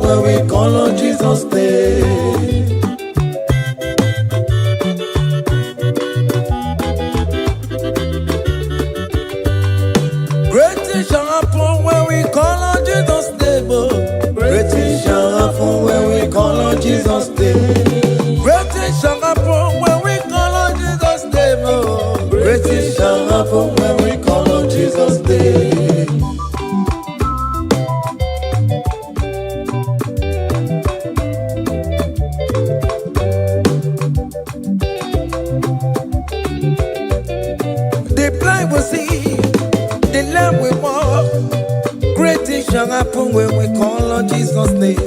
When we call on Jesus' name. Great things shall happen when we call on Jesus' name. Great things shall happen when we call on Jesus' name. Great things shall happen when we call on Jesus' name. Great things shall happen when we call on Jesus' name. The blind will see, the lame will walk. Great things shall happen when we call on Jesus' name.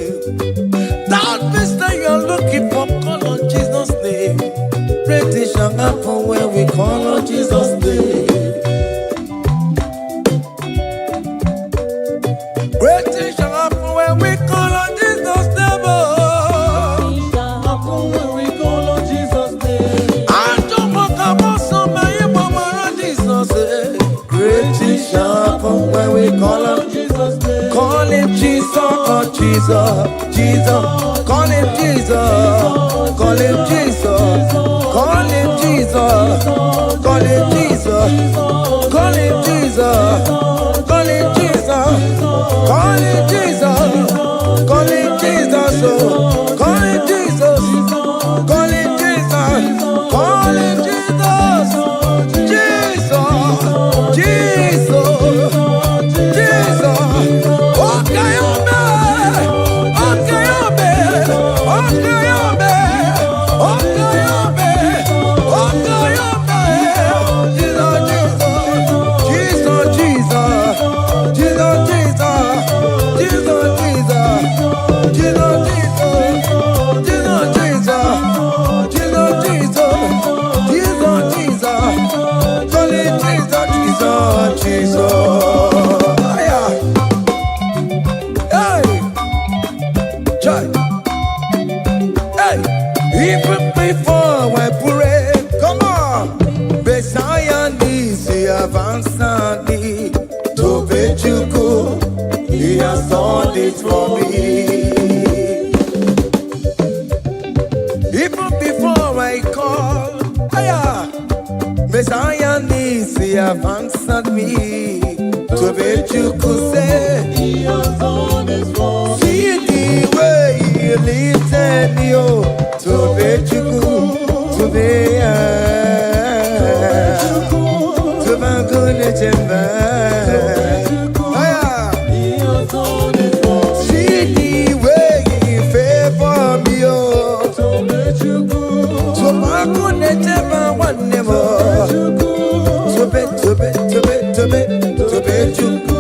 That means that you are looking for, call on Jesus' name. Great things shall happen when we call on Jesus' name. Great things shall happen when we call on Jesus' name. Great things shall happen when we call on Jesus' name. Call him Jesus, oh Jesus, Jesus. Call him Jesus, call him Jesus, call him Jesus, call him Jesus, call him Jesus, call him Jesus, call him Jesus, call him Jesus, oh, call him Jesus, call him Jesus, call him Jesus. Even before I pray, come on. Beside this, he have answered me. To Bejuku, he has done it for me. Even before I call, Messiah needs, he have answered me. To Bejuku say, he has done it for me. See the way he lifted me, oh. To Bejuku, to be to Bangune Jemba. See the way he favor me, oh. To Bejuku, to Bangune Jemba one never. To Bejuku,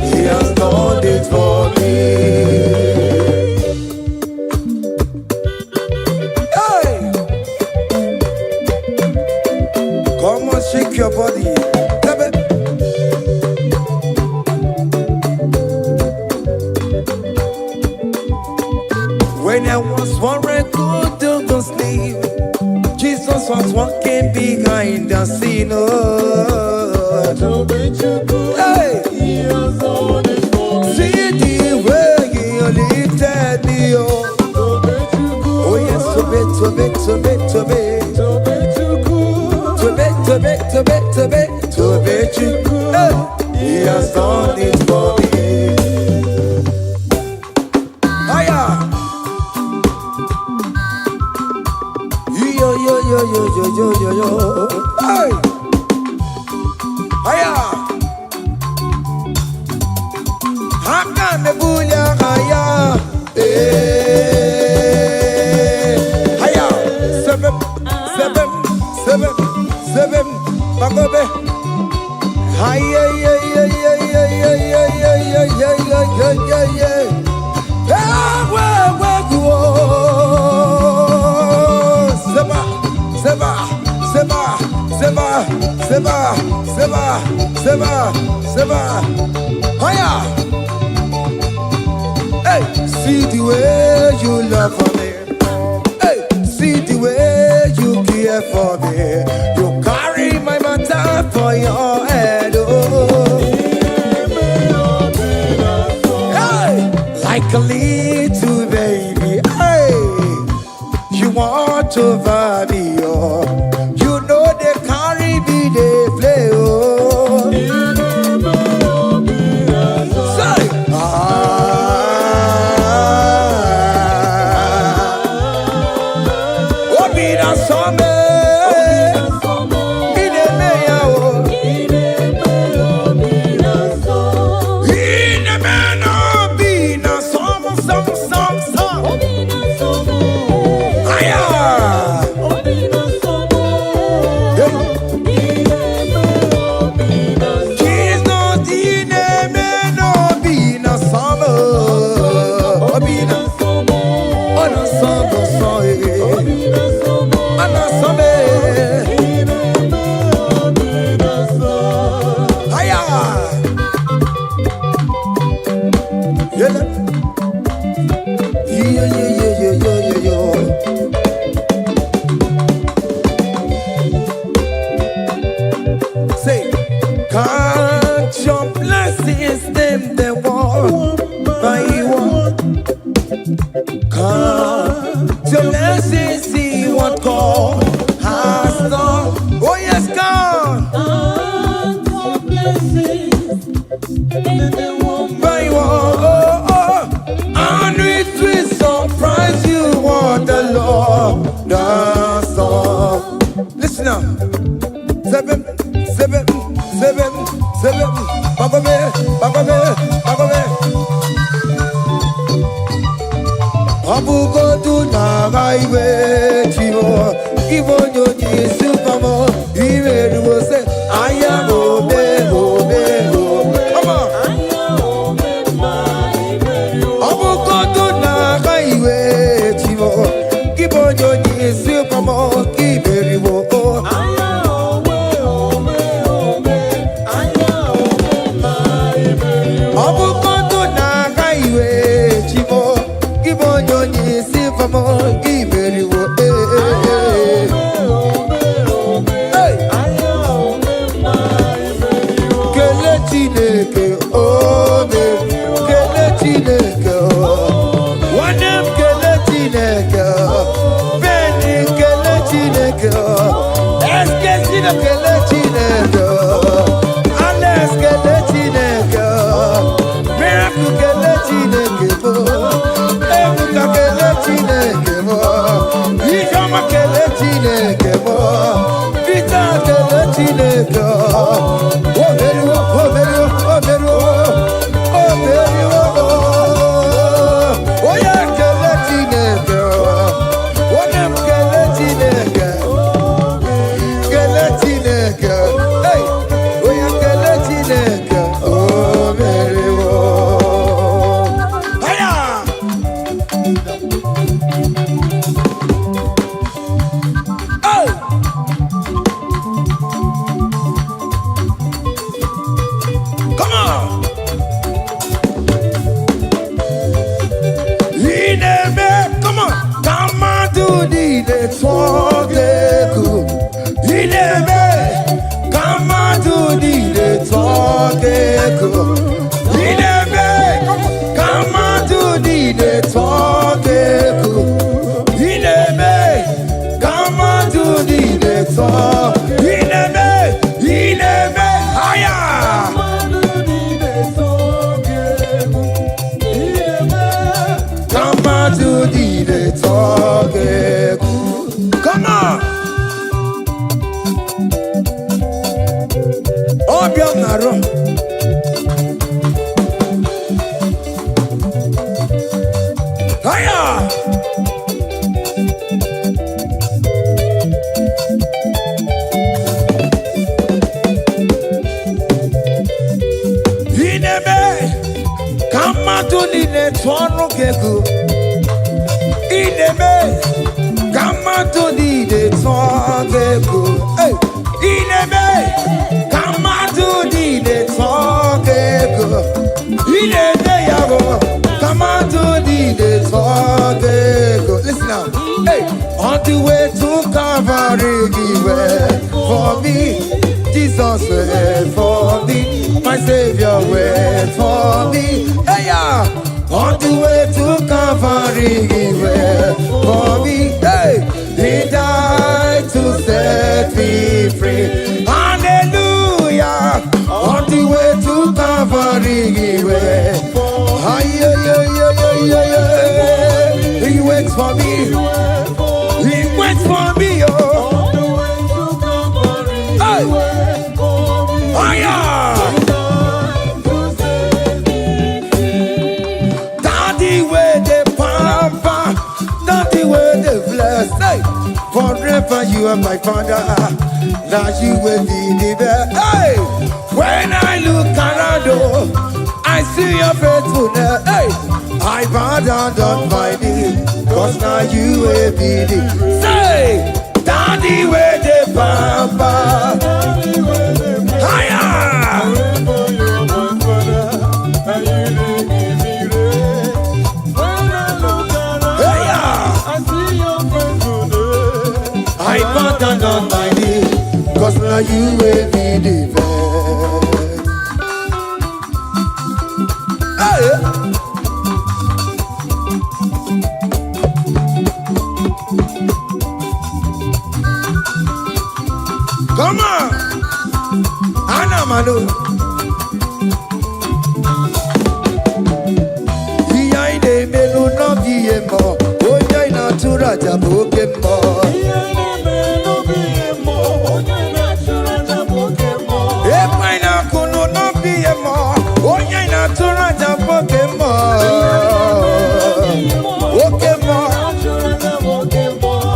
he has done it for me. Shake your body. When I was worried, couldn't sleep, Jesus was walking behind the scene. Hey. See the way he lifted me. Oh yes, to be. To Bejuku, he has done it for me. Hiya! Yo. Hey! Hiya! Haka nebulia hiya! Hiya! Seven. Bagobe. Seba. Hiya. Hey, see the way you love for me. Hey, see the way you care for me. You carry my matter for your head. Oh. Hey, like a little baby. Hey, you want over me. Oh, you know they carry me, they play. Oh. Ineme, now. Hey, on the way to Calvary, He went for me. Jesus went for me. My Savior went for me. Hey, yeah. On the way to Calvary, He went for me. Hey, He died to set me free. Hallelujah. On the way to Calvary, He went. He waits for me. He waits for me. Oh, hey. Oh yeah. Daddy way the pamper, daddy way the bless. Hey, forever you are my father. Now you will be the best. Hey, when I look around, I see your faithfulness. Hey, I bow down on my knees, cause now you will be the. Say, daddy way the pamper. Higher. I bow down on my knees, cause now you will be the best. Come on, Anna Manu. Behind the melu no biemo, onya ina tura jabo kemo. Epa ina kunu no biemo, onya ina tura jabo kemo. Okemo.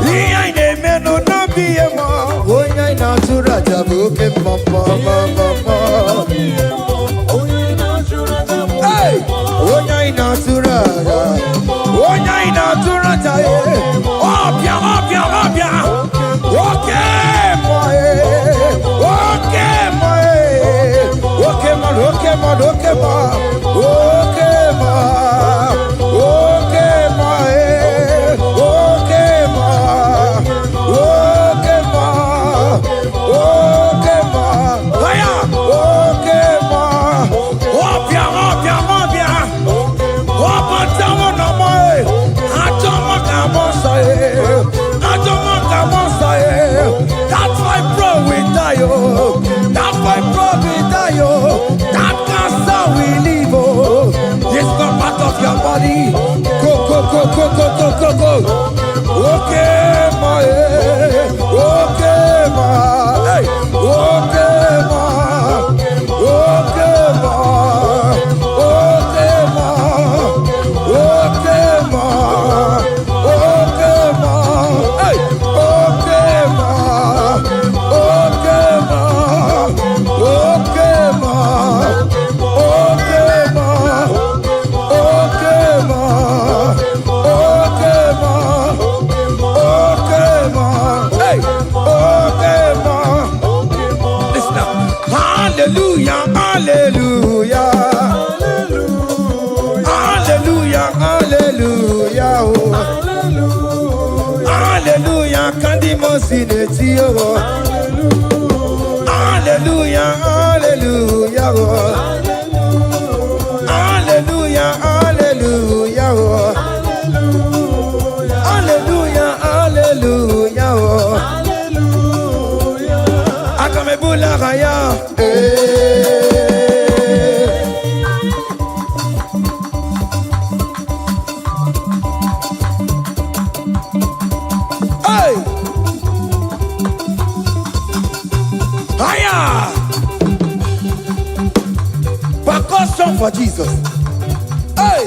Behind the melu no biemo, onya ina tura jabo kemo. Hey, onya ina tura, onya ina tura jaye. Obia, obia, obia. Okay, boy. Okay, boy. Okay, man. Okay, man. Okay, man. Okay, man. Okay, man. Okay, man. Okay, man. Okay, man. Aya. Okay, man. Obia, obia, obia. Opa, tamo na moi. Atoma kamo sae. Atoma kamo sae. That's why bro we die, oh. That's why bro we die, oh. That cancer we live, oh. It's not part of your body. Go, go, go, go, go, go, go, go. Okay, ma, okay, ma, hey, okay, ma, okay, ma, okay, ma, okay, ma, okay, ma, hey, okay, ma, okay, ma, okay, ma, okay, ma, okay, ma, okay, ma, okay, ma, hey, okay, ma. Listen now. Hallelujah, hallelujah, hallelujah, hallelujah, oh. Hallelujah, Kandi Mosineti, oh. Hallelujah, hallelujah, oh. Hallelujah, hallelujah, oh. Hallelujah, hallelujah, oh. Akamebula Raya, hey, higher, percussion for Jesus, hey.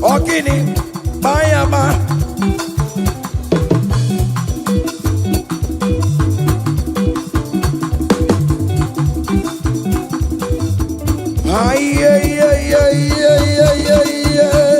Ogini, Bayama. Ay, ay, ay, ay, ay, ay, ay, ay.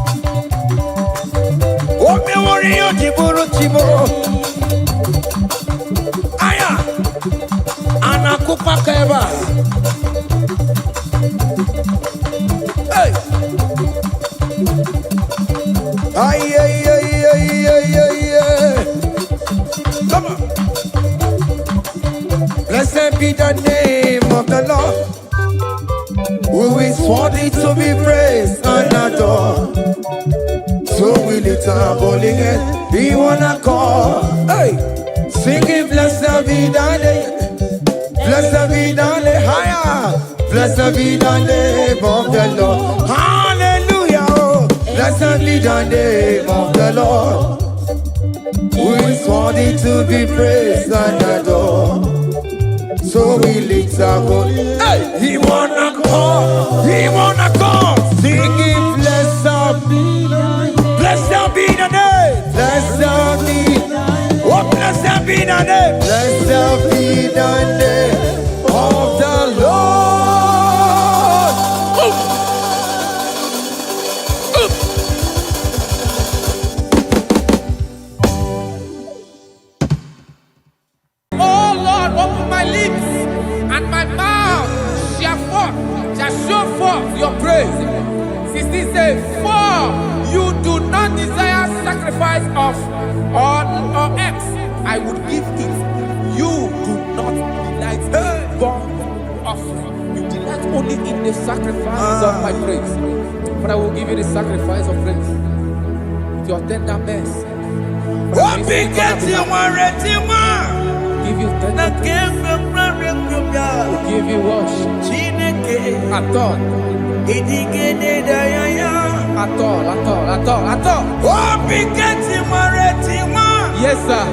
Chibo. Aya. Anakupa keba. Hey. Ay, ay, ay, ay, ay, ay, ay. Come on. Blessed be the name of the Lord, who is worthy to be praised and adored. So we lift our holy hand, we wanna call. Hey, singing blessed be the name, blessed be the name, higher, blessed be the name of the Lord. Hallelujah, oh. Blessed be the name of the Lord, who is worthy to be praised and adored. So we lift our voice. Hey, he wanna call, singing blessed be the name, blessed be the name, blessed be, oh blessed be the name, blessed be the name of the Lord. Oh Lord, open my lips, and my mouth shall show forth your praise. 16 says, for you do not desire sacrifice of or X, I would give it. You do not delight in burnt offering. You delight only in the sacrifice of my praise. But I will give you the sacrifice of praise with your tender mercy. Give you tender will give you worship. At all. Yes, sir.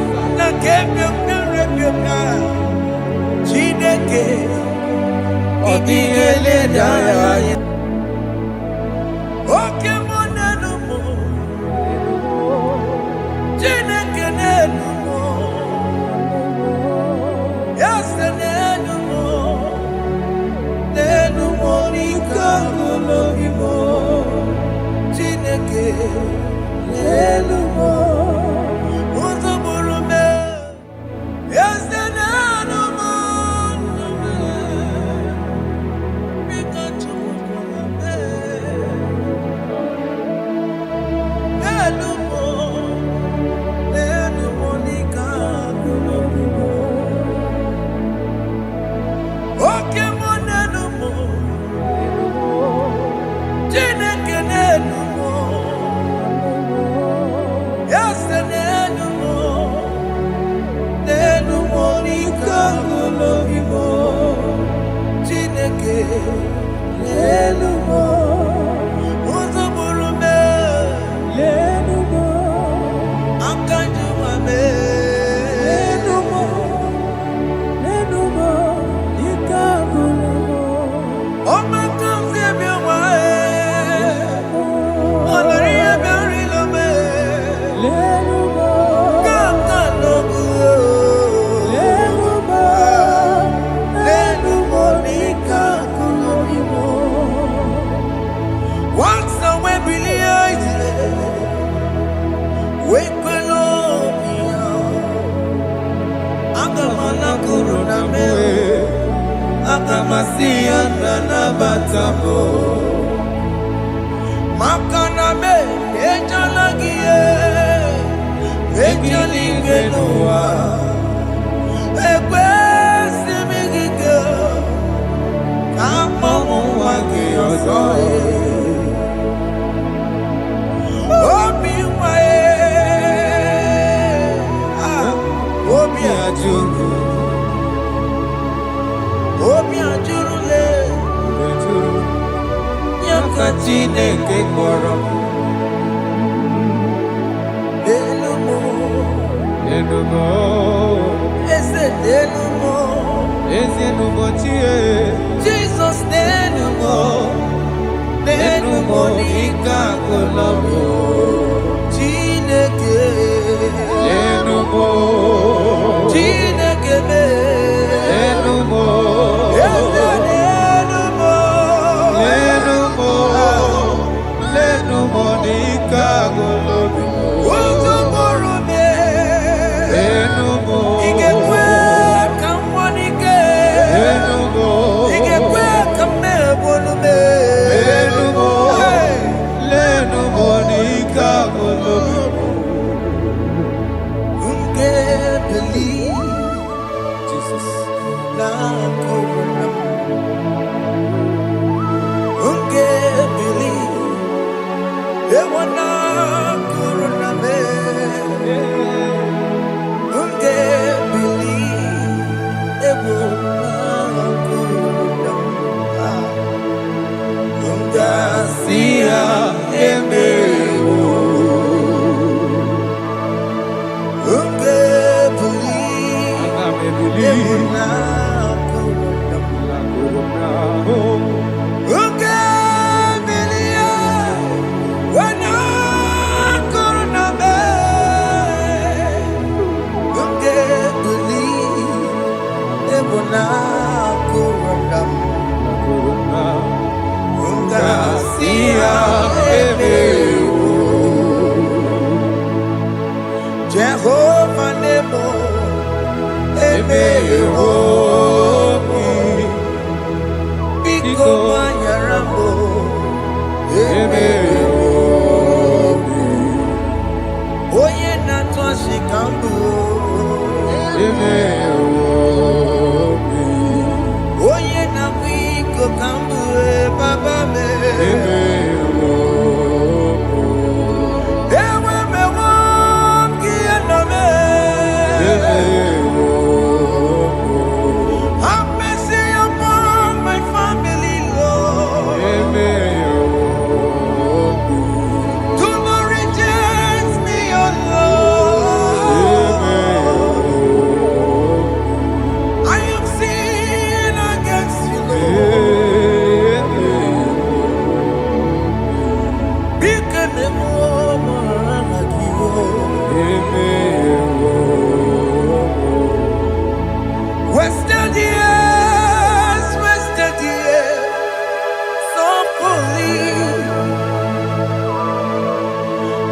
Jesus,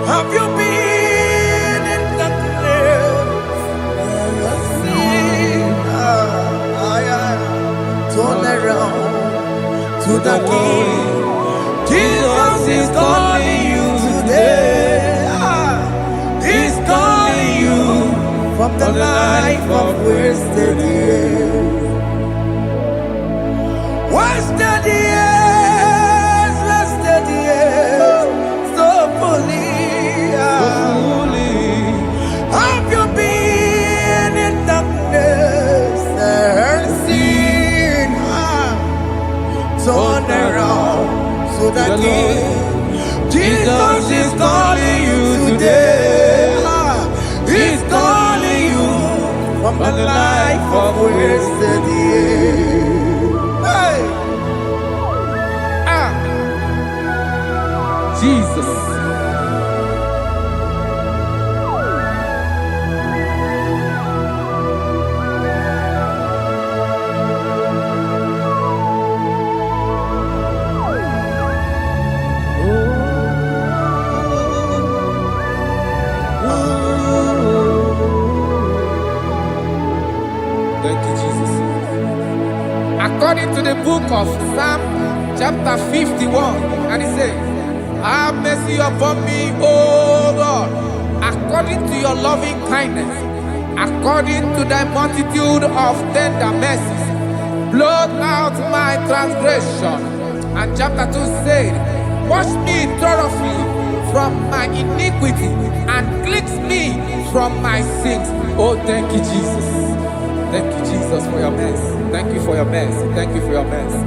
Have you been in the place? Turn around to the King. Jesus is calling you today. He's calling you from the life of wasted years. Wasted years, wasted years, so fully. Have you been in darkness and seen? Turn around to the King. Jesus is calling you today. He's calling you from the life of wasted years. Hey. Jesus. Thank you, Jesus. According to the book of Psalm chapter 51, and it says, have mercy upon me, O Lord, according to your loving kindness, according to thy multitude of tender mercies, blot out my transgression. And chapter 2 said, wash me thoroughly from my iniquity and cleanse me from my sins. Oh, thank you, Jesus. Thank you, Jesus, for your mercy. Thank you for your mercy. Thank you for your mercy.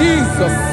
Jesus.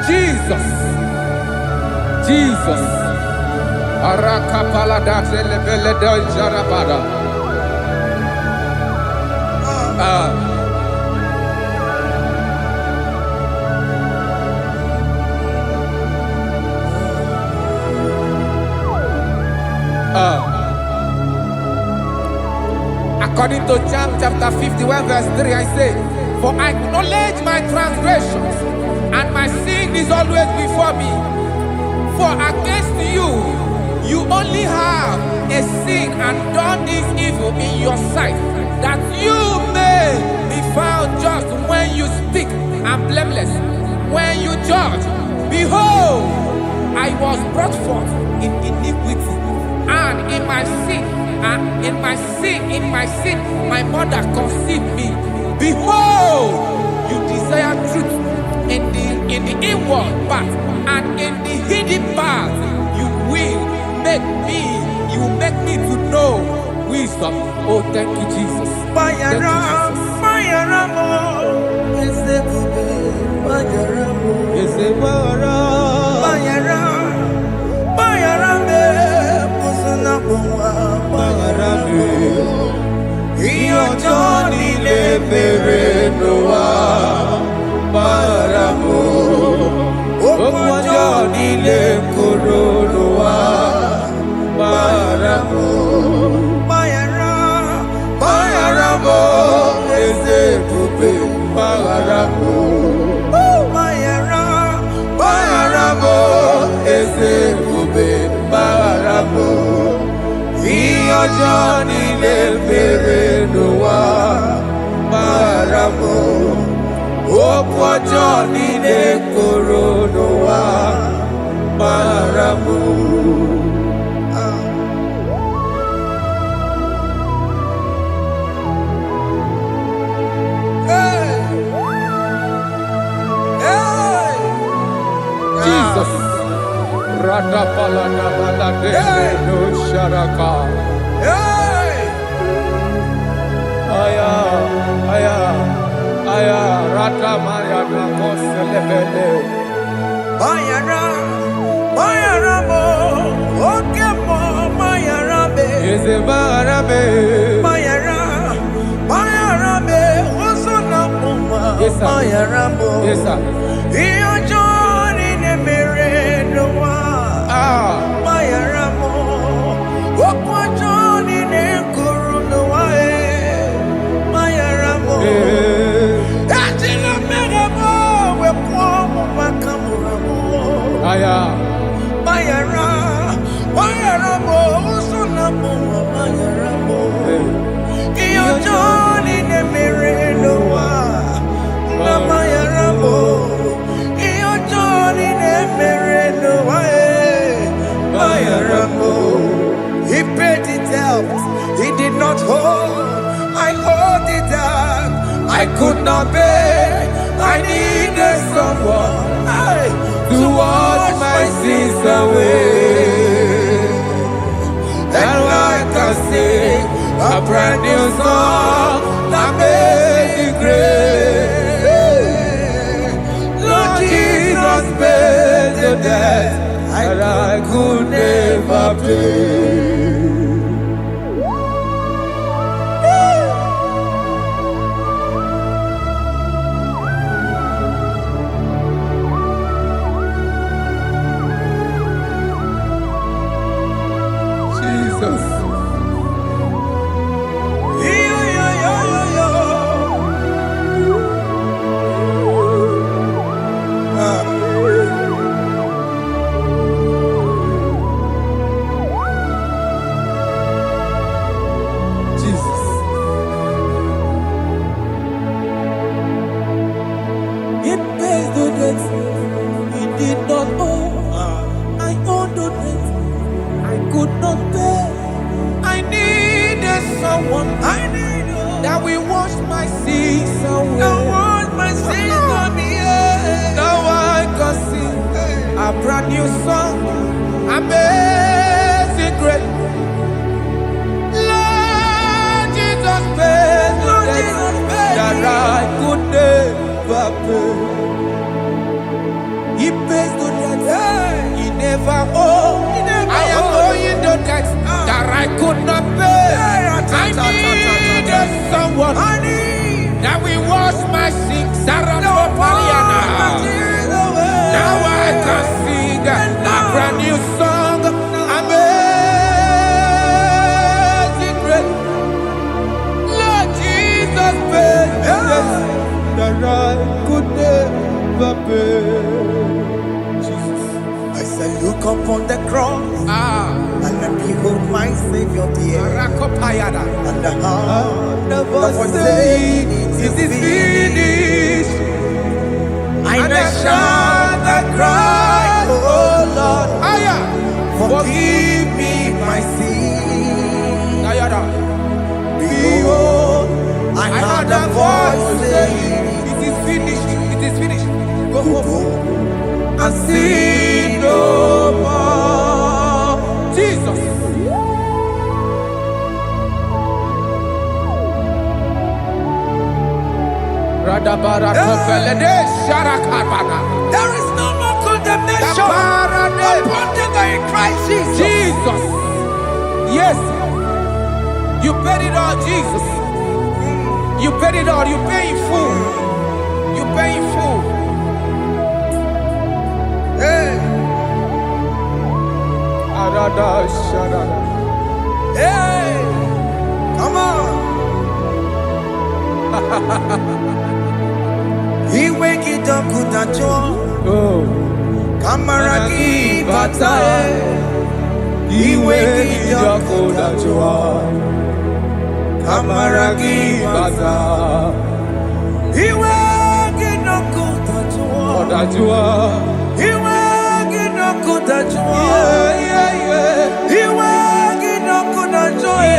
Jesus. Jesus. Arakapalada zelebeleda jarabada. According to John chapter 51 verse 3, I say, for I acknowledge my transgressions, and my sin is always before me. For against you, you only have a sin and done this evil in your sight, that you may be found just when you speak, and blameless when you judge. Behold, I was brought In my sin, my mother conceived me. Behold, you desire truth in the inward part, and in the hidden part, you will make me to know wisdom. Oh, thank you, Jesus. Thank you, Johnny le mere noa maramo Okwa Johnny le koro noa maramo Jesus. Radapalada balade no sharaka. Aya, rata maya na koselebele. Bayara mo, oke mo, bayara be. Eze bayara be. Bayara be, oso na muma. Yes, sir. Bayara mo. Yes, sir. Iyo Johnny ne mere noa. Bayara mo, okwa Johnny ne kuru noa. Bayara mo. Ajila mere mo, we kwa mo makamura mo. Aya. Bayara mo, oso na muma. Bayara mo. Iyo Johnny ne mere noa. Na bayara mo. Iyo Johnny ne mere noa. Bayara mo. He paid it out. He did not hold. I hold it out. I could not bear. I needed someone to wash my sins away. And I can sing a brand new song that made me great. Lord Jesus paid the debt that I could never pay. Jesus. Jesus. He pays the debt he did not owe. I owe the debt I could not pay. I needed someone that will wash my sins away. Now I can sing a brand new song, amazing grace. Lord Jesus paid the debt that I could never pay. He pays the debt he never owed. I am owing the debt that I could not pay. I needed someone that will wash my sins. Now I can sing a brand new song, amazing grace. Lord Jesus paid the debt that I could never pay. Jesus. I said, look upon the cross and behold my Savior dear. And the heart that was saying, it is finished. And I shout and cry, oh Lord, forgive me my sin. There is no more condemnation upon them that in Christ Jesus. Jesus. Yes. You paid it all, Jesus. You paid it all. You pay in full. You pay in full. Hey. Hey. Come on. He wake it up with a joy. Kamaraki batae. He wake it up with a joy. Kamaraki batae. He wake it up with a joy. He wake it up with a joy. He wake it up with a joy.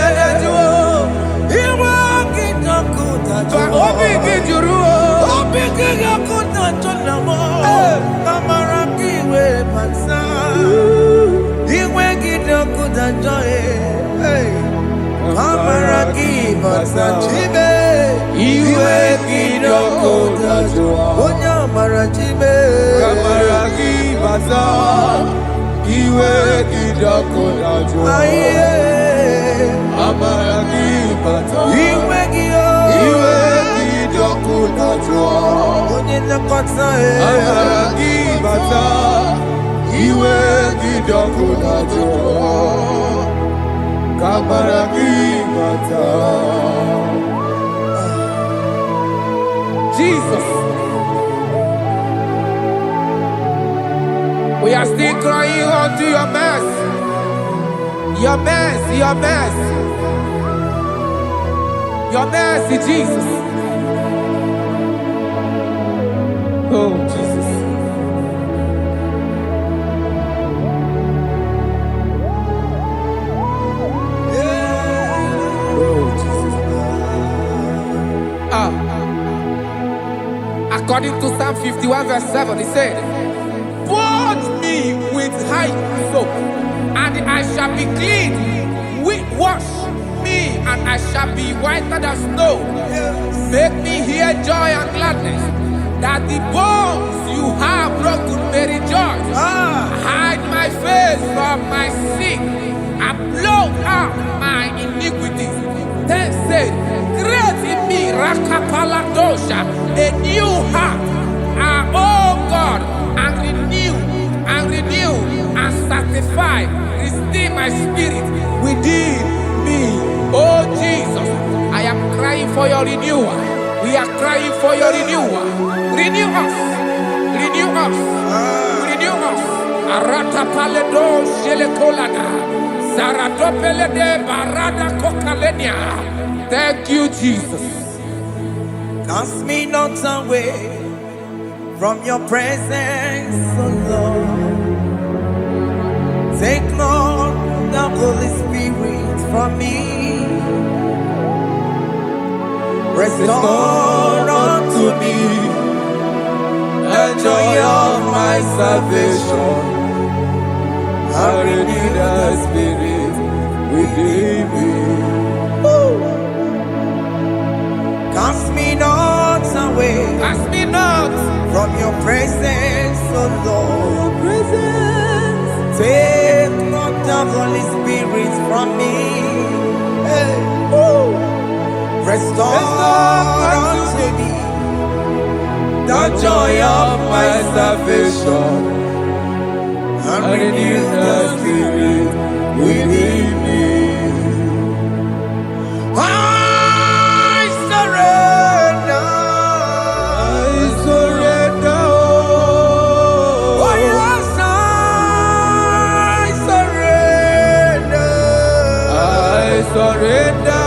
He wake it up with a joy. Jesus. We are still crying unto your mercy. Your mercy, your mercy. Your mercy, Jesus. Oh, Jesus. Oh, Jesus. According to Psalm 51 verse 7, he said, "Purge me with hyssop, and I shall be clean. Wash me, and I shall be whiter than snow. Make me hear joy and gladness, that the bones you have broken may rejoice. Hide my face from my sin, and blot out my iniquities." Then said, "Create in me Rakapaladosha, a new heart, oh God, and renew, and sanctify, restore my spirit within me." Oh Jesus, I am crying for your renewal. We are crying for your renewal. Renew us, renew us, renew us. Arata paledo shelekolada, zaradopele de barada kokalenia. Thank you, Jesus. Cast me not away from your presence, O Lord. Take not the Holy Spirit from me. Restore unto me the joy of my salvation. And renew the spirit within me. Cast me not away. Cast me not from your presence, O Lord. Take not the Holy Spirit from me. Hey. Restore unto me the joy of my salvation, and renew the spirit within me. I surrender. Oh yes, I surrender. I surrender.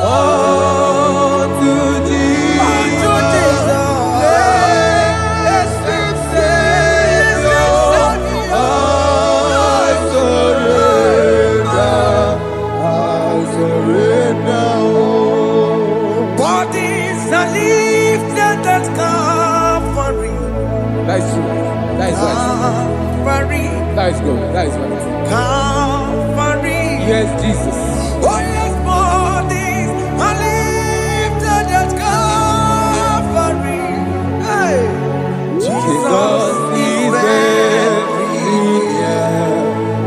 unto Jesus, blessed Savior, I surrender. Bodies are lifted at Calvary. That is true. That is right. Calvary. That is good. That is right. Calvary. Yes, Jesus. Oh yes, bodies are lifted at Calvary. Hey. Jesus is very near.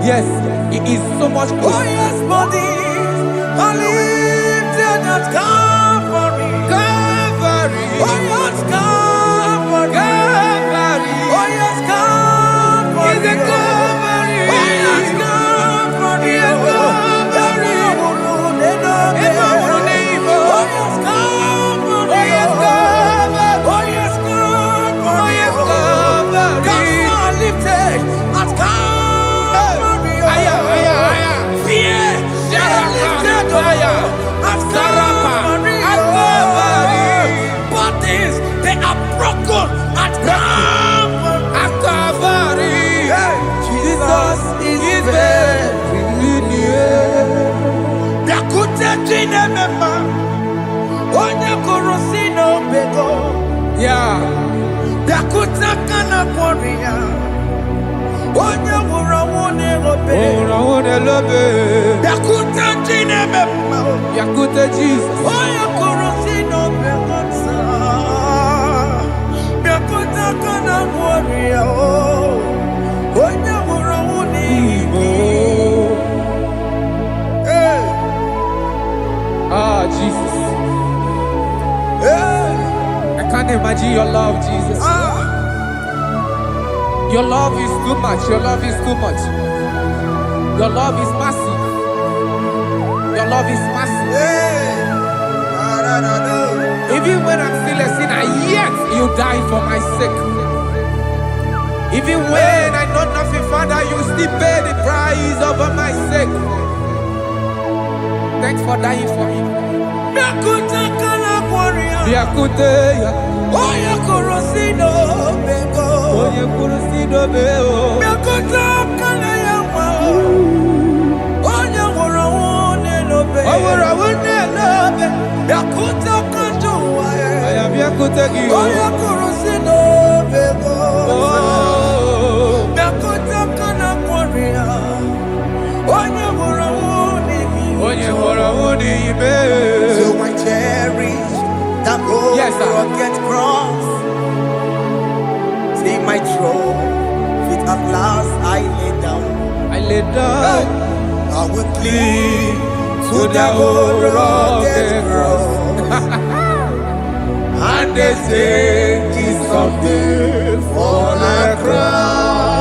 Yes, it is so much Oh closer. yes, bodies are lifted at Calvary. Calvary. Oh yes, Calvary. Calvary. Oh yes, Calvary. Is a Calvary. Oh yes, Calvary. Yes, Calvary. Oh yes, Calvary. Oh, yes, Calvary. Oh yes, Calvary. Oh, yes, Calvary. Gods are lifted at Calvary. Aya, aya, aya. Fear is lifted at Calvary. Bodies, they are broken at Calvary. At Calvary. Jesus is very near. Yakute chinemema, onye kurusi n'obego. Yeah. Yakuta kana kworiya, onye wurawo n'erobe. Oh, I want to love it. Yakuta chinemema, Yakute Jesus. onye kurusi n'obego sa. Yakuta kana kworiya, onye wurawo n'Igbo. Hey, Ah, Jesus. hey, I can't imagine your love, Jesus. Your love is too much. Your love is too much. Your love is massive. Your love is massive. hey. Even when I'm still a sinner, yet you died for my sake. Even when I know nothing, Father, you still pay the price over my sake. Thanks for dying for me. Yakuta kana kworiya, Yakute, onye kurusi n'obego. onye kurusido beo. Yakuta kana yawa, onye wurawo n'erobe. Owura wune lobe. Yakuta kanjuwa, I am Yakute Gio. onye kurusi n'obego. Oh, Yakuta kana kworiya, onye wurawo n'Igbo. onye hora wuni ibe. So I cherish that old Yes, sir. rugged cross. See my trophy at last I lay down. I lay down I will cling to the old rugged cross. and they say it's something for a crown.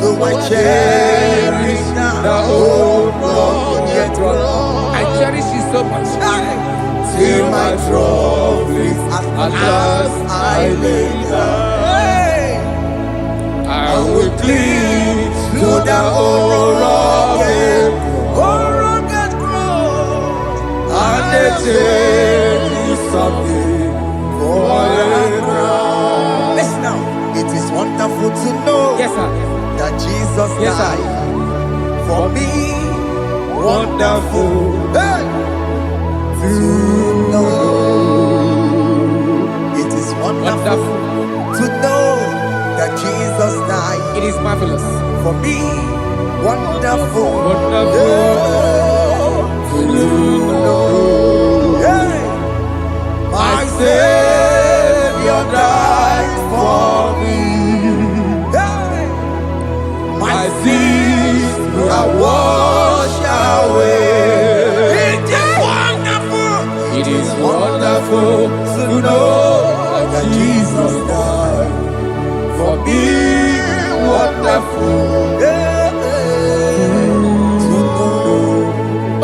So I cherish The old rugged cross. cross. I cherish it so much. Till my trophies at last I lay down. I will cling to the old rugged cross. and they take you something for a crown. Listen now, it is wonderful to know Yes, sir. that Jesus Yes, sir. died for me. Wonderful. Hey! To know. It is wonderful Wonderful. to know that Jesus died It is marvelous. for me. Wonderful. Wonderful. To know. Hey! My Savior died for me. Hey! My sins are washed away. It is wonderful. It is wonderful to know that Jesus died for me. Wonderful.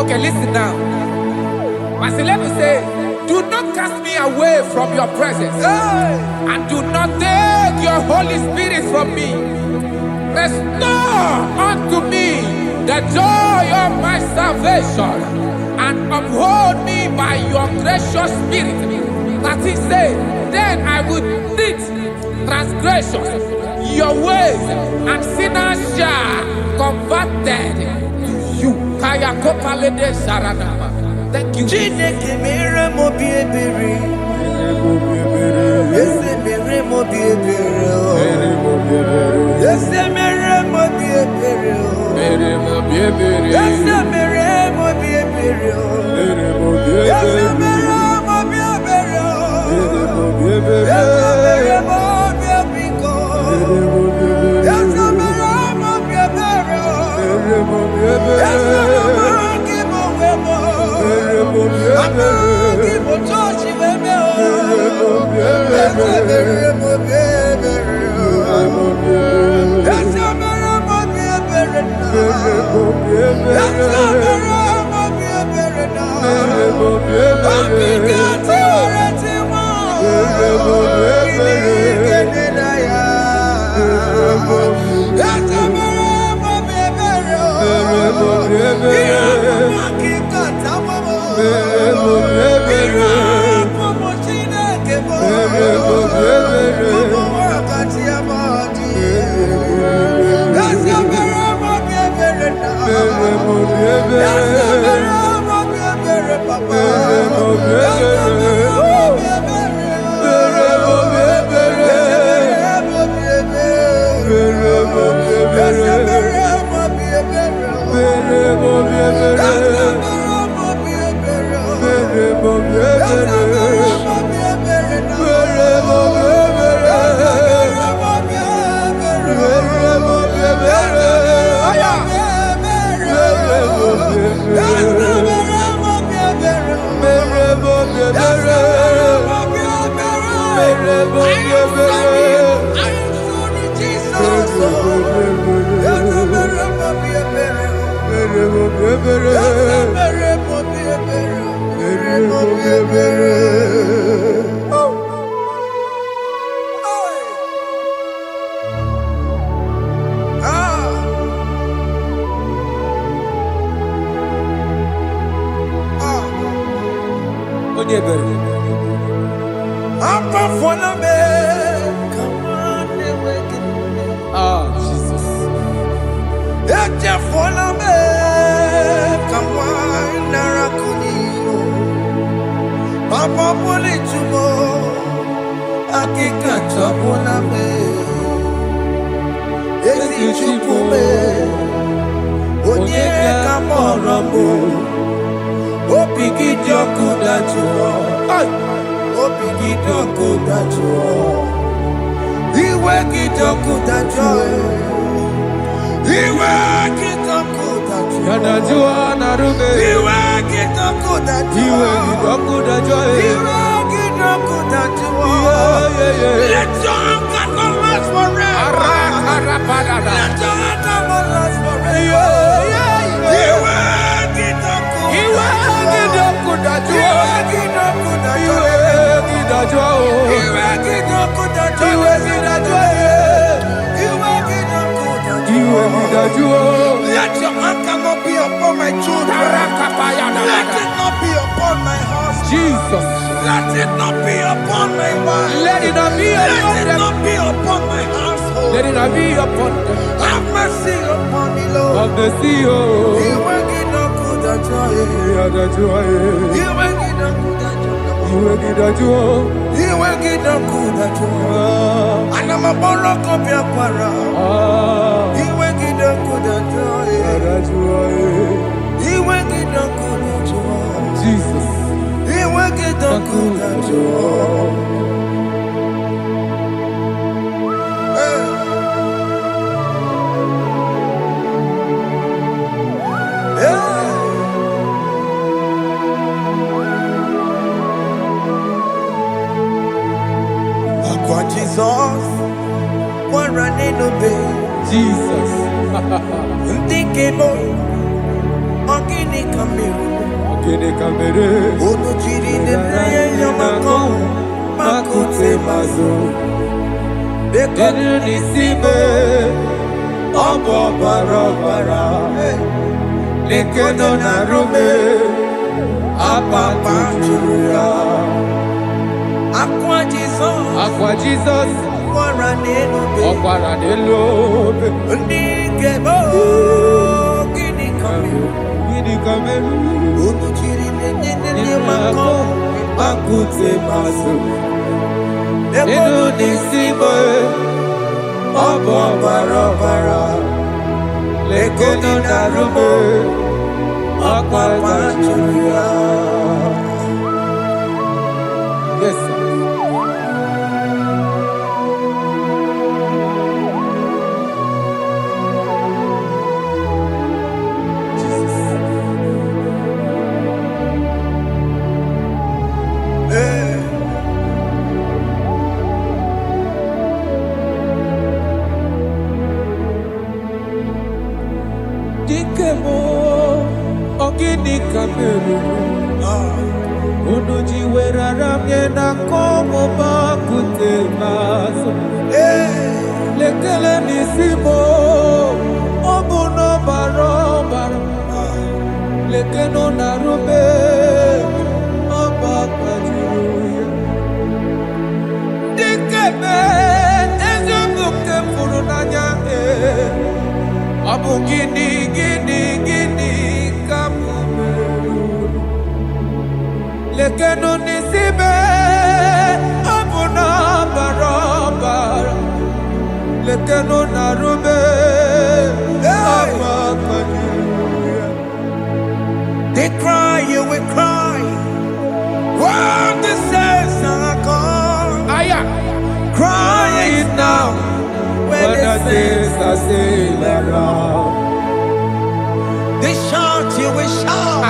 Okay, listen now. Pastor Levi say, do not cast me away from your presence, and do not take your Holy Spirit from me. Restore unto me the joy of my salvation, and uphold me by your gracious spirit. That is said, then I will teach transgressions your ways, and sinners shall converted to you. Kaya kopalede sharanama. Thank you. Chineke mere mo biebere. Ese mere mo biebere. Ese mere mo biebere. Mere mo biebere. Ese mere mo biebere. Mere mo biebere. Ese mere mo biebere. Ese mere mo biebiko. Ese mere mo biebere. Ese mere mo wemo. Ame kibo chochi weme o. Ese mere mo biebere. Ese mere mo biebere na. Ese mere mo biebere na. Akikati oreti mo. Kini na ya. Ese mere mo biebere o. Iya mo kikata mo. Iya mo chineke mo. Mo wakati amadi. Ese mere mo biebere na. Ese mere mo biebere papa. Ese mere mo biebere. Ese mere mo biebere. Ese mere mo biebere. Jesus. Papa poli chumo, akika chapona me. Ezi chupume, onye kamorobo. Opiki joku dachuo, opiki joku dachuo. Iwe kijoku dachuo, iwe kijoku dachuo. Yanajua narume. Iwe kijoku dachuo, Iwe kijoku dachuo. Iwe kijoku dachuo. Let your anger not last forever. Let your anger not last forever. Iwe kijoku. Iwe kijoku dachuo. Iwe kijoku dachuo. Iwe kidachuo. Iwe kijoku dachuo. Iwe kidachuo. Iwe kijoku dachuo. Iwe kidachuo. Let your anger not be upon my children. Let it not be upon my husband. Jesus. Let it not be upon my wife. Let it not be Let it upon them. not be upon my household. Let it not be upon them. Have mercy upon me, Lord. Of the CEO. Iwe kijoku dachuo. Iwe kijoku dachuo. Iwe kidachuo. Iwe kijoku dachuo. Anamaboro kopya kwara. Iwe kijoku dachuo. Iwe kijoku dachuo. Jesus. Iwe kijoku dachuo. Akwa Jesus, one running obey. Jesus. Ndikemo, ogini kamiru. Ogene kamere. Onuchiri neneye yamako, makute mazo. Enu nisime. Obo bara bara. Lekono narume. Apapatuya. Aqua Jesus. Aqua Jesus. Okwaranelo. Ndigebo. Gini kamelu. Gini kamelu. Unuchiri nene mako. Akute maso. Eno nisimo. Obo bara. Lekono narumo. Apapatuya. Yes, sir. Dikemo, ogini kamelu. Unuji werara mjena komo bakute maso. Lekele nisimo, obuno barobara. Lekeno narube, abakajuya. Dikeme, ezubuke furunanya Abu gini kamumeru. Lekeno nisibe Abu na barabara. Lekeno narube Abakajuya. They cry, you will cry. When the saints are gone, cry it now. When the saints are still around, they shout, you will shout.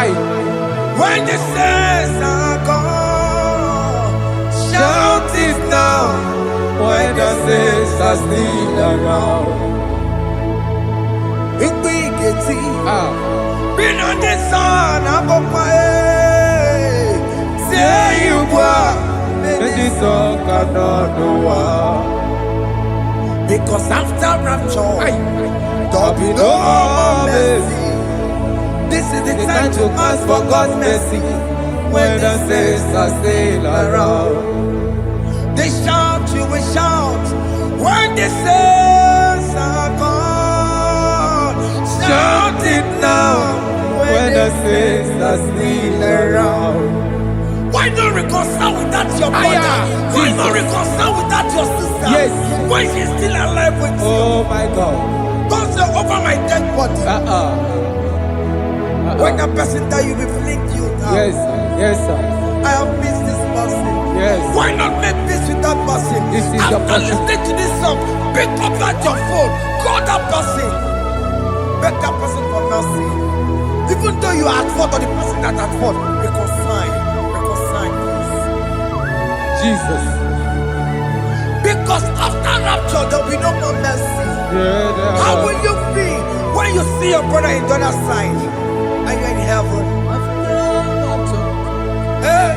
When the saints are gone, shout it now. When the saints are still around. It be getting. Been on the sun, I'm up say you were, and this song cannot do. Because after rapture, there'll be no more mercy. This is the time to ask for God's mercy. When the saints are still around, they shout, you will shout. When the saints are gone, shout it now. When the saints are still around. Why not reconcile with that your brother? Why not reconcile with that your sister? Yes. Why she's still alive with you? Oh my God. Don't say over my dead body. When the person that you will fling you down. Yes, sir. I have missed this person. Yes. Why not make peace with that person? This is After the person. listening to this song, pick up that your phone, call that person, beg that person for mercy. Even though you are at fault or the person that at fault, reconcile, please. Jesus. Because after rapture, there will be no more mercy. How will you feel when you see your brother in the other side? Are you in heaven? Hey.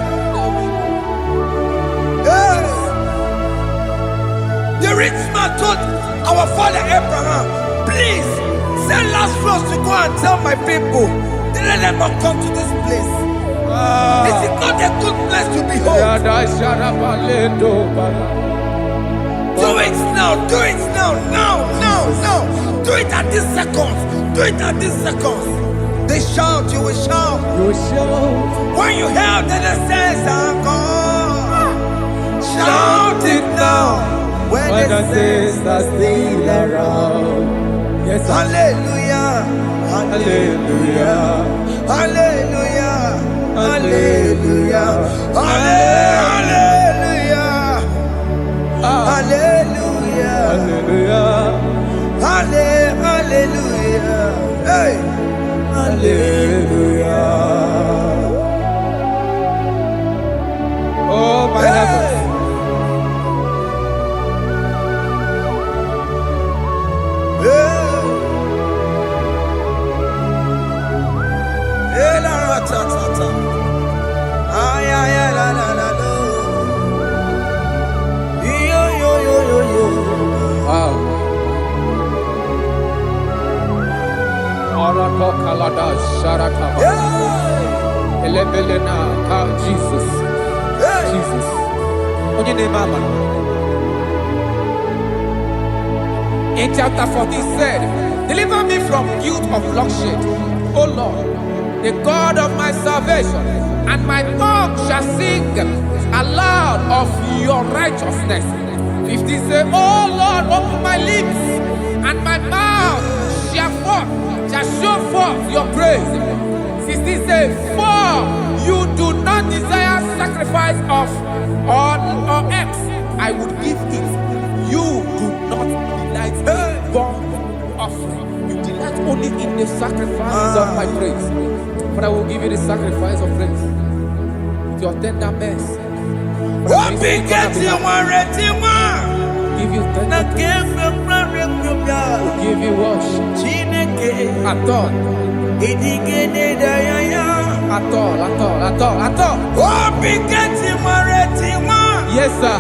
The rich man told our father Abraham, please send Lazarus to go and tell my people, let them not come to this place. This is not a good place to behold. Do it now, do it now. Do it at this second. They shout, you will shout. When you hear that the saints are gone, shout it now. When the saints are still around. Yes, Hallelujah. Hey. Hallelujah. Oh my heavens. La la la la la. Jesus. Jesus. Onye name Amara. In chapter 14 said, deliver me from guilt of bloodshed, O Lord, the God of my salvation, and my tongue shall sing aloud of your righteousness. 15 say, O Lord, open my lips, and my mouth shall show forth your praise. 16 say, for you do not desire sacrifice of or eggs, I would give it. You do not delight in burnt offering. You delight only in the sacrifice of my praise. But I will give you the sacrifice of praise. With your tender mercy. Give you tender mercy. Will give you worship. At all. At all. Yes, sir.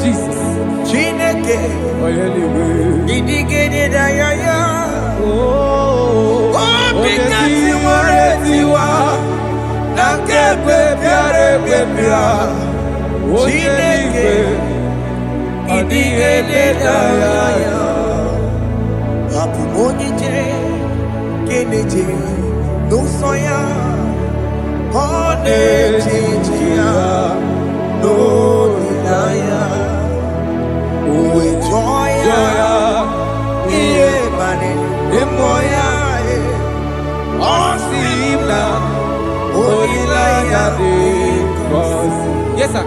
Jesus. Yes, sir.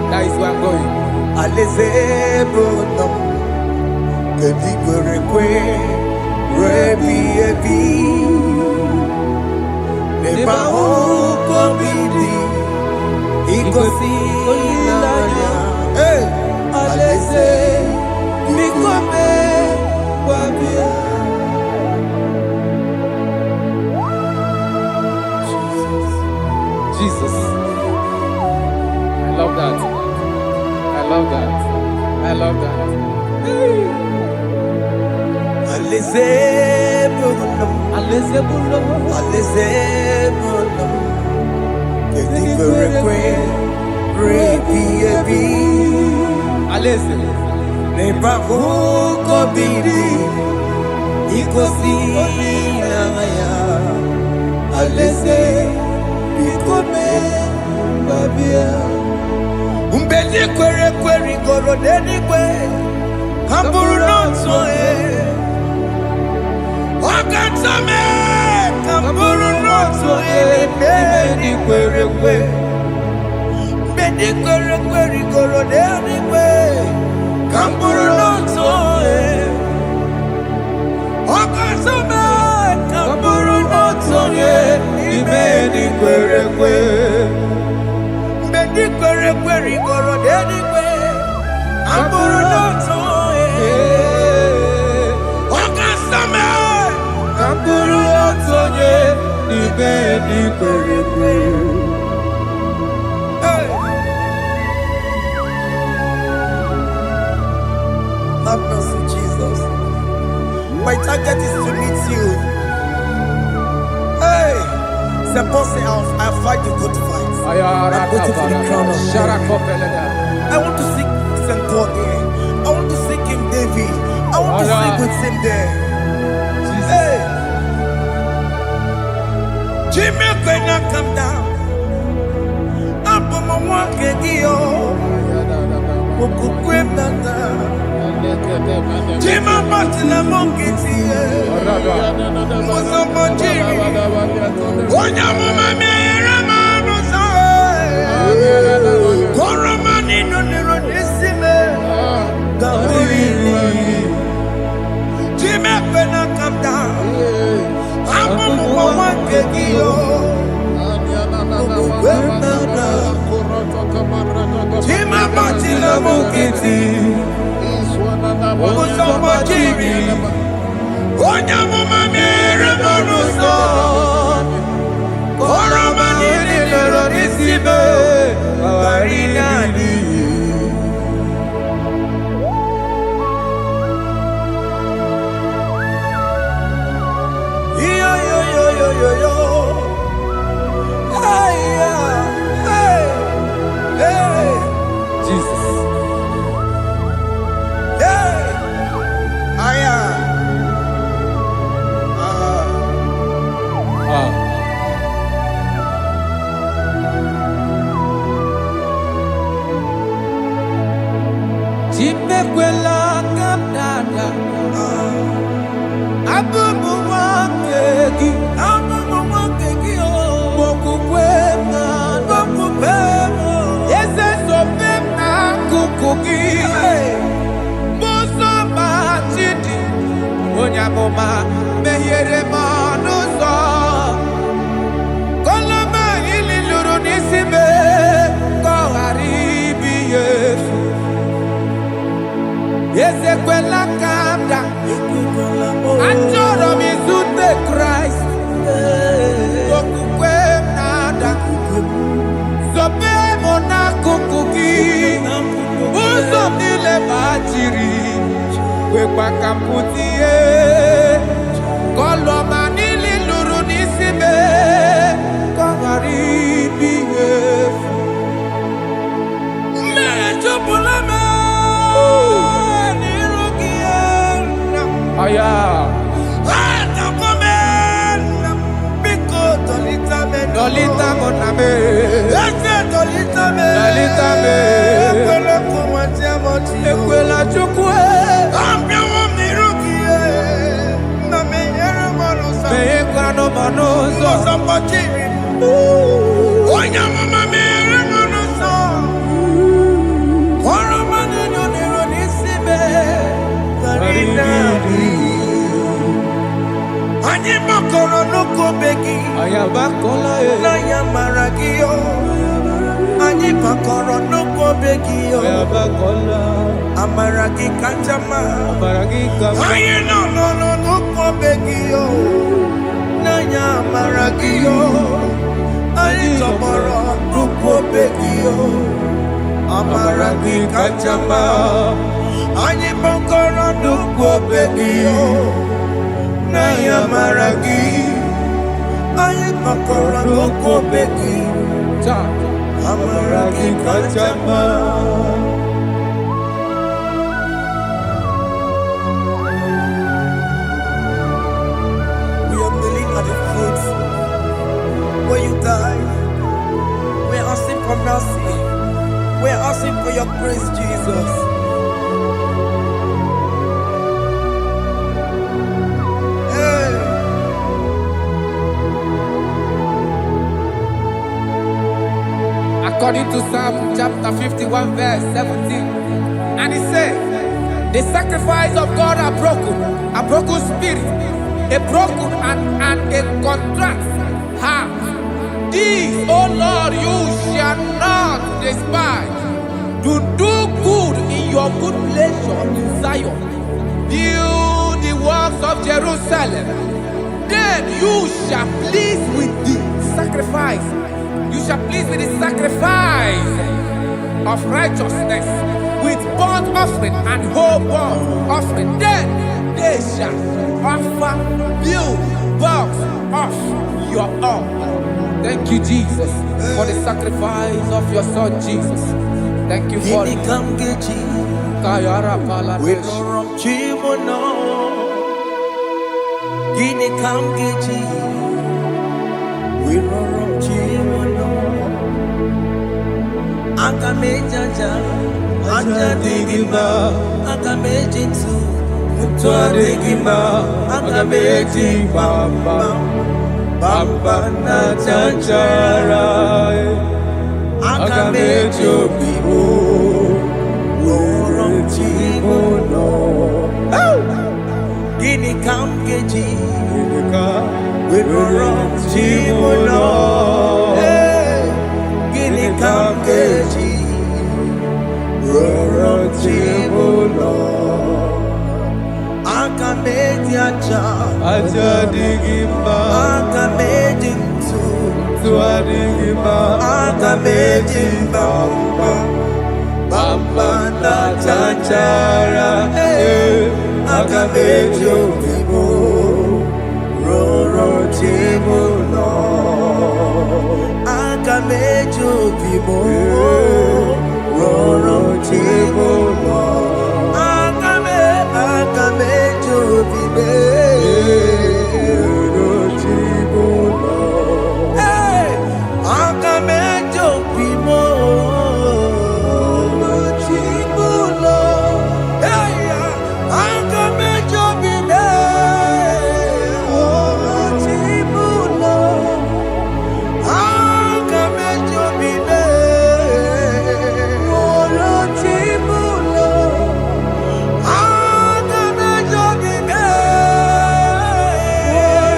That is where I'm going. Jesus. I love that. I love that. I love that. Umbeli kwere goro denigwe Kamburu noto Wakatame Kamburu noto Bedi kwere goro denigwe Kamburu noto Wakatame Kamburu noto Bedi kwere goro denigwe Kamburu noto Wakasame Kamburu noto Bedi kwere Have mercy, Jesus. My target is to meet you. Hey, suppose I fight the good fight. I'm waiting for the crown of I want to seek St. God there. I want to seek King David. I want to sing with him there. Hey, Jimmy cannot come down. I'm on my walk again. Jima Martina Monkey, was a monkey. One young woman, Matila Mokiti, Musama Jiri, Onyamuma Mere Monuso, Koromani Lorisibe, Arinadi. Yo. Hey, hey. Jesus. Hey. Aya. Chimekwela kamdada. Abubu wakegi. Onyamoma mehiere manuzo koloma ililuru nisibe koharibi Yesu Ezekwela kamda achoro mizute Christ okukwe nada zobe mona kukuki uzo nile bachiri Wekwa kamputie Koloma nili luru nisibe Kongaribi Yesu Mechupulame Nirukiena Aya Atakomena Biko Tolita Meno Dolita Moname Ese Tolita Meno Dolita Me Ekwela Kumatia Moti Ekwela Chukwe Meyekwano Manozo Sambachiri Onyamama Mere Monoso Koromani Nonero Nisibe Karinadi Anyibakoro Nuko Begi Ayabakola Naya Maragio Anyibakoro Nuko Begio Ayabakola Amaragi Kachama Amaragi Kama Aye no Nuko Begio Naya Maragio Aye Tomorrow Nuko Begio Amaragi Kachama Anyibakoro Nuko Begio Naya Maragi Anyibakoro Nuko Begio Amaragi Kachama. We are kneeling at the foot where you died. We are asking for mercy. We are asking for your grace, Jesus. Hey. According to Psalm chapter 51 verse 17. And he said, the sacrifice of God are broken spirit, a broken and a contrite heart. This, O Lord, you shall not despise. To do good in your good pleasure in Zion. Build the works of Jerusalem. Then you shall please with the sacrifice. You shall please with the sacrifice of righteousness, with burnt offering and whole burnt offering. Then they shall offer build works of your own. Thank you, Jesus, for the sacrifice of your Son, Jesus. Thank you for it. Kayara Pala. We no wrong Chibono. Gini Kamgeji. We no wrong Chibono. Akamejaja. Aja digima. Akamejitu. Mutwa digima. Akameji bamba. Bamba na chanchara. Akamejo bibo. Gini Kamgeji. We no wrong Chibono. Gini Kamgeji. aja digimba akamejintu tua digimba akamejimba bamba na chanchara akamejo bibo roro tibulo akamejo bibo roro tibulo akamejo bibe roro tibulo akamejo bibo roro tibulo akamejo bibe roro tibulo akamejo bibe roro tibulo akamejo bibe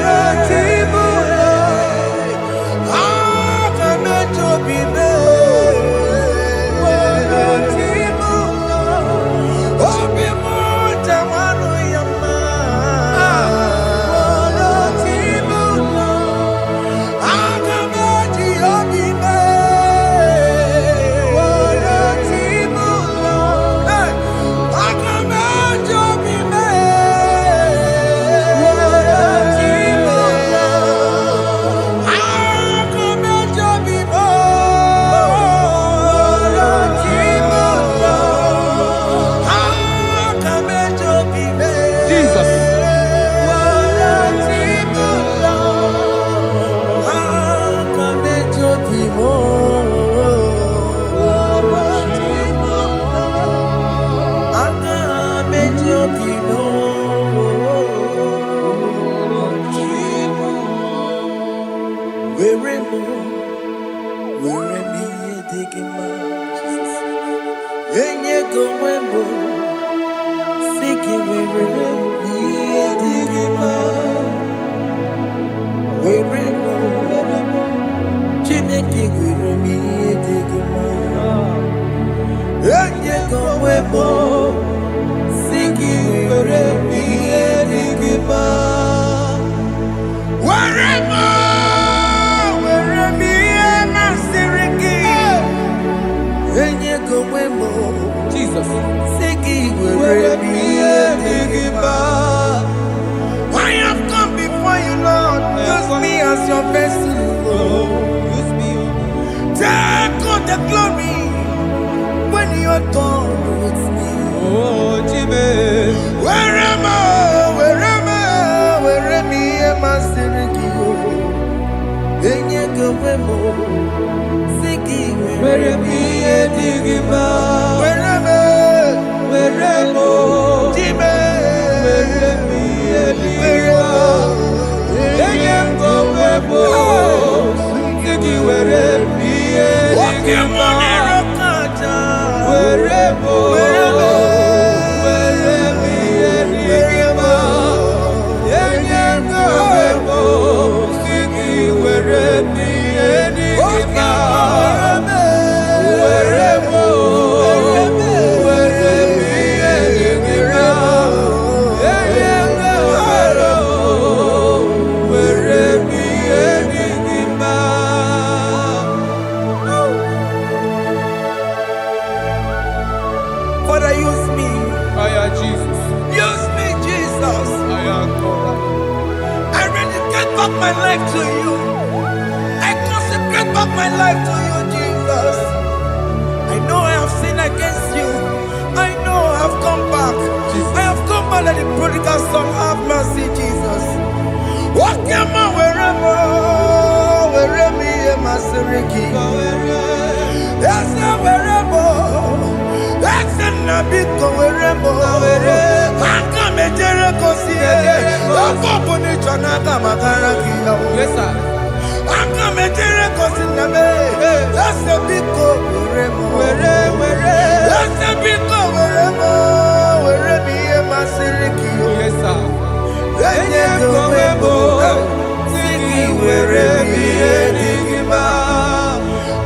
roro tibulo akamejo bibe roro tibulo obi mo tamanu yama roro tibulo akameji obibe roro tibulo akameji obibe roro tibulo akameji obibe roro tibulo akameji obibe Jesus. roro tibulo akameji obibe roro tibulo akameji obibe were me digging my enye go wembo siki were me digging my were chineke were me digging my enye go wembo siki were me digging my were me na siriki enye go wembo Jesus. siki were were me me digimba I have come before you, Lord. Use me as your vessel, Lord. use me Take all the glory when you are done with me. oh Jime Where am I? Where am I, Masterikio? Enye Gowemo, Siki, were me digimba where am I? were mo Jime, were me digimba enyengo webo siki were me digimba were mo were me digimba enyengo webo siki were me digimba were mo were me digimba enyengo webo were me digimba. Father, use me. Fire Jesus, Use me, Jesus. fire God. I rededicate back my life to you. I consecrate back my life to you, Jesus. I know I have sinned against you. I know I have come back. I have come back like the prodigal son. Have mercy, Jesus. Walk your man wherever me and my Siriki. Yes, wherever. That's a nabiko wherever. I come a Jericho, see Yes, sir. aka mejere kosi na me lase biko were lase biko were mi e masiri ki o Yes, sir. enye go webo siki were mi e digima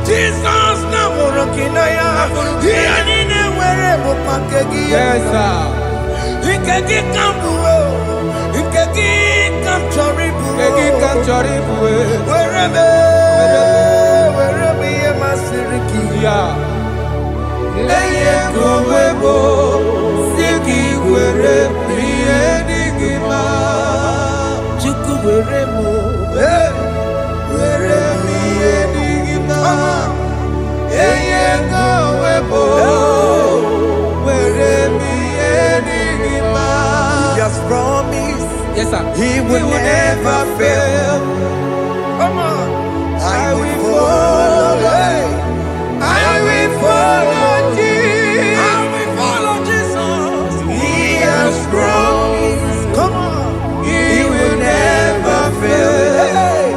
Jesus na moro kinaya iya ni ne were mo pakegi Yes, sir. Ike di kambu o Ike Yes, sir. He will never fail. Come on. I will follow. I will follow Jesus. I will follow Jesus. He has promised. Come on. He will never fail.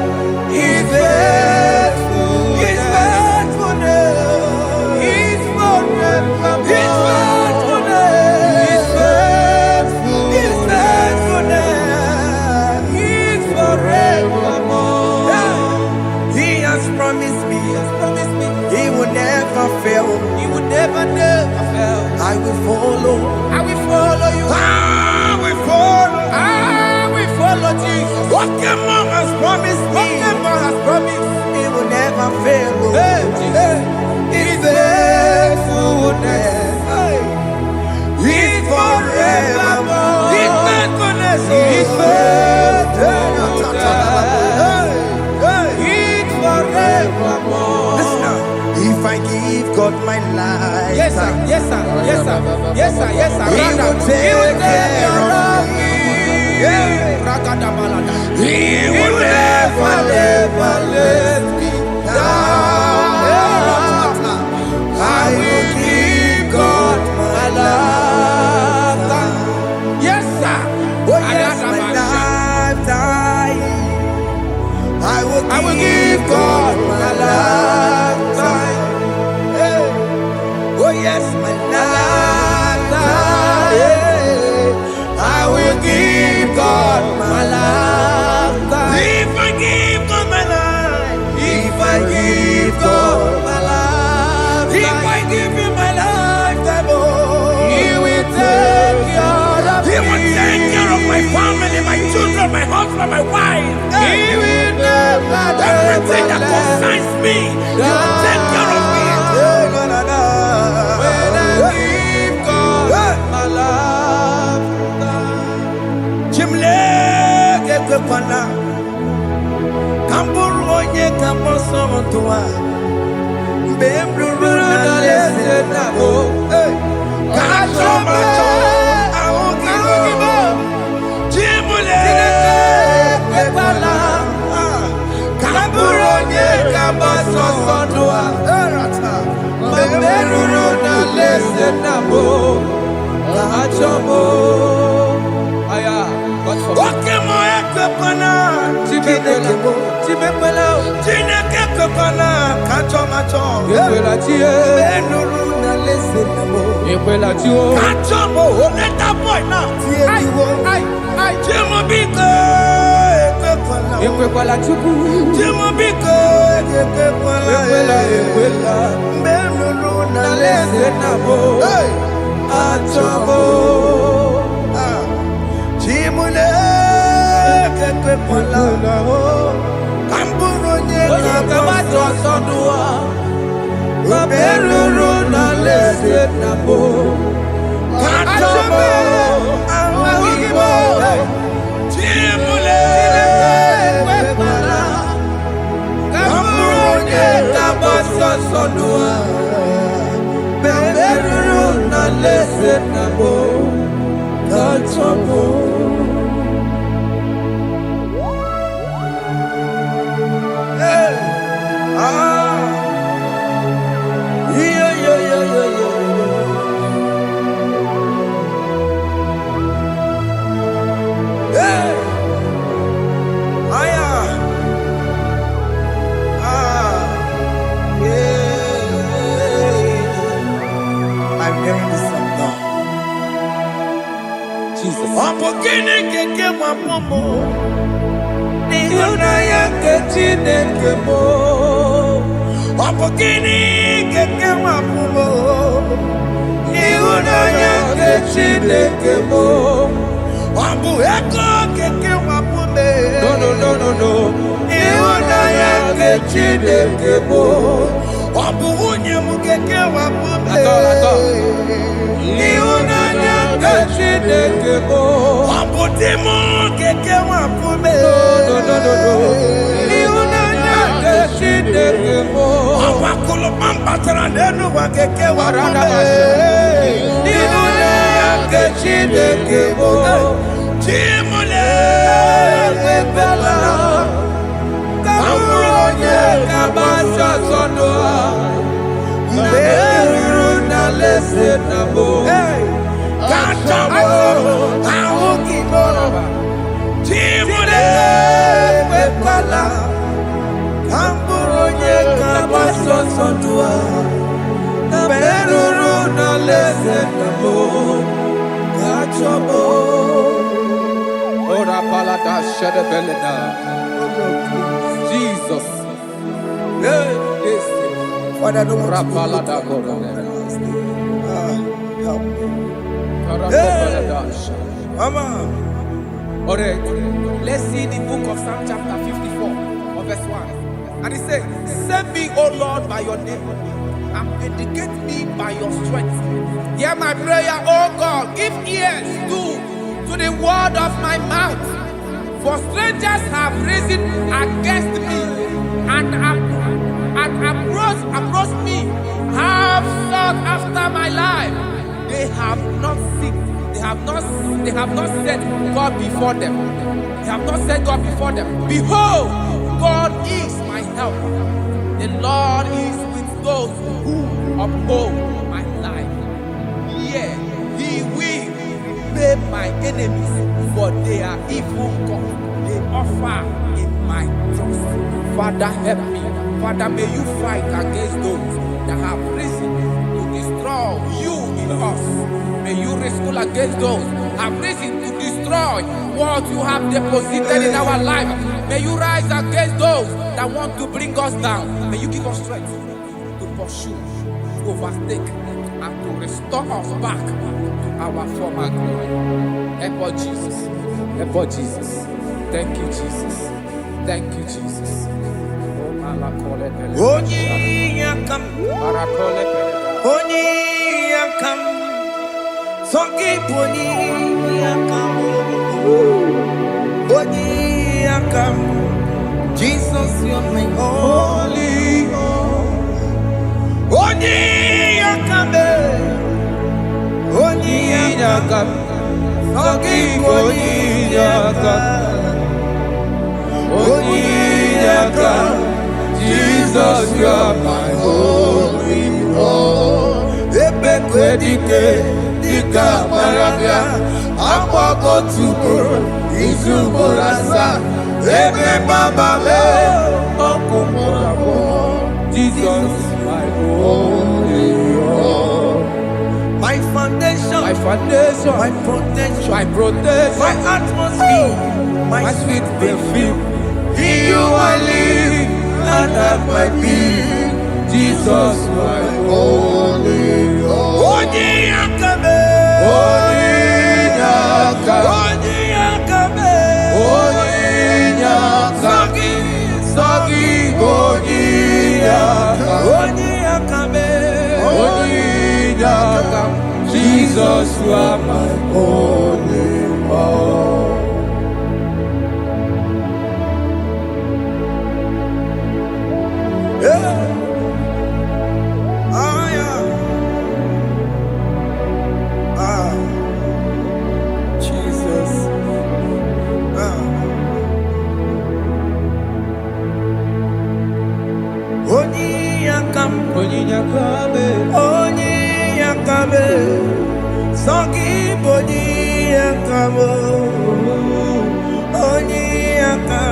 He's faithful. He's faithfulness. He's forever. He's faithfulness. He's faithful. He's faithfulness. He's forevermore. He has promised me. He has promised me. He will never fail. He will never fail. I will follow. I will follow you. I will follow. I will follow Jesus. What the man has promised me. What the man has promised. He will never fail. Hey, Jesus. His faithfulness. He's forevermore. His faithfulness. His faithfulness. He's forevermore. Listen now. If I give God my life, yes sir, yes sir, yes sir, yes sir, yes sir, He will take care of me. He will never let me down. I will give God my life. Yes sir. Oh yes, my lifetime. I will give God my lifetime. Hey. Oh yes, my lifetime. I will give God my lifetime. If I give God my life, if I give God my life, if I give Him my lifetime, oh, He will take care of me. He will take care of my family, my children, my husband, my wife. He will never everything that concerns me. He will take care of me. When I give God my lifetime. Chimle gekwana kamburu onye kamboso mtua mbemruru na lese nabo kachoma aogibo chimule gekwana kamburu onye kamboso mtua mbemruru na lese nabo kachomo aya. Okay, my equipana, Tibekebo, Tinekepana, Kachomacho, Benuruna, listen, Kachomo, let that boy now. I, Jimobiko, Equipala, Jimobiko, Benuruna, listen, Achomo. Chimule kekwepala kamburonye kabato sodua oberuru na lese nabo katomo awagibo chimule kekwepala kamburonye kabato sodua oberuru na lese nabo katomo. No. no. Ihunanya nke Chineke bụ. Ọ bụ nwunye m keke wapụme. Ihunanya nke Chineke bụ. Ọ bụ di m keke wapụme. No. Ihunanya nke Chineke bụ. Ọ bụ akụlụkpa m batara n'elu ụwa keke wapụme. Ihunanya nke Chineke bụ. Chimule Ekwela ka bụrụ onye ga-agbaso ọsọ n'ụwa. Mgbe eruru n'alaeze na mbụ. ka chọrọ ahụ gị n'ọba. Chimule Ekwela ka m bụrụ onye ga-agbaso ọsọ n'ụwa. Mgbe eruru n'alaeze na mbụ. Ka chọrọ Ora palada shedebelena. Jesus. Hey, this. Father, don't want to go Rapalada help me. Mama. Alright, let's see the book of Psalm chapter 54, verse 1. And it says, send me, O Lord, by your name, and vindicate me by your strength. Hear my prayer, O God, give ears to the word of my mouth. For strangers have risen against me and approached me, have sought after my life. They have not seen, they have not set God before them. They have not set God before them. Behold, God is my help. The Lord is with those who uphold my life. Yeah, He will repay my enemies, for they are evil gods. They offer in my trust. Father, help me. Father, may you fight against those that have risen to destroy you in us. May you wrestle against those that have risen to destroy what you have deposited in our life. May you rise against those that want to bring us down. May you give us strength to pursue, to overtake, and to restore us back to our former glory. Help us, Jesus. Help us, Jesus. Thank you, Jesus. Thank you, Jesus. Onyiyakam, onyiyakam, soki onyiyakam, onyiyakam. Jesus, you're my holy. Onyiyakam, onyiyakam, soki onyiyakam, onyiyakam. Jesus, you are my holy Lord. Ebekwedike, dika marabia, akwako tuburu, izuborasa, ebe baba me, okumorabo. Jesus, my holy Lord. My foundation, my protection, my atmosphere, my sweet perfume. In you I live and have my being. Jesus, my holy Lord. Onyiyakame, Onyiyakame, Onyiyakame, Sagi, Onyiyakame, Onyiyakame. Jesus, you are my holy Lord. Jesus. Onyiyakame, Sogi Onyiyakame, Onyiyakame.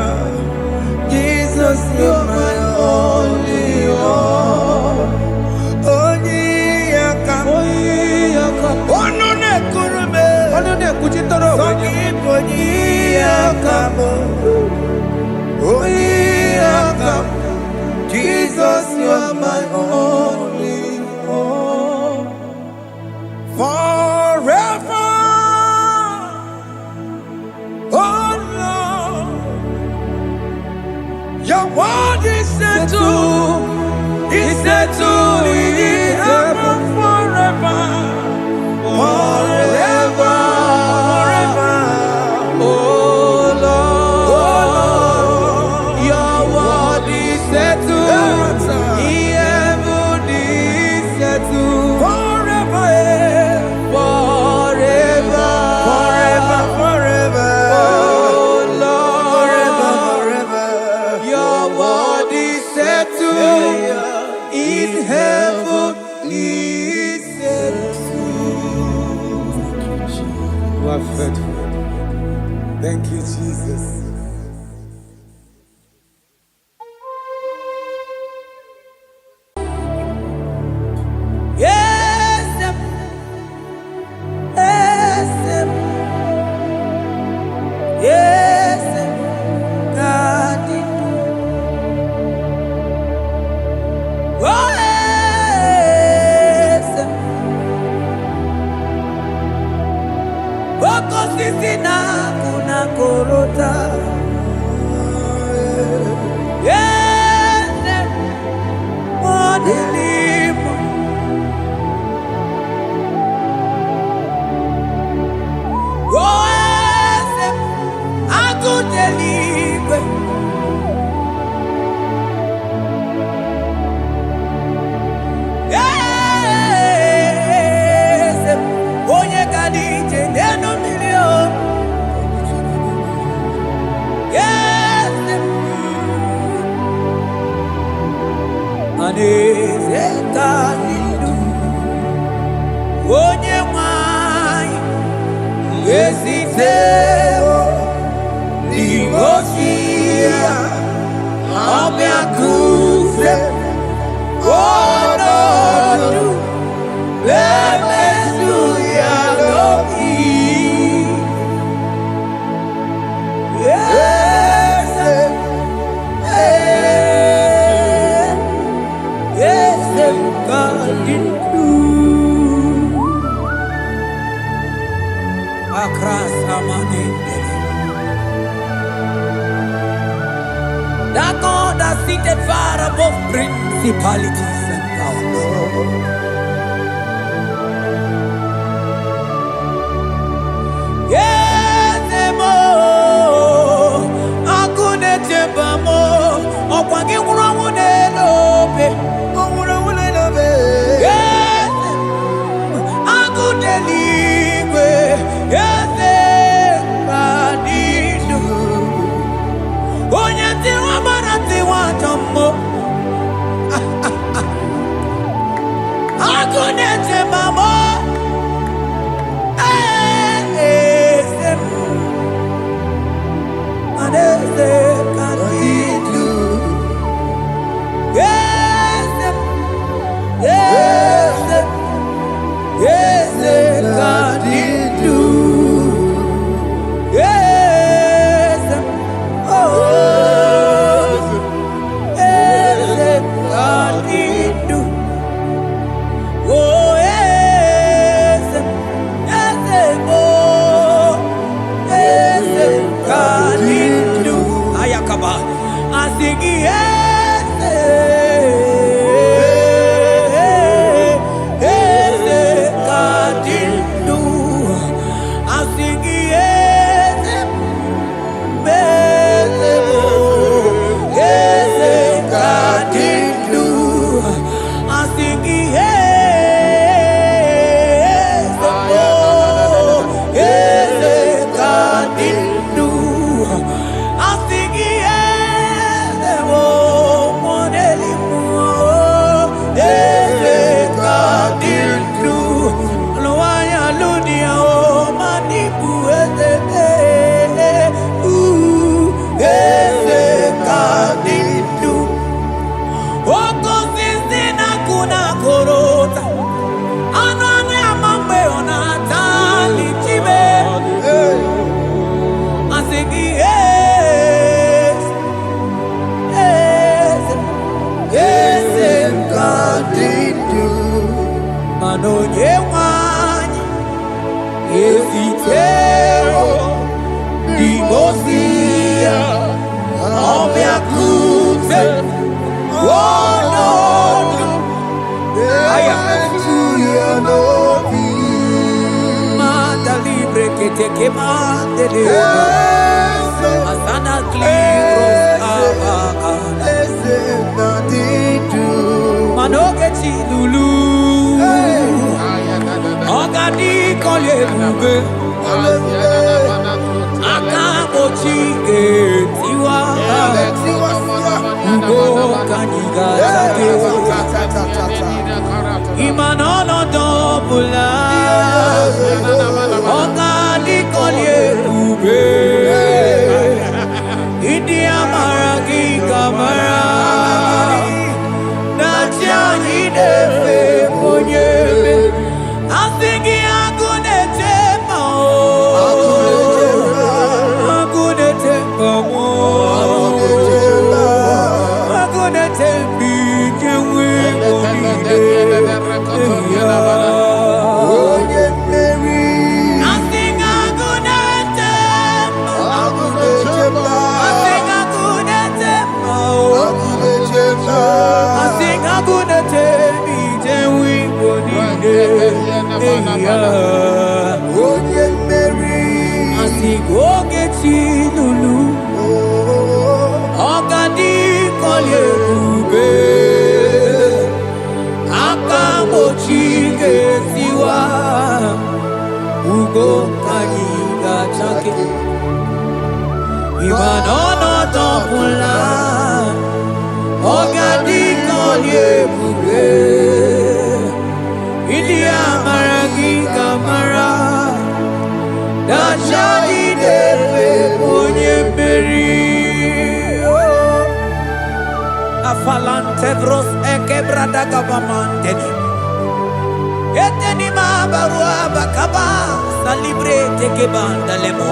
Jesus, you're my only Lord. Onyiyakame, Onunekurume, Sogi Onyiyakame, Onyiyakame. Jesus, you're my only Lord. Forever are faithful. Thank you, Jesus. Yes, yes, yes, God did do. Oh, yes, Boko sisi na kuna korota. Yes, Modelimo. Oh, yes, Agudelibe. Yes, Onye kadije neno million. Yes, Aneze kalidu. Onye mwai. Esiteo Limosia Omiakuse Onodu Lemesuya Loki. Yes, yes, God did do. Across Amani. That God that seated far above principalities and powers. Yes, Emo. Akune Tebamo. Okwangi Wrawune Lope. Yes, Akudeligwe. Yes, Badidu. Onye tiwa marati watambo. Akunete mamo. Anese kadidu. Yes, yes, yes, kadidu. Yes, oh, yes, kadidu. Oh, yes, yes, oh, yes, kadidu. Ayakaba, asigi yes, yes, kadidu. Asigi yes, yes, kadidu. Asigi yes, yes, kadidu. Asigi yes, Modelimo. Yes, kadidu. Loaya ludia o manibu yes, kadidu. Oko sisi na kuna korota. Ano ane amambe onatali chibe. Asigi yes, yes, yes, kadidu. Manonye wani esiteo Limosia Omiakuse Onodu Manda libre que te quemande de Asana cliros abagana Manoge chilulu Ogadi kolye buge Akabo chige tiwa Ugo kanyiga chate Imanono dobula Ogadi Onye mmeri Asigo geti lulu Ogadi kolye ube Aka mochi getiwa Ugo kani gachake Ibanono topula Ogadi kolye ube India maragi kamara Dachadi dewe onye meri Afalante vros ekebrada gabamante Eteni mabarua bakaba Salibre teke banda lemo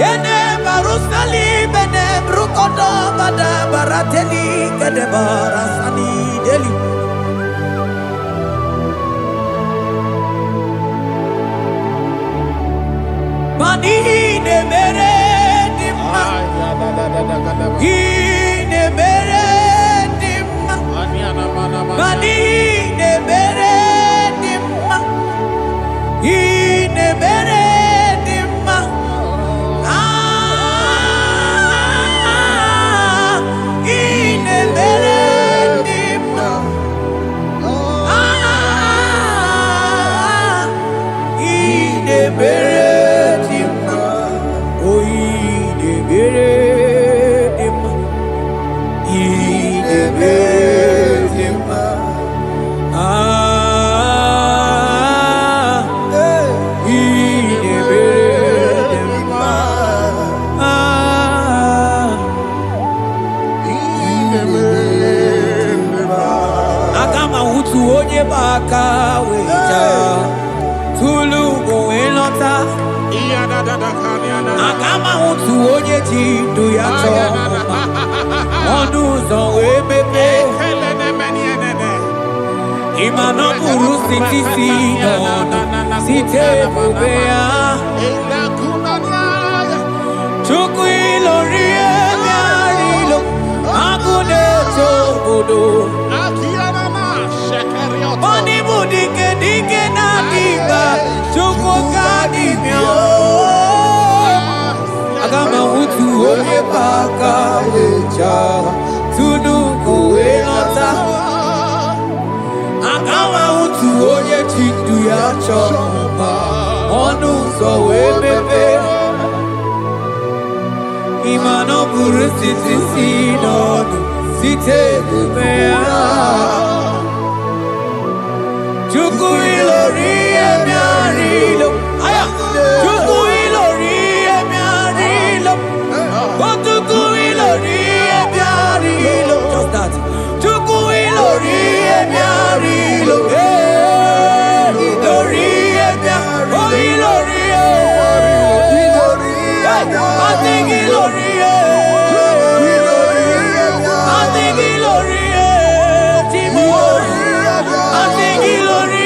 Yene baru salibene brukodo bada barateli kadebara sani deli Mani ne mere dimma ne mere dimma Mani ne mere dimma ne mere dimma ne mere dimma ne mere Agama utu onye ji ndu ya chọma ọnụ ụzọ wee mepee ịma na ọ bụrụ sitisi n'ọnụ site ebube ya Chukwu ilori ebe arịlo agụ na-eto obodo Oni bụ dike dike na-adịba Chukwu ka dịbịa Agama utu onye baka wecha Tunu kowe nọta Agama utu onye chindu ya chọma Ọnụ ụzọ wee mepe Ịma na ọ bụrụ sitisi n'ọnụ Site ebube ya Chukwu ilori emi arilo Chukwu ilori emi arilo Chukwu ilori emi arilo Just that Chukwu ilori emi arilo Ilori emi arilo Oh ilori I think ilori I think ilori I think ilori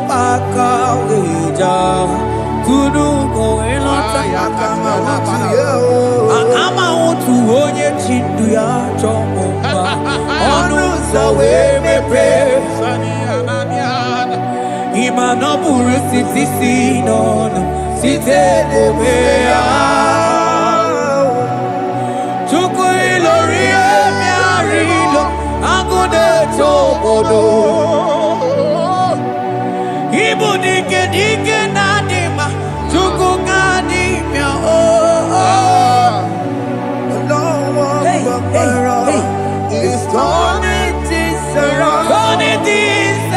Pakauja, Kudu Goelota, Akama to Oye Chinduya Chomba, Onu Sawe Mepe, Imanoburu City Sinon, Cite Obea, Chukuilori Miarilo, Agude Chobodo. Ibu dike dike nadima, chuku kadimia oh. Hey, hey, hey. It's turning things around. Turning things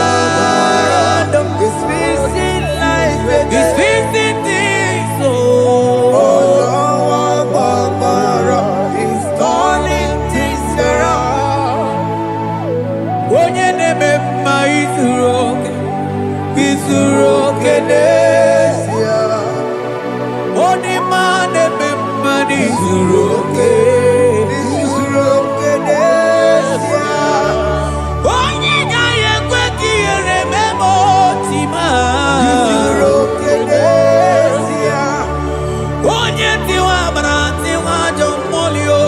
around. It's fixing life again. It's fixing things oh. It's turning things around. Onye neme ma isuroke desia. Oni ma neme ma isuroke desia. Onye nyaye kwe kiyere memo tima. Isuroke desia. Onye tiwa branti wa jomolio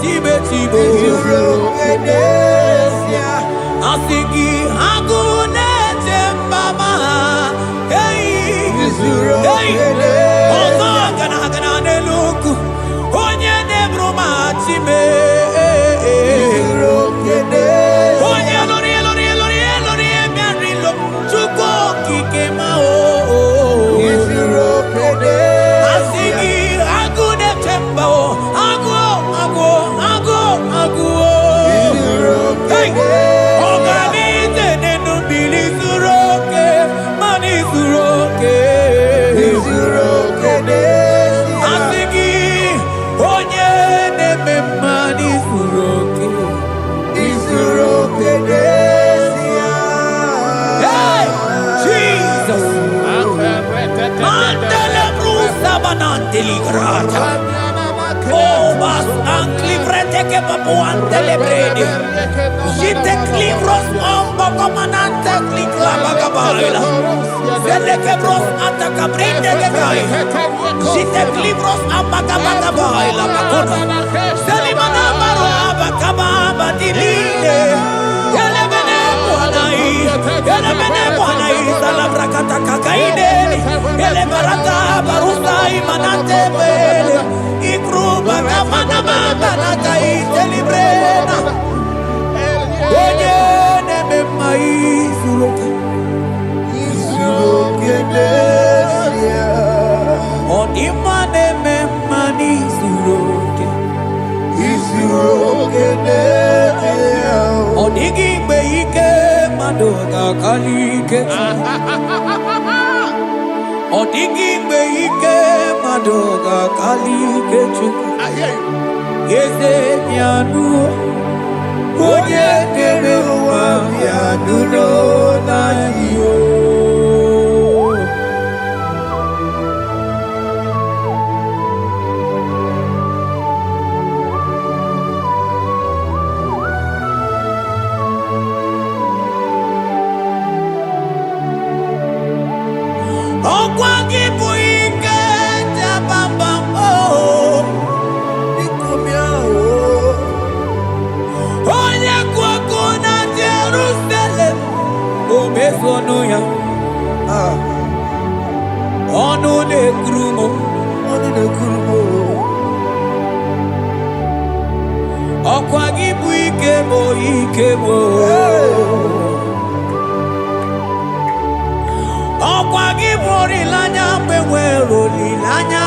tibe tibe. Isuroke desia. Asigi agune tembama. Hey, hey. Ozo gana neluku. Onye nebruma time. Isuroke desia. Onye lori miarilo. Chuko kikema oh. Isuroke desia. Asigi agune temba oh. Agu. Isuroke Hey. desia. Organize nenu bili suroke. Mani suroke. Isuroke desia. Asigi onye neme mani suroke. Isuroke desia. Hey, Jesus. Mandele brusa bananteli grata. Oh, bas anclivrete che papuante le bredi. Jite clivros ombo comanante clicla bagabaila. Vele che bros attacca brinde che gai. Jite clivros ambagabagabaila bakuna. Selimana baro abagababa diline. Ele bene buanai salabrakata kakaide. Ele barata barusai manate bele. Ikruba kamana baba na kai celebrena. Onye neme mai suroke. Isuroke desia. Onima neme mani suroke. Isuroke desia. Onigi beike madoga kalike. Onigi beike madoga kalike chuku. Yeze mianu. Onye neme wa mianu no na yo. Okwa gibu ike jabamba oh. Nikomia Onye kwako na Jerusalem omezonu ya ọnụ na-ekuru m ọkwa gị bụ ike m ọkwa gị bụ olileanya mgbe nwere olileanya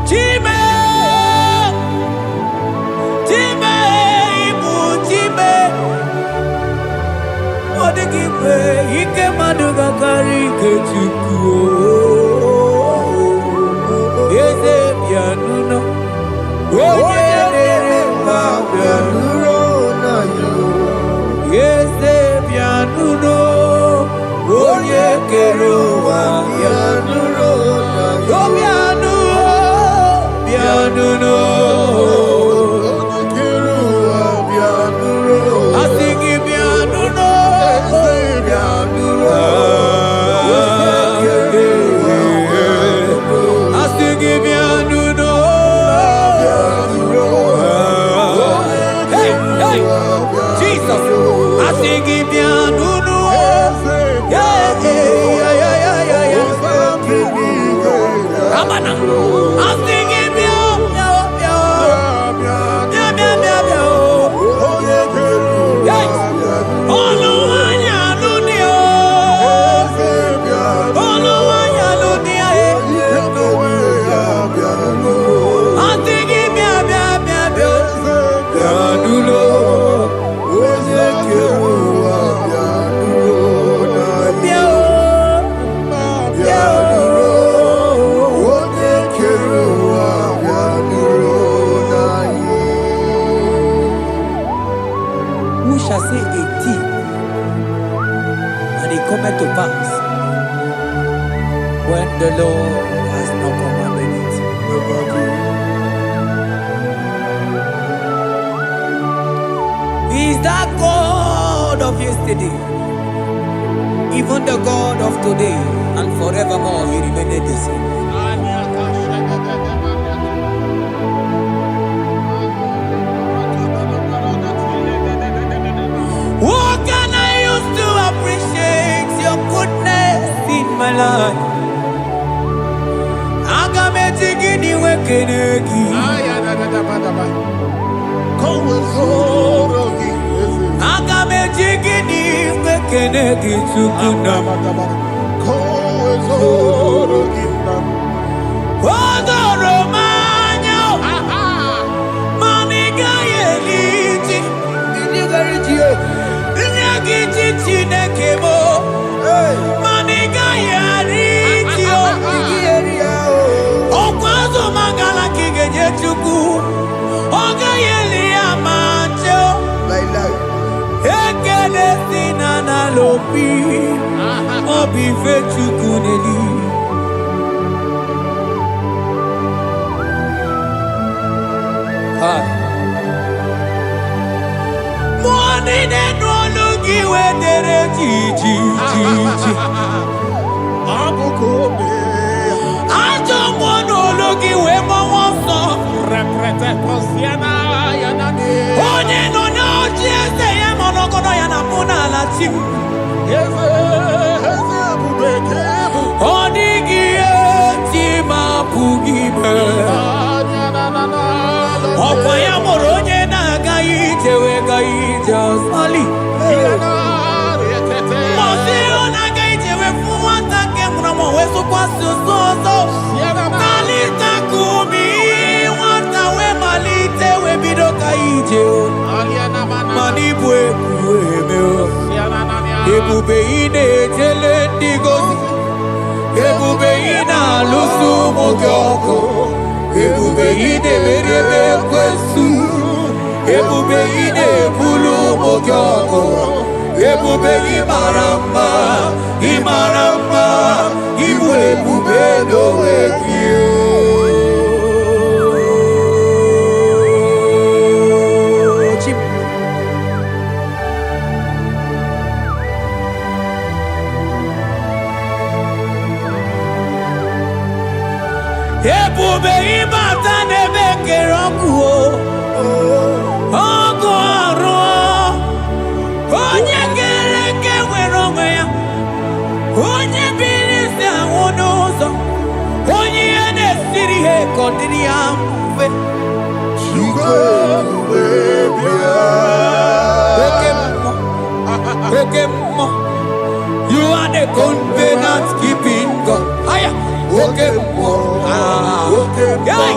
Chime ibu Chime ọ dịghị mgbe ike mmadụ ga-akarị ike Chukwu eze bịanụnọ onye na-ere mma bịanụnọ eze bịanụnọ onye kere ụwa bịanụnọ bịanụnọ Shall say a thing, and it cometh to pass when the Lord has not commanded it. He is that God of yesterday, even the God of today, and forevermore He remained the same. What can I use to appreciate your goodness in my life? Agametigini wekenegi. Agametigini wekenegi tukuna. Odoro manyo. Maniga yeliti. Nyagiti chinekemo. Maniga yariti. Okwazo magala kigenye chuku. Oga yeli amacho. Ekele sinana lopi. Obi fechuku neli. Money they no look you when they're Gigi. I don't want to look you when my one song. Represent Posiana Yanade. Only no, just I am on Ogonoyana Mona Latim. Onigi Tima Pugibe. Okwaya Moroye Nagaite Wegaite Sali. Moseo Nagaite Wefuata Kemramo Weso Kwasu. Kalita Kumi Wata We Malite Webido Kaije. Manibwe Kuemeo. Ebube ine Telendigosi. Ebube ina Lusu Mogyoko. Ebube ine merebe kwesu. Ebube ine bulu mogyoko. Ebube imarama. Ibu ebube dowe kiyo. Ebube ibata nebe kerokuo. Ogo aro. Onye kereke weronwe ya. Onye bilisi awonozo. Onye ene siri he kondiri ya mfe. Okemo. You are the covenant keeping God. Aya. Okemo. Hey,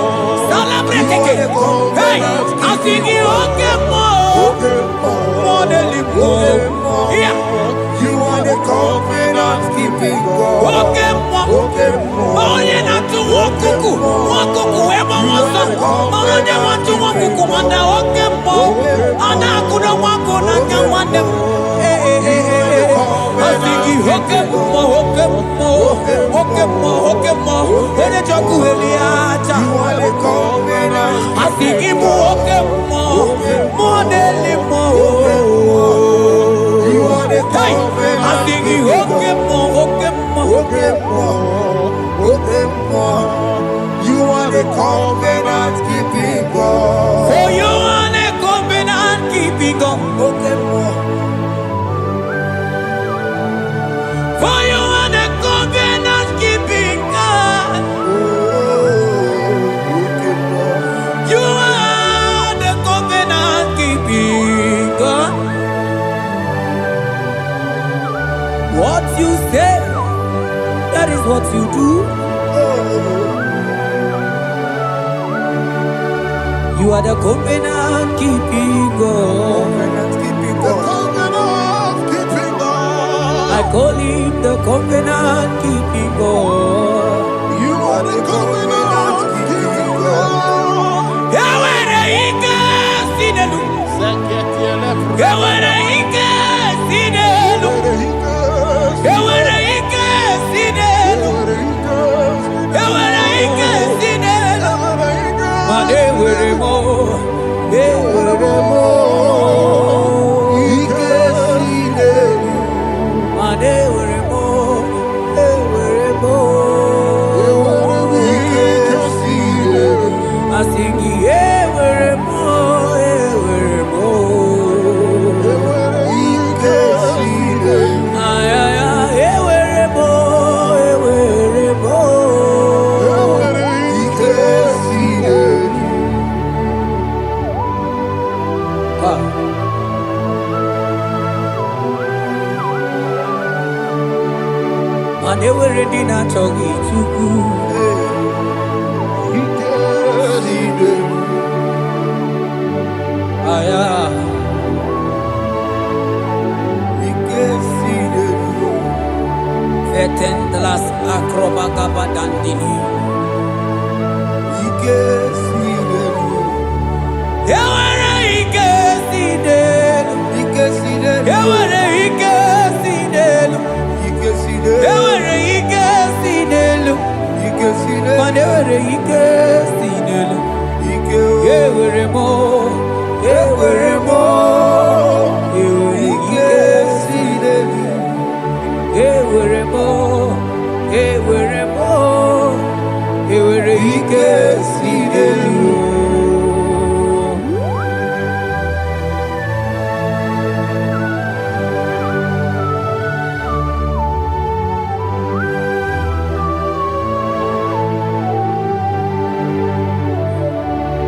celebrate again. Hey, I sing you Okemo. Yeah. You are the covenant keeping God. Okemo. Oh, you not to wakuku. Wakuku, ever was a. Oh, they want to wakuku. And the Okemo. And I could walk on and get one them. I think you Okemo. When you talk to Eliata, You are the covenant. I think you Okemo. More than You are the hey, covenant. I think you Okemo. You are the covenant keeping God. For you are the covenant keeping God. For you are the covenant keeping God. What you say, that is what you do. You are the covenant keeping God. I call him the covenant keeping God. You are the covenant keeping God. Yawere ike sinelu. Yawere ike sinelu. Yawere ike sinelu. Yawere ike sinelu. Mane were mo. Were mo. Ike sinelu. Mane were mo. Were mo. Ike sinelu. I sing were mo. Were mo. Ike sinelu. Ay ay ay were mo. Were mo. Ike sinelu. Mane were di na chogi chuku. Ike sinelu. Aya. Ike sinelu. Vetendlas akrobaga badandini. Ike sinelu. Yawere ike sinelu. Ike sinelu. Yawere ike sinelu. Ike sinelu. Yawere ike sinelu. Ike sinelu. Mane were ike sinelu. Ike Yewere mo. Yewere mo. Yewere Ike ike sinelu. Yewere mo. Yewere mo. Yewere ike sinelu.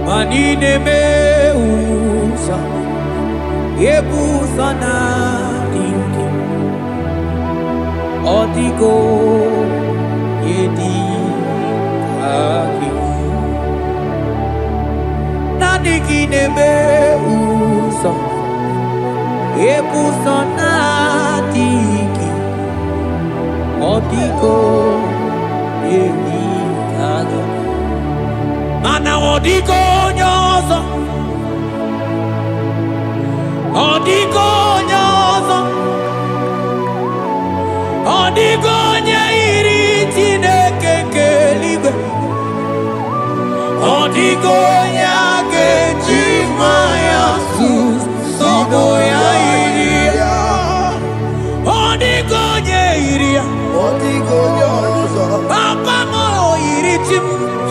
Manine me usa, yebusa na inki, odigo yedi aki. Nadigine me usa, yebusa na inki, odigo yedi aki. Mana odigo nyozo, odigo nyozo, odigo nyairi Chineke keligwe, odigo nyage jimaya sus sobo ya iria, odigo nyairia, Odigo nyozo. papa mo iri chim.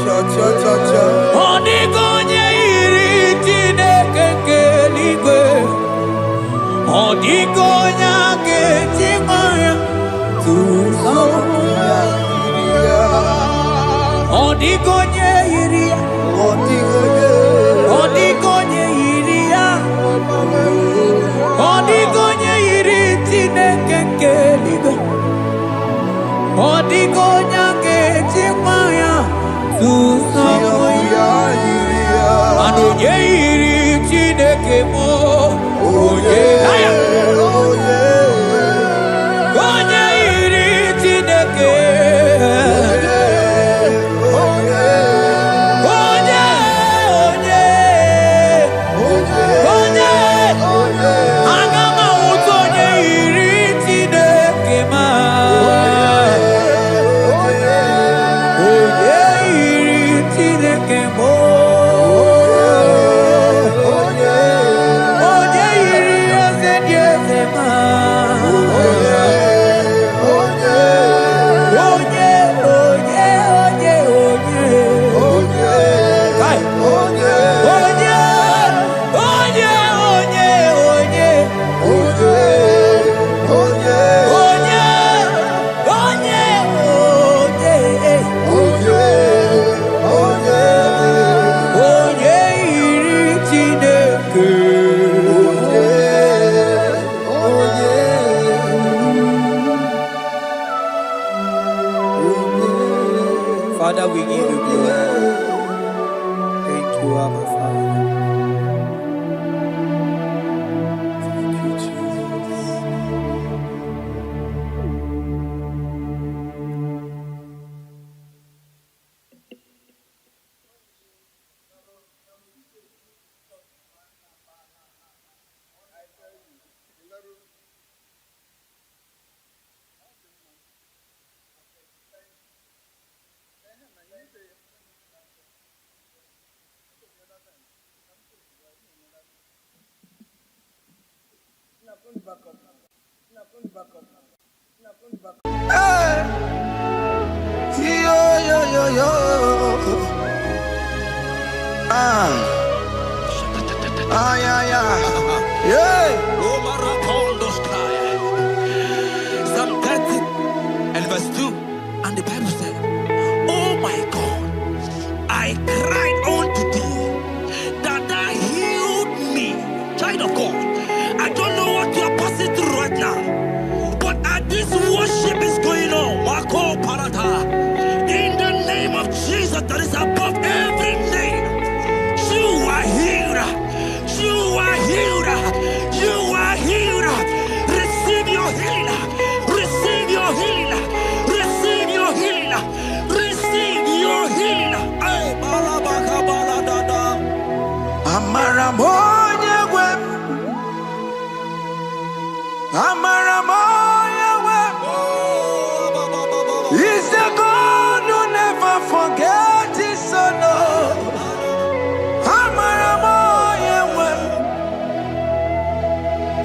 Cha. Odigonye iri Chineke keligwe, odigonya kechimaya tuso. Odigonye iria, odigonye iria, odigonye iri Chineke keligwe, odigonya kechimaya tuso. Anonye iri Chineke mo, onye onye iri Chineke, onye aga m ahụta onye iri Chineke ma, onye iri Chineke mo. Onye iri Father, we give you glory. Thank you, Abba Father. Thank you, Jesus. Hey! Yo, yo, yo, yo. Ah, yeah, yeah. Yeah. Psalm 30 and verse 2. And the Bible said, oh my God, I cried unto thee that thou healed me. Child of God, I don't know what you are passing through right now, but as this worship is going on, Marco Parata, in the name of Jesus that is above every name, you are healed. You are healed. You are healed. Receive your healing. Receive your healing. Receive your healing. Receive your healing. Ay, balabaka baladada. Amaramoya web. Amaramoya web. He's the God who never forgets his son. Amaramoya web.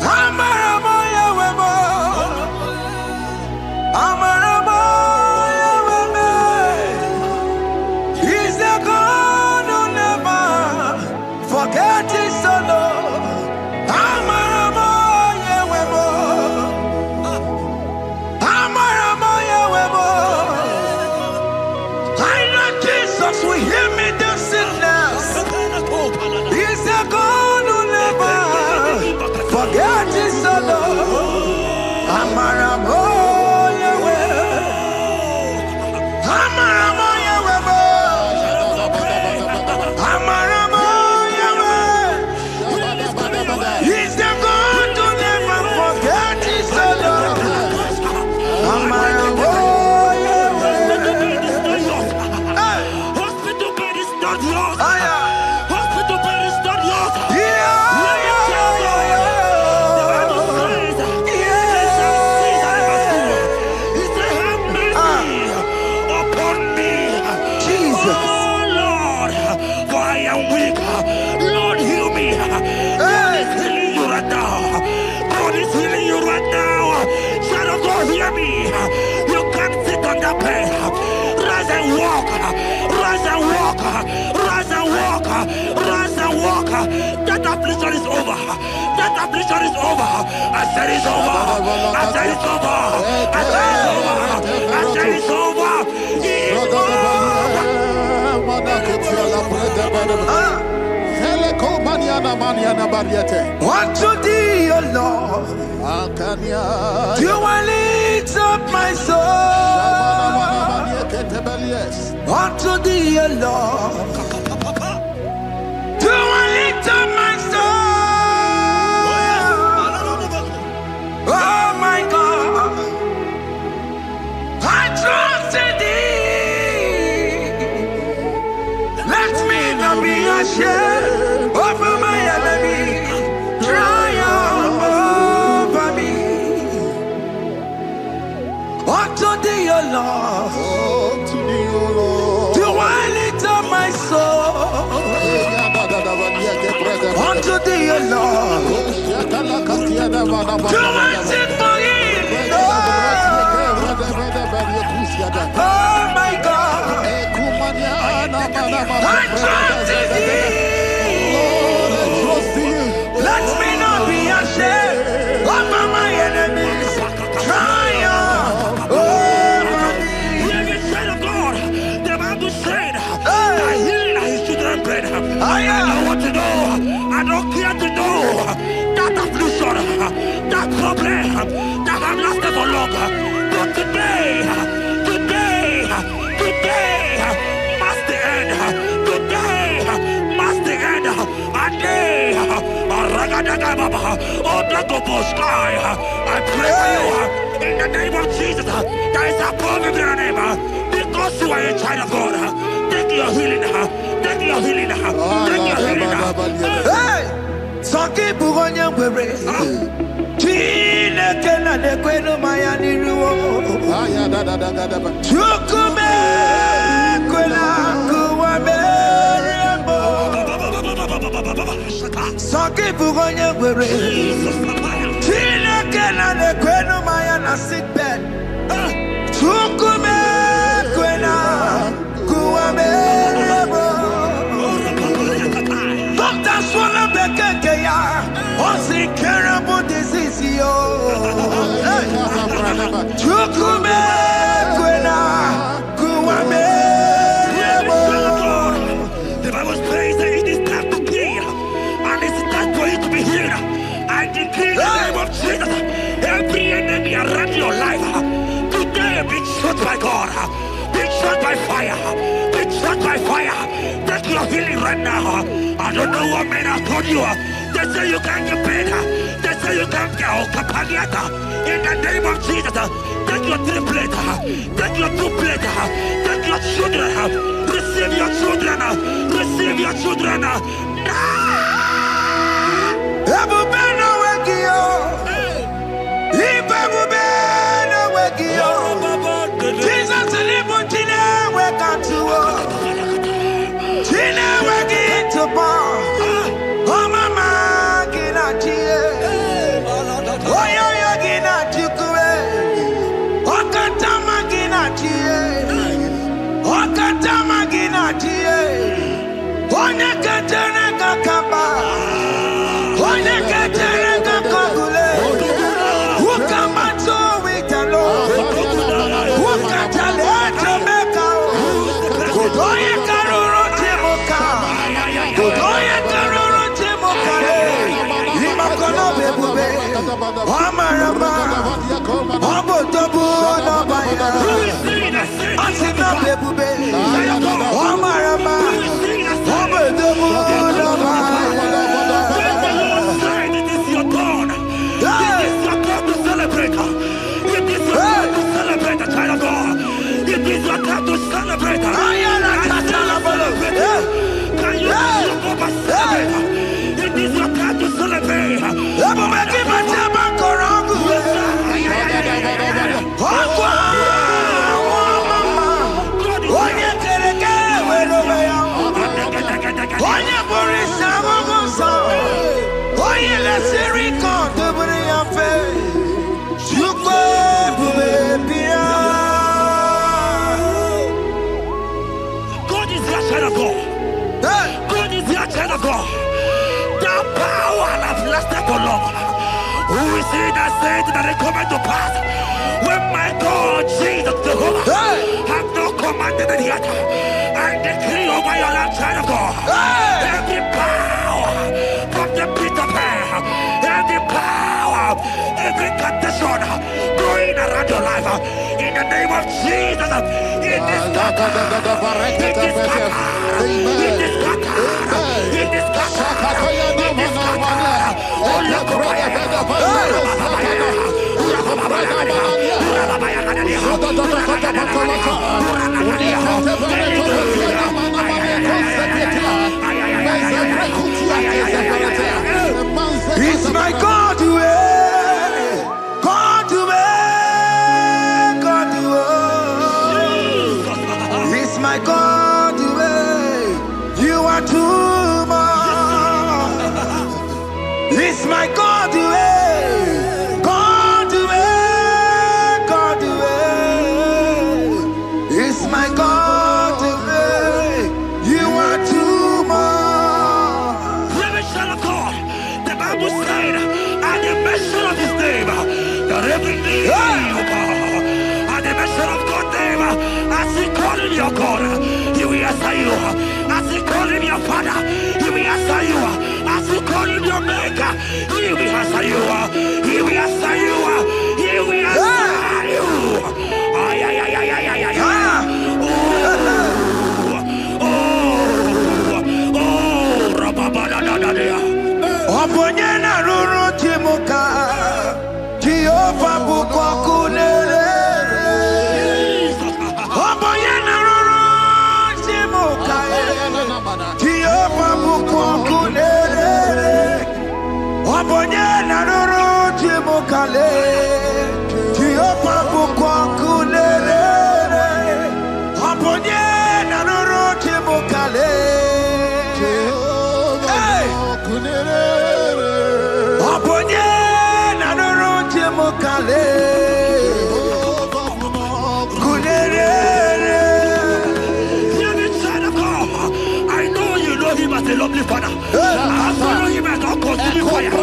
Amaramoya web. Amaramoya web. He's the God who never forgets his son. Amaramoya web. Amaramoya web. I know Jesus will hear me the sickness. He's the God who never forgets his son. Amaramoya web. Amaramoya web. Amaramoya web. He's the God who never forgets his son. Amaramoya Hospital bed is not yours. web. Hospital bed is not yours. Yeah. Let me tell you, the Bible says, in Psalm 6 and verse 2, he said, have mercy upon me, Jesus. oh Lord, for I am weak. Lord, heal me. God is healing you right now. God is healing you right now. Child of God, hear me. You can't sit on that bed. Rise and walk. Rise and walk. Rise and walk. Rise and walk. That affliction is over. That affliction is over. I said it's over. I said it's over. I said it's over. I said it's over. It's Unto thee, O Lord, do I lift up my soul. Unto thee, O Lord, do I lift up my soul. Oh my God, I trust in thee. Let me not be ashamed over my enemy. Triumph over me. Unto thee, O Lord, do I lift up my soul. Unto thee, O Lord, do I sing for healing. Oh my God, I trust in thee. Let me not be ashamed over my enemies. Triumph over me. Hear me, child of God. The Bible said, that healing is children's bread. I don't want to know. I don't care to know that affliction, that problem that have lasted for long. But today, I pray for you in the name of Jesus. There is a power in your name because you are a child of God. Take your healing. Take your healing. Take your healing. Hey, Saki Bugonya Bere. Tina Kena de Queno Mayani Ruo. Chukume Quena Kuame. Saki Bugonya Bere. Tina Kena de Queno Mayana sick bed. Chukume Quena Kuame. Doctors wanna be Kenya. What's the terrible disease? Chukume Kwena Kuame. The Bible says that it is time to kill, and it's time for you to be healed. I decree in the name of Jesus, every enemy around your life today be shot by God, be shot by fire, be shot by fire. Take your healing right now. I don't know what men have told you. They say you can't get paid. They say you can't get Kapagata. In the name of Jesus, take your triplet, take your two-plate, take your children, receive your children, receive your children. Ebubeno Wekio. Ibebubeno Wekio. Jesus Libutine Wekatuo. Tina Weki to Paul. Oh, Mama Ginachi. Oh, yo, Ginachi. Okatama Ginachi. Okatama Ginachi. Onya Katana Kakaba. Onya Katana Kakagule. Ukamato Witalo. Ukatale Jamaica. Onya Karuro Timoka. Onya Karuro Timoka. Imakono Bebube. Omarama. Obotobu Nabaya. Asina Bebube. Omarama. Obotobu Nabaya. It is your turn. It is your turn to celebrate. It is your turn to celebrate, the child of God. It is your turn to celebrate. Can you celebrate? It is your turn to celebrate. God is your child of God. God is your child of God. The power has lasted so long. Who is he that said that it coming to pass? When my God, Jesus, Jehovah, have not commanded it yet. I decree over your life, child of God. Every power from the pit of hell, every power, every condition going around your life, in the name of Jesus, it is scattered. It is scattered. It is scattered. It is scattered. It is scattered. Oh, look over It's my God to God to God to It's my God to you are too much. It's my God to God to God to It's my God to you are too much. Revelation of God. The Bible said, at the mention of his name, that every knee will bow. At the mention of God's name, as he call him your God, he will answer you. As he call him your Father, he will answer you. As he call him your Maker, he will answer you. He will answer you. He will answer you. Ay, ay, ay, ay, ay, ay, ay. Oh, rababadadadadea. Oponyena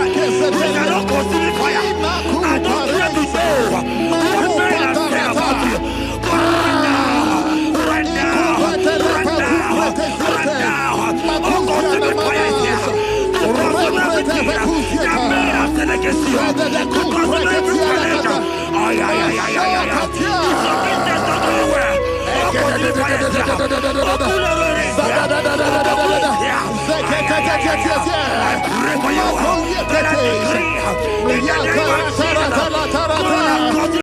We cannot consume fire. I don't care to know what men have said about you. But right now, oh, consuming fire is here. To consume everything that men have said against you. To consume every challenge. To submit this not going well. Oh, consuming fire is here. Oh, cooler is here. I pray for you. That I decree in the name of Jesus.